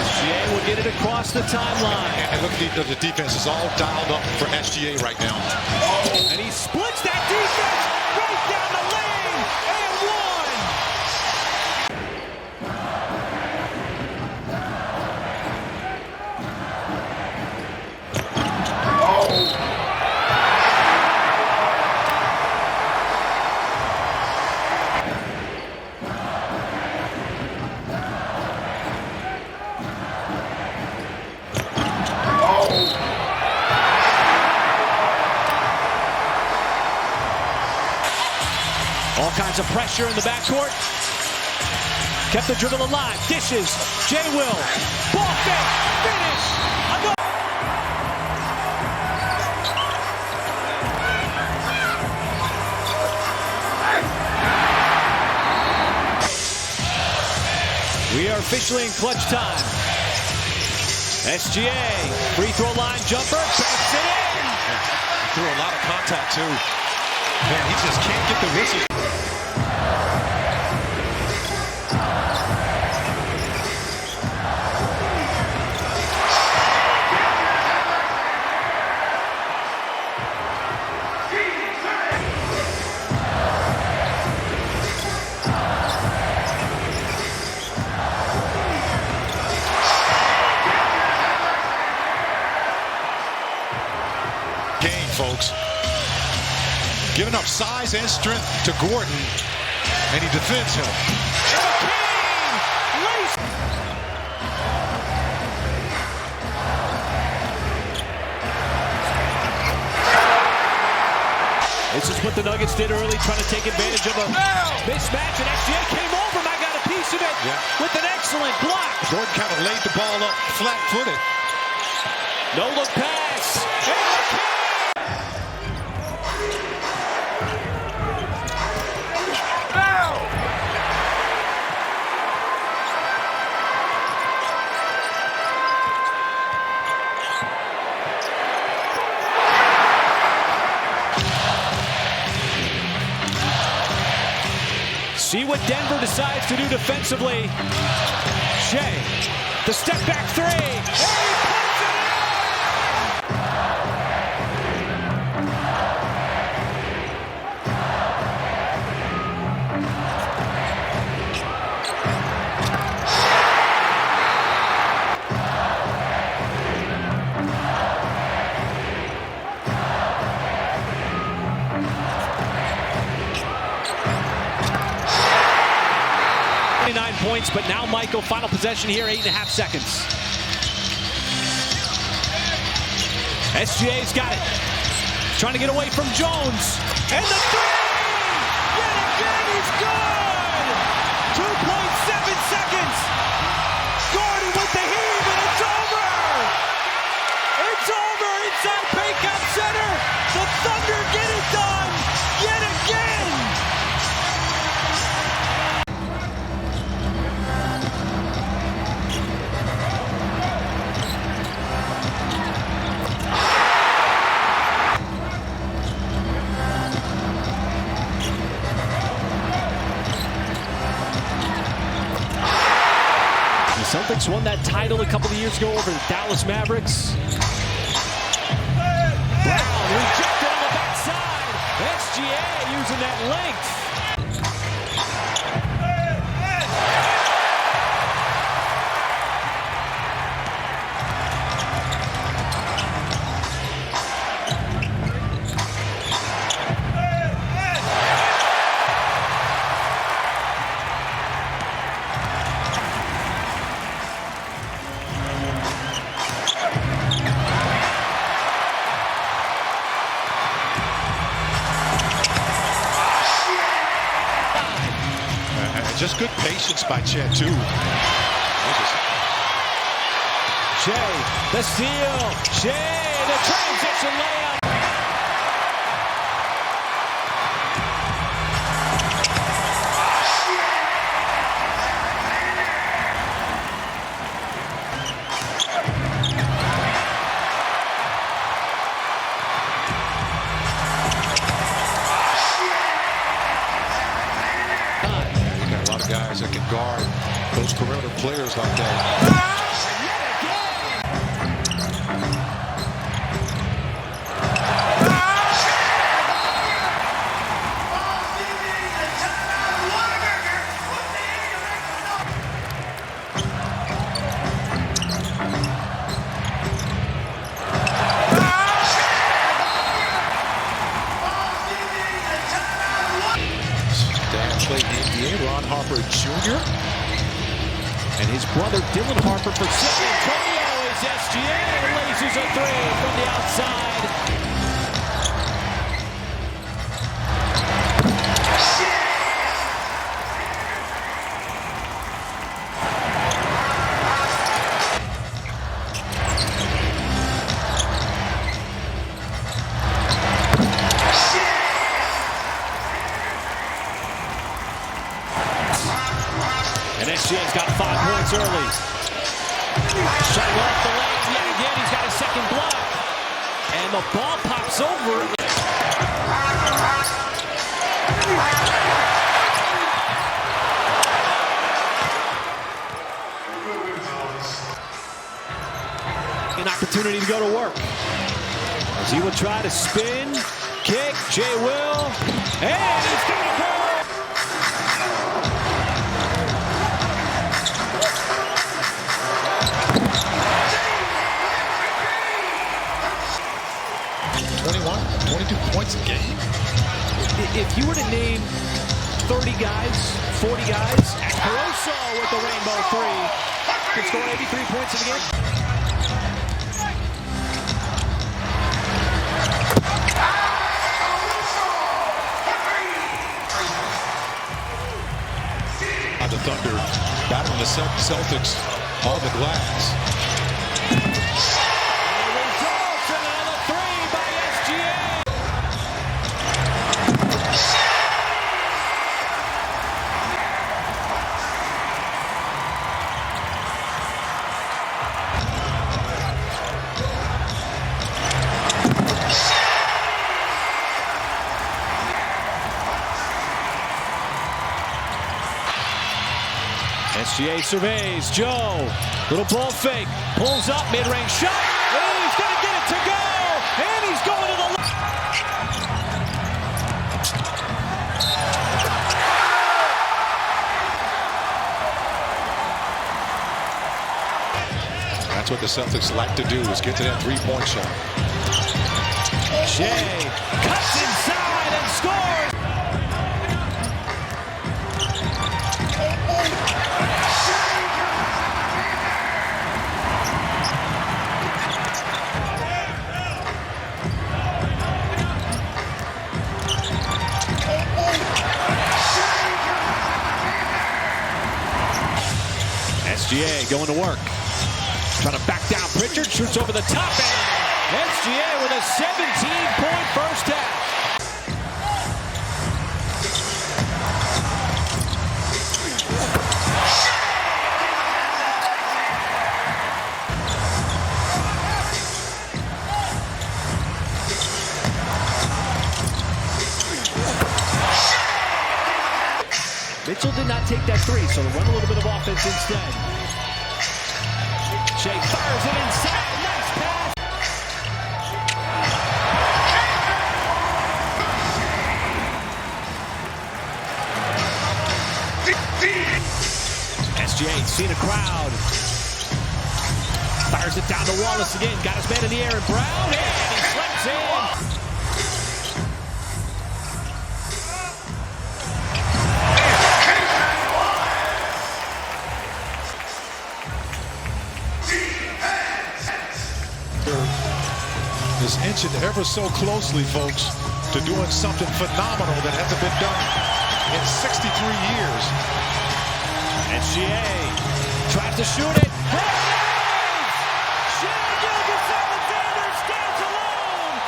SGA will get it across the timeline. And look at the defense is all dialed up for SGA right now. And he splits that defense right down the lane and one. All kinds of pressure in the backcourt. Kept the dribble alive. Dishes. Jay Will. Ball fake. Finish. We are officially in clutch time. SGA. Free throw line jumper. Banks it in. Threw a lot of contact, too. Man, he just can't get the whistle. Game, folks. Giving up size and strength to Gordon, and he defends him. This is what the Nuggets did early, trying to take advantage of a mismatch, and SGA came over and I got a piece of it with an excellent block. Gordon kind of laid the ball up flat-footed. No look pass. See what Denver decides to do defensively. Shai, the step back three. And he puts it in! 29 points, but now Michael, final possession here, 8.5 seconds. SGA's got it. Trying to get away from Jones. And the three! Yet again, he's good! 2.7 seconds. Gordon with the heave, and it's over! It's over inside Paycom Center. The Thunder get it done yet again! Celtics won that title a couple of years ago over the Dallas Mavericks. Brown rejected on the backside. SGA using that length. Just good patience by Chet, too. Shai, the steal. Shai, the transition layup. Guys that can guard those perimeter players like that. Ron Harper Jr. and his brother Dylan Harper for San Antonio is SGA. Lasers a three from the outside. And SGA's got 5 points early. Shot off the lane yet again. He's got his second block. And the ball pops over. An opportunity to go to work. As he will try to spin, kick, Jay will. And he's going to go. Points a game. If you were to name 30 guys, 40 guys, Caruso with the rainbow three could score 83 points in the game. The Thunder battling the Celtics on the glass. SGA surveys. Joe, little ball fake, pulls up, mid-range shot, and he's going to get it to go, and he's going to the left. That's what the Celtics like to do, is get to that three-point shot. Shai cuts inside and scores. SGA going to work. Trying to back down. Pritchard shoots over the top end. SGA with a 17-point first half. Mitchell did not take that three, so run a little bit of offense instead. Shai fires it inside. Nice pass. SGA seeing a crowd. Fires it down to Wallace again. Got his man in the air, and Brown, and he slips in. Is inching ever so closely, folks, to doing something phenomenal that hasn't been done in 63 years. SGA tries to shoot it. Shai Gilgeous-Alexander stands alone.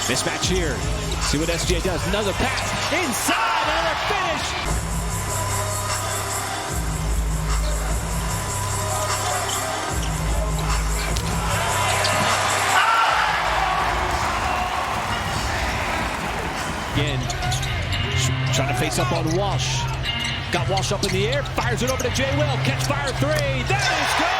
Mismatch here. See what SGA does. Another pass. Inside. Another finish. Again. Trying to face up on Walsh. Got Walsh up in the air. Fires it over to Jay Will. Catch fire three. That is good.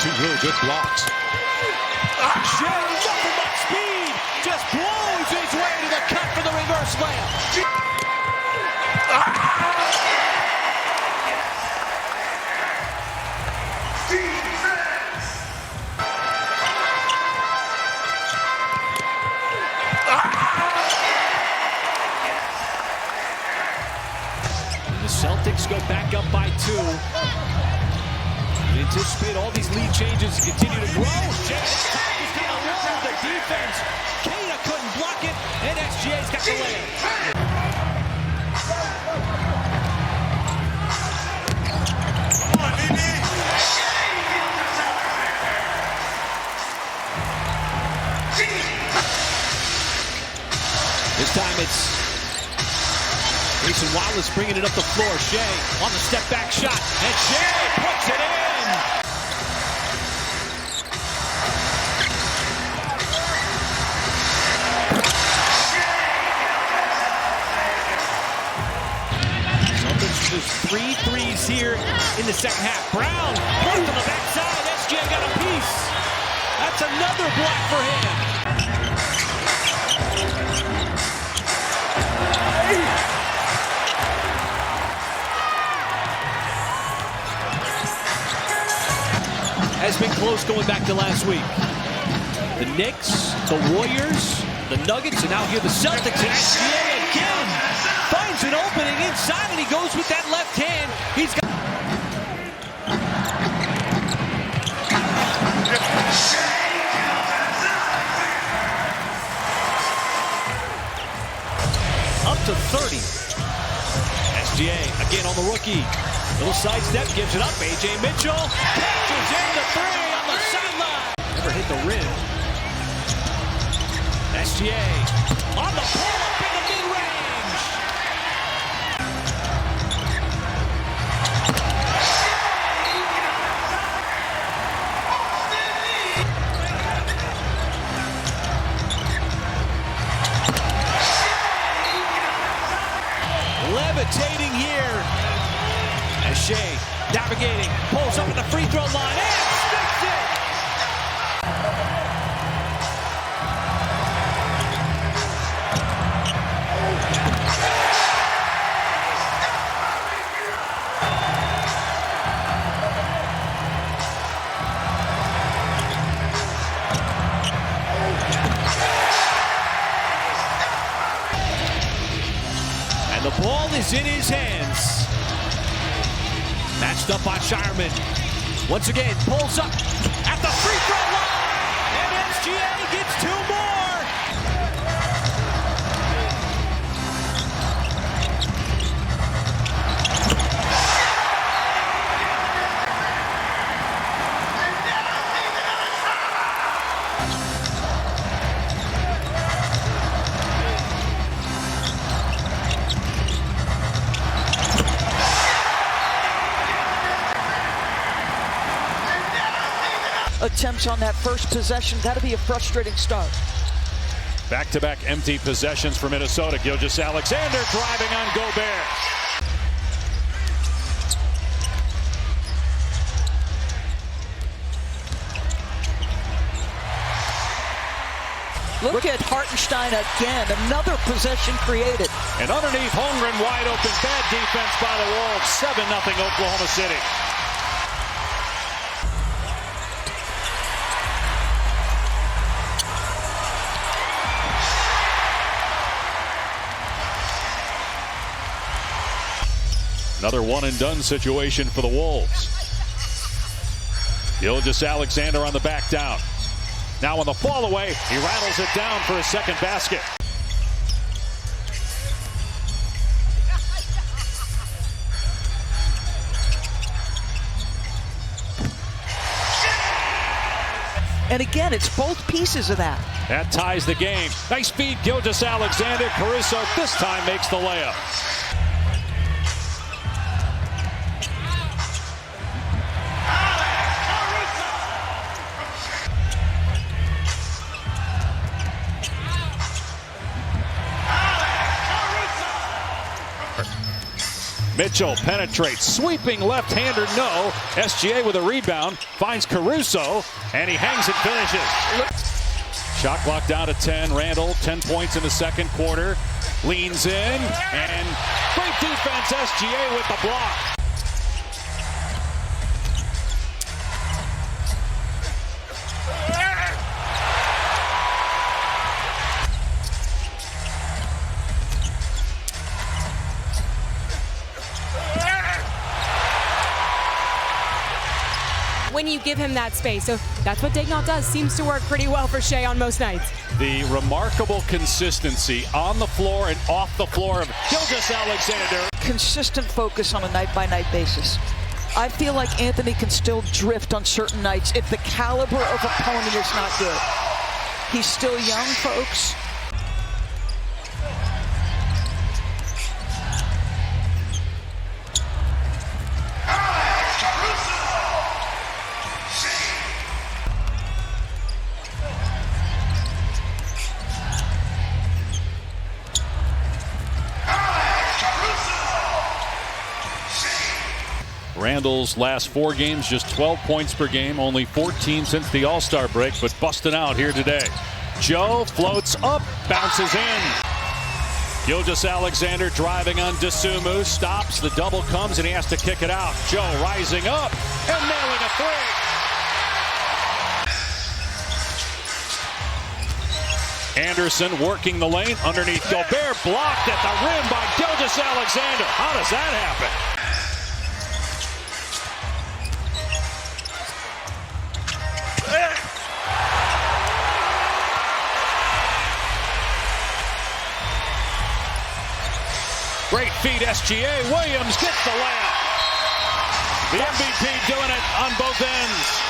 Two really good blocks. Shai, nothing but speed, just blows his way to the cut for the reverse layup. And the Celtics go back up by 2. We anticipate all these lead changes to continue to grow. Shai is going to wall the defense. Kana couldn't block it, and SGA's got the layup. This time it's Mason Wallace bringing it up the floor. Shai on the step back shot, and Shai puts it in. Celtics 3 threes here in the second half. Brown on the backside. SGA got a piece. That's another block for him. Has been close going back to last week. The Knicks, the Warriors, the Nuggets, and now here the Celtics. And SGA again finds an opening inside, and he goes with that left hand. He's got... Nowitzki. Little sidestep, gives it up. A.J. Mitchell catches in the three on the sideline. Never hit the rim. SGA on the pull-up in the mid-range. Levitating here as Shai navigating, pulls up at the free throw line and sticks it. The ball is in his hands. Matched up by Shireman. Once again, pulls up at the free throw line. And SGA gets two more. Attempts on that first possession. Got to be a frustrating start. Back-to-back empty possessions for Minnesota. Gilgeous-Alexander driving on Gobert. Look at Hartenstein again. Another possession created. And underneath, Holmgren wide open. Bad defense by the Wolves. 7-0 Oklahoma City. Another one-and-done situation for the Wolves. Gilgeous-Alexander on the back down. Now on the fall away, he rattles it down for his second basket. And again, it's both pieces of that. That ties the game. Nice feed, Gilgeous-Alexander. Caruso this time makes the layup. Mitchell penetrates, sweeping left-hander, no. SGA with a rebound, finds Caruso, and he hangs and finishes. Shot clock down to 10. Randall, 10 points in the second quarter. Leans in, and great defense, SGA with the block. When you give him that space. So that's what Daigneault does. Seems to work pretty well for Shai on most nights. The remarkable consistency on the floor and off the floor of Gilgeous-Alexander. Consistent focus on a night-by-night basis. I feel like Anthony can still drift on certain nights if the caliber of opponent is not good. He's still young, folks. Randall's last 4 games, just 12 points per game, only 14 since the All-Star break, but busting out here today. Joe floats up, bounces in. Gilgeous-Alexander driving on Dosunmu, stops, the double comes, and he has to kick it out. Joe rising up and nailing a three. Anderson working the lane underneath Gobert, blocked at the rim by Gilgeous-Alexander. How does that happen? Great feed, SGA. Williams gets the layup. The MVP doing it on both ends.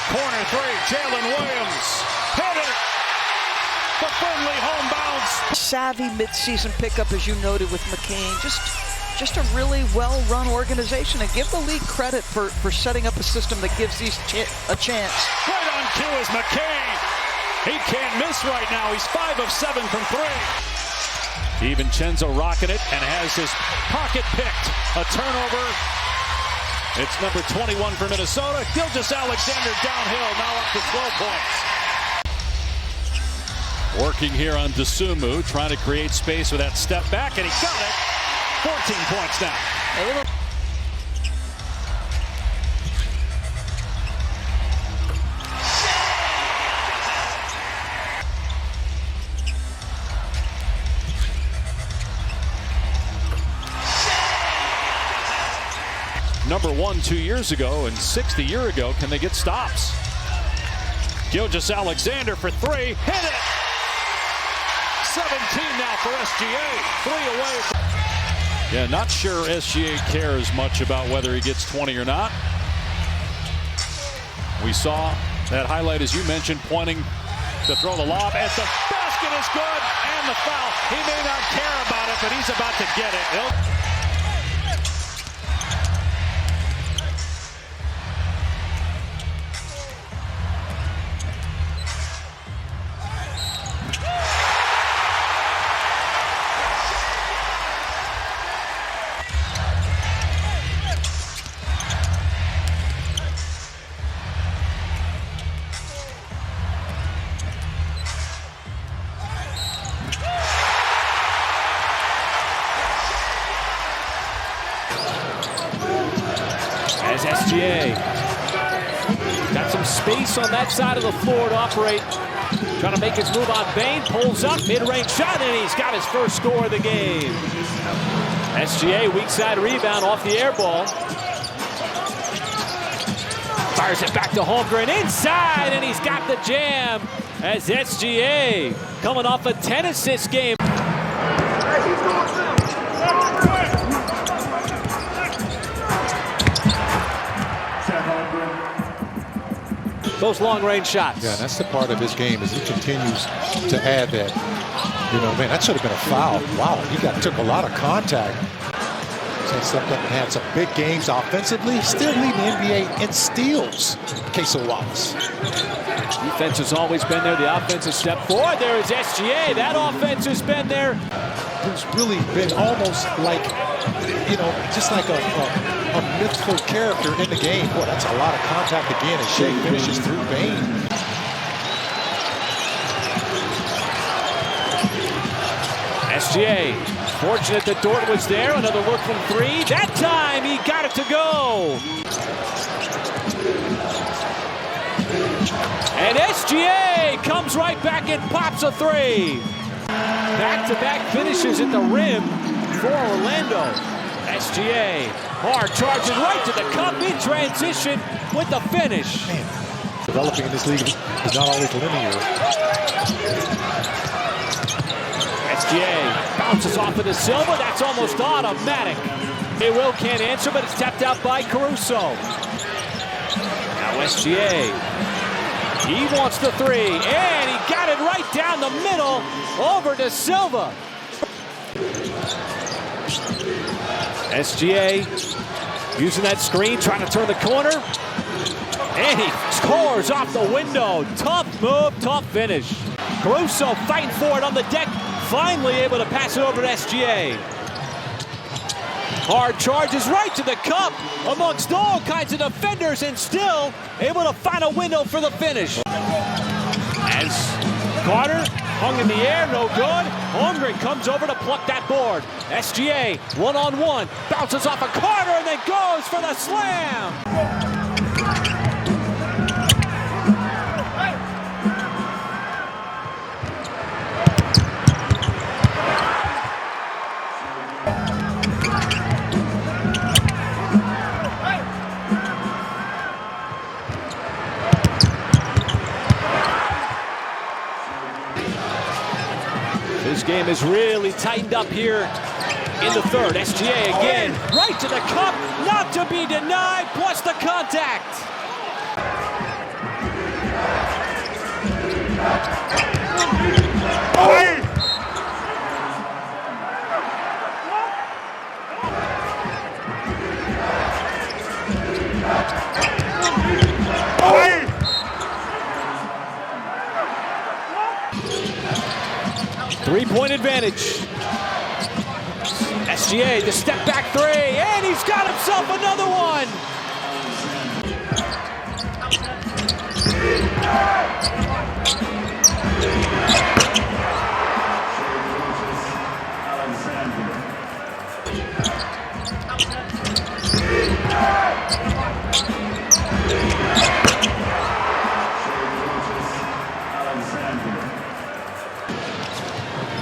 Corner three, Jalen Williams hit it. The friendly home bounce. Savvy midseason pickup, as you noted with McCain. Just a really well-run organization, and give the league credit for setting up a system that gives these a chance. Right on cue is McCain. He can't miss right now. He's 5 of 7 from 3. DiVincenzo rocking it and has his pocket picked. A turnover. It's number 21 for Minnesota. Gilgeous-Alexander downhill, now up to 12 points. Working here on DeSumo, trying to create space with that step back, and he got it. 14 points now. Number 1 2 years ago and 6th a year ago. Can they get stops? Gilgeous-Alexander for 3. Hit it! 17 now for SGA. 3 away. Yeah, not sure SGA cares much about whether he gets 20 or not. We saw that highlight, as you mentioned, pointing to throw the lob. As the basket is good and the foul. He may not care about it, but he's about to get it. As SGA got some space on that side of the floor to operate. Trying to make his move on Bain. Pulls up, mid-range shot, and he's got his first score of the game. SGA, weak side rebound off the air ball. Fires it back to Holmgren inside, and he's got the jam. As SGA coming off a 10-assist game. Those long-range shots. Yeah, that's the part of his game as he continues to add that. You know, man, that should have been a foul. Wow, he took a lot of contact. So he stepped up and had some big games offensively. Still leading the NBA in steals. Case of Wallace. Defense has always been there. The offense has stepped forward. There is SGA. That offense has been there. Who's really been almost like, you know, just like a mythical character in the game. Boy, that's a lot of contact again as Shai finishes through Bain. SGA, fortunate that Dort was there. Another look from 3. That time he got it to go. And SGA comes right back and pops a 3. Back-to-back finishes at the rim for Orlando. SGA, hard charging right to the cup in transition with the finish. Man, developing in this league is not always linear. SGA bounces off of the Silva. That's almost automatic. Will can't answer, but it's tapped out by Caruso. Now SGA. He wants the 3, and he got it right down the middle over to Silva. SGA using that screen, trying to turn the corner. And he scores off the window. Tough move, tough finish. Caruso fighting for it on the deck. Finally able to pass it over to SGA. Hard charges right to the cup amongst all kinds of defenders and still able to find a window for the finish. As Carter hung in the air, no good. Holmgren comes over to pluck that board. SGA, one-on-one, bounces off of Carter and then goes for the slam. This game is really tightened up here in the third. SGA again, right to the cup, not to be denied, plus the contact. Three-point advantage. SGA, the step back three, and he's got himself another one.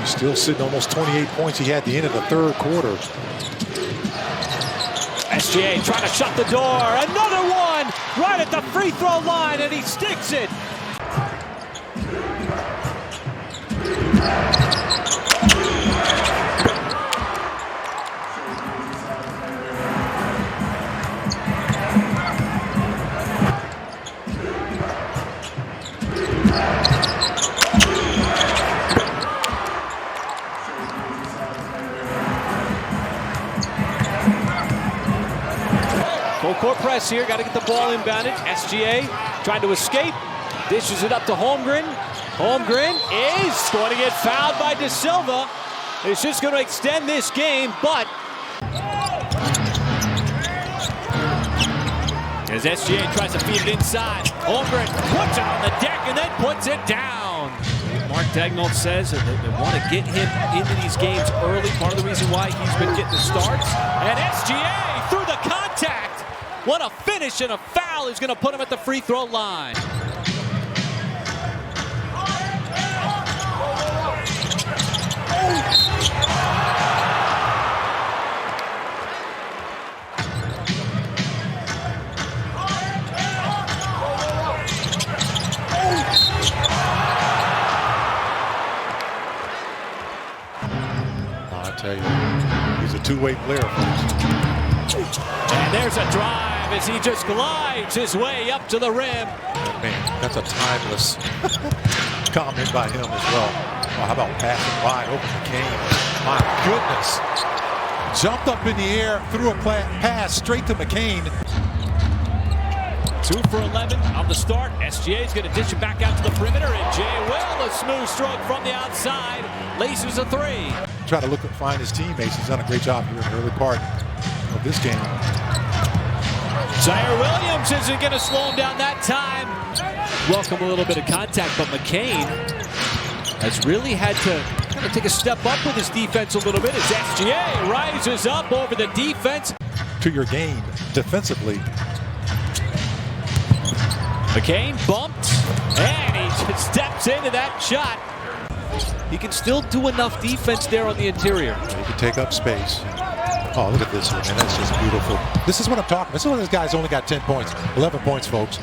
Still sitting almost 28 points he had at the end of the third quarter. SGA trying to shut the door. Another one right at the free throw line, and he sticks it. Full court press here, got to get the ball inbounded. SGA trying to escape, dishes it up to Holmgren. Holmgren is going to get fouled by De Silva. It's just going to extend this game, but as SGA tries to feed it inside, Holmgren puts it on the deck and then puts it down. Mark Daigneault says that they want to get him into these games early. Part of the reason why he's been getting the starts. And SGA through the contact. What a finish, and a foul is going to put him at the free throw line. I tell you, he's a two-way player, folks. And there's a drive as he just glides his way up to the rim. Man, that's a timeless comment by him as well. Oh, how about passing wide open McCain? My goodness. Jumped up in the air, threw a pass straight to McCain. 2 for 11 on the start. SGA is going to dish it back out to the perimeter, and Jay Will, a smooth stroke from the outside, laces a three. Try to look and find his teammates. He's done a great job here in the early part of this game. Zaire Williams isn't going to slow him down that time. Welcome a little bit of contact, but McCain has really had to kind of take a step up with his defense a little bit as SGA rises up over the defense. To your game defensively. McCain bumped, and he just steps into that shot. He can still do enough defense there on the interior. He can take up space. Oh, look at this one, man. That's just beautiful. This is what I'm talking about. This is when this guy's only got 10 points. 11 points, folks.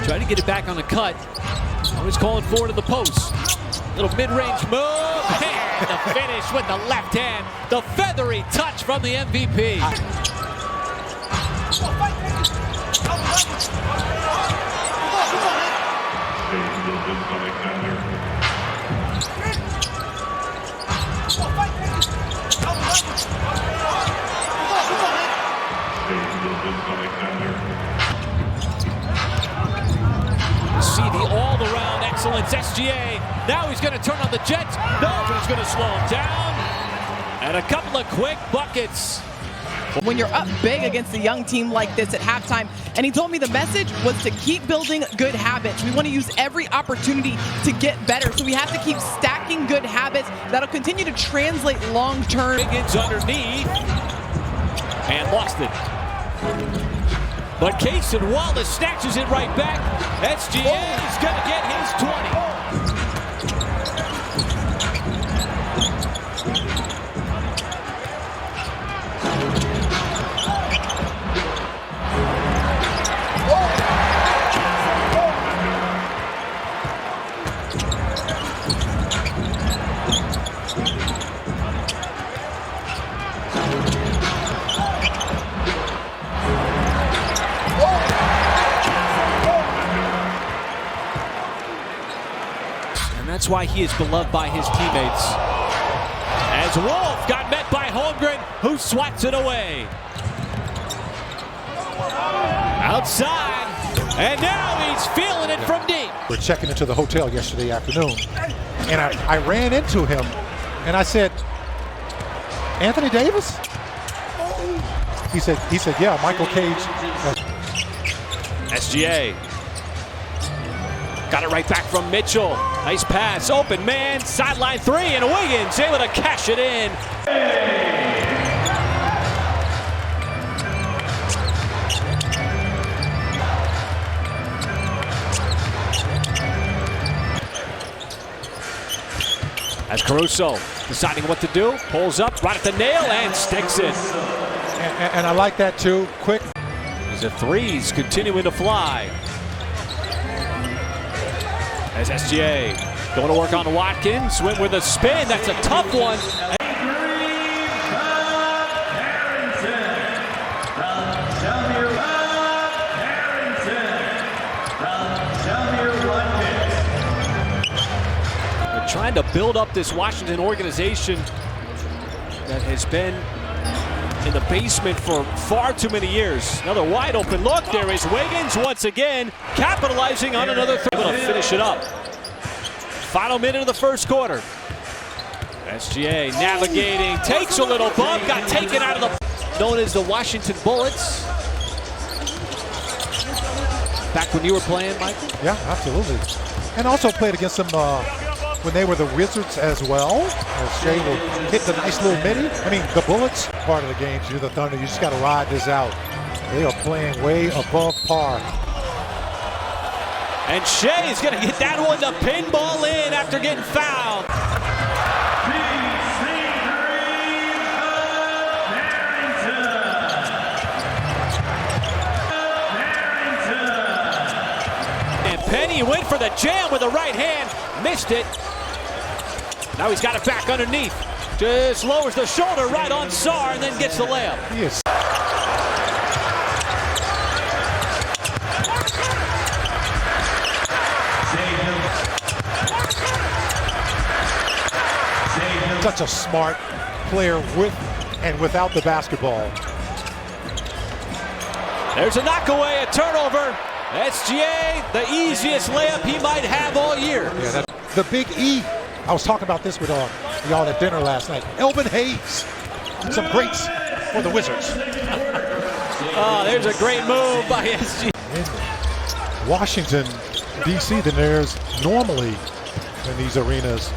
Trying to get it back on the cut. Always calling forward to the post. Little mid-range move, and the finish with the left hand. The feathery touch from the MVP. See the all-around excellence, SGA. Now he's going to turn on the Jets. Nobody's going to slow him down. And a couple of quick buckets. When you're up big against a young team like this at halftime, and he told me the message was to keep building good habits. We want to use every opportunity to get better, so we have to keep stacking good habits that'll continue to translate long-term. Higgins underneath, and lost it. But Cason Wallace snatches it right back. SGA is going to get his 20. And that's why he is beloved by his teammates. As Wolf got met by Holmgren, who swats it away. Outside, and now he's feeling it from deep. We're checking into the hotel yesterday afternoon, and I ran into him, and I said, Anthony Davis? He said, yeah, Michael Cage. SGA. Got it right back from Mitchell. Nice pass, open man, sideline three, and Wiggins able to cash it in. As Caruso deciding what to do, pulls up right at the nail and sticks it. And I like that too, quick. The threes continuing to fly. As SGA going to work on Watkins, went with a spin, that's a tough one. They're trying to build up this Washington organization that has been in the basement for far too many years. Another wide open look. There is Wiggins once again, capitalizing on another three. Able to finish it up. Final minute of the first quarter. SGA navigating, takes a little bump, got taken out of the known as the Washington Bullets. Back when you were playing, Michael? Yeah, absolutely. And also played against them when they were the Wizards as well. Shai will hit the nice little midi. I mean, the Bullets, part of the game, you're the Thunder. You just got to ride this out. They are playing way above par. And Shai is going to get that one to pinball in after getting fouled. And Penny went for the jam with the right hand, missed it. Now he's got it back underneath. Just lowers the shoulder right on Sarr and then gets the layup. Yes. Such a smart player with and without the basketball. There's a knockaway, a turnover. SGA, the easiest layup he might have all year. Yeah, the big E. I was talking about this with y'all at dinner last night. Elvin Hayes. Some greats for the Wizards. Oh, there's a great move by SGA. In Washington, D.C., than there's normally in these arenas.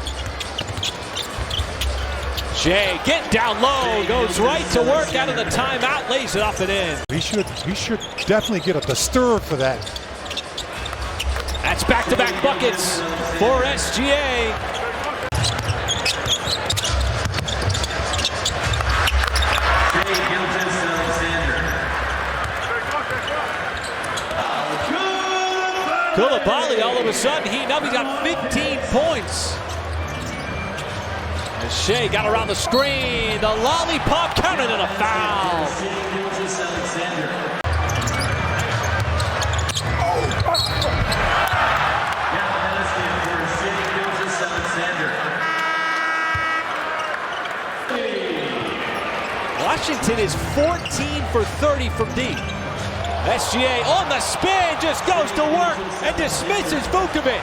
Shai getting down low, goes right to work out of the timeout, lays it off and in. He should definitely get a disturb for that. That's back-to-back buckets for SGA. Coulibaly all of a sudden heating up. He's got 15 points. As Shai got around the screen. The lollipop counted and a foul. Washington is 14 for 30 from deep. SGA on the spin, just goes to work and dismisses Vukovic.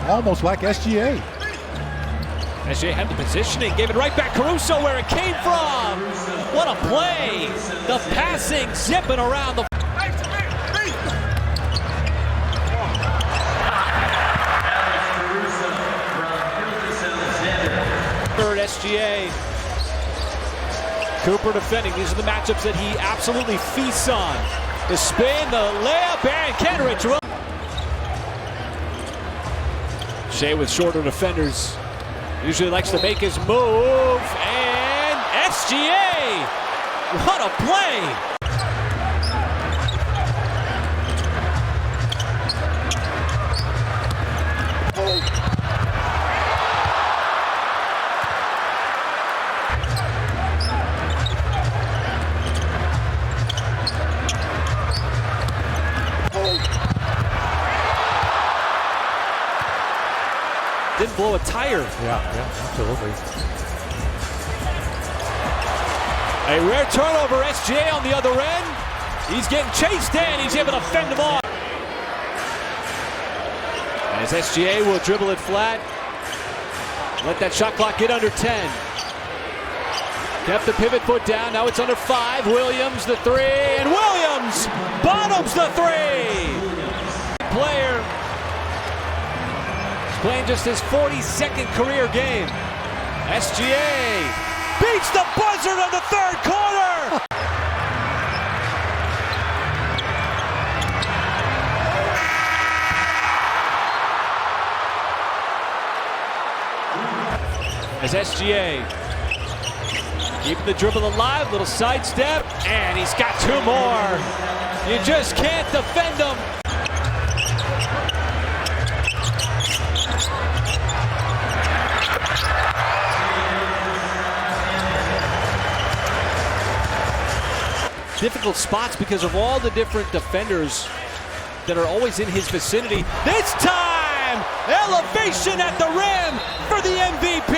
Almost like SGA. SGA had the positioning, gave it right back Caruso where it came from. What a play. The passing, zipping around the... SGA. Cooper defending. These are the matchups that he absolutely feasts on. The spin, the layup, and Kenrich. Shai with shorter defenders. Usually likes to make his move. And SGA! What a play! Didn't blow a tire. Yeah, absolutely. A rare turnover, SGA on the other end. He's getting chased in. He's able to fend him off. As SGA will dribble it flat. Let that shot clock get under 10. Kept the pivot foot down. Now it's under 5. Williams the 3. And Williams bottoms the 3. Player. Playing just his 42nd career game. SGA beats the buzzer of the third quarter. As SGA keeping the dribble alive, little sidestep, and he's got 2 more. You just can't defend him. Difficult spots because of all the different defenders that are always in his vicinity. This time, elevation at the rim for the MVP.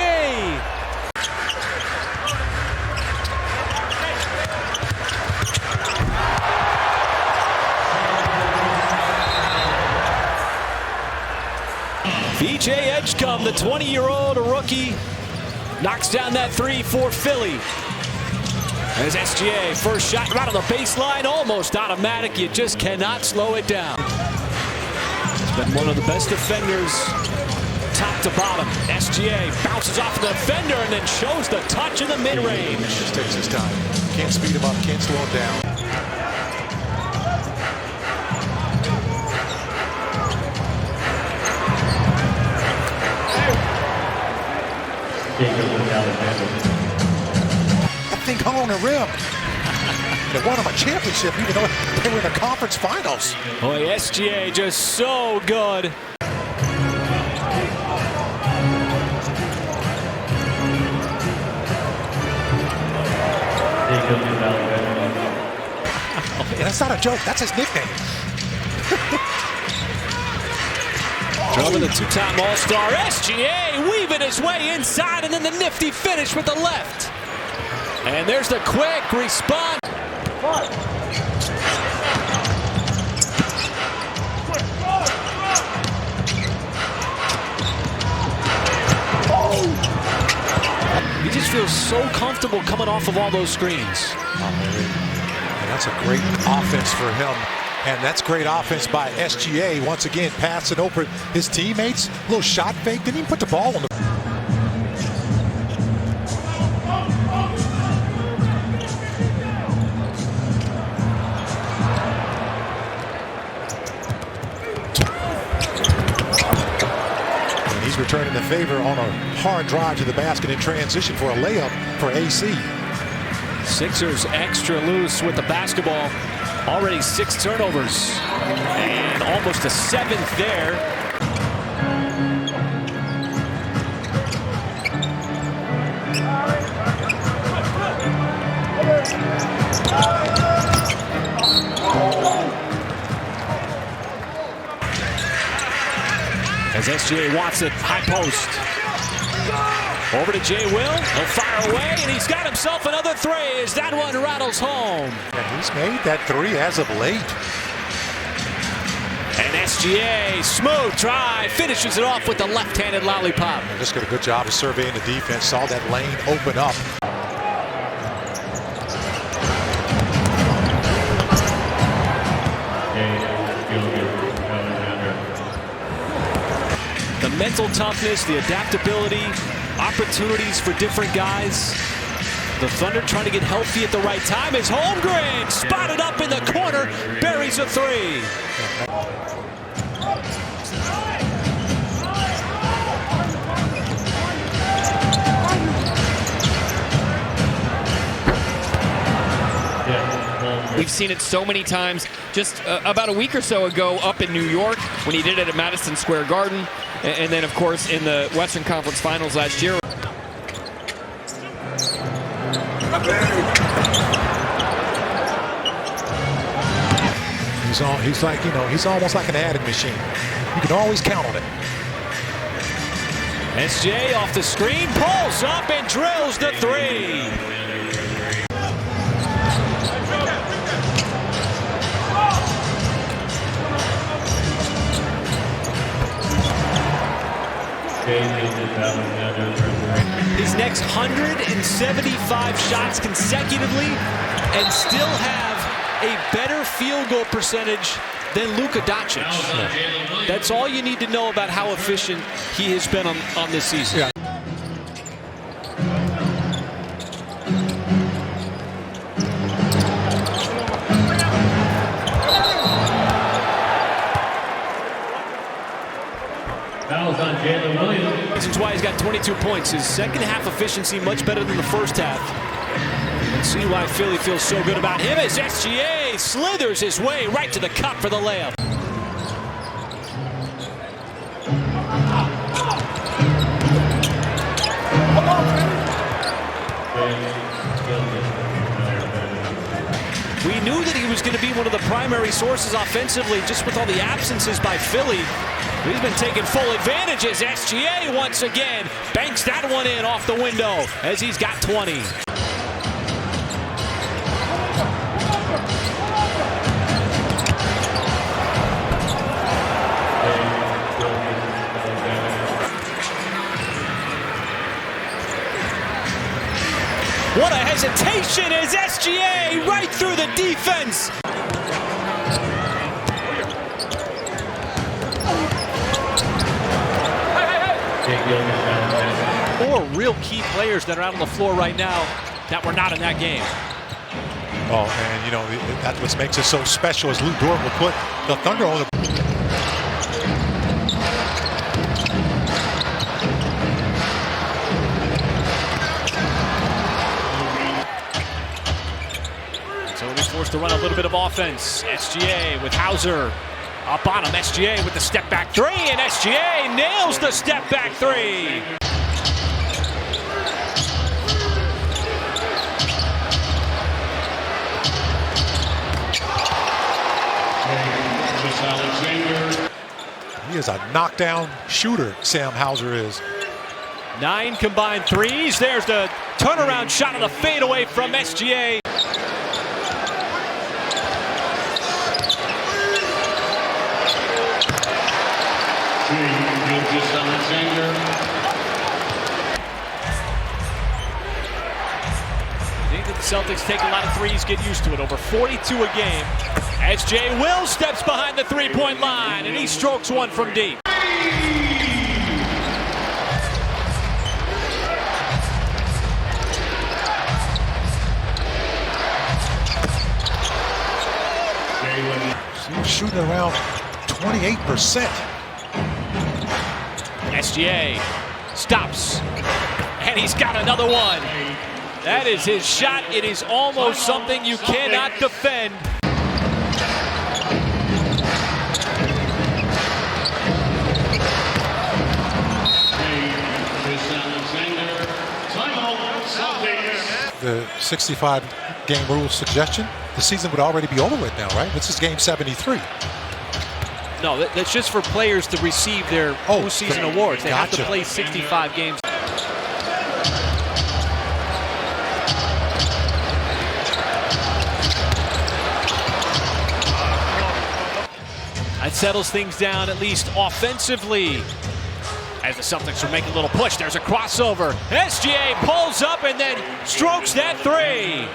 VJ Edgecombe, the 20-year-old rookie, knocks down that 3 for Philly. As SGA, first shot right on the baseline, almost automatic. You just cannot slow it down. He's been one of the best defenders, top to bottom. SGA bounces off the defender and then shows the touch in the mid-range. Just takes his time. Can't speed him up, can't slow him down. That thing hung on the rim. They won him a championship even though they were in the conference finals. Boy, SGA just so good. That's not a joke, that's his nickname. Drummond, the 2-time All-Star. SGA weaving his way inside, and then the nifty finish with the left. And there's the quick response. He just feels so comfortable coming off of all those screens. And that's a great offense for him. And that's great offense by SGA. Once again, passing over his teammates. A little shot fake. Didn't even put the ball on the... And he's returning the favor on a hard drive to the basket in transition for a layup for AC. Sixers extra loose with the basketball. Already 6 turnovers and almost a 7th there. As SGA wants it, high post. Over to Jay Will, he'll fire away, and he's got himself another 3 as that one rattles home. And he's made that 3 as of late. And SGA, smooth try, finishes it off with the left-handed lollipop. And just did a good job of surveying the defense, saw that lane open up. The mental mental toughness, the adaptability, opportunities for different guys. The Thunder trying to get healthy at the right time as Holmgren spotted up in the corner, buries a three. We've seen it so many times. Just about a week or so ago up in New York when he did it at Madison Square Garden. And then, of course, in the Western Conference Finals last year. He's like, you know, he's almost like an adding machine. You can always count on it. SGA off the screen, pulls up and drills the three. His next 175 shots consecutively and still have a better field goal percentage than Luka Doncic. That's all you need to know about how efficient he has been on this season. Yeah. This is why he's got 22 points. His second half efficiency much better than the first half. And see why Philly feels so good about him as SGA slithers his way right to the cup for the layup. We knew that he was going to be one of the primary sources offensively just with all the absences by Philly. He's been taking full advantage as SGA once again banks that one in off the window as he's got 20. What a hesitation as SGA right through the defense. Four real key players that are out on the floor right now that were not in that game. Oh, and you know, that's what makes it so special is Lou Dort will put the Thunder on the... So he's forced to run a little bit of offense. SGA with Hauser up on him. SGA with the step back three, and SGA nails the step back three. He is a knockdown shooter, Sam Hauser is. 9 combined threes. There's the turnaround shot on the fadeaway from SGA. I think that the Celtics take a lot of threes, get used to it. Over 42 a game. SGA Will steps behind the three-point line, and he strokes one from deep. He's shooting around 28%. SGA stops, and he's got another one. That is his shot. It is almost something you cannot defend. The 65-game rule suggestion, the season would already be over with now, right? This is game 73. No, that's just for players to receive their postseason awards. They have to play 65 games. That settles things down, at least offensively. As the Celtics are making a little push, there's a crossover. SGA pulls up and then strokes that three.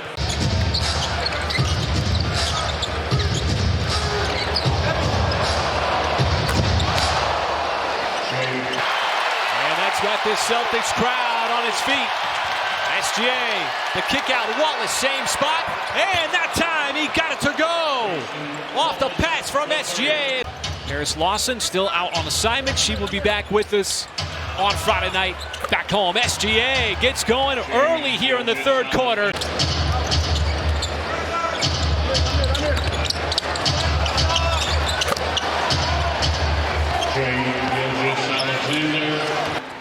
this Celtics crowd on its feet. SGA, the kick out, Wallace, same spot, and that time he got it to go. Off the pass from SGA. Harris Lawson still out on assignment. She will be back with us on Friday night. Back home, SGA gets going early here in the third quarter.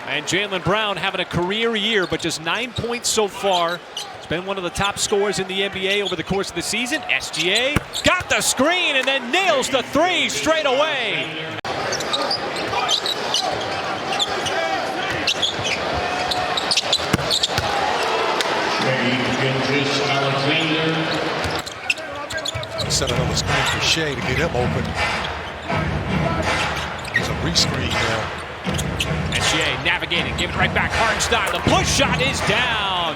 And Jaylen Brown having a career year, but just 9 points so far. He's been one of the top scorers in the NBA over the course of the season. SGA got the screen and then nails the three straight away. Set another screen for Shai to get him open. There's a rescreen there. SGA navigating, give it right back, Hartenstein. The push shot is down.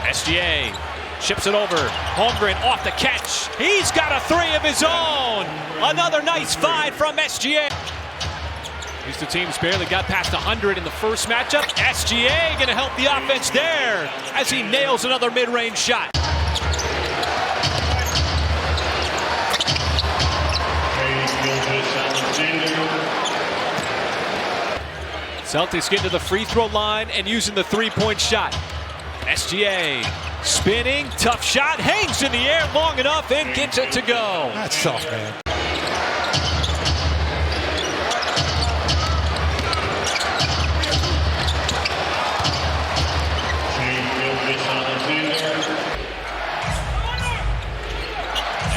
SGA ships it over. Holmgren off the catch. He's got a three of his own. Another nice find from SGA. These two teams barely got past 100 in the first matchup. SGA going to help the offense there as he nails another mid-range shot. Celtics get to the free throw line and using the three-point shot. SGA spinning, tough shot, hangs in the air long enough and gets it to go. That's tough, man.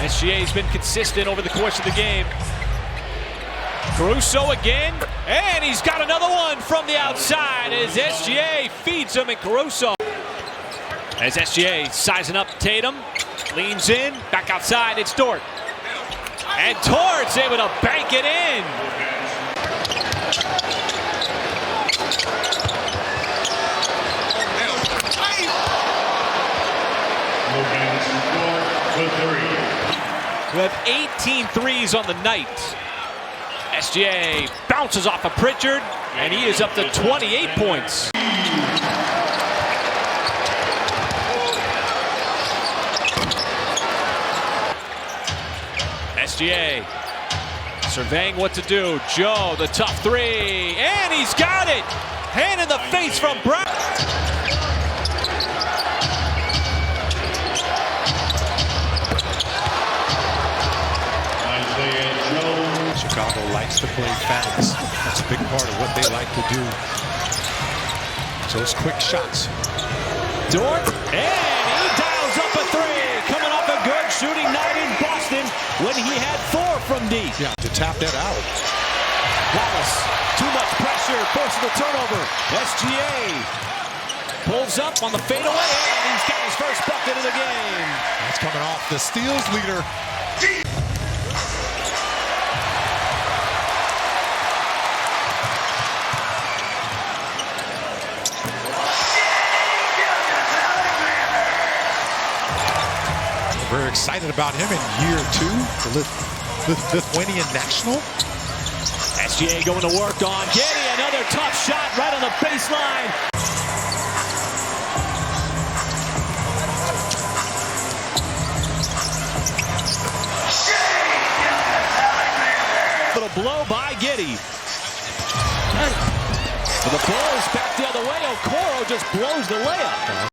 SGA's been consistent over the course of the game. Caruso again, and he's got another one from the outside as SGA feeds him, and Caruso. As SGA sizing up Tatum, leans in, back outside, it's Dort. And Dort's able to bank it in. We have 18 threes on the night. SGA bounces off of Pritchard, and he is up to 28 points. SGA surveying what to do. Joe, the tough three, and he's got it! Hand in the face from Brown. Chicago likes to play fast. That's a big part of what they like to do. So those quick shots. Dort, and he dials up a three. Coming off a good shooting night in Boston when he had 4 from deep. Yeah, to tap that out. Wallace, too much pressure, forces the turnover. SGA pulls up on the fadeaway, and he's got his first bucket of the game. That's coming off the steals leader. Very excited about him in year 2, the Lithuanian national. SGA going to work on Getty, another tough shot right on the baseline. Little blow by Getty. The ball is back the other way. Okoro just blows the layup.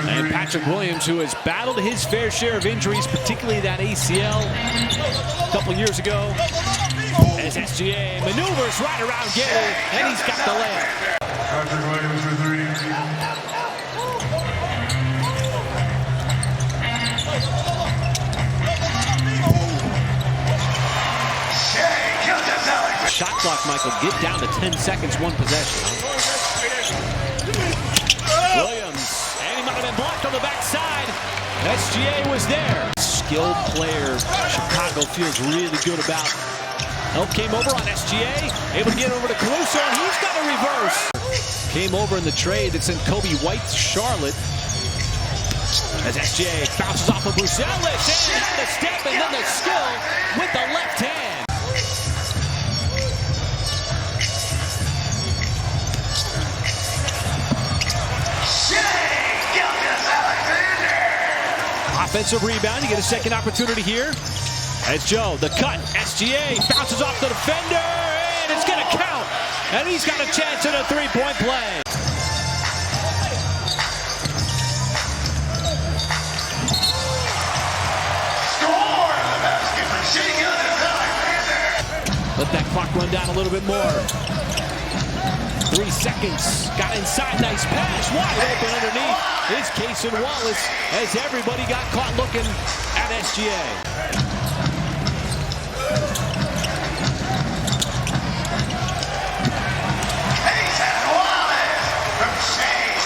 And Patrick Williams, who has battled his fair share of injuries, particularly that ACL a couple years ago, as SGA maneuvers right around Getty, and he's got the layup. Patrick Williams for 3. Shot clock, Michael, get down to 10 seconds, 1 possession. Williams, and he might have been blocked on the backside. SGA was there. Skilled player, Chicago feels really good about. Help came over on SGA, able to get over to Caruso, and he's got a reverse. Came over in the trade that sent Kobe White to Charlotte. As SGA bounces off of Bruce Ellis and the step and then the skill with the left hand. Shai Gilgeous-Alexander. Offensive rebound. You get a second opportunity here. As Joe, the cut. SGA bounces off the defender and it's going to count. And he's got a chance at a three-point play. Let that clock run down a little bit more. 3 seconds. Got inside. Nice pass. Wide open underneath is Cason Wallace as everybody got caught looking at SGA. Cason Wallace from Shai.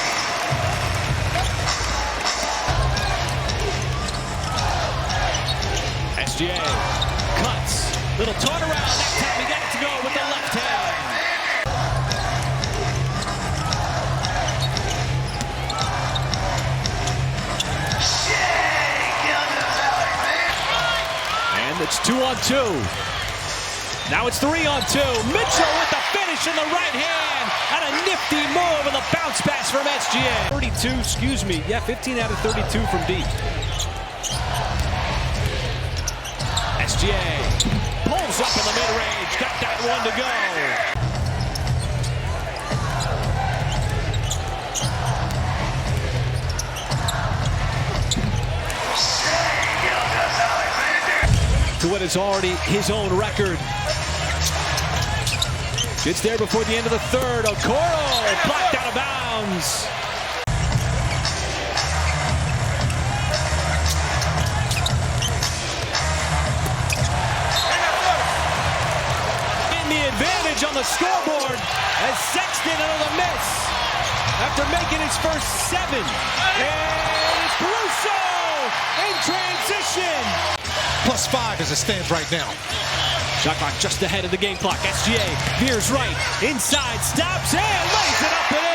SGA cuts. Little turnaround. That time he got it to go with the left hand. And it's 2-on-2. Now it's 3-on-2. Mitchell with the finish in the right hand. And a nifty move with a bounce pass from SGA. 15 out of 32 from deep. SGA pulls up in the mid-range. Got that one to go. To what is already his own record. Gets there before the end of the third. Okoro blocked out of bounds. Advantage on the scoreboard as Sexton under the miss after making his first 7. And it's Caruso in transition. +5 as it stands right now. Shot clock just ahead of the game clock. SGA veers right, inside, stops, and lays it up and in.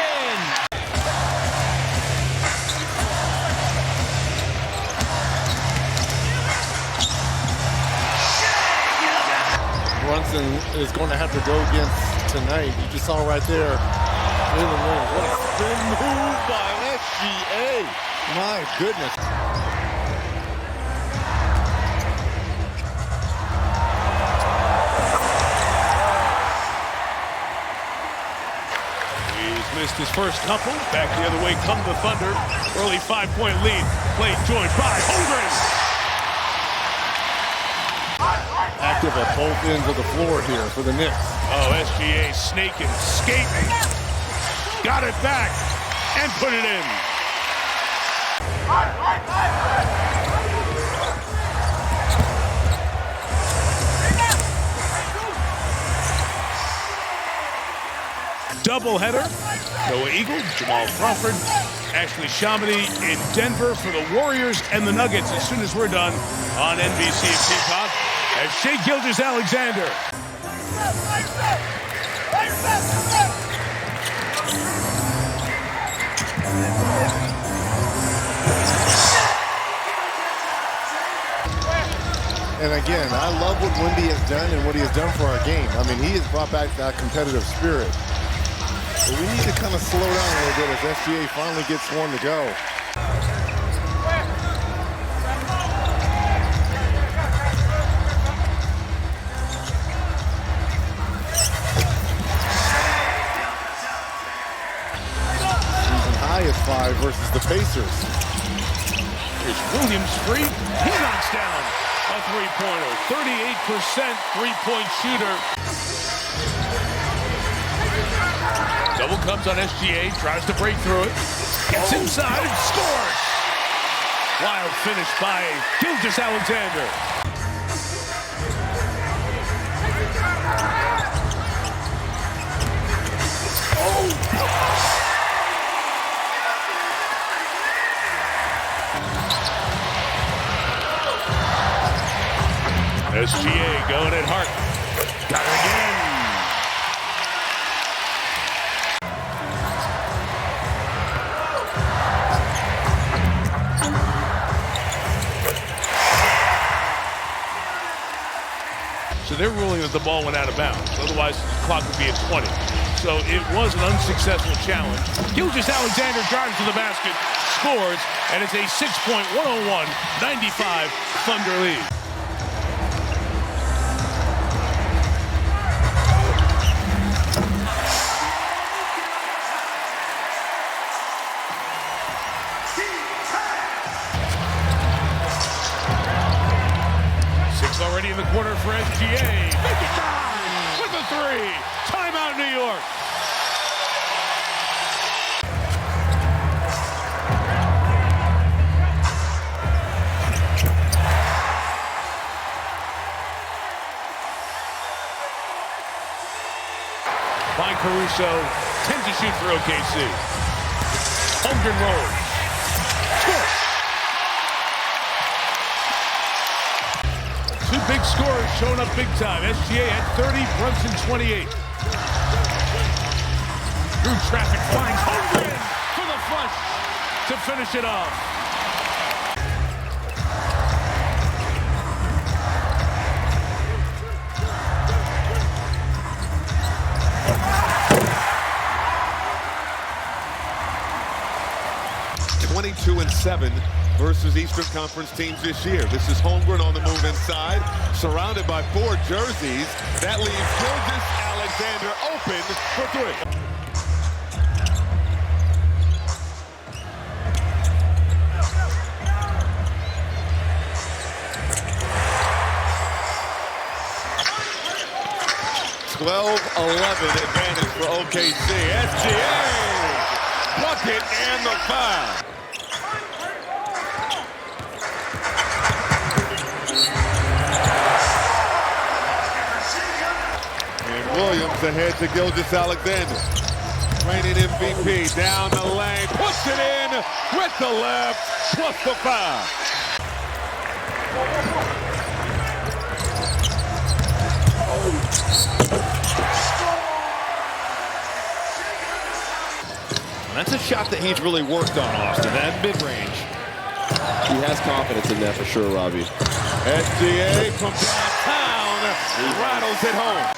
Brunson is going to have to go against tonight. You just saw right there. What a spin move by SGA. My goodness. He's missed his first couple. Back the other way come the Thunder. Early 5-point lead. Play joined by Holmgren. Active at both ends of the floor here for the Knicks. Oh, SGA snaking, skating. Got it back and put it in. Doubleheader. Noah Eagle, Jamal Crawford, Ashley Chamonix in Denver for the Warriors and the Nuggets as soon as we're done on NBC and Peacock. As Shai Gilgeous-Alexander. And again, I love what Wemby has done and what he has done for our game. I mean, he has brought back that competitive spirit. But we need to kind of slow down a little bit as SGA finally gets one to go. Is 5 versus the Pacers. Here's Williams free. He knocks down a three-pointer. 38% three-point shooter. Double comes on SGA. Tries to break through it. Gets inside and scores. Wild finish by Gilgeous-Alexander. SGA going at Hart. Got it again. So they're ruling that the ball went out of bounds. Otherwise, the clock would be at 20. So it was an unsuccessful challenge. Gilgeous-Alexander drives to the basket, scores, and it's a 6-point, 101-95 Thunder lead. Already in the corner for SGA. 59 with a three. Timeout, New York. By Caruso, 10 to shoot for OKC. Holmgren rolls. Score. Two big scorers showing up big time. SGA at 30, Brunson 28. Through traffic finds Holmgren for the flush to finish it off. (22-7) versus Eastern Conference teams this year. This is Holmgren on the move inside, surrounded by 4 jerseys. That leaves Gilgeous-Alexander open for 3. (12-11) advantage for OKC. SGA bucket and the foul. Williams ahead to Gilgeous-Alexander. Reigning MVP down the lane. Puts it in with the left. Plus the foul. And that's a shot that he's really worked on, Austin. That mid-range. He has confidence in that for sure, Robbie. SGA from downtown. He rattles it home.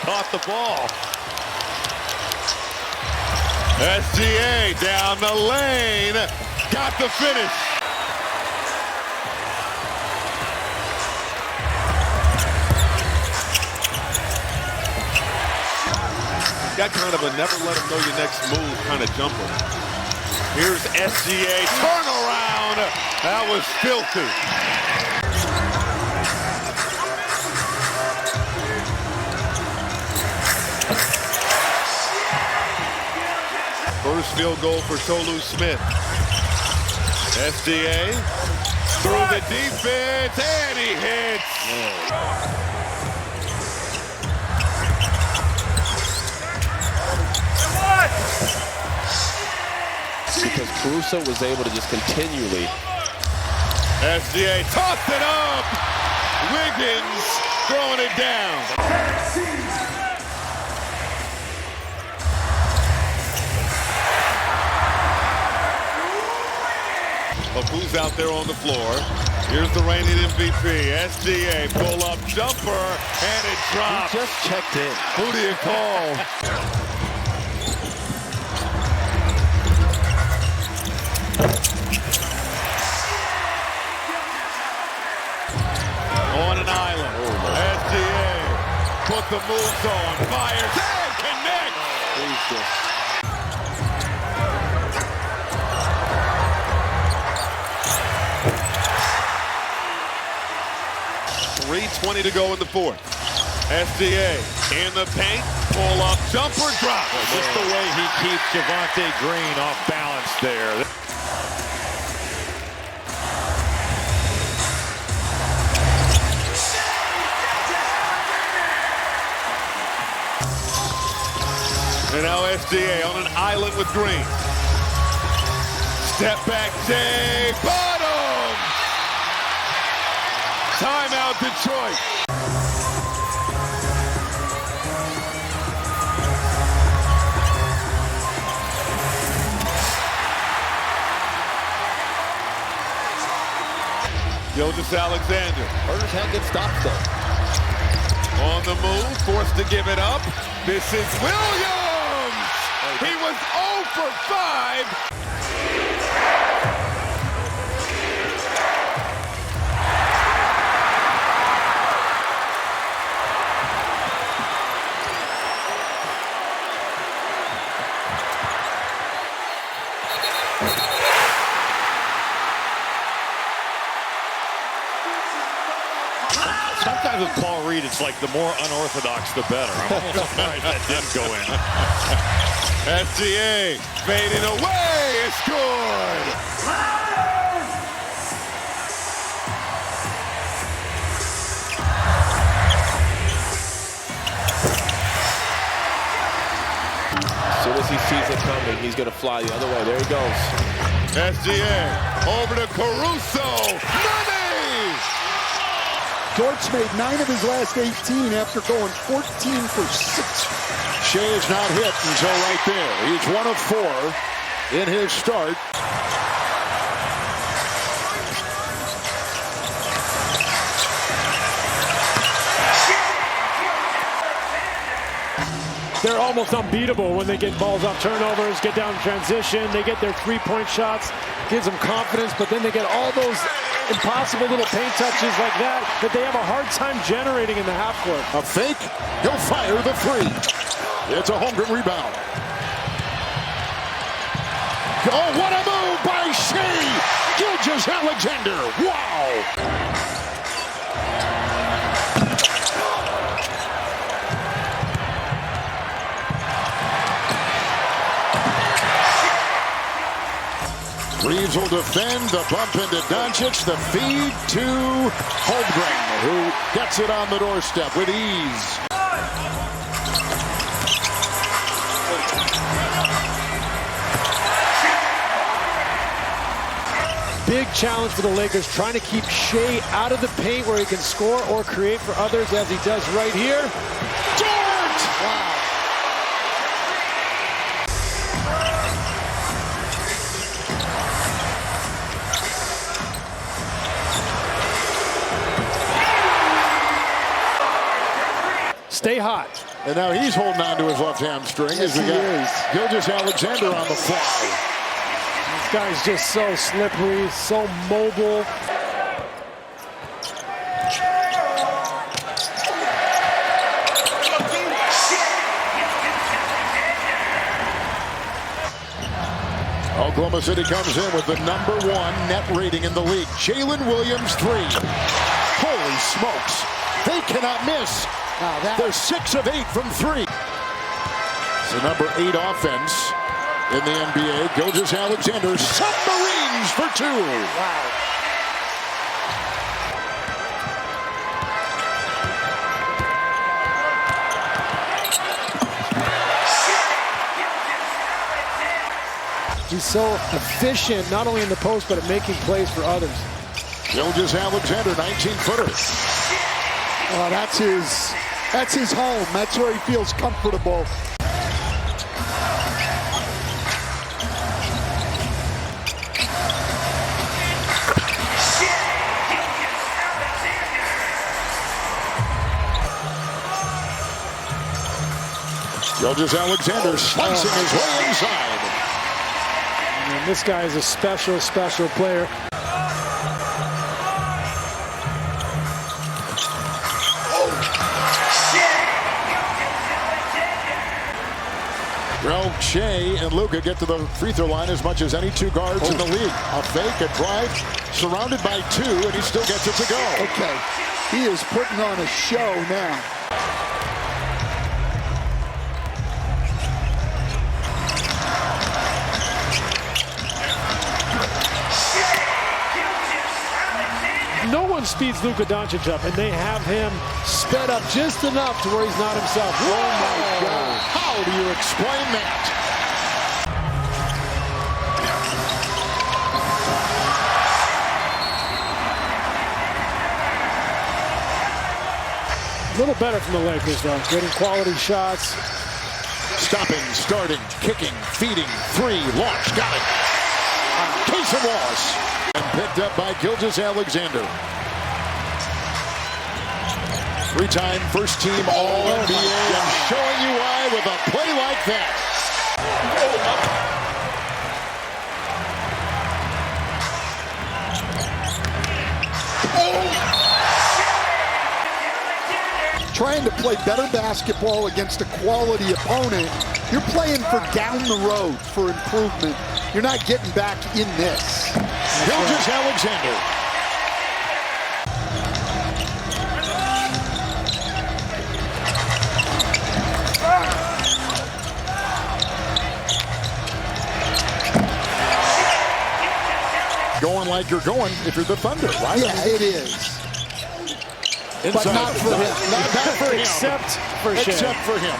Caught the ball. SGA down the lane. Got the finish. Got kind of a never let him know your next move kind of jumper. Here's SGA. Turnaround. That was filthy. First field goal for Tolu Smith. SGA through the defense, and he hits. Because Caruso was able to just continually. SGA tossed it up. Wiggins throwing it down. But who's out there on the floor? Here's the reigning MVP, SGA, pull-up jumper, and it drops. He just checked in. Who do you call? On an island, SGA put the moves on, fires, and connects. 3:20 to go in the fourth. SGA in the paint, pull-up jumper, drop. Just the way he keeps Javonte Green off balance there. And now SGA on an island with Green. Step back, Jay, bottom! Timeout, Detroit. Gilgeous-Alexander. Hurters had good stops, though. On the move, forced to give it up. This is Williams! He was 0 for 5. Sometimes with Paul Reed, it's like the more unorthodox, the better. I'm almost surprised that didn't go in. SGA fading away is scored. As soon as he sees it coming, he's going to fly the other way. There he goes. SGA over to Caruso. Money! Dort's made 9 of his last 18 after going 14 for 6. Shai is not hit until right there. He's 1 of 4 in his start. They're almost unbeatable when they get balls off turnovers, get down in transition, they get their three-point shots, gives them confidence, but then they get all those impossible little paint touches like that they have a hard time generating in the half court. A fake, he'll fire the 3. It's a Holmgren rebound. Oh, what a move by Shai Gilgeous-Alexander. Wow. Reeves will defend, the bump into Doncic, the feed to Holmgren, who gets it on the doorstep with ease. Big challenge for the Lakers, trying to keep Shai out of the paint where he can score or create for others, as he does right here. Dort! Wow. Stay hot. And now he's holding on to his left hamstring. Yes, he is. Gilgeous-Alexander on the fly. This guy's just so slippery, so mobile. Oklahoma City comes in with the #1 net rating in the league. Jalen Williams 3. Holy smokes. They cannot miss. They're 6 of 8 from 3. It's the #8 offense in the NBA. Gilgeous-Alexander submarines for 2. Wow. He's so efficient, not only in the post, but at making plays for others. Gilgeous-Alexander, 19-footer. Oh, that's his home. That's where he feels comfortable. Gilgeous-Alexander slicing his way inside. And this guy is a special, special player. Well, Shai and Luka get to the free throw line as much as any 2 guards in the league. A fake, a drive, surrounded by 2, and he still gets it to go. Okay, he is putting on a show now. No one speeds Luka Doncic up, and they have him sped up just enough to where he's not himself. Oh, my God. How do you explain that? A little better from the Lakers, though. Getting quality shots. Stopping, starting, kicking, feeding, 3, launch, got it. Casey Wallace. And picked up by Gilgeous-Alexander. Three-time first-team All-NBA, and showing you why with a play like that. Trying to play better basketball against a quality opponent. You're playing for down the road for improvement. You're not getting back in this. Gilgeous-Alexander. Going like you're going if you're the Thunder, right? Yeah, it is. Inside. But not for him. Not for him. Except for Shai. Except for him.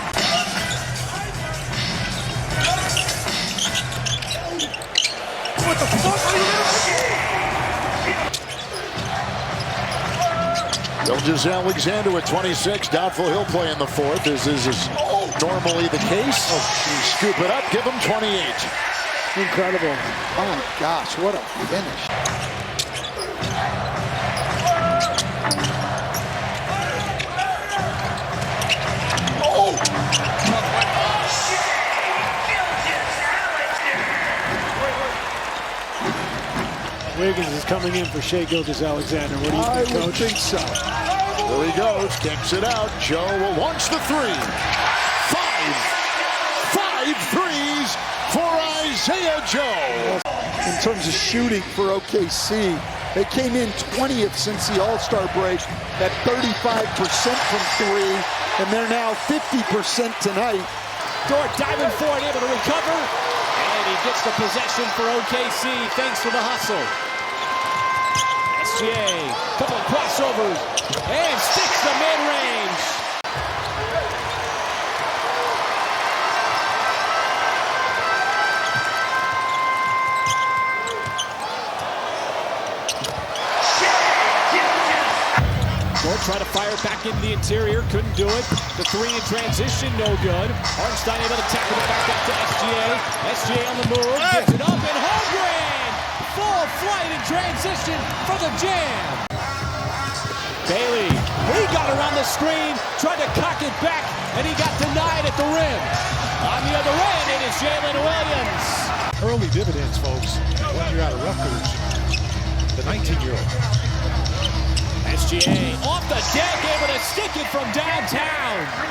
What the fuck are you doing? Gilgeous-Alexander with 26. Doubtful he'll play in the fourth, as is normally the case. Scoop it up, give him 28. Incredible. Oh my gosh, what a finish. Wiggins is coming in for Shai Gilgeous-Alexander. What do you think, Coach? I think so. There he goes, kicks it out. Joe will launch the three. Five threes for Isaiah Joe. In terms of shooting for OKC, they came in 20th since the All-Star break at 35% from three, and they're now 50% tonight. Dort diving for it, able to recover, and he gets the possession for OKC thanks to the hustle. SGA, couple of crossovers, and sticks the mid-range. Dort tried to fire back into the interior, couldn't do it. The three in transition, no good. Hartenstein able to tackle it back up to SGA. SGA on the move, gets it up, and Holmgren! Full flight in transition for the jam. Bailey, he got around the screen, tried to cock it back, and he got denied at the rim. On the other end, it is Jalen Williams. Early dividends, folks. 1 year out of Rutgers. The 19-year-old. SGA off the deck, able to stick it from downtown.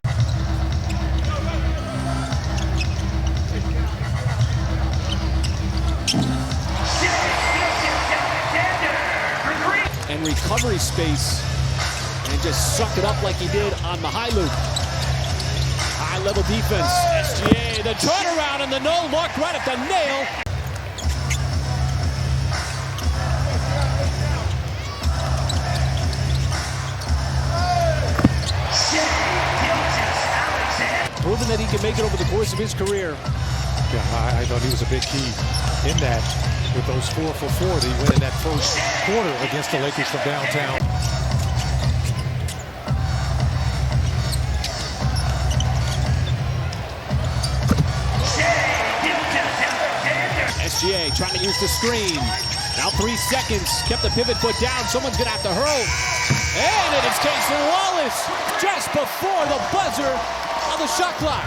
And recovery space, and just suck it up like he did on the high loop. High-level defense. SGA, the turnaround and the no look right at the nail. Proven that he can make it over the course of his career. Yeah, I thought he was a big key in that with those 4 for 4 that he went in that first quarter against the Lakers from downtown. SGA trying to use the screen. Now 3 seconds. Kept the pivot foot down. Someone's going to have to hurl. And it is Cason Wallace just before the buzzer of the shot clock.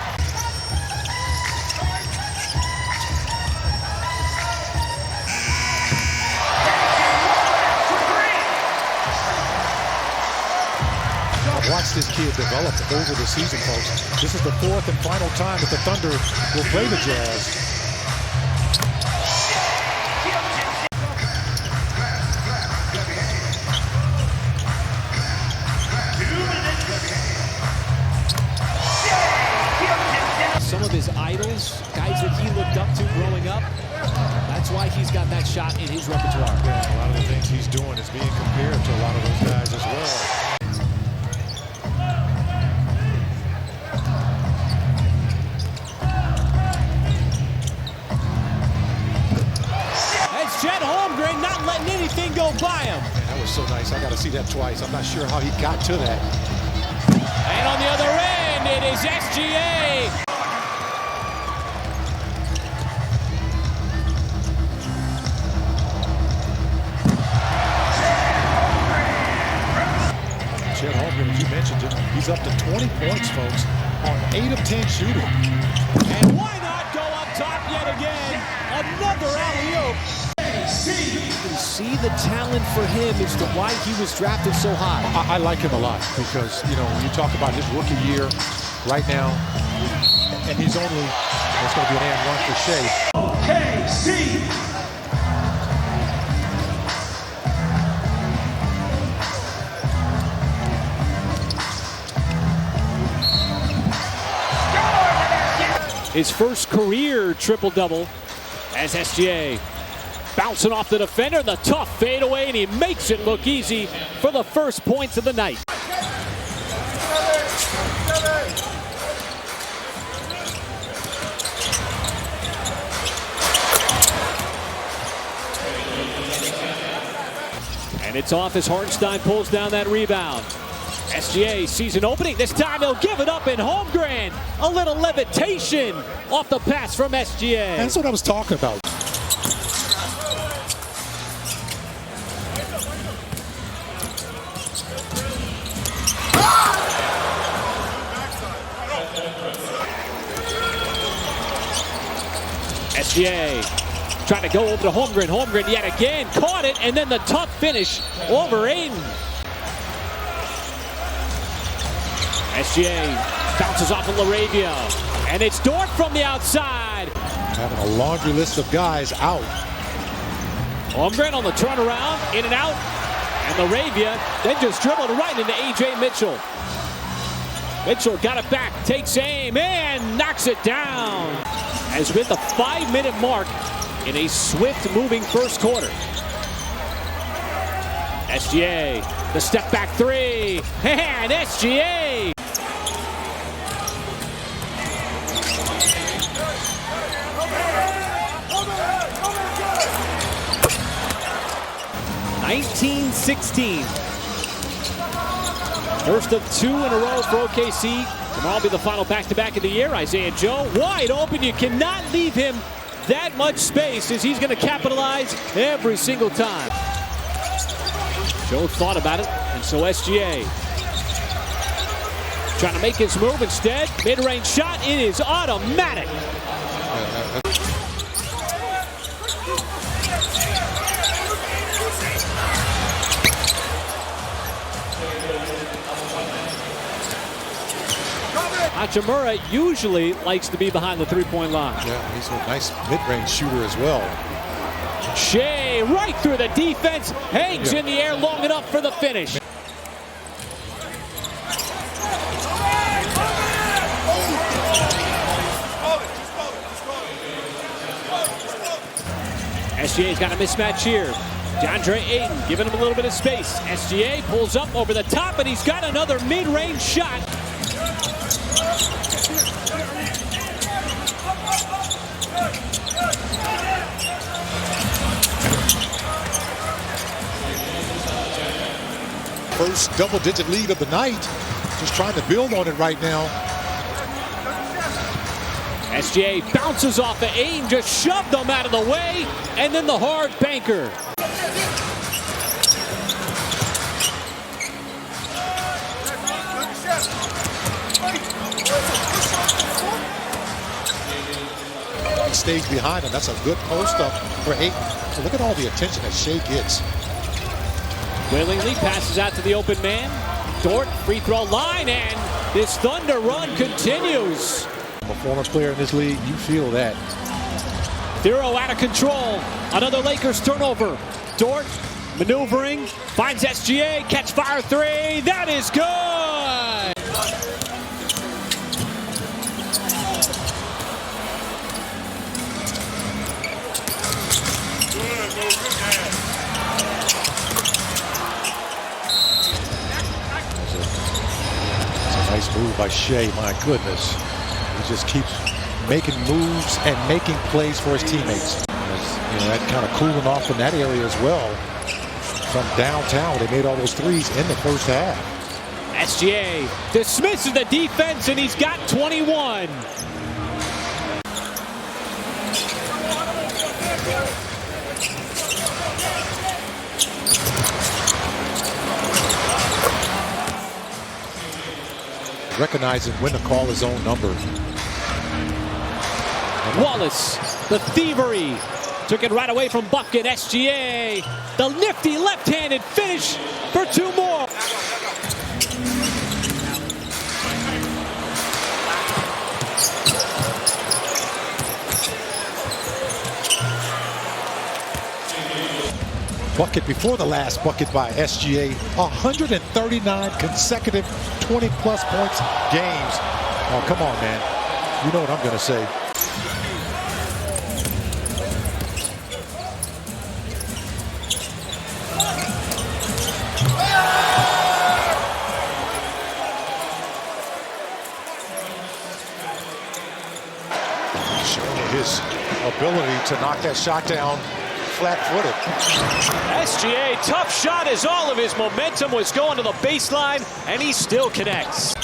I've watched this kid develop over the season, folks. This is the 4th and final time that the Thunder will play the Jazz. Some of his idols, guys that he looked up to growing up, that's why he's got that shot in his repertoire. Yeah, a lot of the things he's doing is being compared to a lot of those guys as well. It's Chet Holmgren not letting anything go by him. Man, that was so nice. I got to see that twice. I'm not sure how he got to that. And on the other end, it is SGA. Chet Holmgren, as you mentioned, He's up to 20 points, folks, on 8 of 10 shooting. And why not go up top yet again? Another alley-oop. You see the talent for him as to why he was drafted so high. I like him a lot because, you know, when you talk about his rookie year right now, and he's only, it's going to be an and one for Shai. OKC. His first career triple-double as SGA bouncing off the defender, the tough fadeaway, and he makes it look easy for the first points of the night. And it's off as Hartenstein pulls down that rebound. SGA sees an opening. This time he'll give it up in Holmgren. A little levitation off the pass from SGA. That's what I was talking about. SGA trying to go over to Holmgren. Holmgren yet again caught it, and then the tough finish over Aiden. SGA bounces off of LaRavia, and it's Dort from the outside. Having a laundry list of guys out. Holmgren on the turnaround, in and out, and LaRavia then just dribbled right into A.J. Mitchell. Mitchell got it back, takes aim, and knocks it down. As with the 5-minute mark in a swift-moving first quarter. SGA, the step-back three, and SGA. (19-16). First of 2 in a row for OKC. Tomorrow will be the final back-to-back of the year. Isaiah Joe wide open. You cannot leave him that much space as he's going to capitalize every single time. Joe thought about it, and so SGA trying to make his move instead. Mid-range shot, it is automatic. Hachimura usually likes to be behind the three-point line. Yeah, he's a nice mid-range shooter as well. Shai right through the defense, hangs in the air long enough for the finish. SGA's got a mismatch here. DeAndre Ayton giving him a little bit of space. SGA pulls up over the top, and he's got another mid-range shot. First double-digit lead of the night. Just trying to build on it right now. SGA bounces off the aim, just shoved them out of the way, and then the hard banker. He stays behind him. That's a good post-up for Ayton. So look at all the attention that Shai gets. Willingly passes out to the open man. Dort, free throw line, and this Thunder run continues. A former player in this league, you feel that. Thero out of control. Another Lakers turnover. Dort maneuvering, finds SGA, catch fire three. That is good. Nice move by Shai, my goodness. He just keeps making moves and making plays for his teammates. You know, that kind of cooling off in that area as well. From downtown, they made all those threes in the first half. SGA dismisses the defense, and he's got 21. recognizing when to call his own number. Wallace, the thievery. Took it right away from Bucket. SGA, the nifty left-handed finish for 2 more. Bucket before the last bucket by SGA. 139 consecutive 20-plus points games. Oh, come on, man. You know what I'm going to say. Showing his ability to knock that shot down flat-footed. SGA, tough shot as all of his momentum was going to the baseline, and he still connects.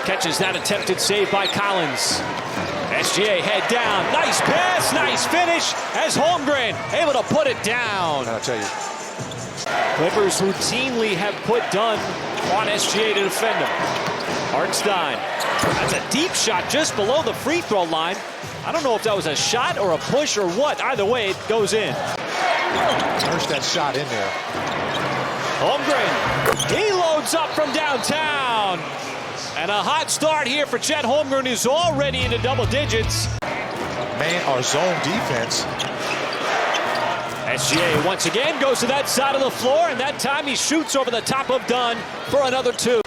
Catches that attempted save by Collins. SGA head down, nice pass, nice finish as Holmgren able to put it down. I'll tell you. Clippers routinely have put Dunn on SGA to defend him. Hartenstein, that's a deep shot just below the free throw line. I don't know if that was a shot or a push or what. Either way, it goes in. There's that shot in there. Holmgren, he loads up from downtown. And a hot start here for Chet Holmgren, who's already into double digits. Man, our zone defense. SGA once again goes to that side of the floor, and that time he shoots over the top of Dunn for another 2.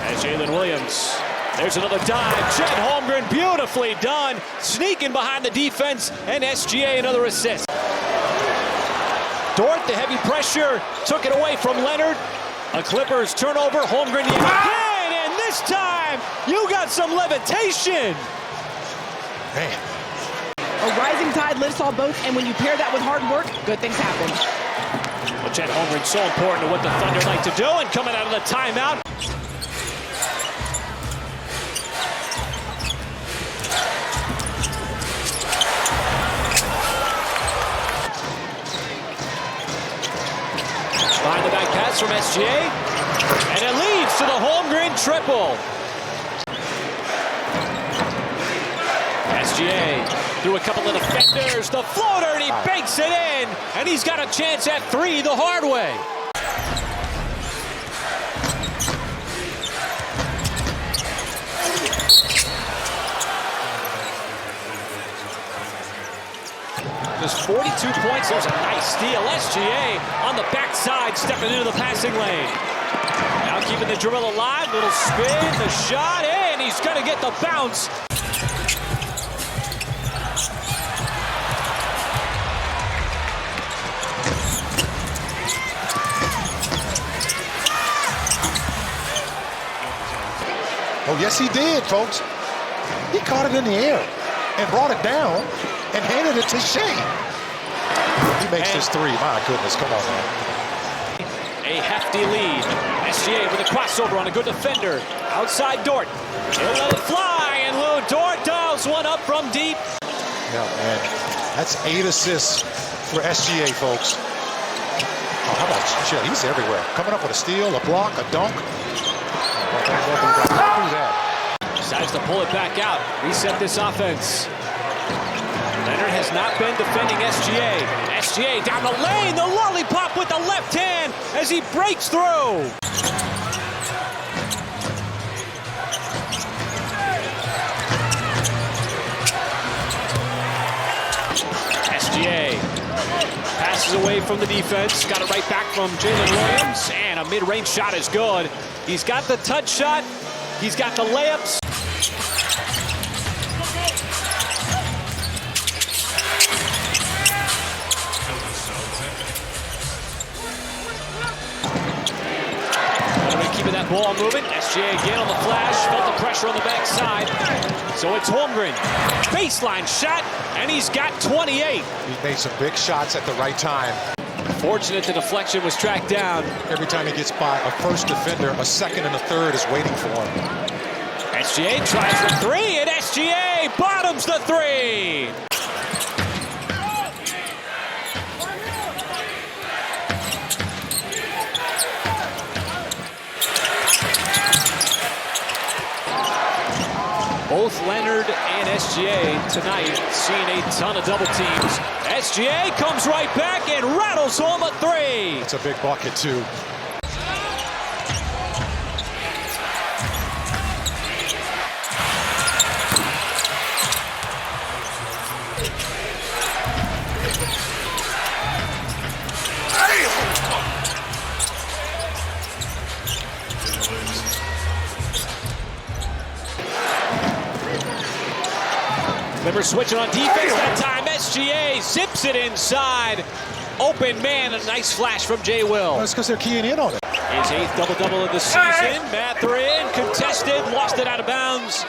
As Jalen Williams, there's another dive. Chet Holmgren, beautifully done, sneaking behind the defense, and SGA another assist. Dort, the heavy pressure, took it away from Leonard. A Clippers turnover, Holmgren again, and this time, you got some levitation. Man. A rising tide lifts all boats, and when you pair that with hard work, good things happen. Well, Chet Holmgren so important to what the Thunder like to do, and coming out of the timeout. Behind the back pass from SGA, and it leads to the Holmgren triple. SGA through a couple of defenders, the floater, and he banks it in, and he's got a chance at 3 the hard way. Just 42 points. There's a nice steal. SGA on the backside, stepping into the passing lane. Now keeping the dribble alive. Little spin, the shot, and he's going to get the bounce. Oh, yes, he did, folks. He caught it in the air and brought it down and handed it to Shai. He makes this 3. My goodness, come on, man. A hefty lead. SGA with a crossover on a good defender. Outside Dort. He'll let it fly, and Lou Dort dials one up from deep. Yeah, man. That's 8 assists for SGA, folks. Oh, how about Chet? He's everywhere. Coming up with a steal, a block, a dunk. Decides to pull it back out. Reset this offense. Leonard has not been defending SGA. SGA down the lane. The lollipop with the left hand as he breaks through. SGA passes away from the defense. Got it right back from Jalen Williams. And a mid-range shot is good. He's got the touch shot. He's got the layups. Keeping that ball moving. SGA again on the flash. Felt the pressure on the backside. So it's Holmgren. Baseline shot, and he's got 28. He made some big shots at the right time. Unfortunate the deflection was tracked down. Every time he gets by a first defender, a second and a third is waiting for him. SGA tries the three, and SGA bottoms the three. Both Leonard and SGA tonight seeing a ton of double teams. SGA comes right back and rattles home a three. It's a big bucket, too. Clippers switching on defense that time. SGA zips it inside. Open man, a nice flash from Jay Will. That's because they're keying in on it. His 8th double-double of the season. Mathurin contested, lost it out of bounds,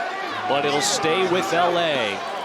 but it'll stay with LA.